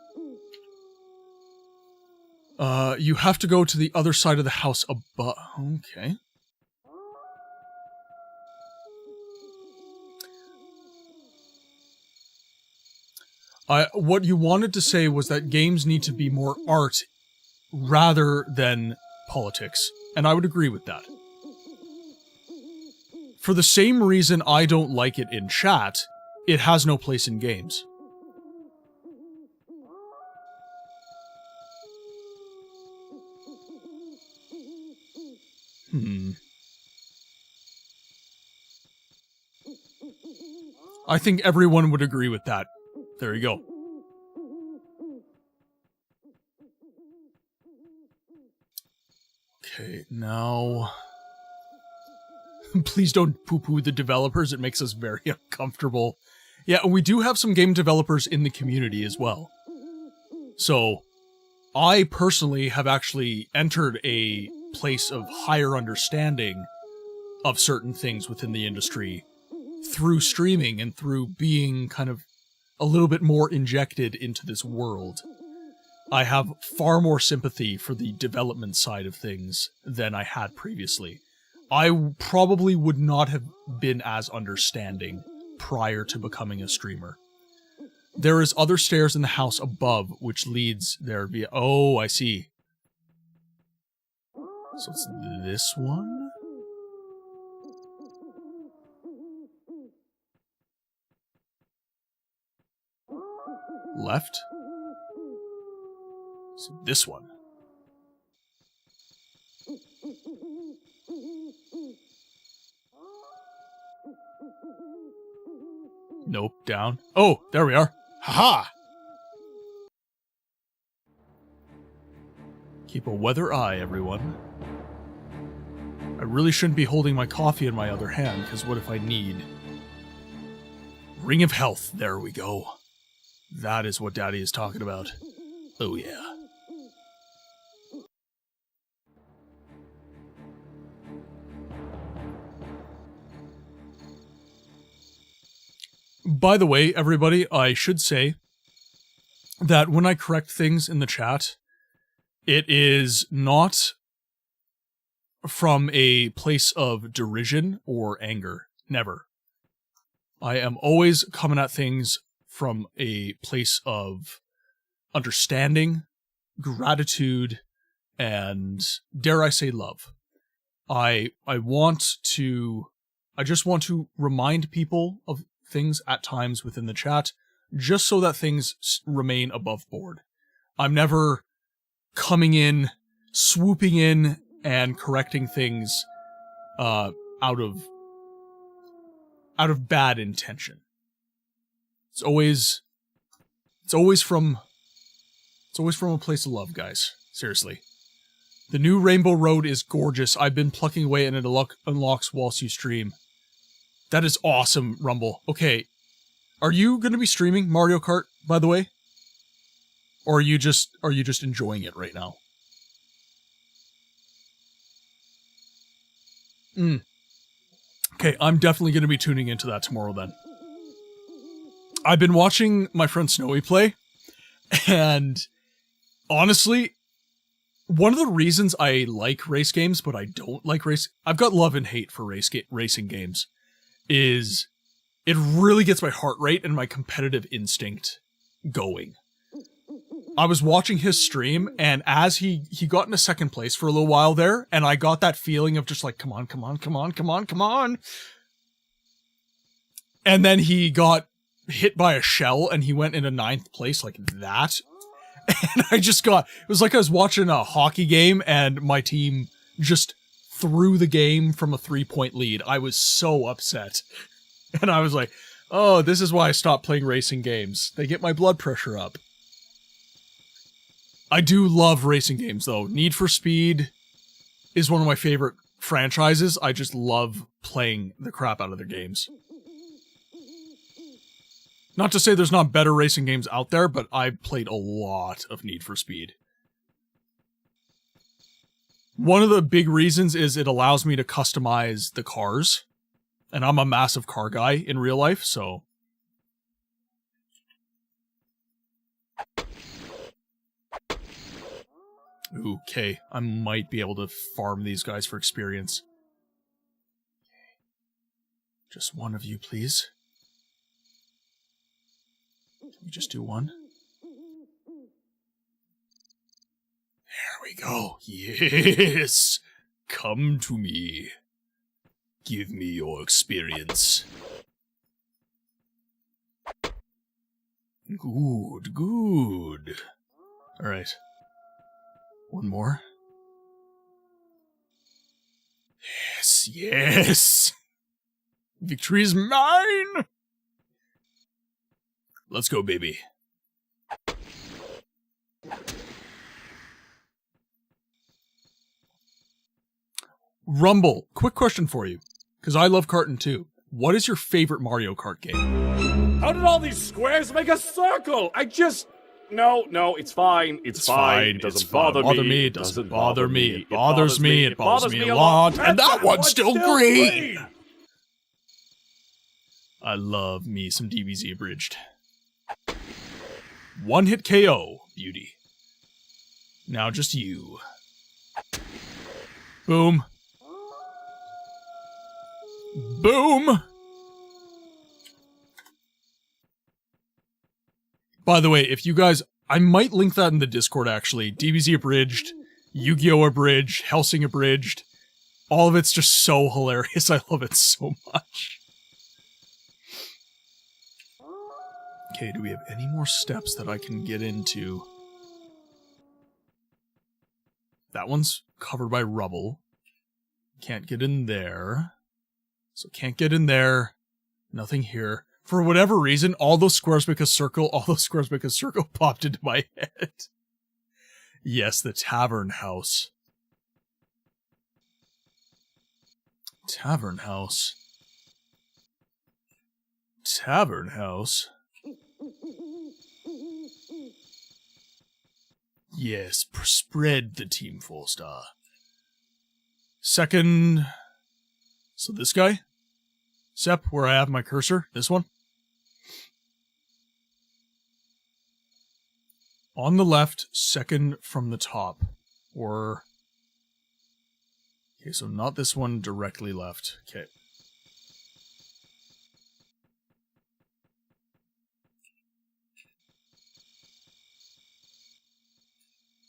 You have to go to the other side of the house above. Okay. What you wanted to say was that games need to be more art rather than politics, and I would agree with that. For the same reason I don't like it in chat, it has no place in games. I think everyone would agree with that. There you go. Okay, now... Please don't poo-poo the developers, it makes us very uncomfortable. Yeah, we do have some game developers in the community as well. So, I personally have actually entered a place of higher understanding of certain things within the industry through streaming and through being kind of a little bit more injected into this world. I have far more sympathy for the development side of things than I had previously. I probably would not have been as understanding prior to becoming a streamer. There is other stairs in the house above, which leads there via... Oh, I see. So it's this one? Left? So this one. Nope, down. Oh, there we are. Haha! Keep a weather eye, everyone. I really shouldn't be holding my coffee in my other hand, because what if I need... Ring of Health, there we go. That is what Daddy is talking about. Oh yeah. By the way, everybody, I should say that when I correct things in the chat, it is not from a place of derision or anger. Never. I am always coming at things from a place of understanding, gratitude, and, dare I say, love. I just want to remind people of things at times within the chat, just so that things remain above board. I'm never coming in, swooping in, and correcting things out of bad intention. It's always from a place of love, guys. Seriously. The new Rainbow Road is gorgeous. I've been plucking away and it unlocks whilst you stream. That is awesome, Rumble. Okay. Are you going to be streaming Mario Kart, by the way? Or are you just enjoying it right now? Okay, I'm definitely going to be tuning into that tomorrow then. I've been watching my friend Snowy play, and honestly, one of the reasons I like race games, but I don't like I've got love and hate for racing games, is it really gets my heart rate and my competitive instinct going. I was watching his stream, and as he got into second place for a little while there, and I got that feeling of just like, come on, come on, come on, come on, come on. And then he got hit by a shell, and he went into 9th place like that. And it was like I was watching a hockey game, and my team just threw the game from a 3-point lead. I was so upset. And I was like, oh, this is why I stopped playing racing games. They get my blood pressure up. I do love racing games, though. Need for Speed is one of my favorite franchises. I just love playing the crap out of their games. Not to say there's not better racing games out there, but I've played a lot of Need for Speed. One of the big reasons is it allows me to customize the cars. And I'm a massive car guy in real life, so... Okay, I might be able to farm these guys for experience. Just one of you, please. Can we just do one? There we go. Yes! Come to me. Give me your experience. Good, good. Alright. One more. Yes, yes! Victory is mine! Let's go, baby. Rumble, quick question for you, because I love karting too. What is your favorite Mario Kart game? How did all these squares make a circle? No, it's fine. It's fine. It doesn't bother me. It doesn't bother me. It bothers me. It bothers me a lot. And that one's still green! I love me some DBZ abridged. One hit KO. Beauty. Now just you. Boom. Boom! By the way, if you guys... I might link that in the Discord, actually. DBZ Abridged, Yu-Gi-Oh! Abridged, Helsing Abridged. All of it's just so hilarious. I love it so much. Okay, do we have any more steps that I can get into? That one's covered by rubble. Can't get in there. So can't get in there. Nothing here. For whatever reason, all those squares make a circle popped into my head. Yes, the Tavern House. Tavern House. Tavern House. Yes, spread the Team 4-star. Second... So this guy? Sep, where I have my cursor? This one? On the left, second from the top. Or... Okay, so not this one directly left. Okay.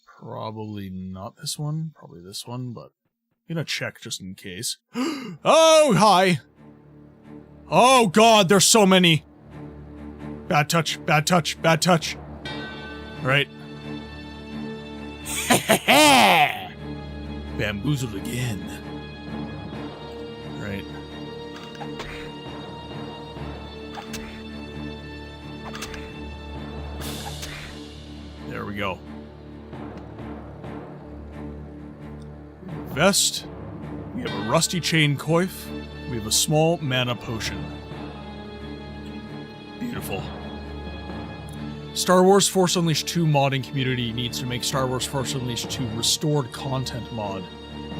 Probably not this one. Probably this one, but... I'm gonna check just in case. Oh, hi! Oh god, there's so many. Bad touch, bad touch, bad touch. Alright. Bamboozled again. Right. There we go. Vest. We have a rusty chain coif. We have a small mana potion. Beautiful. Star Wars Force Unleashed 2 modding community needs to make Star Wars Force Unleashed 2 restored content mod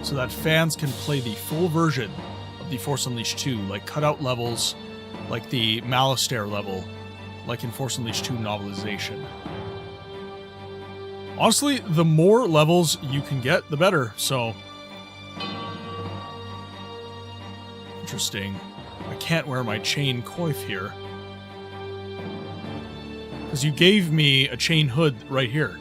so that fans can play the full version of the Force Unleashed 2, like cutout levels, like the Malastare level, like in Force Unleashed 2 novelization. Honestly, the more levels you can get, the better, so... Interesting. I can't wear my chain coif here. Because you gave me a chain hood right here.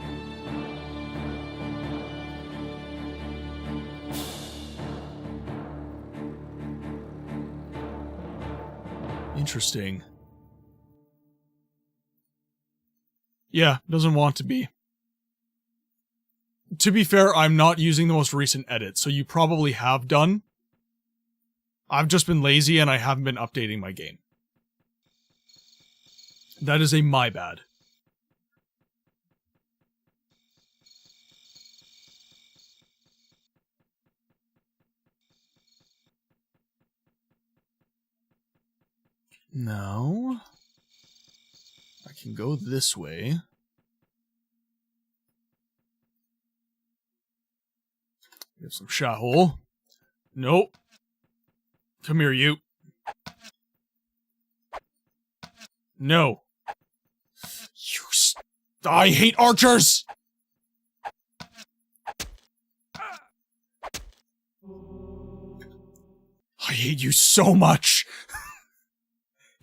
Interesting. Yeah, doesn't want to be. To be fair, I'm not using the most recent edit, so you probably have done. I've just been lazy and I haven't been updating my game. That is a my bad. Now, I can go this way. We have some A'houl. Nope. Come here, you. No. I hate archers! I hate you so much!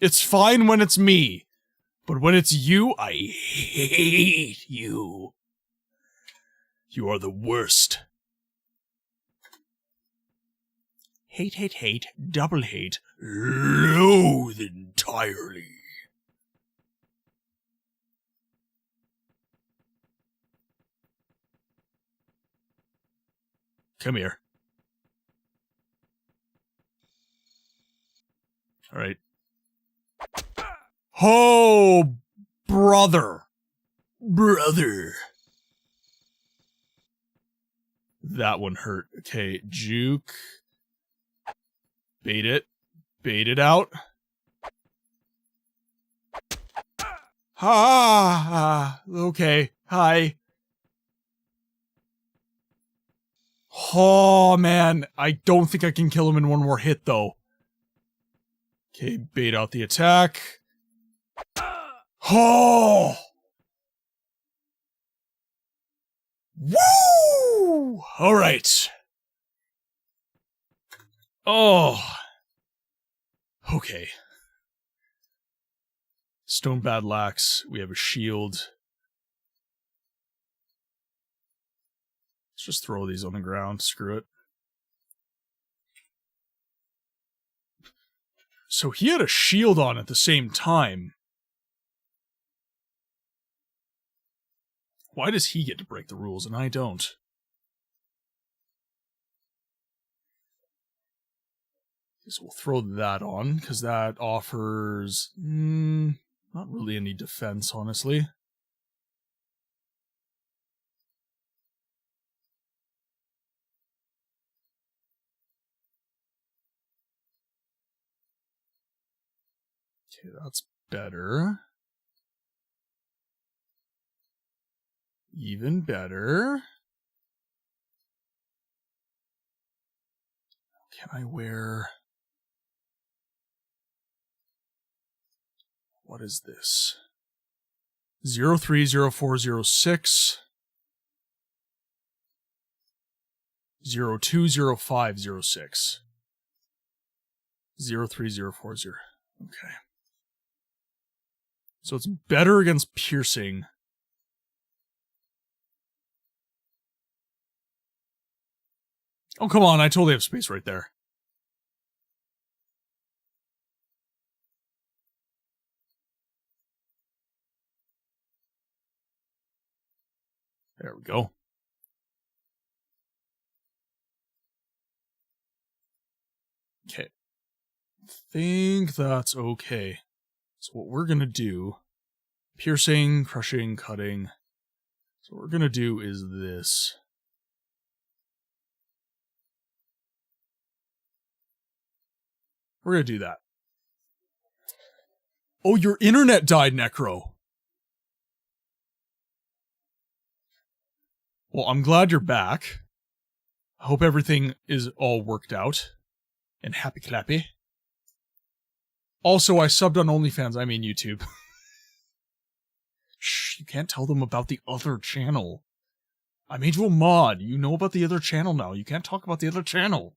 It's fine when it's me, but when it's you, I hate you. You are the worst. Hate, hate, hate, double hate, loathe entirely. Come here. Alright. Oh, brother. Brother. That one hurt. Okay, juke. Bait it. Bait it out. Okay. Hi. Oh, man. I don't think I can kill him in one more hit, though. Okay, bait out the attack. Oh! Woo! Alright. Oh. Okay. Stone Battle Axe. We have a shield. Let's just throw these on the ground. Screw it. So he had a shield on at the same time. Why does he get to break the rules and I don't? So we'll throw that on, because that offers... not really any defense, honestly. Okay, that's better. Even better. Can I wear... What is this? 030406 020506 03040. Okay. So it's better against piercing. Oh, come on, I totally have space right there. There we go. Okay. Think that's okay. So what we're gonna do, piercing, crushing, cutting. So what we're gonna do is this. We're gonna do that. Oh, your internet died, Necro. Well, I'm glad you're back. I hope everything is all worked out. And happy clappy. Also, I subbed on OnlyFans, I mean YouTube. Shh, you can't tell them about the other channel. I made you a mod. You know about the other channel now. You can't talk about the other channel.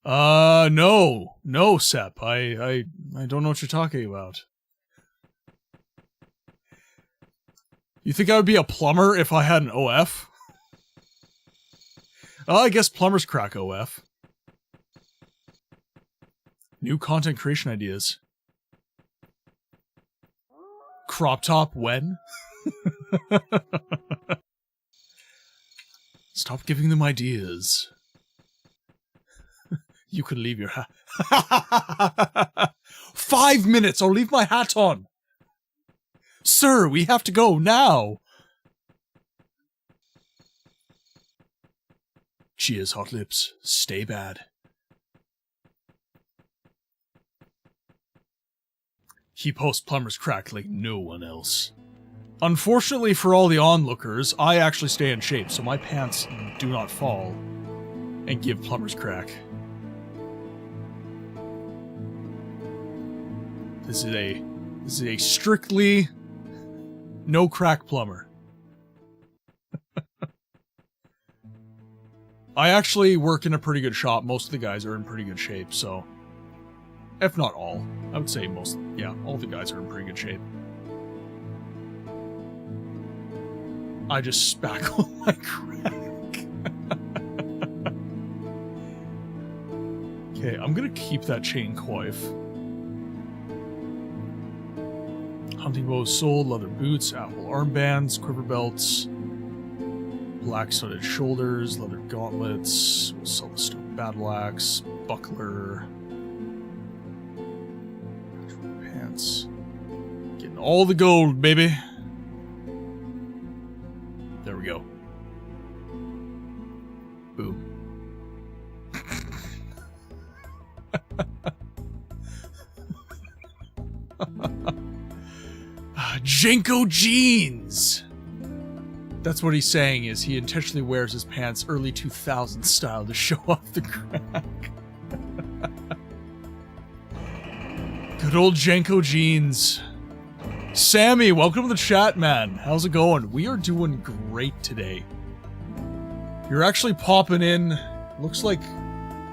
No. No, Sep. I don't know what you're talking about. You think I would be a plumber if I had an OF? Oh, I guess plumbers crack OF. New content creation ideas. Crop top when? Stop giving them ideas. You could leave your hat. 5 minutes! I'll leave my hat on! Sir, we have to go now! Cheers, hot lips. Stay bad. He posts plumbers crack like no one else. Unfortunately for all the onlookers, I actually stay in shape, so my pants do not fall and give plumbers crack. This is a strictly no crack plumber. I actually work in a pretty good shop. Most of the guys are in pretty good shape, so if not all, I would say most, yeah, all the guys are in pretty good shape. I just spackle my crack. Okay, I'm gonna keep that chain coif. Hunting bows sold, leather boots, A'houl armbands, quiver belts, black studded shoulders, leather gauntlets, we'll sell the stone battle axe, buckler, pants. Getting all the gold, baby. There we go. Boom. Jenko jeans! That's what he's saying, is he intentionally wears his pants early 2000s style to show off the crack. Good old Jenko jeans. Sammy, welcome to the chat, man. How's it going? We are doing great today. You're actually popping in. Looks like,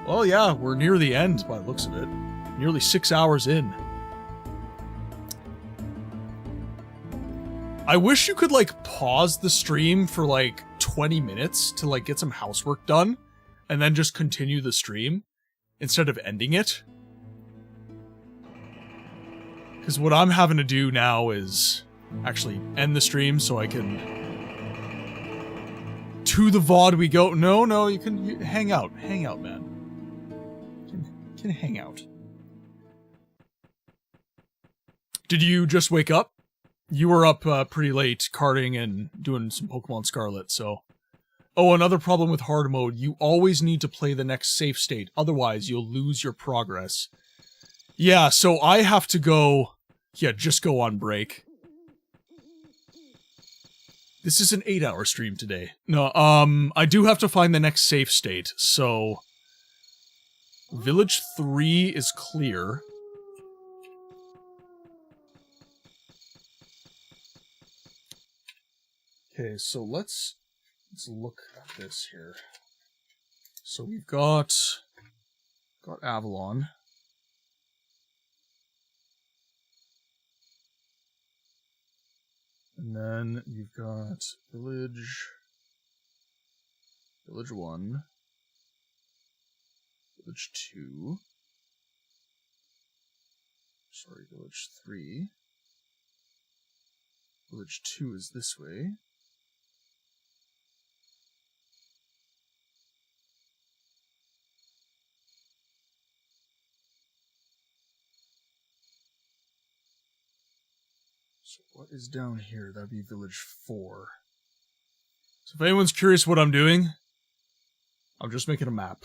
well, yeah, we're near the end by the looks of it. Nearly 6 hours in. I wish you could, like, pause the stream for, like, 20 minutes to, like, get some housework done, and then just continue the stream, instead of ending it. Because what I'm having to do now is actually end the stream so I can... To the VOD we go. No, you can hang out. Hang out, man. You can hang out. Did you just wake up? You were up pretty late, carding and doing some Pokemon Scarlet, so... Oh, another problem with hard mode. You always need to play the next save state, otherwise you'll lose your progress. Yeah, so I have to go... Yeah, just go on break. This is an 8-hour stream today. No, I do have to find the next save state, so... Village 3 is clear. Okay, so let's look at this here. So we've got Avalon. And then you've got Village 1, Village 2. Sorry, village 3. Village 2 is this way. So what is down here? That'd be village 4. So if anyone's curious what I'm doing, I'm just making a map.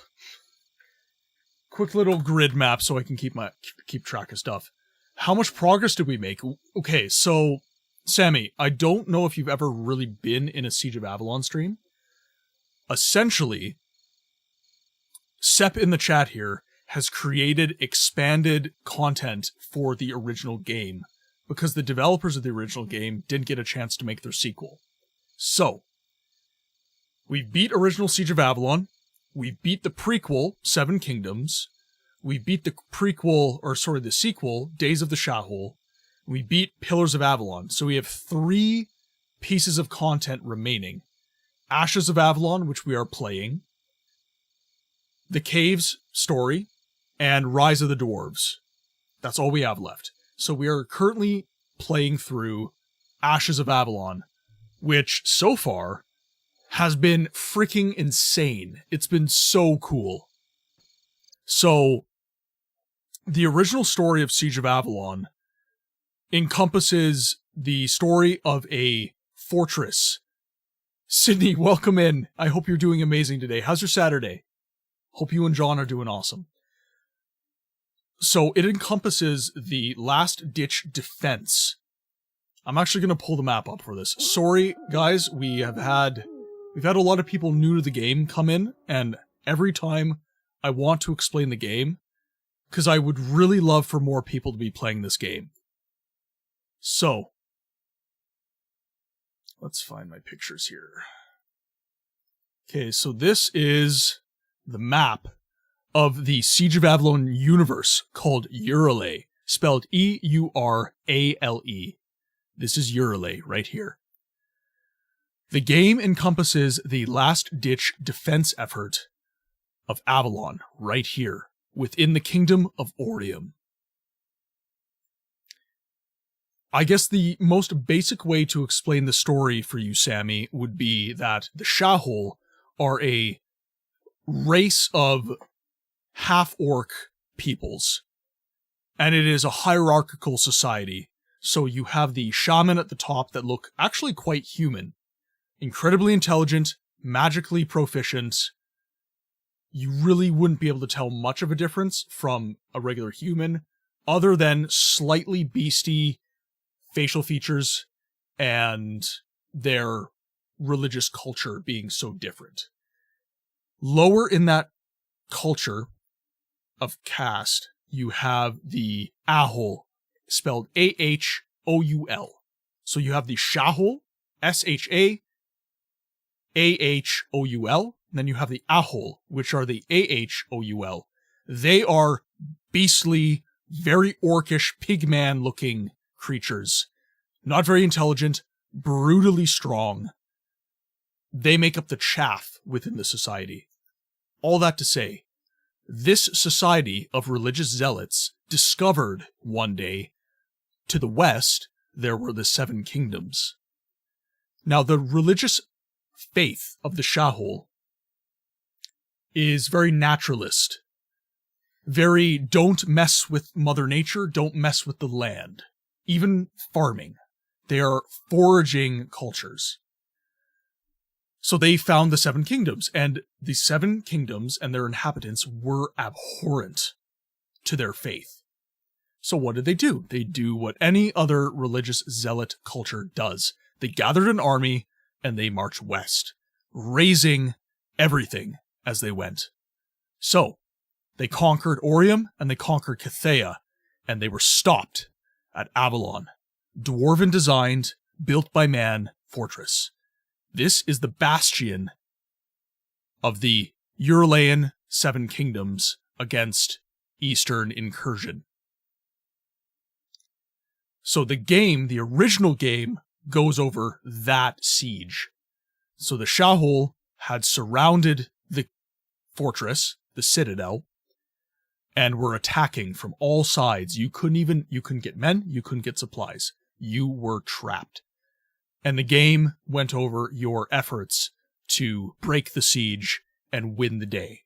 Quick little grid map so I can keep track of stuff. How much progress did we make? Okay, so Sammy, I don't know if you've ever really been in a Siege of Avalon stream. Essentially, Sep in the chat here has created expanded content for the original game because the developers of the original game didn't get a chance to make their sequel. So, we beat original Siege of Avalon, we beat the prequel, Seven Kingdoms, we beat the the sequel, Days of the A'houl, we beat Pillars of Avalon. So we have 3 pieces of content remaining. Ashes of Avalon, which we are playing, The Caves story, and Rise of the Dwarves. That's all we have left. So we are currently playing through Ashes of Avalon, which so far has been freaking insane. It's been so cool. So, the original story of Siege of Avalon encompasses the story of a fortress. Sydney, welcome in. I hope you're doing amazing today. How's your Saturday? Hope you and John are doing awesome. So it encompasses the last-ditch defense. I'm actually going to pull the map up for this. Sorry, guys, we've had a lot of people new to the game come in, and every time I want to explain the game, because I would really love for more people to be playing this game. So, let's find my pictures here. Okay, so this is the map of the Siege of Avalon universe called Eurale, spelled E-U-R-A-L-E. This is Eurale right here. The game encompasses the last-ditch defense effort of Avalon right here, within the Kingdom of Orium. I guess the most basic way to explain the story for you, Sammy, would be that the A'houl are a race of half-orc peoples, and it is a hierarchical society. So you have the shaman at the top that look actually quite human, incredibly intelligent, magically proficient. You really wouldn't be able to tell much of a difference from a regular human, other than slightly beastie facial features and their religious culture being so different. Lower in that culture of caste, you have the A'houl, spelled A-H-O-U-L. So you have the A'houl, S-H-A-A-H-O-U-L, and then you have the A'houl, which are the A-H-O-U-L. They are beastly, very orcish, pigman-looking creatures. Not very intelligent, brutally strong. They make up the chaff within the society. All that to say, this society of religious zealots discovered one day, to the west, there were the Seven Kingdoms. Now, the religious faith of the A'houl is very naturalist. Very don't mess with Mother Nature, don't mess with the land. Even farming. They are foraging cultures. So they found the Seven Kingdoms, and the Seven Kingdoms and their inhabitants were abhorrent to their faith. So what did they do? They do what any other religious zealot culture does. They gathered an army, and they marched west, razing everything as they went. So, they conquered Orium, and they conquered Cathea, and they were stopped at Avalon. Dwarven-designed, built by man, fortress. This is the bastion of the Euralean Seven Kingdoms against Eastern incursion. So the game, the original game, goes over that siege. So the A'houl had surrounded the fortress, the citadel, and were attacking from all sides. You couldn't get men, you couldn't get supplies. You were trapped. And the game went over your efforts to break the siege and win the day.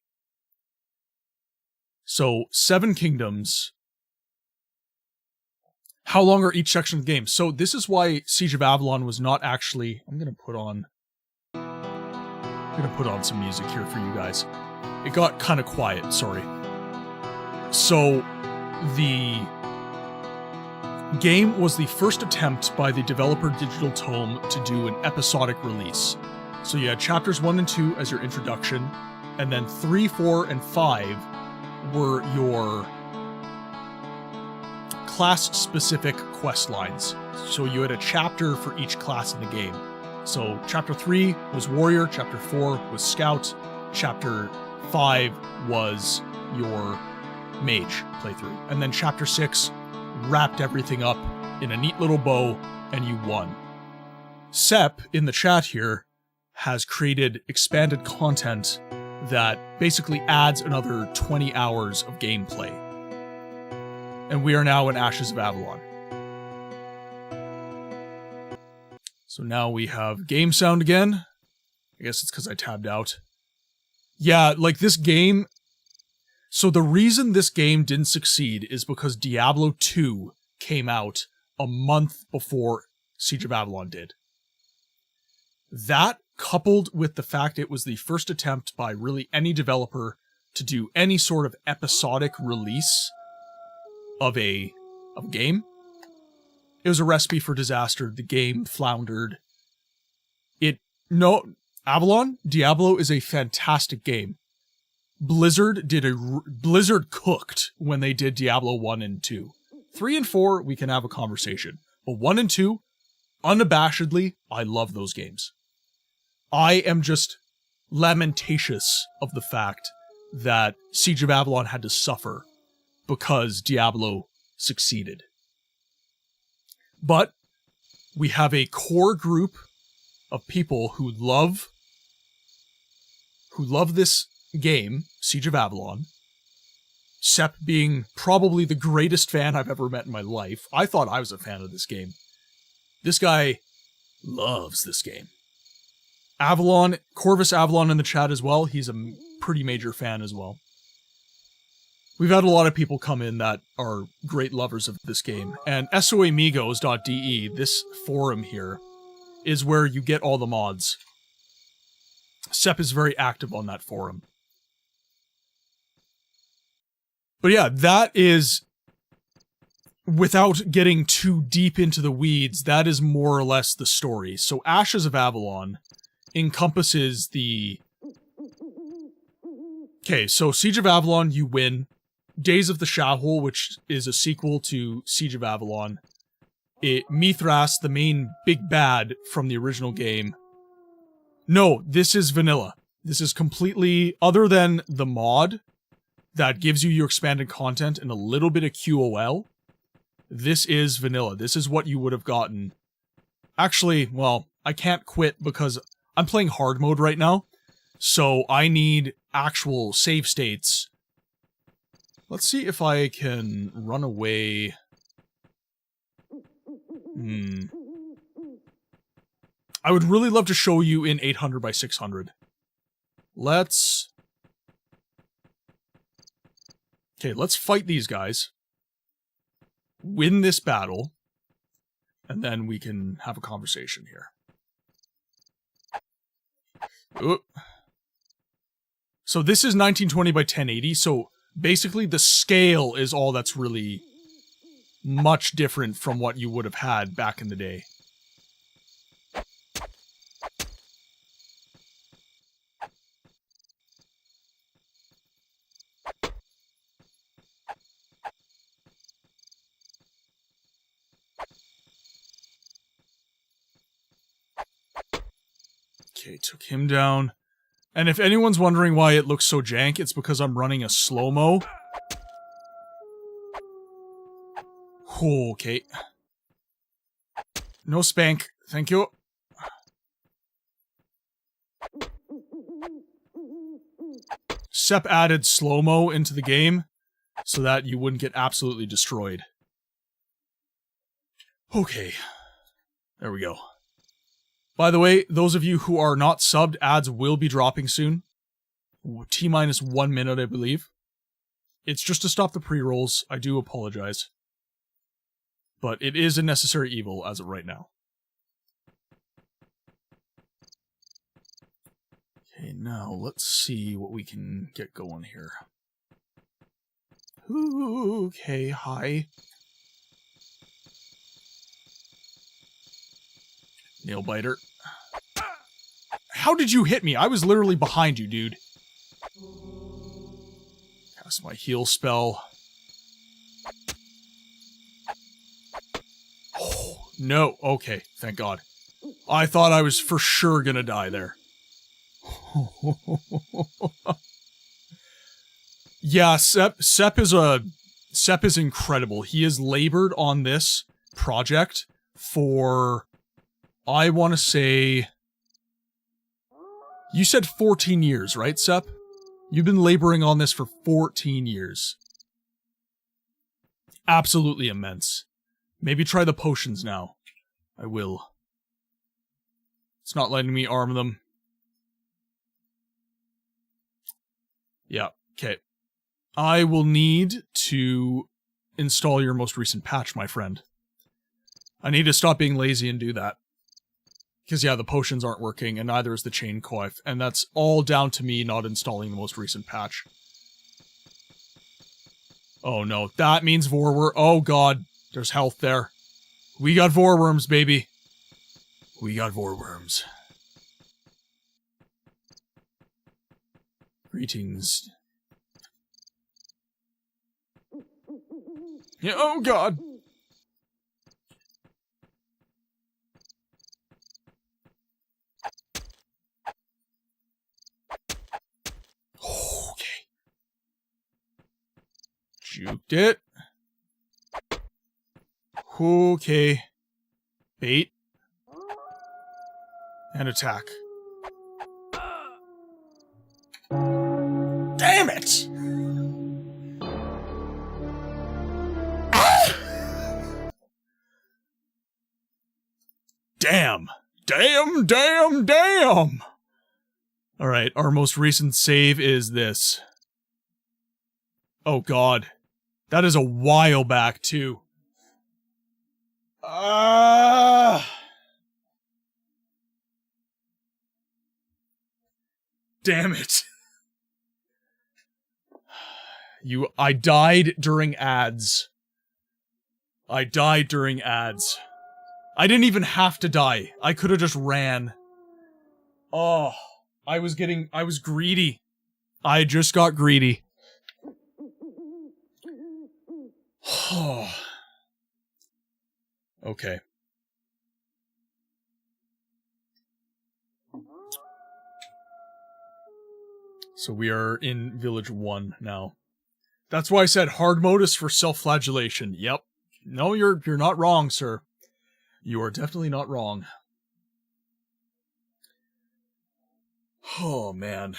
So, 7 kingdoms. How long are each section of the game? So this is why Siege of Avalon was not actually... I'm gonna put on some music here for you guys. It got kind of quiet, sorry. So, the game was the first attempt by the developer Digital Tome to do an episodic release. So you had chapters 1 and 2 as your introduction, and then 3, 4, and 5 were your class-specific quest lines. So you had a chapter for each class in the game. So chapter 3 was Warrior, chapter 4 was Scout, chapter 5 was your Mage playthrough. And then chapter 6 wrapped everything up in a neat little bow, and you won. Sep, in the chat here, has created expanded content that basically adds another 20 hours of gameplay. And we are now in Ashes of Avalon. So now we have game sound again. I guess it's because I tabbed out. Yeah, like this game... So the reason this game didn't succeed is because Diablo 2 came out a month before Siege of Avalon did. That, coupled with the fact it was the first attempt by really any developer to do any sort of episodic release of a game, it was a recipe for disaster. The game floundered. Diablo is a fantastic game. Blizzard cooked when they did Diablo 1 and 2. 3 and 4, we can have a conversation. But 1 and 2, unabashedly, I love those games. I am just lamentatious of the fact that Siege of Avalon had to suffer because Diablo succeeded. But we have a core group of people who love this game, Siege of Avalon. Sep being probably the greatest fan I've ever met in my life. I thought I was a fan of this game. This guy loves this game. Avalon, Corvus Avalon in the chat as well. He's a pretty major fan as well. We've had a lot of people come in that are great lovers of this game. And soamigos.de, this forum here, is where you get all the mods. Sep is very active on that forum. But yeah, that is, without getting too deep into the weeds, that is more or less the story. So Ashes of Avalon encompasses the... Okay, so Siege of Avalon, you win. Days of the A'houl, which is a sequel to Siege of Avalon. Mithras, the main big bad from the original game. No, this is vanilla. This is completely, other than the mod that gives you your expanded content and a little bit of QOL, this is vanilla. This is what you would have gotten. Actually, well, I can't quit because I'm playing hard mode right now, so I need actual save states. Let's see if I can run away. I would really love to show you in 800 by 600. Let's... Okay, let's fight these guys. Win this battle. And then we can have a conversation here. Oop. So this is 1920 by 1080, so basically the scale is all that's really much different from what you would have had back in the day. Okay, took him down. And if anyone's wondering why it looks so jank, it's because I'm running a slow-mo. Okay. No spank, thank you. Sep added slow-mo into the game, so that you wouldn't get absolutely destroyed. Okay. There we go. By the way, those of you who are not subbed, ads will be dropping soon. T-minus 1 minute, I believe. It's just to stop the pre-rolls. I do apologize. But it is a necessary evil as of right now. Okay, now let's see what we can get going here. Okay, hi. Nail biter. How did you hit me? I was literally behind you, dude. Cast my heal spell. Oh, no. Okay, thank God. I thought I was for sure gonna die there. Yeah, Sep is incredible. He has labored on this project for, I want to say, you said 14 years, right, Sep? You've been laboring on this for 14 years. Absolutely immense. Maybe try the potions now. I will. It's not letting me arm them. Yeah, okay. I will need to install your most recent patch, my friend. I need to stop being lazy and do that. Because, yeah, the potions aren't working, and neither is the chain coif, and that's all down to me not installing the most recent patch. Oh no, that means Vorworm. Oh god, there's health there. We got Vorworms, baby. We got Vorworms. Greetings. Yeah, oh god. Okay. Juked it. Okay. Bait. And attack. Damn it! Damn. Damn, damn, damn! Alright, our most recent save is this. Oh god. That is a while back, too. Damn it. I died during ads. I died during ads. I didn't even have to die. I could have just ran. Oh, I was greedy. I just got greedy. Okay. So we are in Village 1 now. That's why I said hard mode is for self-flagellation. Yep. No, you're not wrong, sir. You are definitely not wrong. Oh, man.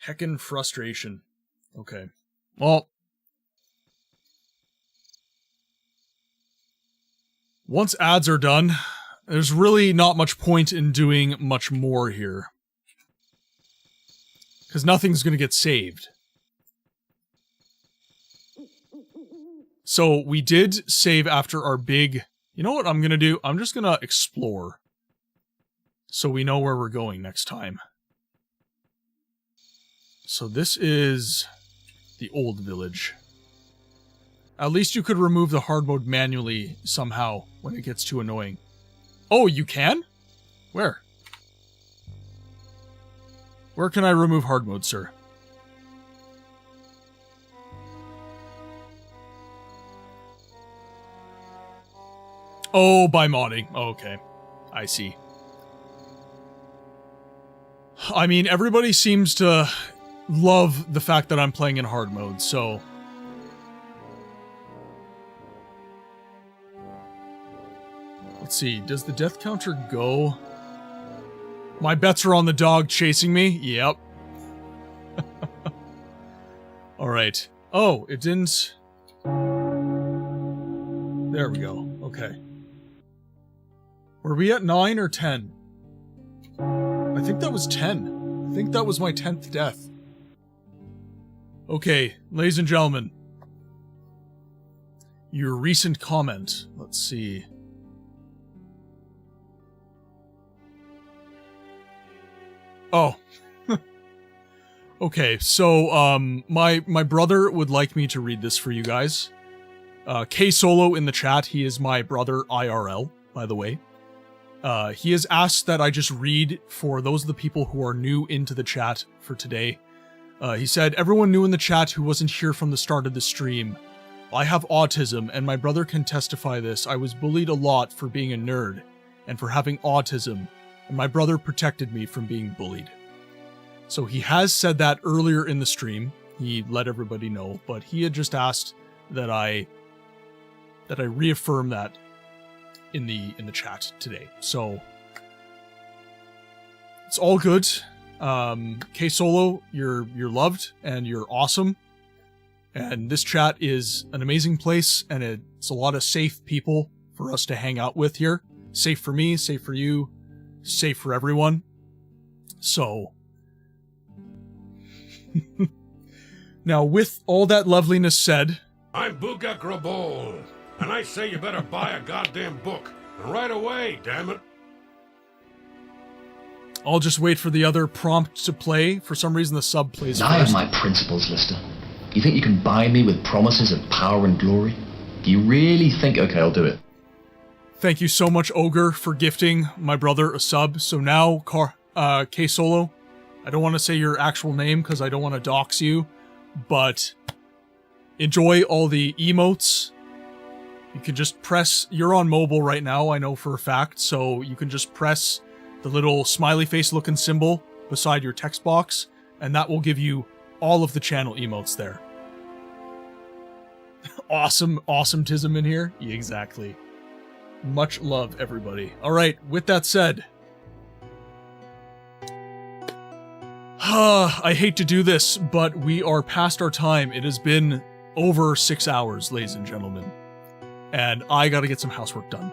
Heckin' frustration. Okay. Well. Once ads are done, there's really not much point in doing much more here. Because nothing's gonna get saved. So, we did save after our big... You know what I'm gonna do? I'm just gonna explore. So we know where we're going next time. So this is the old village. At least you could remove the hard mode manually somehow when it gets too annoying. Oh, you can? Where? Where can I remove hard mode, sir? Oh, by modding. Oh, okay. I see. I mean, everybody seems to love the fact that I'm playing in hard mode, so... Let's see, does the death counter go? My bets are on the dog chasing me? Yep. Alright. Oh, it didn't... There we go. Okay. Were we at 9 or 10? I think that was 10. I think that was my 10th death. Okay, ladies and gentlemen. Your recent comment. Let's see. Oh. Okay, so, my brother would like me to read this for you guys. K Solo in the chat, he is my brother IRL, by the way. He has asked that I just read for those of the people who are new into the chat for today. He said, everyone new in the chat who wasn't here from the start of the stream. I have autism, and my brother can testify this. I was bullied a lot for being a nerd, and for having autism, and my brother protected me from being bullied. So he has said that earlier in the stream. He let everybody know, but he had just asked that I reaffirm that in the chat today. So it's all good. K Solo, you're loved and you're awesome. And this chat is an amazing place, and it's a lot of safe people for us to hang out with here. Safe for me, safe for you, safe for everyone. So now, with all that loveliness said, I'm Booga Grabol, and I say you better buy a goddamn book. And right away, damn it. I'll just wait for the other prompt to play. For some reason, the sub plays I first. am my principles, Lister. You think you can buy me with promises of power and glory? Do you really think... Okay, I'll do it. Thank you so much, Ogre, for gifting my brother a sub. So now, K Solo, I don't want to say your actual name because I don't want to dox you, but enjoy all the emotes. You can just press... You're on mobile right now, I know for a fact, so you can just press the little smiley face looking symbol beside your text box, and that will give you all of the channel emotes there. Awesome-tism in here? Yeah, exactly. Much love, everybody. Alright, with that said... I hate to do this, but we are past our time. It has been over 6 hours, ladies and gentlemen. And I gotta get some housework done.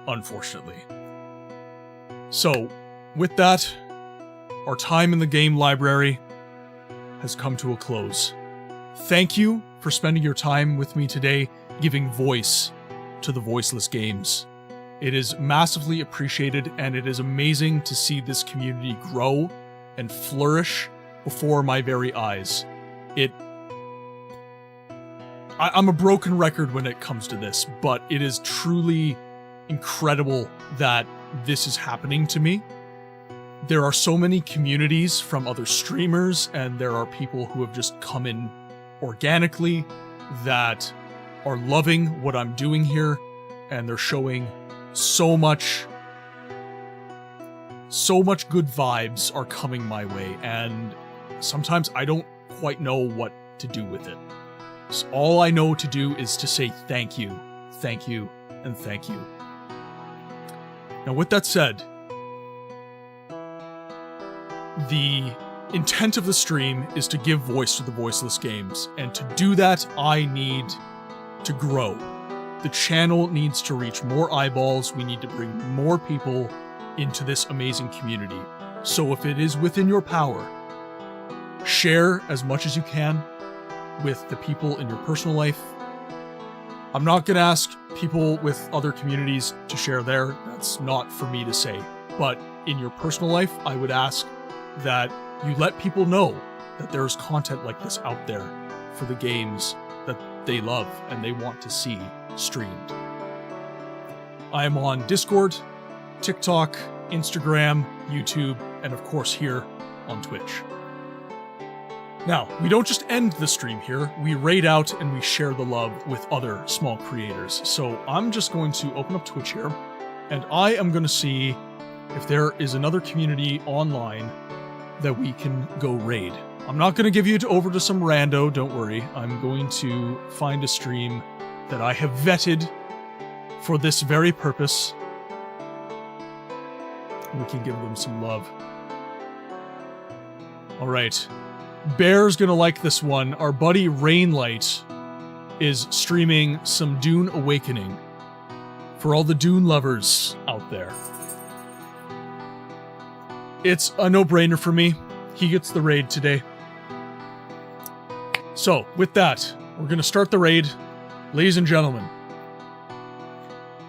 Unfortunately. So, with that, our time in the game library has come to a close. Thank you for spending your time with me today, giving voice to the voiceless games. It is massively appreciated, and it is amazing to see this community grow and flourish before my very eyes. I'm a broken record when it comes to this, but it is truly incredible that this is happening to me. There are so many communities from other streamers, and there are people who have just come in organically that are loving what I'm doing here, and they're showing so much good vibes are coming my way, and sometimes I don't quite know what to do with it. So all I know to do is to say thank you, and thank you. Now, with that said, the intent of the stream is to give voice to the voiceless games, and to do that, I need to grow. The channel needs to reach more eyeballs. We need to bring more people into this amazing community. So if it is within your power, share as much as you can with the people in your personal life. I'm not going to ask people with other communities to share there. That's not for me to say. But in your personal life, I would ask that you let people know that there's content like this out there for the games that they love and they want to see streamed. I am on Discord, TikTok, Instagram, YouTube, and of course here on Twitch. Now, we don't just end the stream here, we raid out and we share the love with other small creators. So I'm just going to open up Twitch here, and I am going to see if there is another community online that we can go raid. I'm not going to give you over to some rando, don't worry. I'm going to find a stream that I have vetted for this very purpose. We can give them some love. Alright. Bear's gonna like this one. Our buddy Rainlight is streaming some Dune Awakening for all the Dune lovers out there. It's a no-brainer for me. He gets the raid today. So, with that, we're gonna start the raid. Ladies and gentlemen,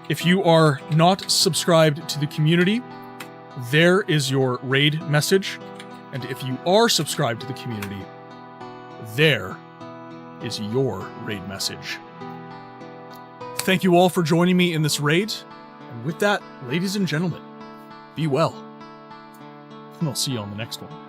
if you are not subscribed to the community, there is your raid message. And if you are subscribed to the community, there is your raid message. Thank you all for joining me in this raid. And with that, ladies and gentlemen, be well. And I'll see you on the next one.